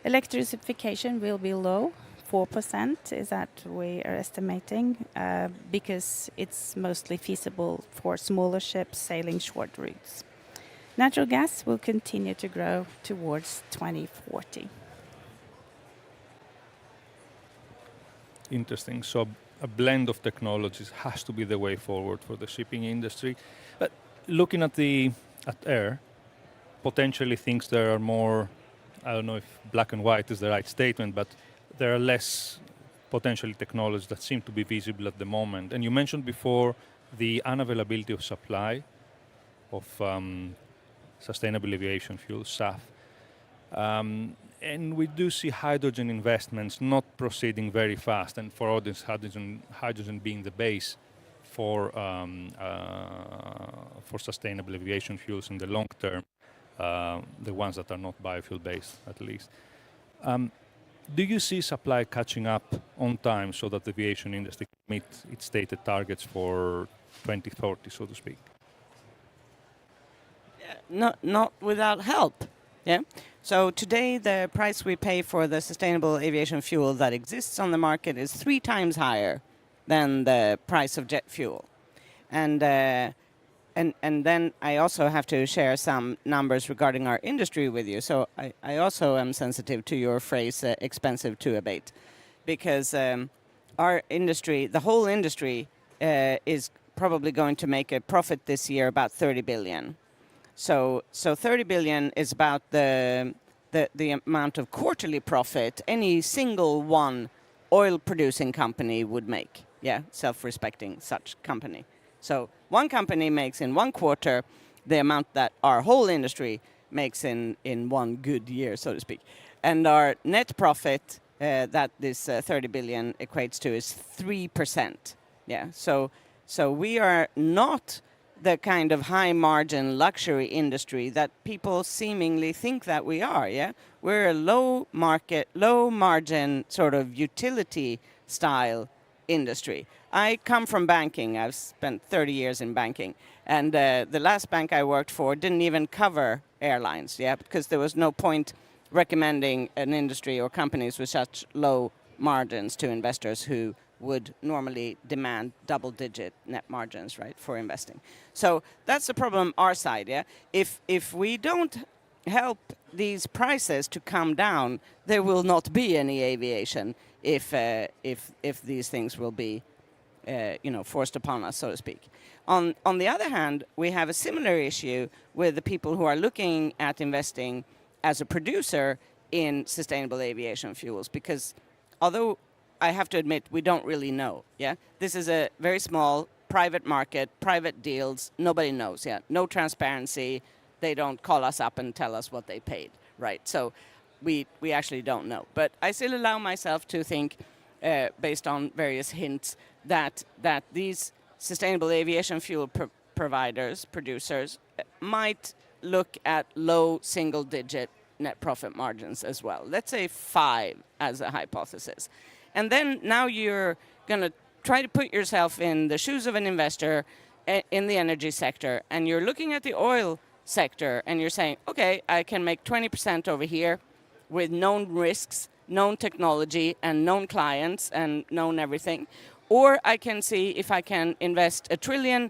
Electrification will be low, 4% is that we are estimating, because it's mostly feasible for smaller ships sailing short routes. Natural gas will continue to grow towards 2040. Interesting. So a blend of technologies has to be the way forward for the shipping industry. But looking at air, potentially things that are more, I don't know if black and white is the right statement, but there are less potentially technologies that seem to be visible at the moment. And you mentioned before the unavailability of supply of sustainable aviation fuel, SAF. And we do see hydrogen investments not proceeding very fast, and for audience, hydrogen being the base for sustainable aviation fuels in the long term, the ones that are not biofuel based at least. Do you see supply catching up on time so that the aviation industry can meet its stated targets for 2040, so to speak? Not without help. Yeah. So today the price we pay for the sustainable aviation fuel that exists on the market is 3 times higher than the price of jet fuel. And then I also have to share some numbers regarding our industry with you. So I also am sensitive to your phrase expensive to abate, because our industry, the whole industry, is probably going to make a profit this year about 30 billion. So 30 billion is about the amount of quarterly profit any single one oil producing company would make. Yeah, self-respecting such company. So one company makes in one quarter the amount that our whole industry makes in one good year, so to speak. And our net profit that this 30 billion equates to is 3%. Yeah, so we are not the kind of high margin luxury industry that people seemingly think that we are. Yeah, we're a low margin sort of utility style industry. I come from banking. I've spent 30 years in banking, and the last bank I worked for didn't even cover airlines. Yeah, because there was no point recommending an industry or companies with such low margins to investors who would normally demand double-digit net margins, right, for investing. So that's the problem our side, yeah? If we don't help these prices to come down, there will not be any aviation if these things will be forced upon us, so to speak. On the other hand, we have a similar issue with the people who are looking at investing as a producer in sustainable aviation fuels, because although I have to admit, we don't really know. Yeah, this is a very small private market, private deals. Nobody knows. Yeah, no transparency. They don't call us up and tell us what they paid. Right. So we actually don't know. But I still allow myself to think, based on various hints, that these sustainable aviation fuel producers might look at low single-digit net profit margins as well. Let's say 5 as a hypothesis. And then now you're going to try to put yourself in the shoes of an investor in the energy sector, and you're looking at the oil sector, and you're saying, okay, I can make 20% over here with known risks, known technology, and known clients, and known everything. Or I can see if I can invest $1 trillion,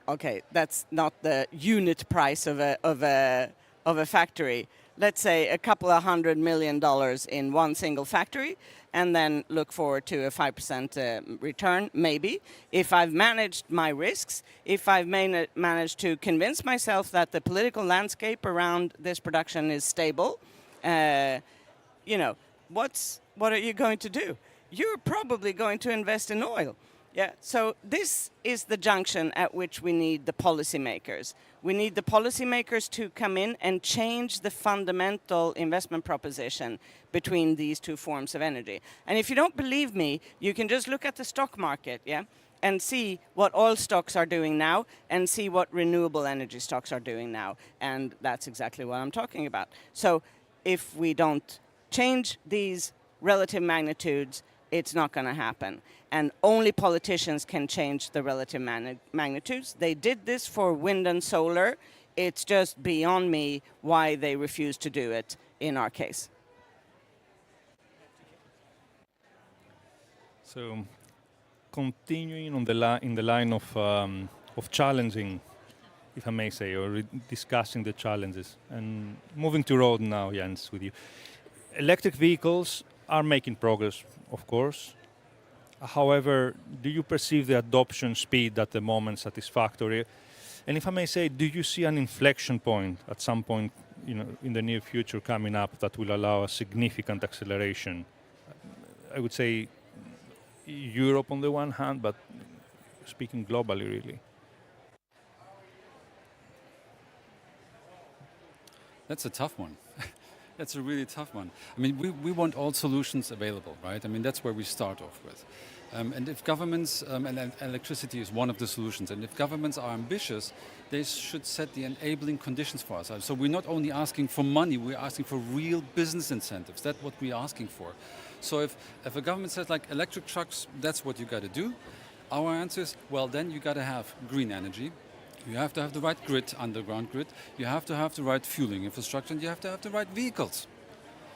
okay, that's not the unit price of a factory. Let's say a couple of $100 million in one single factory, and then look forward to a 5% return, maybe. If I've managed my risks, if I've managed to convince myself that the political landscape around this production is stable, what are you going to do? You're probably going to invest in oil. Yeah, so this is the junction at which we need the policymakers. We need the policymakers to come in and change the fundamental investment proposition between these two forms of energy. And if you don't believe me, you can just look at the stock market, yeah, and see what oil stocks are doing now and see what renewable energy stocks are doing now. And that's exactly what I'm talking about. So if we don't change these relative magnitudes, it's not going to happen. And only politicians can change the relative magnitudes. They did this for wind and solar. It's just beyond me why they refuse to do it in our case. So, continuing on in the line of challenging, if I may say, or discussing the challenges, and moving to road now, Jens, with you. Electric vehicles are making progress, of course. However, do you perceive the adoption speed at the moment satisfactory? And if I may say, do you see an inflection point at some point in the near future coming up that will allow a significant acceleration. I would say Europe on the one hand, but speaking globally, really. That's a tough one. That's a really tough one. I mean, we want all solutions available, right? I mean, that's where we start off with. And if governments, and electricity is one of the solutions, and if governments are ambitious, they should set the enabling conditions for us. So we're not only asking for money, we're asking for real business incentives. That's what we're asking for. So if a government says, like, electric trucks, that's what you got to do, our answer is, well, then you got to have green energy. You have to have the right grid, underground grid. You have to have the right fueling infrastructure, and you have to have the right vehicles.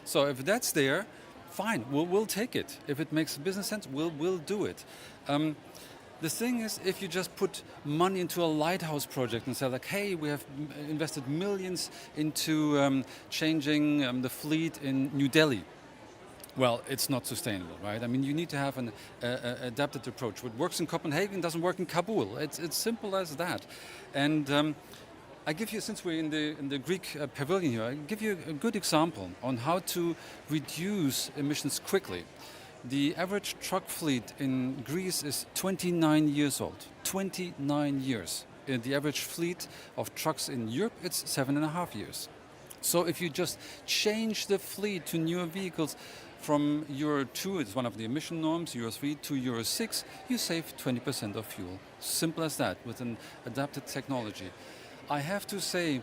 So if that's there, fine, we'll take it. If it makes business sense, we'll do it. The thing is, if you just put money into a lighthouse project and say, like, hey, we have invested millions into changing the fleet in New Delhi, well, it's not sustainable, right? I mean, you need to have an adapted approach. What works in Copenhagen doesn't work in Kabul. It's simple as that. And I give you, since we're in the Greek pavilion here, I give you a good example on how to reduce emissions quickly. The average truck fleet in Greece is 29 years old. 29 years. In the average fleet of trucks in Europe, it's 7.5 years. So if you just change the fleet to newer vehicles from Euro 2, it's one of the emission norms, Euro 3 to Euro 6, you save 20% of fuel. Simple as that, with an adapted technology. I have to say,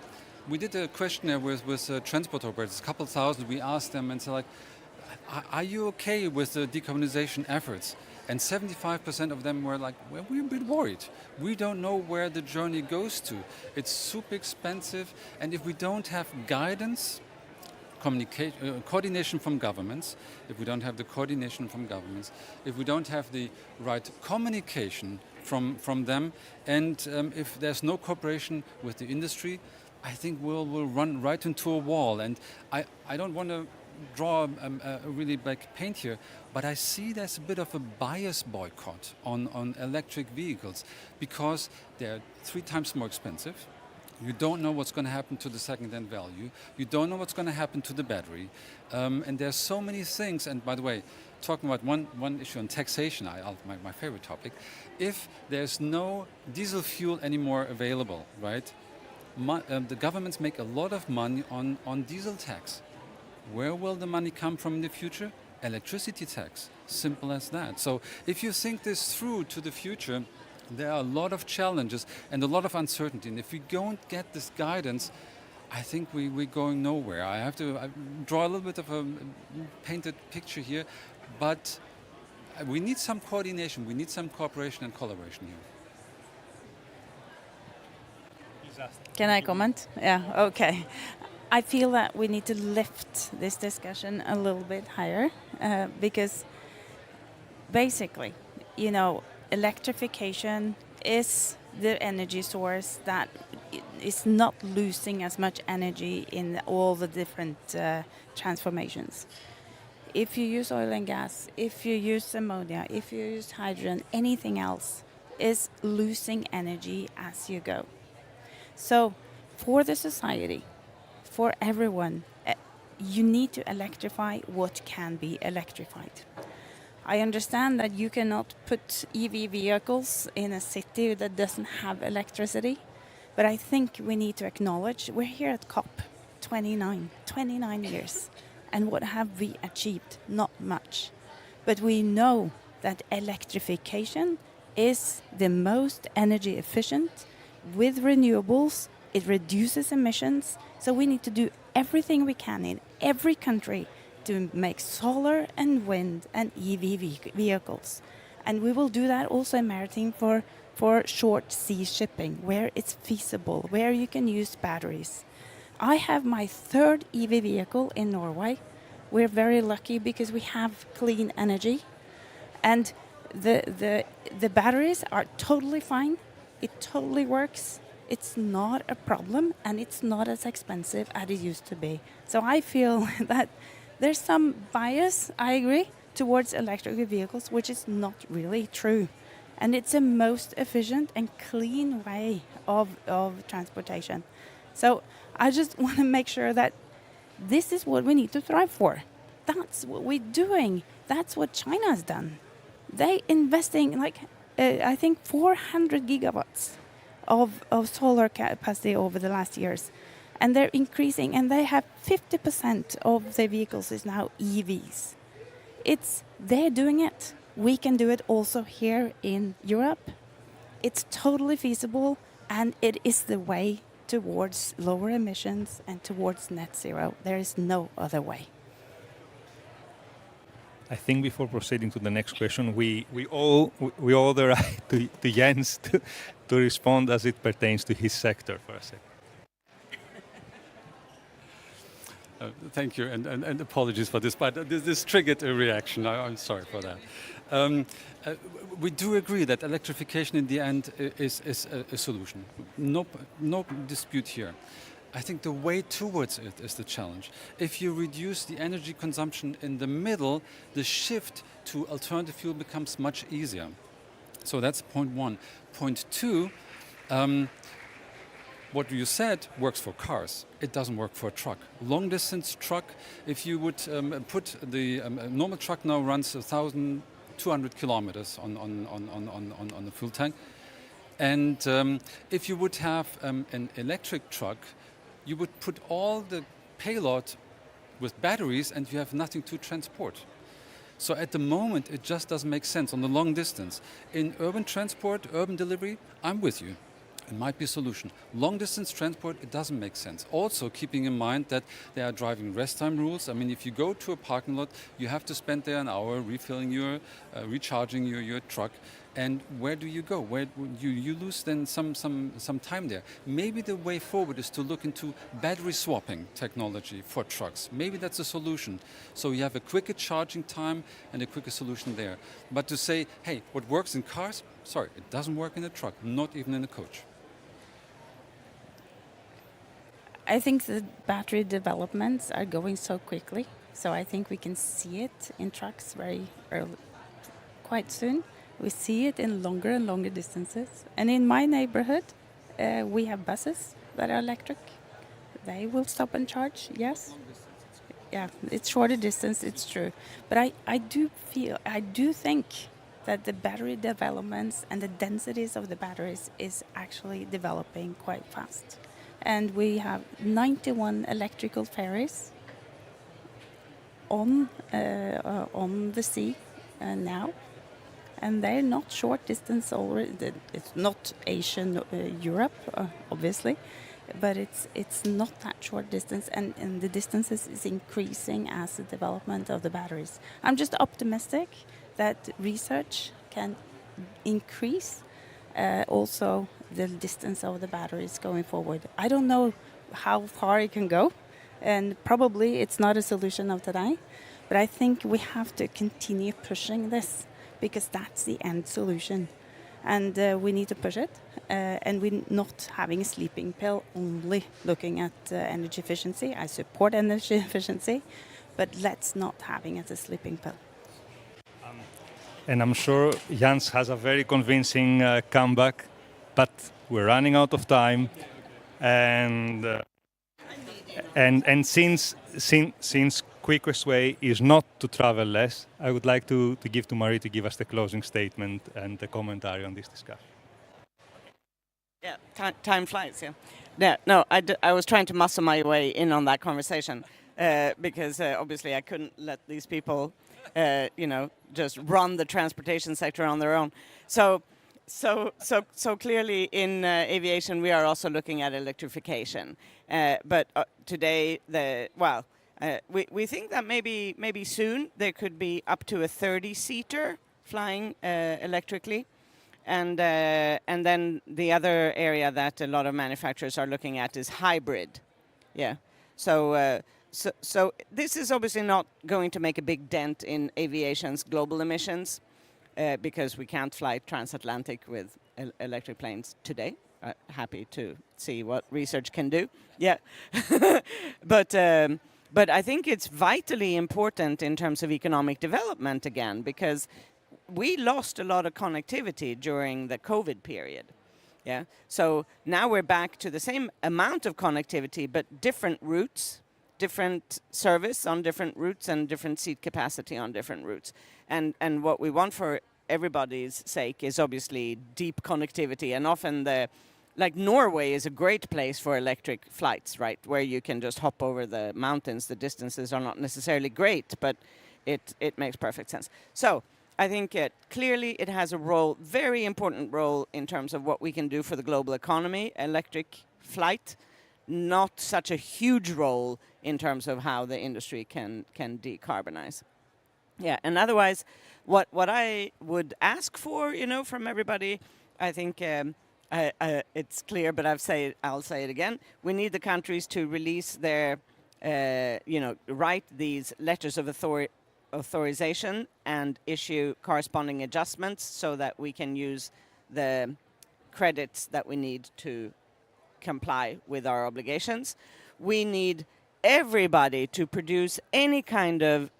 we did a questionnaire with transport operators, a couple thousand. We asked them and said, like, are you okay with the decarbonization efforts? And 75% of them were like, well, we're a bit worried. We don't know where the journey goes to. It's super expensive, and if we don't have guidance, coordination from governments, if we don't have the coordination from governments, if we don't have the right communication from them, and if there's no cooperation with the industry, I think we'll run right into a wall. And I don't want to draw a really black paint here, but I see there's a bit of a bias boycott on electric vehicles because they're 3 times more expensive. You don't know what's going to happen to the second-hand value. You don't know what's going to happen to the battery. And there's so many things. And by the way, talking about one issue on taxation, my favorite topic, if there's no diesel fuel anymore available, right, the governments make a lot of money on diesel tax. Where will the money come from in the future? Electricity tax. Simple as that. So if you think this through to the future, there are a lot of challenges and a lot of uncertainty. And if we don't get this guidance, I think we're going nowhere. I draw a little bit of a painted picture here, but we need some coordination. We need some cooperation and collaboration here. Can I comment? Yeah, okay. I feel that we need to lift this discussion a little bit higher because basically, electrification is the energy source that is not losing as much energy in all the different transformations. If you use oil and gas, if you use ammonia, if you use hydrogen, anything else is losing energy as you go. So for the society, for everyone, you need to electrify what can be electrified. I understand that you cannot put EV vehicles in a city that doesn't have electricity, but I think we need to acknowledge we're here at COP 29 years, and what have we achieved? Not much. But we know that electrification is the most energy efficient. With renewables, it reduces emissions, so we need to do everything we can in every country to make solar and wind and EV vehicles. And we will do that also in maritime for short sea shipping, where it's feasible, where you can use batteries. I have my 3rd EV vehicle in Norway. We're very lucky because we have clean energy. And the batteries are totally fine. It totally works. It's not a problem, and it's not as expensive as it used to be. So I feel that there's some bias, I agree, towards electric vehicles, which is not really true. And it's the most efficient and clean way of transportation. So I just want to make sure that this is what we need to thrive for. That's what we're doing. That's what China has done. They investing I think 400 gigawatts of solar capacity over the last years. And they're increasing, and they have 50% of their vehicles is now EVs. They're doing it. We can do it also here in Europe. It's totally feasible, and it is the way towards lower emissions and towards net zero. There is no other way. I think before proceeding to the next question, we owe the right to Jens to respond as it pertains to his sector for a second. Thank you, and apologies for this, but this triggered a reaction. I'm sorry for that. We do agree that electrification in the end is a solution. No dispute here. I think the way towards it is the challenge. If you reduce the energy consumption in the middle, the shift to alternative fuel becomes much easier. So that's point one. Point two, what you said works for cars. It doesn't work for a truck. Long distance truck, if you would put the normal truck now runs 1,200 kilometers on the fuel tank. And if you would have an electric truck, you would put all the payload with batteries and you have nothing to transport. So at the moment, it just doesn't make sense on the long distance. In urban transport, urban delivery, I'm with you. It might be a solution. Long distance transport, it doesn't make sense. Also keeping in mind that there are driving rest time rules. I mean, if you go to a parking lot, you have to spend there an hour refilling recharging your truck. And where do you go? Where you lose then some time there. Maybe the way forward is to look into battery swapping technology for trucks. Maybe that's a solution. So you have a quicker charging time and a quicker solution there. But to say, hey, what works in cars? Sorry, it doesn't work in a truck, not even in a coach. I think the battery developments are going so quickly. So I think we can see it in trucks very early, quite soon. We see it in longer and longer distances. And in my neighborhood, we have buses that are electric. They will stop and charge, yes. Yeah, it's shorter distance, it's true. But I do think that the battery developments and the densities of the batteries is actually developing quite fast. And we have 91 electrical ferries on the sea now. And they're not short distance already. It's not Asian, Europe, obviously, but it's not that short distance, and the distances is increasing as the development of the batteries. I'm just optimistic that research can increase also the distance of the batteries going forward. I don't know how far it can go, and probably it's not a solution of today, but I think we have to continue pushing this, because that's the end solution. And we need to push it. And we're not having a sleeping pill, only looking at energy efficiency. I support energy efficiency, but let's not having it as a sleeping pill. And I'm sure Jens has a very convincing comeback, but we're running out of time. And since quickest way is not to travel less, I would like to give to Marie to give us the closing statement and the commentary on this discussion. Yeah, time flies, yeah. Yeah, no, I was trying to muscle my way in on that conversation because obviously I couldn't let these people, just run the transportation sector on their own. So clearly in aviation we are also looking at electrification. But today, we think that maybe soon there could be up to a 30-seater flying electrically, and then the other area that a lot of manufacturers are looking at is hybrid. Yeah, so this is obviously not going to make a big dent in aviation's global emissions because we can't fly transatlantic with electric planes today. Happy to see what research can do. Yeah, But I think it's vitally important in terms of economic development again, because we lost a lot of connectivity during the COVID period. Yeah. So now we're back to the same amount of connectivity, but different routes, different service on different routes, and different seat capacity on different routes. And what we want for everybody's sake is obviously deep connectivity, and often like Norway is a great place for electric flights, right? Where you can just hop over the mountains. The distances are not necessarily great, but it makes perfect sense. So I think clearly it has a role, very important role in terms of what we can do for the global economy, electric flight, not such a huge role in terms of how the industry can decarbonize. Yeah, and otherwise, what I would ask for, from everybody, I think it's clear, but I'll say it again. We need the countries to release their, write these letters of authorization and issue corresponding adjustments so that we can use the credits that we need to comply with our obligations. We need everybody to produce any kind of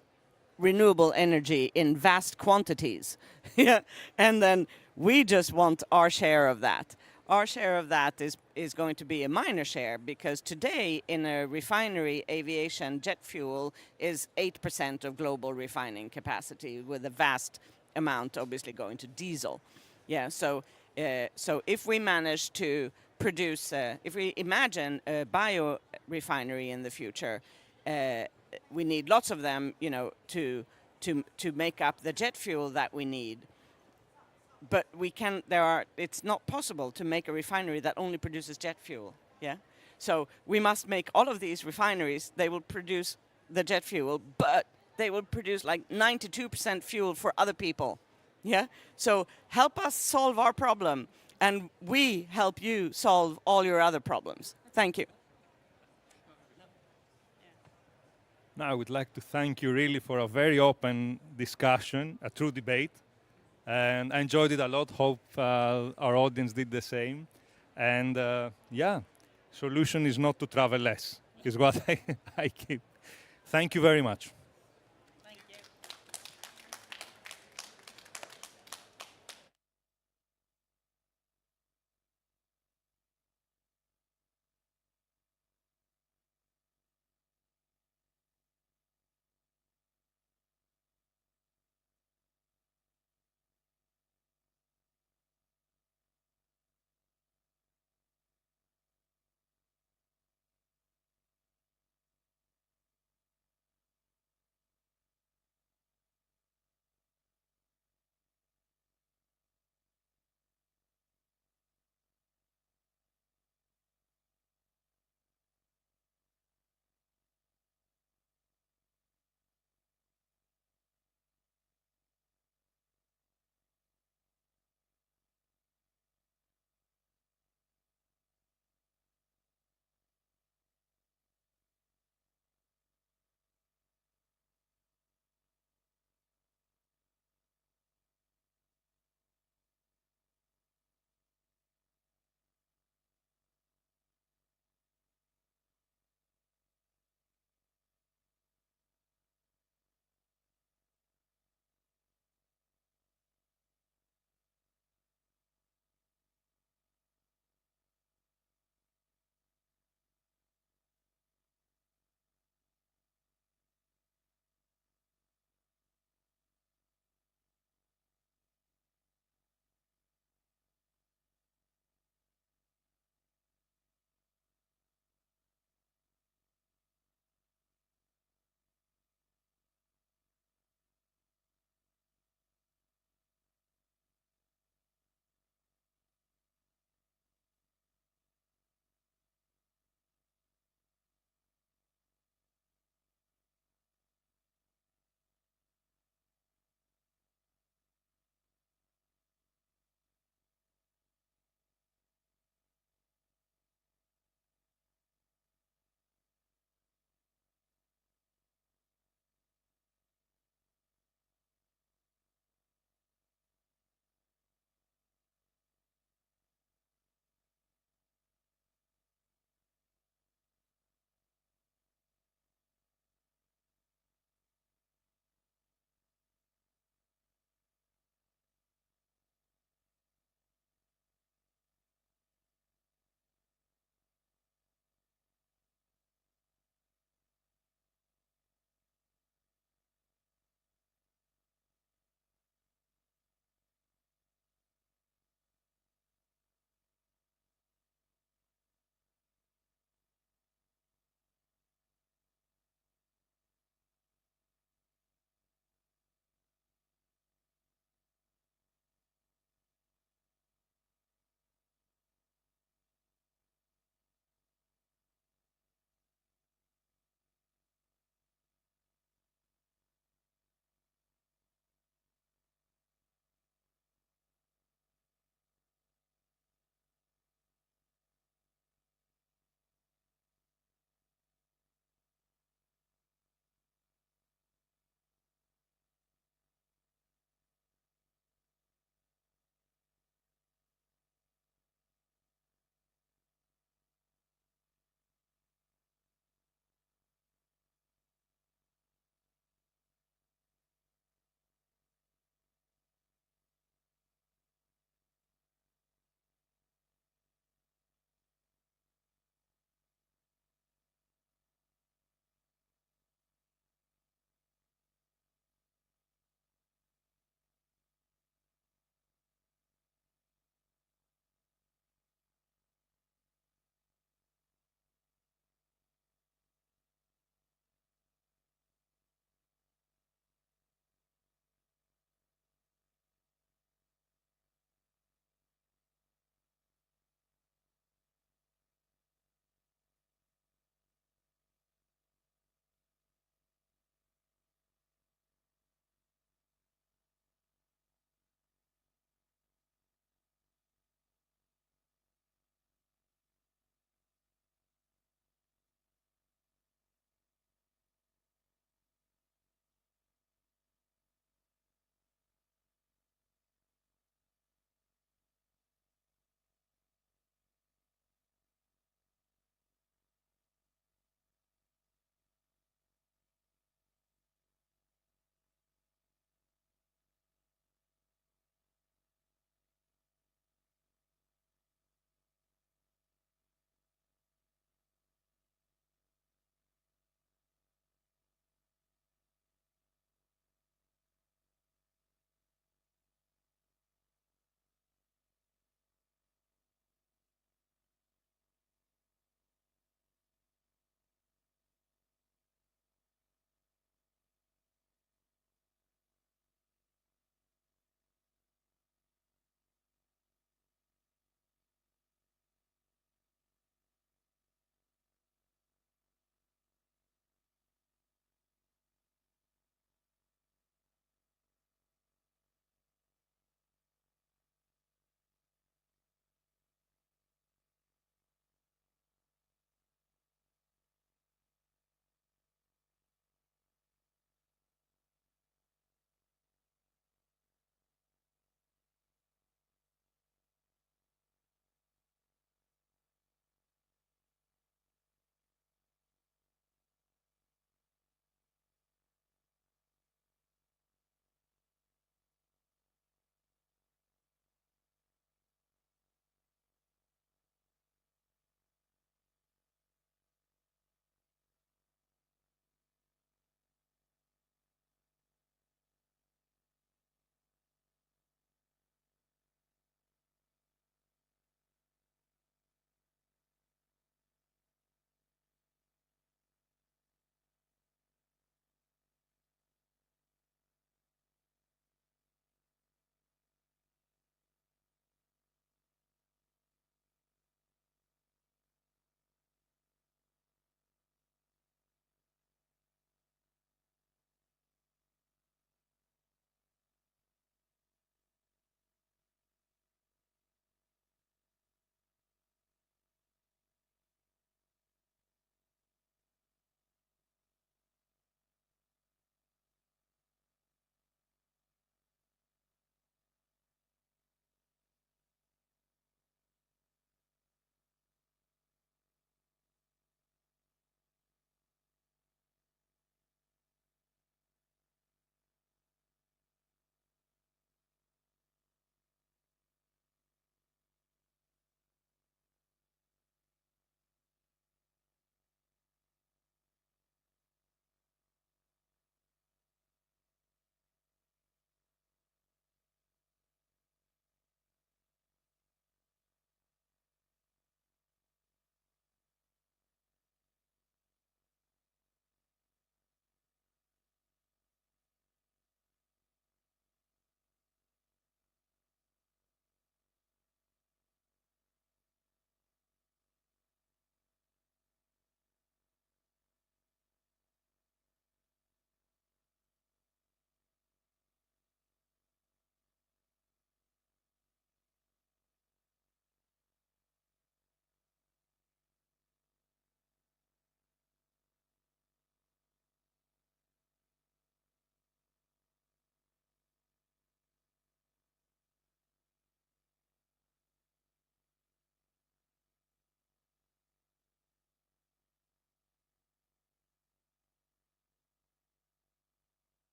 renewable energy in vast quantities. Yeah, and then we just want our share of that. Our share of that is going to be a minor share, because today in a refinery, aviation jet fuel is 8% of global refining capacity, with a vast amount obviously going to diesel. Yeah, so if we manage to produce, if we imagine a bio refinery in the future, we need lots of them, to make up the jet fuel that we need. But it's not possible to make a refinery that only produces jet fuel. Yeah, so we must make all of these refineries. They will produce the jet fuel, but they will produce like 92% fuel for other people. Yeah, so help us solve our problem, and we help you solve all your other problems. Thank you. Now, I would like to thank you really for a very open discussion, a true debate. And I enjoyed it a lot. Hope our audience did the same. And solution is not to travel less, is what I keep. Thank you very much.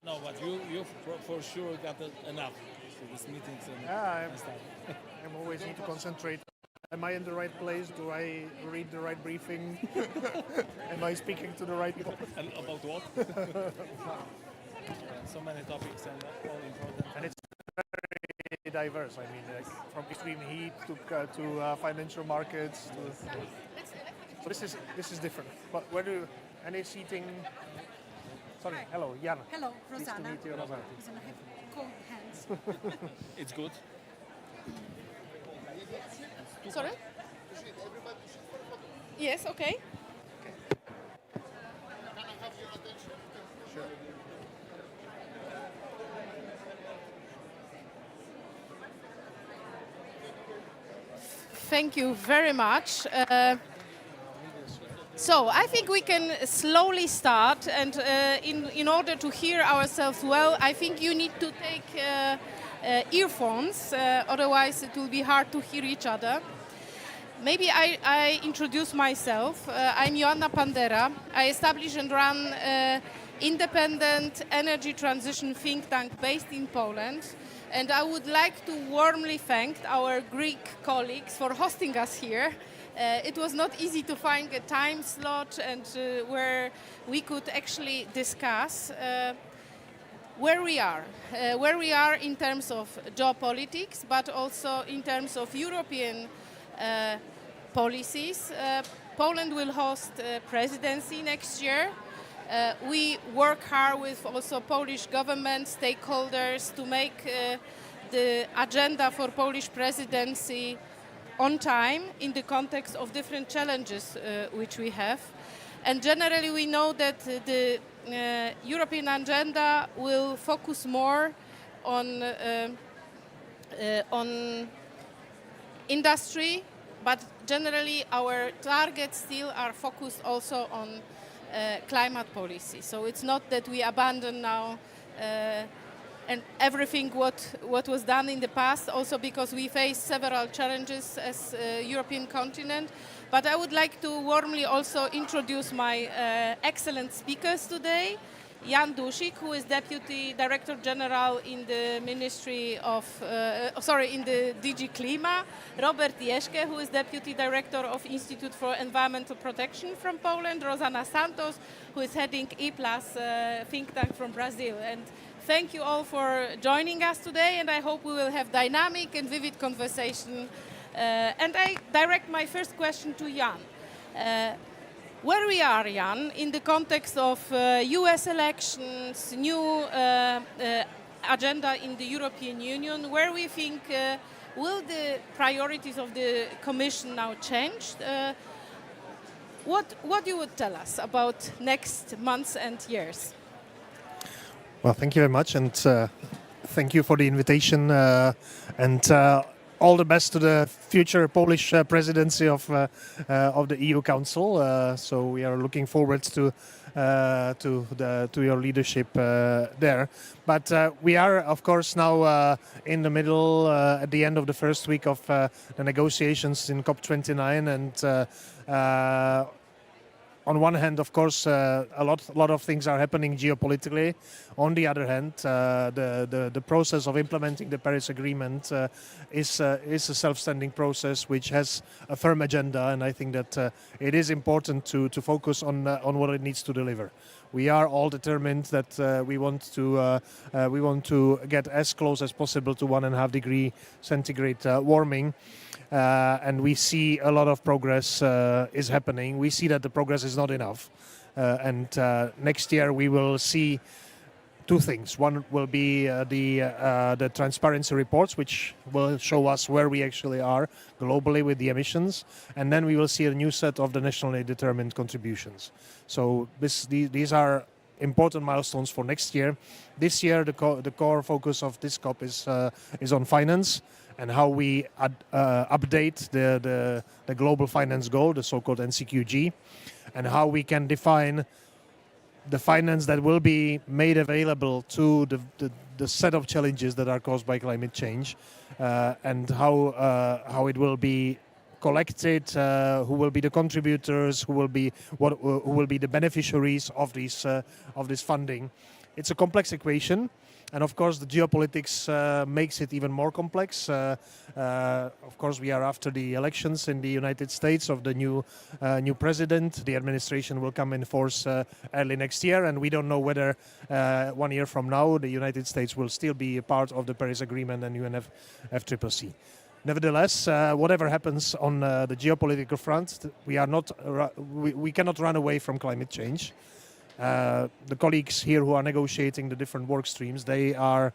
No, but you for sure got enough to these meetings and stuff. I'm always need to concentrate. Am I in the right place? Do I read the right briefing? Am I speaking to the right people? And about what? So many topics and all important. And it's very diverse. I mean, like, from extreme heat to financial markets. So this is different. But where do any seating? Sorry, hello, Jan. Hello, Pleased to Rosanna. meet you, Rosanna. Rosanna, I have cold hands. It's good. Sorry? Yes, okay. Sure. Thank you very much. So I think we can slowly start, and in order to hear ourselves well, I think you need to take earphones, otherwise it will be hard to hear each other. Maybe I introduce myself. I'm Joanna Pandera. I established and run independent energy transition think tank based in Poland. And I would like to warmly thank our Greek colleagues for hosting us here. It was not easy to find a time slot and where we could actually discuss where we are in terms of geopolitics, but also in terms of European policies. Poland will host presidency next year. We work hard with also Polish government stakeholders to make the agenda for Polish presidency on time in the context of different challenges which we have. And generally we know that the European agenda will focus more on industry, but generally our targets still are focused also on climate policy. So it's not that we abandon now and everything what was done in the past, also because we face several challenges as a European continent. But I would like to warmly also introduce my excellent speakers today. Jan Dusik, who is Deputy Director General in the Ministry of, in the DG Klima. Robert Jeschke, who is Deputy Director of Institute for Environmental Protection from Poland. Rosana Santos, who is heading E-Plus think tank from Brazil. And thank you all for joining us today, and I hope we will have dynamic and vivid conversation. And I direct my first question to Jan. Where we are, Jan, in the context of US elections, new agenda in the European Union, where we think will the priorities of the Commission now change? What you would tell us about next months and years? Well, thank you very much, and thank you for the invitation, and all the best to the future Polish presidency of the EU Council. So we are looking forward to your leadership there. But we are, of course, now in the middle, at the end of the first week of the negotiations in COP29, and on one hand, of course, a lot of things are happening geopolitically. On the other hand, the process of implementing the Paris Agreement is a self-standing process which has a firm agenda, and I think that it is important to focus on what it needs to deliver. We are all determined that we want to get as close as possible to 1.5 degree centigrade warming. And we see a lot of progress is happening. We see that the progress is not enough. And next year we will see two things. One will be the transparency reports, which will show us where we actually are globally with the emissions. And then we will see a new set of the nationally determined contributions. So these are important milestones for next year. This year, the core focus of this COP is on finance, and how we update the global finance goal, the so-called NCQG, and how we can define the finance that will be made available to the set of challenges that are caused by climate change, and how it will be collected, who will be the contributors, who will be the beneficiaries of this funding. it's a complex equation. And of course, the geopolitics makes it even more complex. Of course, we are after the elections in the United States of the new president. The administration will come in force early next year, and we don't know whether 1 year from now the United States will still be a part of the Paris Agreement and UNFCCC. Nevertheless, whatever happens on the geopolitical front, we cannot run away from climate change. The colleagues here who are negotiating the different work streams, they are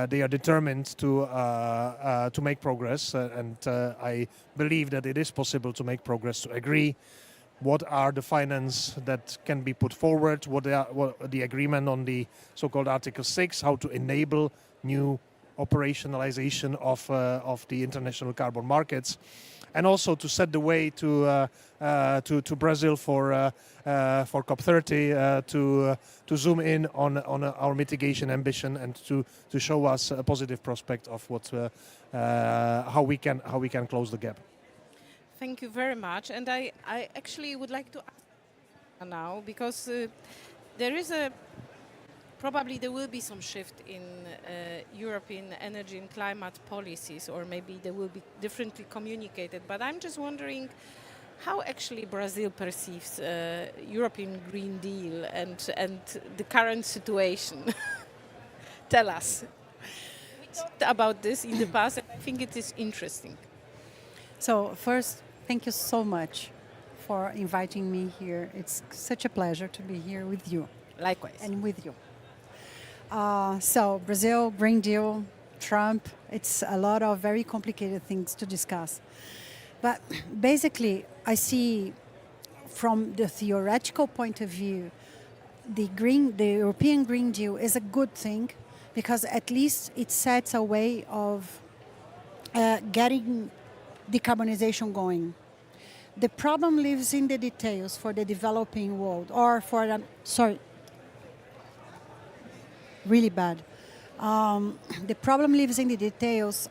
determined to make progress, and I believe that it is possible to make progress, to agree what are the finance that can be put forward, what the agreement on the so-called Article 6, how to enable new operationalization of the international carbon markets, and also to set the way to Brazil for COP30 to zoom in on our mitigation ambition and to show us a positive prospect of how we can close the gap. Thank you very much. And I actually would like to ask now, because probably there will be some shift in European energy and climate policies, or maybe they will be differently communicated. But I'm just wondering how actually Brazil perceives European Green Deal and the current situation. Tell us. We talked about this in the past, and I think it is interesting. So first, thank you so much for inviting me here. It's such a pleasure to be here with you. Likewise. And with you. So Brazil, Green Deal, Trump, it's a lot of very complicated things to discuss. But basically, I see from the theoretical point of view, the European Green Deal is a good thing because at least it sets a way of getting decarbonization going. The problem lives in the details for the developing world, or for the, really bad. The problem lives in the details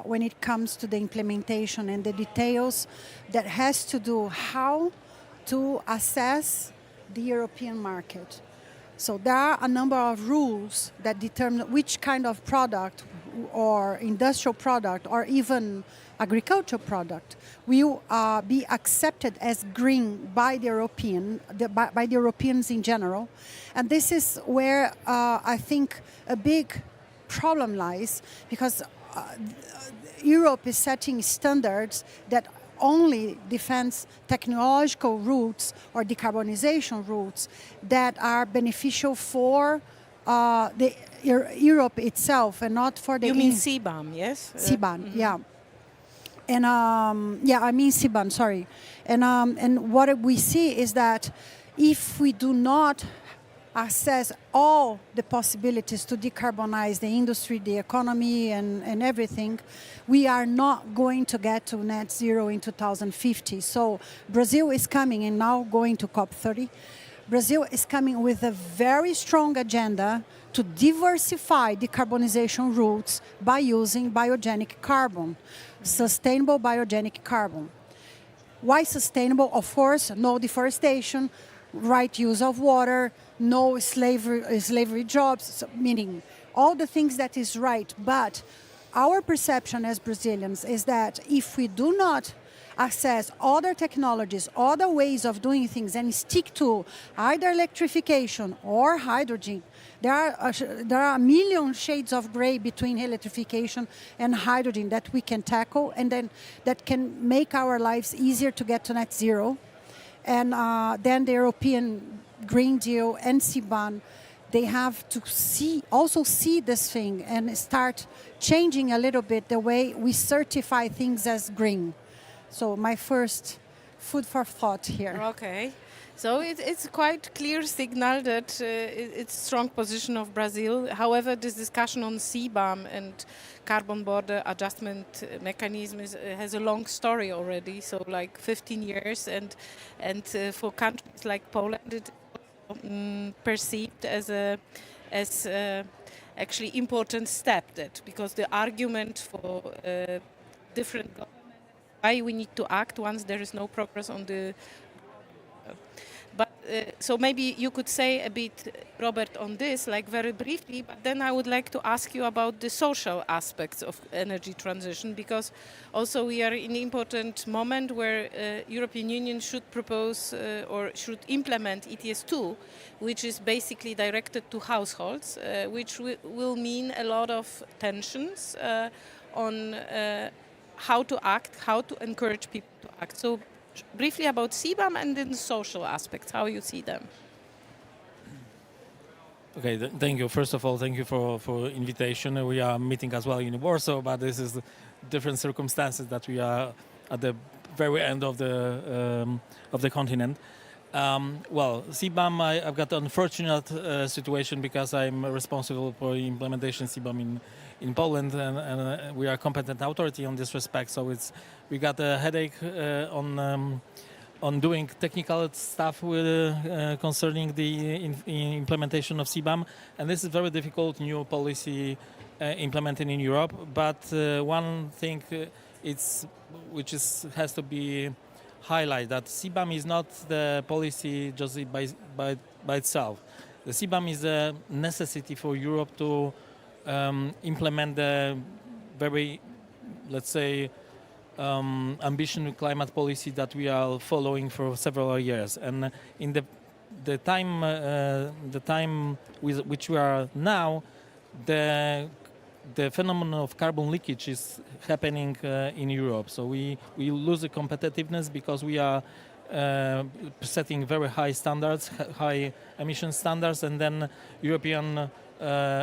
when it comes to the implementation and the details that has to do how to assess the European market. So there are a number of rules that determine which kind of product or industrial product or even agricultural product will be accepted as green by the Europeans in general. And this is where I think a big problem lies, because Europe is setting standards that only defends technological routes or decarbonization routes that are beneficial for Europe itself and not for the... You mean CBAM, yes? CBAM, yeah. And I mean CBAM, sorry. And what we see is that if we do not assess all the possibilities to decarbonize the industry, the economy, and everything, we are not going to get to net zero in 2050. So Brazil is coming, and now going to COP30. Brazil is coming with a very strong agenda to diversify decarbonization routes by using biogenic carbon, sustainable biogenic carbon. Why sustainable? Of course, no deforestation, right use of water, no slavery jobs, so meaning all the things that is right. But our perception as Brazilians is that if we do not assess other technologies, other ways of doing things, and stick to either electrification or hydrogen, there are a million shades of gray between electrification and hydrogen that we can tackle, and then that can make our lives easier to get to net zero. And then the European Green Deal and CBAM, they have to also see this thing and start changing a little bit the way we certify things as green. So my first food for thought here. Okay. So it's quite clear signal that it's strong position of Brazil. However, this discussion on CBAM and carbon border adjustment mechanism has a long story already. So like 15 years, and for countries like Poland, it's perceived as actually important step, that because the argument for different governments why we need to act once there is no progress on the. But so maybe you could say a bit, Robert, on this, like very briefly, but then I would like to ask you about the social aspects of energy transition, because also we are in an important moment where European Union should propose or should implement ETS2, which is basically directed to households, which will mean a lot of tensions on how to act, how to encourage people to act. So briefly about CBAM and then the social aspects, how you see them. Okay, thank you. First of all, thank you for invitation. We are meeting as well in Warsaw, but this is different circumstances that we are at the very end of the continent. Well, CBAM, I've got an unfortunate situation because I'm responsible for implementation CBAM in Poland, and we are a competent authority on this respect. So we got a headache on doing technical stuff concerning the implementation of CBAM, and this is very difficult new policy implemented in Europe. But one thing has to be highlight that CBAM is not the policy just by itself. The CBAM is a necessity for Europe to implement the very, let's say, ambitious climate policy that we are following for several years. And in the time with which we are now, the phenomenon of carbon leakage is happening in Europe. So we lose the competitiveness because we are setting very high standards, high emission standards, and then European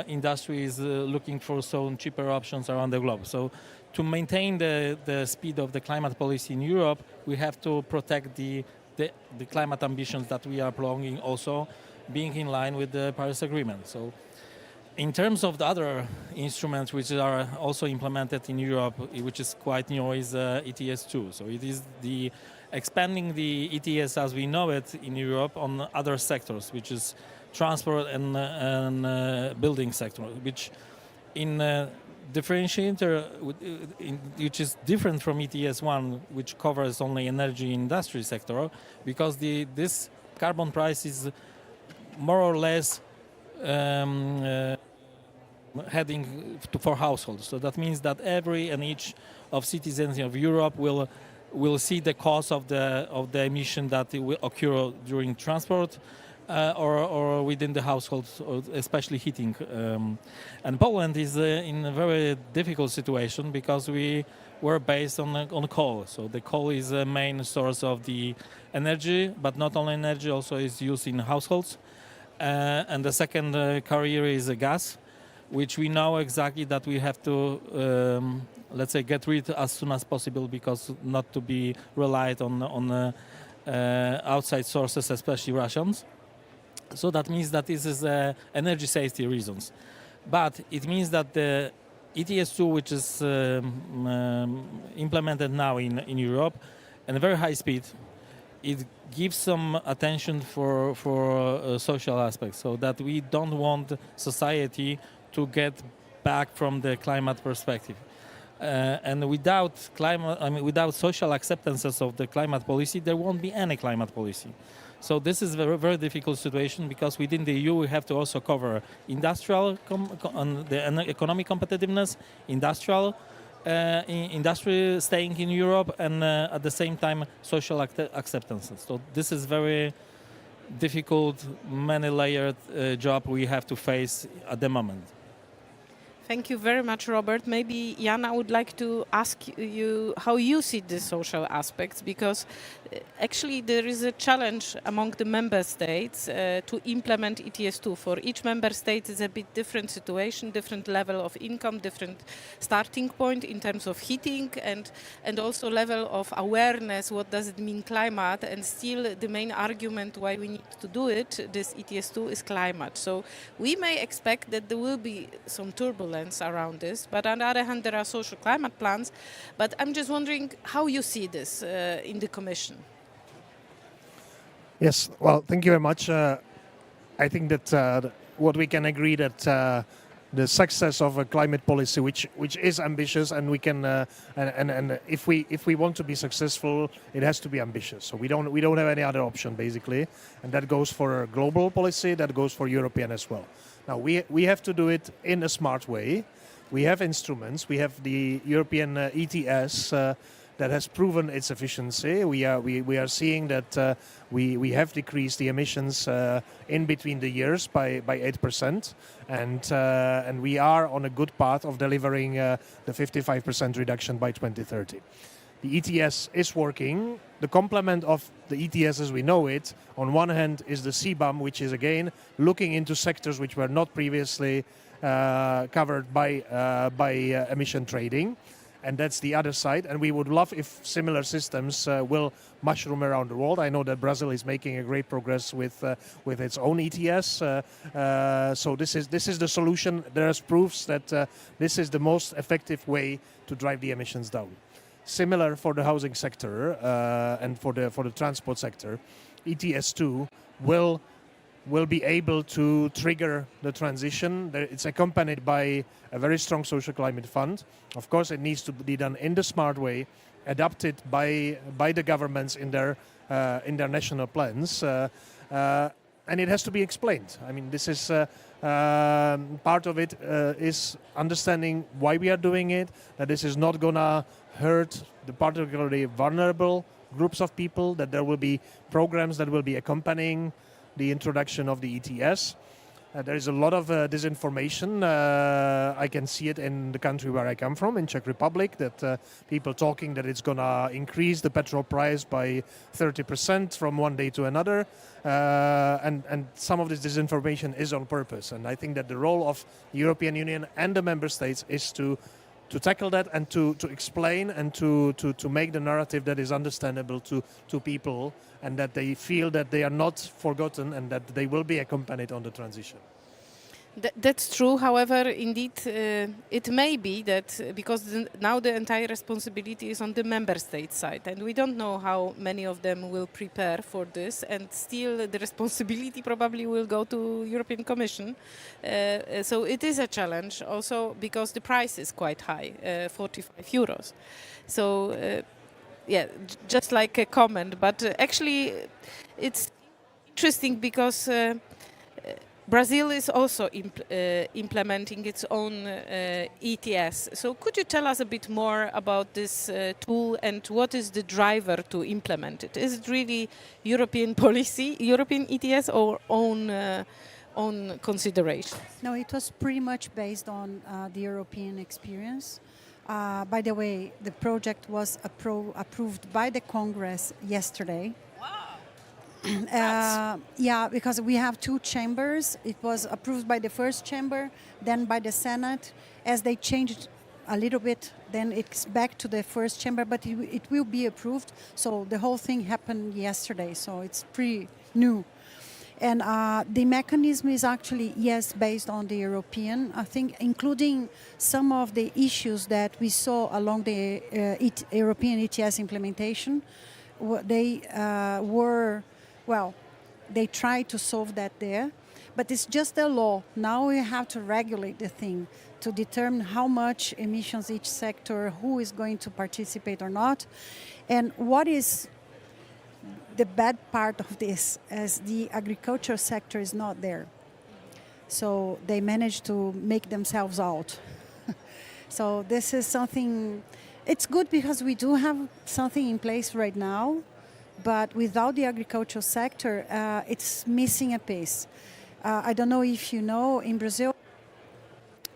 industry is looking for some cheaper options around the globe. So to maintain the speed of the climate policy in Europe, we have to protect the climate ambitions that we are prolonging, also being in line with the Paris Agreement. So in terms of the other instruments which are also implemented in Europe, which is quite new, is ETS2. So it is the expanding the ETS as we know it in Europe on other sectors, which is transport and building sector, which in differentiator, which is different from ETS1, which covers only energy industry sector, because this carbon price is more or less heading for households. So that means that every and each of citizens of Europe will see the cost of the emission that will occur during transport or within the households, especially heating. And Poland is in a very difficult situation because we were based on coal. So the coal is a main source of the energy, but not only energy, also is used in households. And the second carrier is gas, which we know exactly that we have to, let's say, get rid as soon as possible, because not to be relied on outside sources, especially Russians. So that means that this is energy safety reasons. But it means that the ETS2, which is implemented now in Europe, and a very high speed, it gives some attention for social aspects, so that we don't want society to get back from the climate perspective. And without without social acceptances of the climate policy, there won't be any climate policy. So this is a very, very difficult situation, because within the EU we have to also cover industrial the economic competitiveness, industry staying in Europe, and at the same time social acceptances. So this is very difficult, many-layered job we have to face at the moment. Thank you very much, Robert. Maybe, Jan, I would like to ask you how you see the social aspects, because actually there is a challenge among the member states to implement ETS2. For each member state is a bit different situation, different level of income, different starting point in terms of heating, and also level of awareness, what does it mean climate, and still the main argument why we need to do it, this ETS2, is climate. So we may expect that there will be some turbulence around this, but on the other hand there are social climate plans. But I'm just wondering how you see this in the Commission. Yes, well, thank you very much. I think that what we can agree that the success of a climate policy which is ambitious, and we can and if we want to be successful, it has to be ambitious. So we don't have any other option basically, and that goes for global policy, that goes for European as well. Now we have to do it in a smart way. We have instruments. We have the European ETS that has proven its efficiency. We are seeing that we have decreased the emissions in between the years by 8%, and we are on a good path of delivering the 55% reduction by 2030. The ETS is working. The complement of the ETS as we know it, on one hand, is the CBAM, which is again looking into sectors which were not previously covered by emission trading. And that's the other side. And we would love if similar systems will mushroom around the world. I know that Brazil is making a great progress with its own ETS. So this is the solution. There's proofs that this is the most effective way to drive the emissions down. Similar for the housing sector and for the transport sector, ETS2 will be able to trigger the transition. It's accompanied by a very strong social climate fund. Of course, it needs to be done in the smart way, adapted by the governments in their national plans, and it has to be explained. I mean, this is part of it is understanding why we are doing it, that this is not gonna hurt the particularly vulnerable groups of people, that there will be programs that will be accompanying the introduction of the ETS. There is a lot of disinformation. I can see it in the country where I come from, in Czech Republic, that people talking that it's going to increase the petrol price by 30% from one day to another. And some of this disinformation is on purpose. And I think that the role of the European Union and the member states is to tackle that and to explain and to make the narrative that is understandable to people, and that they feel that they are not forgotten and that they will be accompanied on the transition. That's true. However, indeed, it may be that because now the entire responsibility is on the member state side, and we don't know how many of them will prepare for this, and still the responsibility probably will go to European Commission. So it is a challenge also because the price is quite high, 45 euros. So yeah, just like a comment, but actually it's interesting because Brazil is also implementing its own ETS. So could you tell us a bit more about this tool and what is the driver to implement it? Is it really European policy, European ETS, or own considerations? No, it was pretty much based on the European experience. By the way, the project was approved by the Congress yesterday. Yeah, because we have two chambers. It was approved by the first chamber, then by the Senate. As they changed a little bit, then it's back to the first chamber, but it will be approved. So the whole thing happened yesterday, so it's pretty new. And the mechanism is actually, yes, based on the European, I think, including some of the issues that we saw along the European ETS implementation. They they tried to solve that there, but it's just a law. Now we have to regulate the thing to determine how much emissions each sector, who is going to participate or not. And what is the bad part of this, as the agriculture sector is not there. So they managed to make themselves out. So this is something, it's good because we do have something in place right now, but without the agricultural sector, it's missing a piece. I don't know if you know, in Brazil,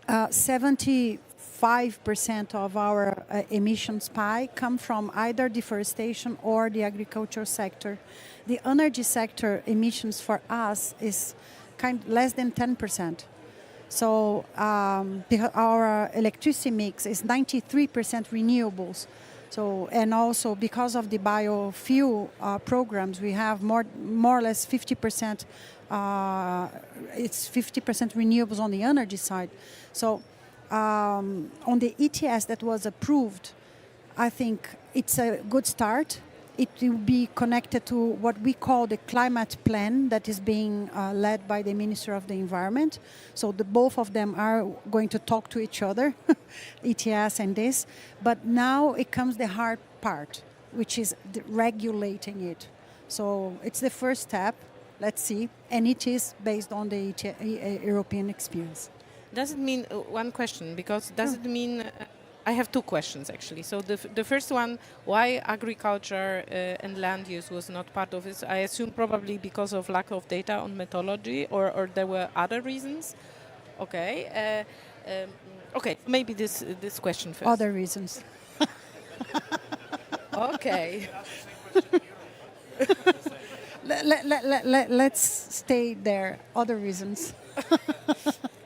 75% of our emissions pie come from either deforestation or the agricultural sector. The energy sector emissions for us is less than 10%. So because our electricity mix is 93% renewables. So, and also because of the biofuel programs, we have more or less 50%. It's 50% renewables on the energy side. So, on the ETS that was approved, I think it's a good start. it will be connected to what we call the climate plan that is being led by the Minister of the Environment. So both of them are going to talk to each other, ETS and this. But now it comes the hard part, which is regulating it. So it's the first step. Let's see. And it is based on the European experience. Does it mean one question? Because does it mean I have two questions actually. So the first one, why agriculture and land use was not part of it? I assume probably because of lack of data on methodology, or there were other reasons. Okay. Okay. Maybe this question first. Other reasons. Okay. Let's stay there. Other reasons.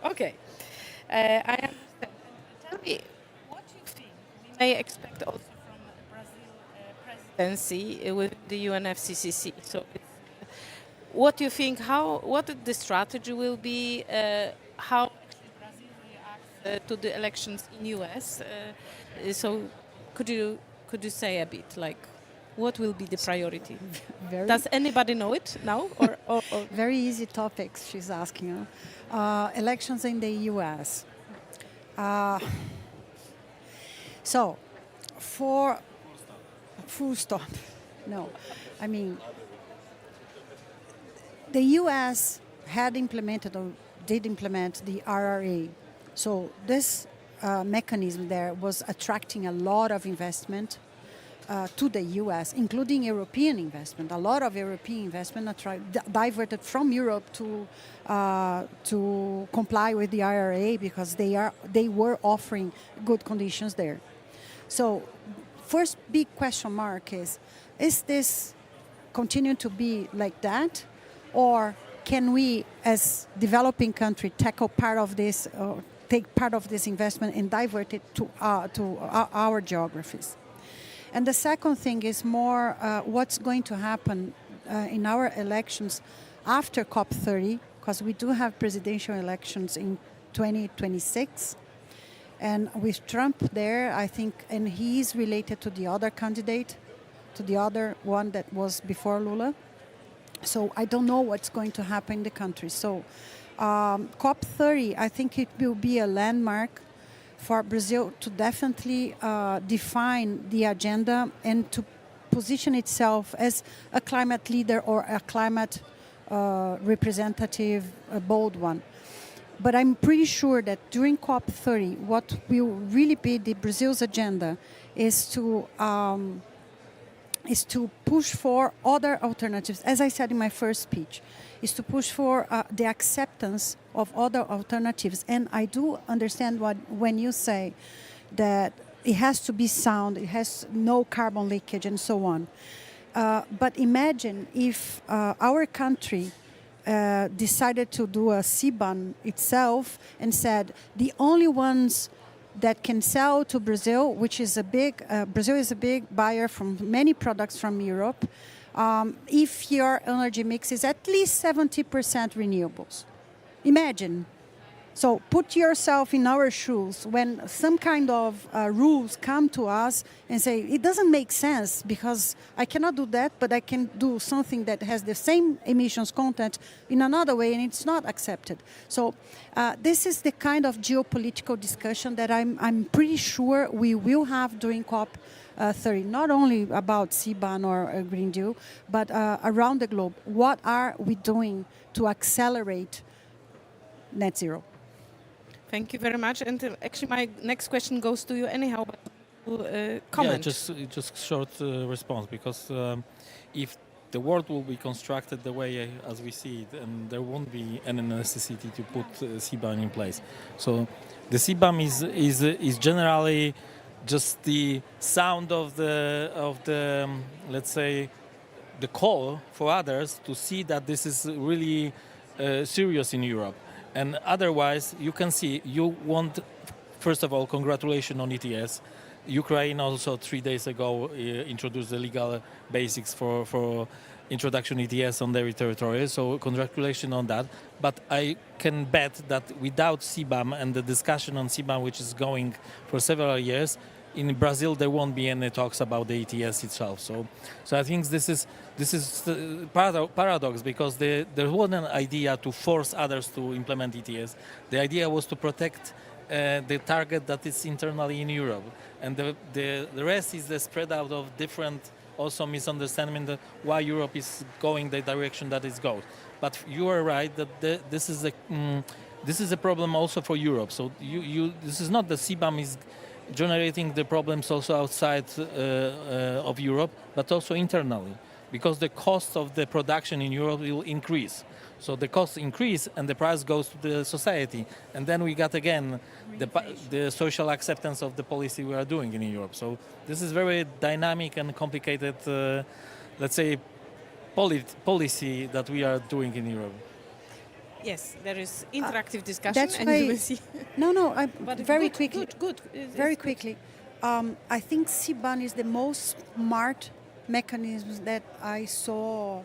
Okay. I understand. Tell me, what do you think we may expect also from the Brazil presidency with the UNFCCC? So, what do you think? What the strategy will be? How Brazil reacts to the elections in US? So, could you say a bit like? What will be the priority? Does anybody know it now? Or Very easy topics she's asking. Elections in the U.S. So, for full stop. No, I mean, the U.S. had implemented or did implement the RRA. So this mechanism there was attracting a lot of investment to the U.S., including European investment. A lot of European investment diverted from Europe to comply with the IRA because they were offering good conditions there. So, first big question mark is this continue to be like that, or can we, as developing country, tackle part of this, take part of this investment and divert it to our geographies? And the second thing is more what's going to happen in our elections after COP30, because we do have presidential elections in 2026. And with Trump there, I think, and he's related to the other candidate, to the other one that was before Lula. So I don't know what's going to happen in the country. So COP30, I think it will be a landmark for Brazil to definitely define the agenda and to position itself as a climate leader or a climate representative, a bold one. But I'm pretty sure that during COP30, what will really be the Brazil's agenda is to push for other alternatives. As I said in my first speech, is to push for the acceptance of other alternatives. And I do understand when you say that it has to be sound, it has no carbon leakage and so on. But imagine if our country decided to do a CBAM itself and said the only ones that can sell to Brazil, which is Brazil is a big buyer from many products from Europe, if your energy mix is at least 70% renewables. Imagine. So put yourself in our shoes when some kind of rules come to us and say, it doesn't make sense because I cannot do that, but I can do something that has the same emissions content in another way and it's not accepted. So this is the kind of geopolitical discussion that I'm pretty sure we will have during COP30, not only about CBAM or Green Deal, but around the globe. What are we doing to accelerate net zero? Thank you very much. And actually, my next question goes to you anyhow. But comment. Yeah, just short response, because if the world will be constructed the way as we see it, and there won't be any necessity to put CBAM in place. So the CBAM is generally just the sound of the let's say the call for others to see that this is really serious in Europe. And otherwise, you can see, you want, first of all, congratulations on ETS. Ukraine also 3 days ago introduced the legal basics for introduction ETS on their territory. So congratulations on that. But I can bet that without CBAM and the discussion on CBAM, which is going for several years, in Brazil there won't be any talks about the ETS itself. So I think this is the paradox, because there wasn't an idea to force others to implement ETS. The idea was to protect the target that is internally in Europe, and the rest is the spread out of different also misunderstanding that why Europe is going the direction that it goes. But you are right that this is a problem also for Europe. So this is not the CBAM is generating the problems also outside of Europe, but also internally, because the cost of the production in Europe will increase. So the costs increase and the price goes to the society. And then we got again the social acceptance of the policy we are doing in Europe. So this is very dynamic and complicated, let's say, policy that we are doing in Europe. Yes, there is interactive discussion. That's and why. you will see. No. But Very good, quickly. Good. Very quickly. I think CBAM is the most smart mechanism that I saw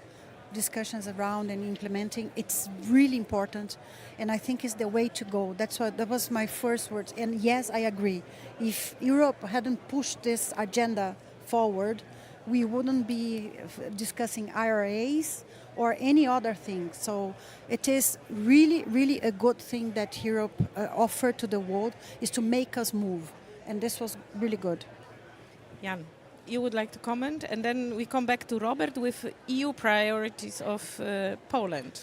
discussions around and implementing. It's really important, and I think it's the way to go. That was my first words. And yes, I agree. If Europe hadn't pushed this agenda forward, we wouldn't be discussing IRAs or any other thing. So it is really, really a good thing that Europe offered to the world, is to make us move. And this was really good. Jan, you would like to comment, and then we come back to Robert with EU priorities of Poland.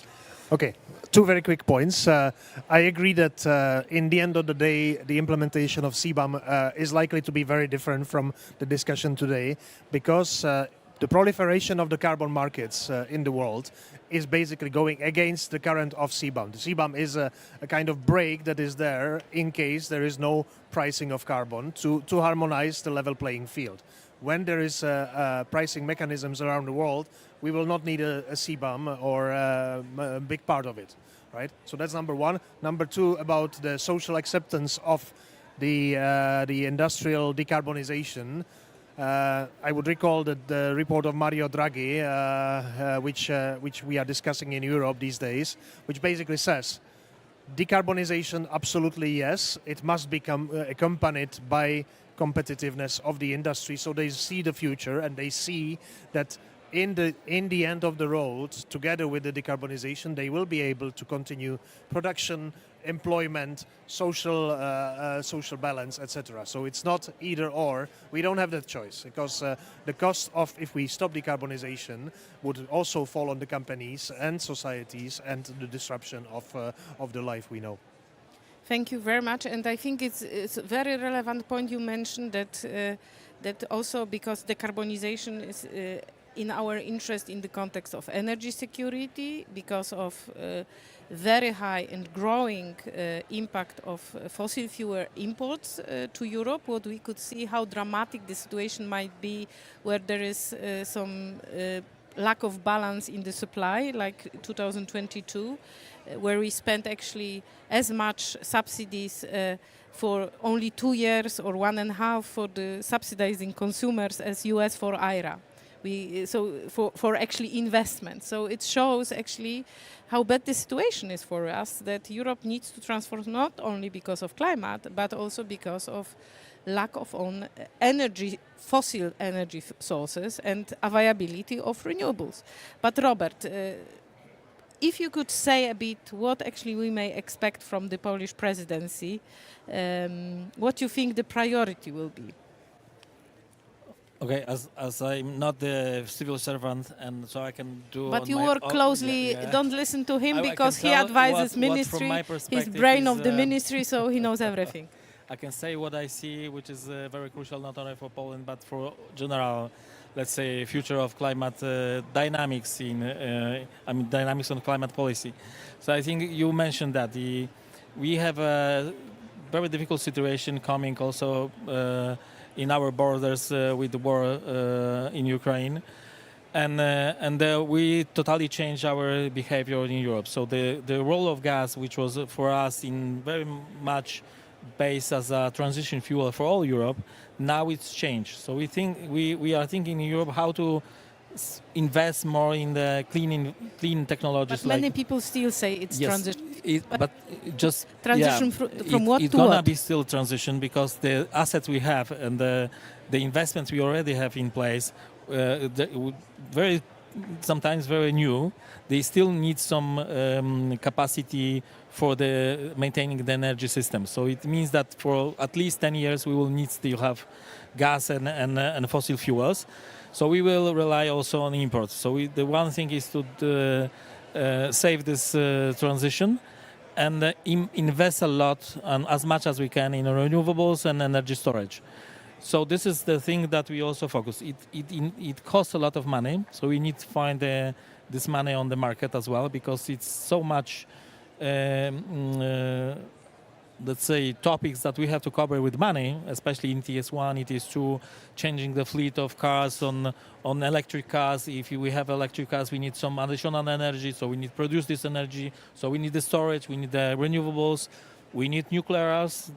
Okay, two very quick points. I agree that in the end of the day, the implementation of CBAM is likely to be very different from the discussion today, because the proliferation of the carbon markets in the world is basically going against the current of CBAM. The CBAM is a kind of brake that is there in case there is no pricing of carbon to harmonize the level playing field. When there is pricing mechanisms around the world, we will not need a CBAM or a big part of it, right? So that's number one. Number two, about the social acceptance of the industrial decarbonization. I would recall that the report of Mario Draghi, which we are discussing in Europe these days, which basically says decarbonization, absolutely yes. It must become accompanied by competitiveness of the industry, so they see the future and they see that in the end of the road, together with the decarbonization, they will be able to continue production, employment, social balance, etc. So it's not either or. We don't have that choice, because the cost of, if we stop decarbonization, would also fall on the companies and societies and the disruption of the life we know. Thank you very much, and I think it's a very relevant point you mentioned, that also because decarbonization is in our interest in the context of energy security, because of very high and growing impact of fossil fuel imports to Europe. What we could see how dramatic the situation might be where there is some lack of balance in the supply, like 2022, where we spent actually as much subsidies for only 2 years or 1.5 for the subsidizing consumers as US for IRA. For actually investment. So it shows actually how bad the situation is for us, that Europe needs to transform not only because of climate, but also because of lack of own energy, fossil energy sources, and availability of renewables. But Robert, if you could say a bit what actually we may expect from the Polish presidency, what you think the priority will be? Okay, as I'm not the civil servant, and so I can do. But you work closely. Yeah. Don't listen to him, because he tell advises what ministry. from my He's perspective brain is, of the ministry, so he knows everything. I can say what I see, which is very crucial not only for Poland but for general, let's say, future of climate dynamics dynamics on climate policy. So I think you mentioned that we have a very difficult situation coming also in our borders with the war in Ukraine, and we totally changed our behavior in Europe. So the role of gas, which was for us in very much based as a transition fuel for all Europe, now it's changed. So we are thinking in Europe how to invest more in the clean technologies. But many people still say it's yes, transition. But just transition from what it's to gonna what? be still transition because the assets we have and the investments we already have in place, sometimes very new. They still need some capacity for the maintaining the energy system. So it means that for at least 10 years we will need still have gas and fossil fuels. So we will rely also on imports. So the one thing is to save this transition and invest a lot and as much as we can in renewables and energy storage. So this is the thing that we also focus. It costs a lot of money, so we need to find this money on the market as well because it's so much, let's say, topics that we have to cover with money, especially in ETS1, ETS2, changing the fleet of cars on electric cars. If we have electric cars, we need some additional energy, so we need to produce this energy. So we need the storage, we need the renewables. We need nuclears.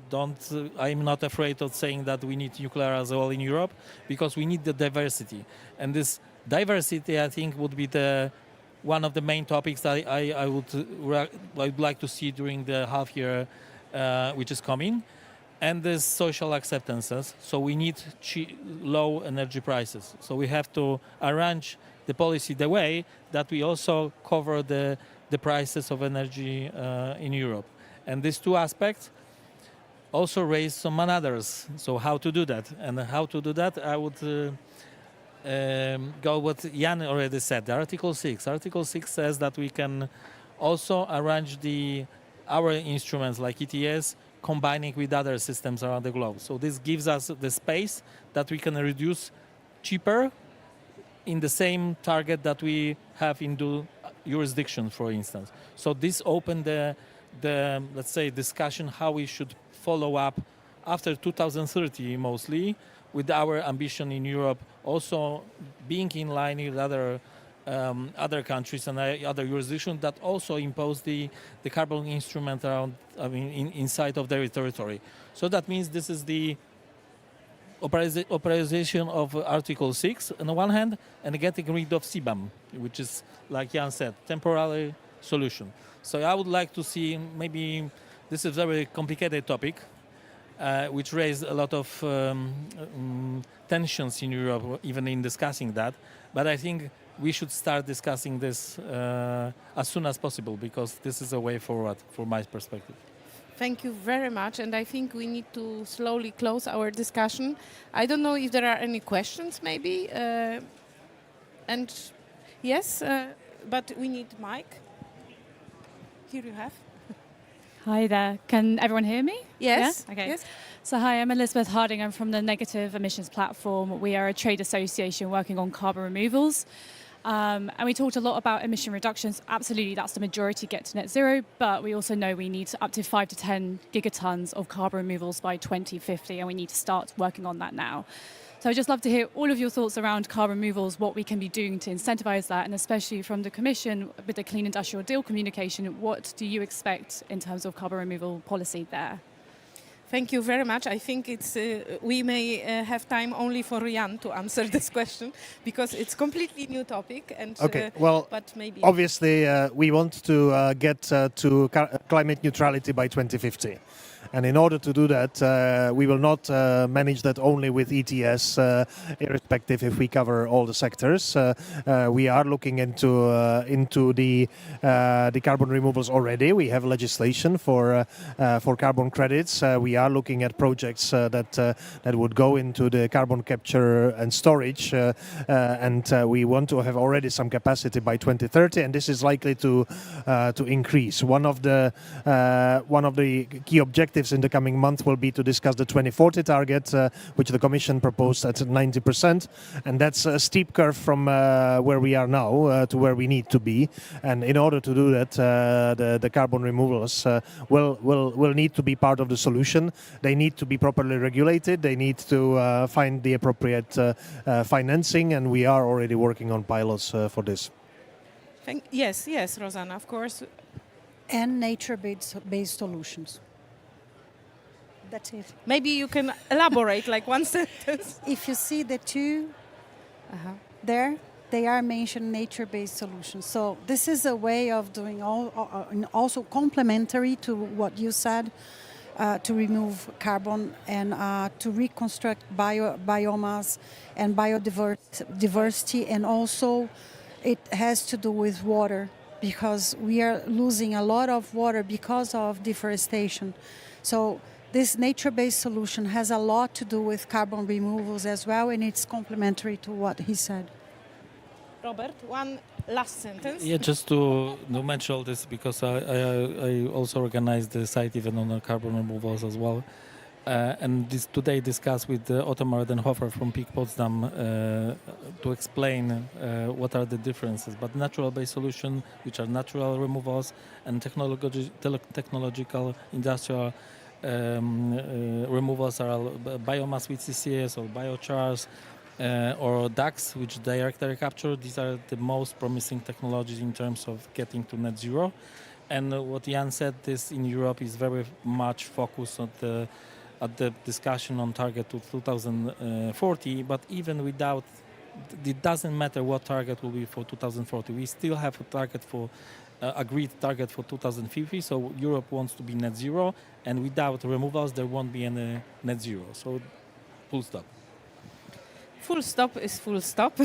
I'm not afraid of saying that we need nuclear as well in Europe because we need the diversity. And this diversity, I think, would be one of the main topics that I would like to see during the half year which is coming. And the social acceptances. So we need low energy prices. So we have to arrange the policy the way that we also cover the prices of energy in Europe. And these two aspects also raise some others. So how to do that? And how to do that, I would go what Jan already said, the Article 6. Article 6 says that we can also arrange our instruments like ETS combining with other systems around the globe. So this gives us the space that we can reduce cheaper in the same target that we have in the jurisdiction, for instance. So this opened the let's say discussion how we should follow up after 2030 mostly with our ambition in Europe also being in line with other countries and other jurisdictions that also impose the carbon instrument around inside of their territory. So that means this is the authorization of Article 6 on the one hand and getting rid of CBAM, which is, like Jan said, temporary solution. So I would like to see, maybe this is a very complicated topic, which raised a lot of tensions in Europe, even in discussing that. But I think we should start discussing this as soon as possible, because this is a way forward from my perspective. Thank you very much, and I think we need to slowly close our discussion. I don't know if there are any questions, maybe. And yes, but we need mic. Here you have. Hi there. Can everyone hear me? Yes. Yeah? Okay. Yes. So hi, I'm Elizabeth Harding. I'm from the Negative Emissions Platform. We are a trade association working on carbon removals. And we talked a lot about emission reductions. Absolutely, that's the majority get to net zero. But we also know we need up to 5 to 10 gigatons of carbon removals by 2050, and we need to start working on that now. So I'd just love to hear all of your thoughts around carbon removals, what we can be doing to incentivize that, and especially from the Commission with the Clean Industrial Deal communication, what do you expect in terms of carbon removal policy there? Thank you very much. I think it's we may have time only for Jan to answer this question because it's completely new topic. And okay, well, but maybe obviously we want to get to climate neutrality by 2050. And in order to do that, we will not manage that only with ETS, irrespective if we cover all the sectors. We are looking into the carbon removals already. We have legislation for carbon credits. We are looking at projects that would go into the carbon capture and storage, and we want to have already some capacity by 2030, and this is likely to increase. One of the key objectives in the coming month will be to discuss the 2040 target, which the Commission proposed at 90%, and that's a steep curve from where we are now to where we need to be. And in order to do that, the carbon removals will need to be part of the solution. They need to be properly regulated. They need to find the appropriate financing, and we are already working on pilots for this. Yes, Rosanna, of course. And nature-based solutions. That's it. Maybe you can elaborate like one sentence. If you see the two there, they are mentioned nature-based solutions. So this is a way of doing and also complementary to what you said, to remove carbon and to reconstruct biomass and biodiversity, and also it has to do with water, because we are losing a lot of water because of deforestation. So this nature-based solution has a lot to do with carbon removals as well, and it's complementary to what he said. Robert, one last sentence. Yeah, just to mention all this, because I also organized the site event on the carbon removals as well. And today discussed with Otmar Denhofer from Peak Potsdam to explain what are the differences. But natural-based solutions, which are natural removals, and technological industrial removals are biomass with CCS or biochars or DACs, which direct air capture. These are the most promising technologies in terms of getting to net zero. And what Jan said, this in Europe is very much focused on at the discussion on target to 2040, but even without, it doesn't matter what target will be for 2040. We still have a target for agreed target for 2050. So Europe wants to be net zero, and without removals, there won't be any net zero. So full stop. Full stop is full stop.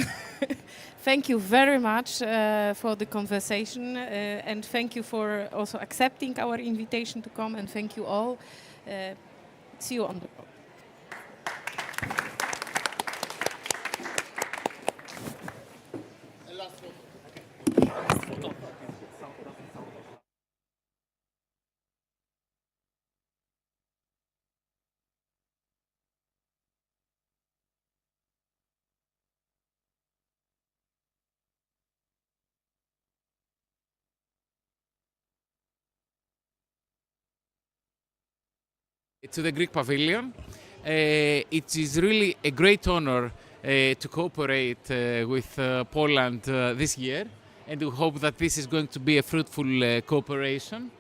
Thank you very much for the conversation, and thank you for also accepting our invitation to come, and thank you all. See you on the road. To the Greek Pavilion. It is really a great honor to cooperate with Poland this year, and we hope that this is going to be a fruitful cooperation.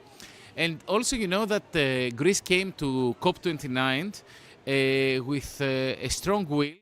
And also, you know that Greece came to COP29 with a strong will.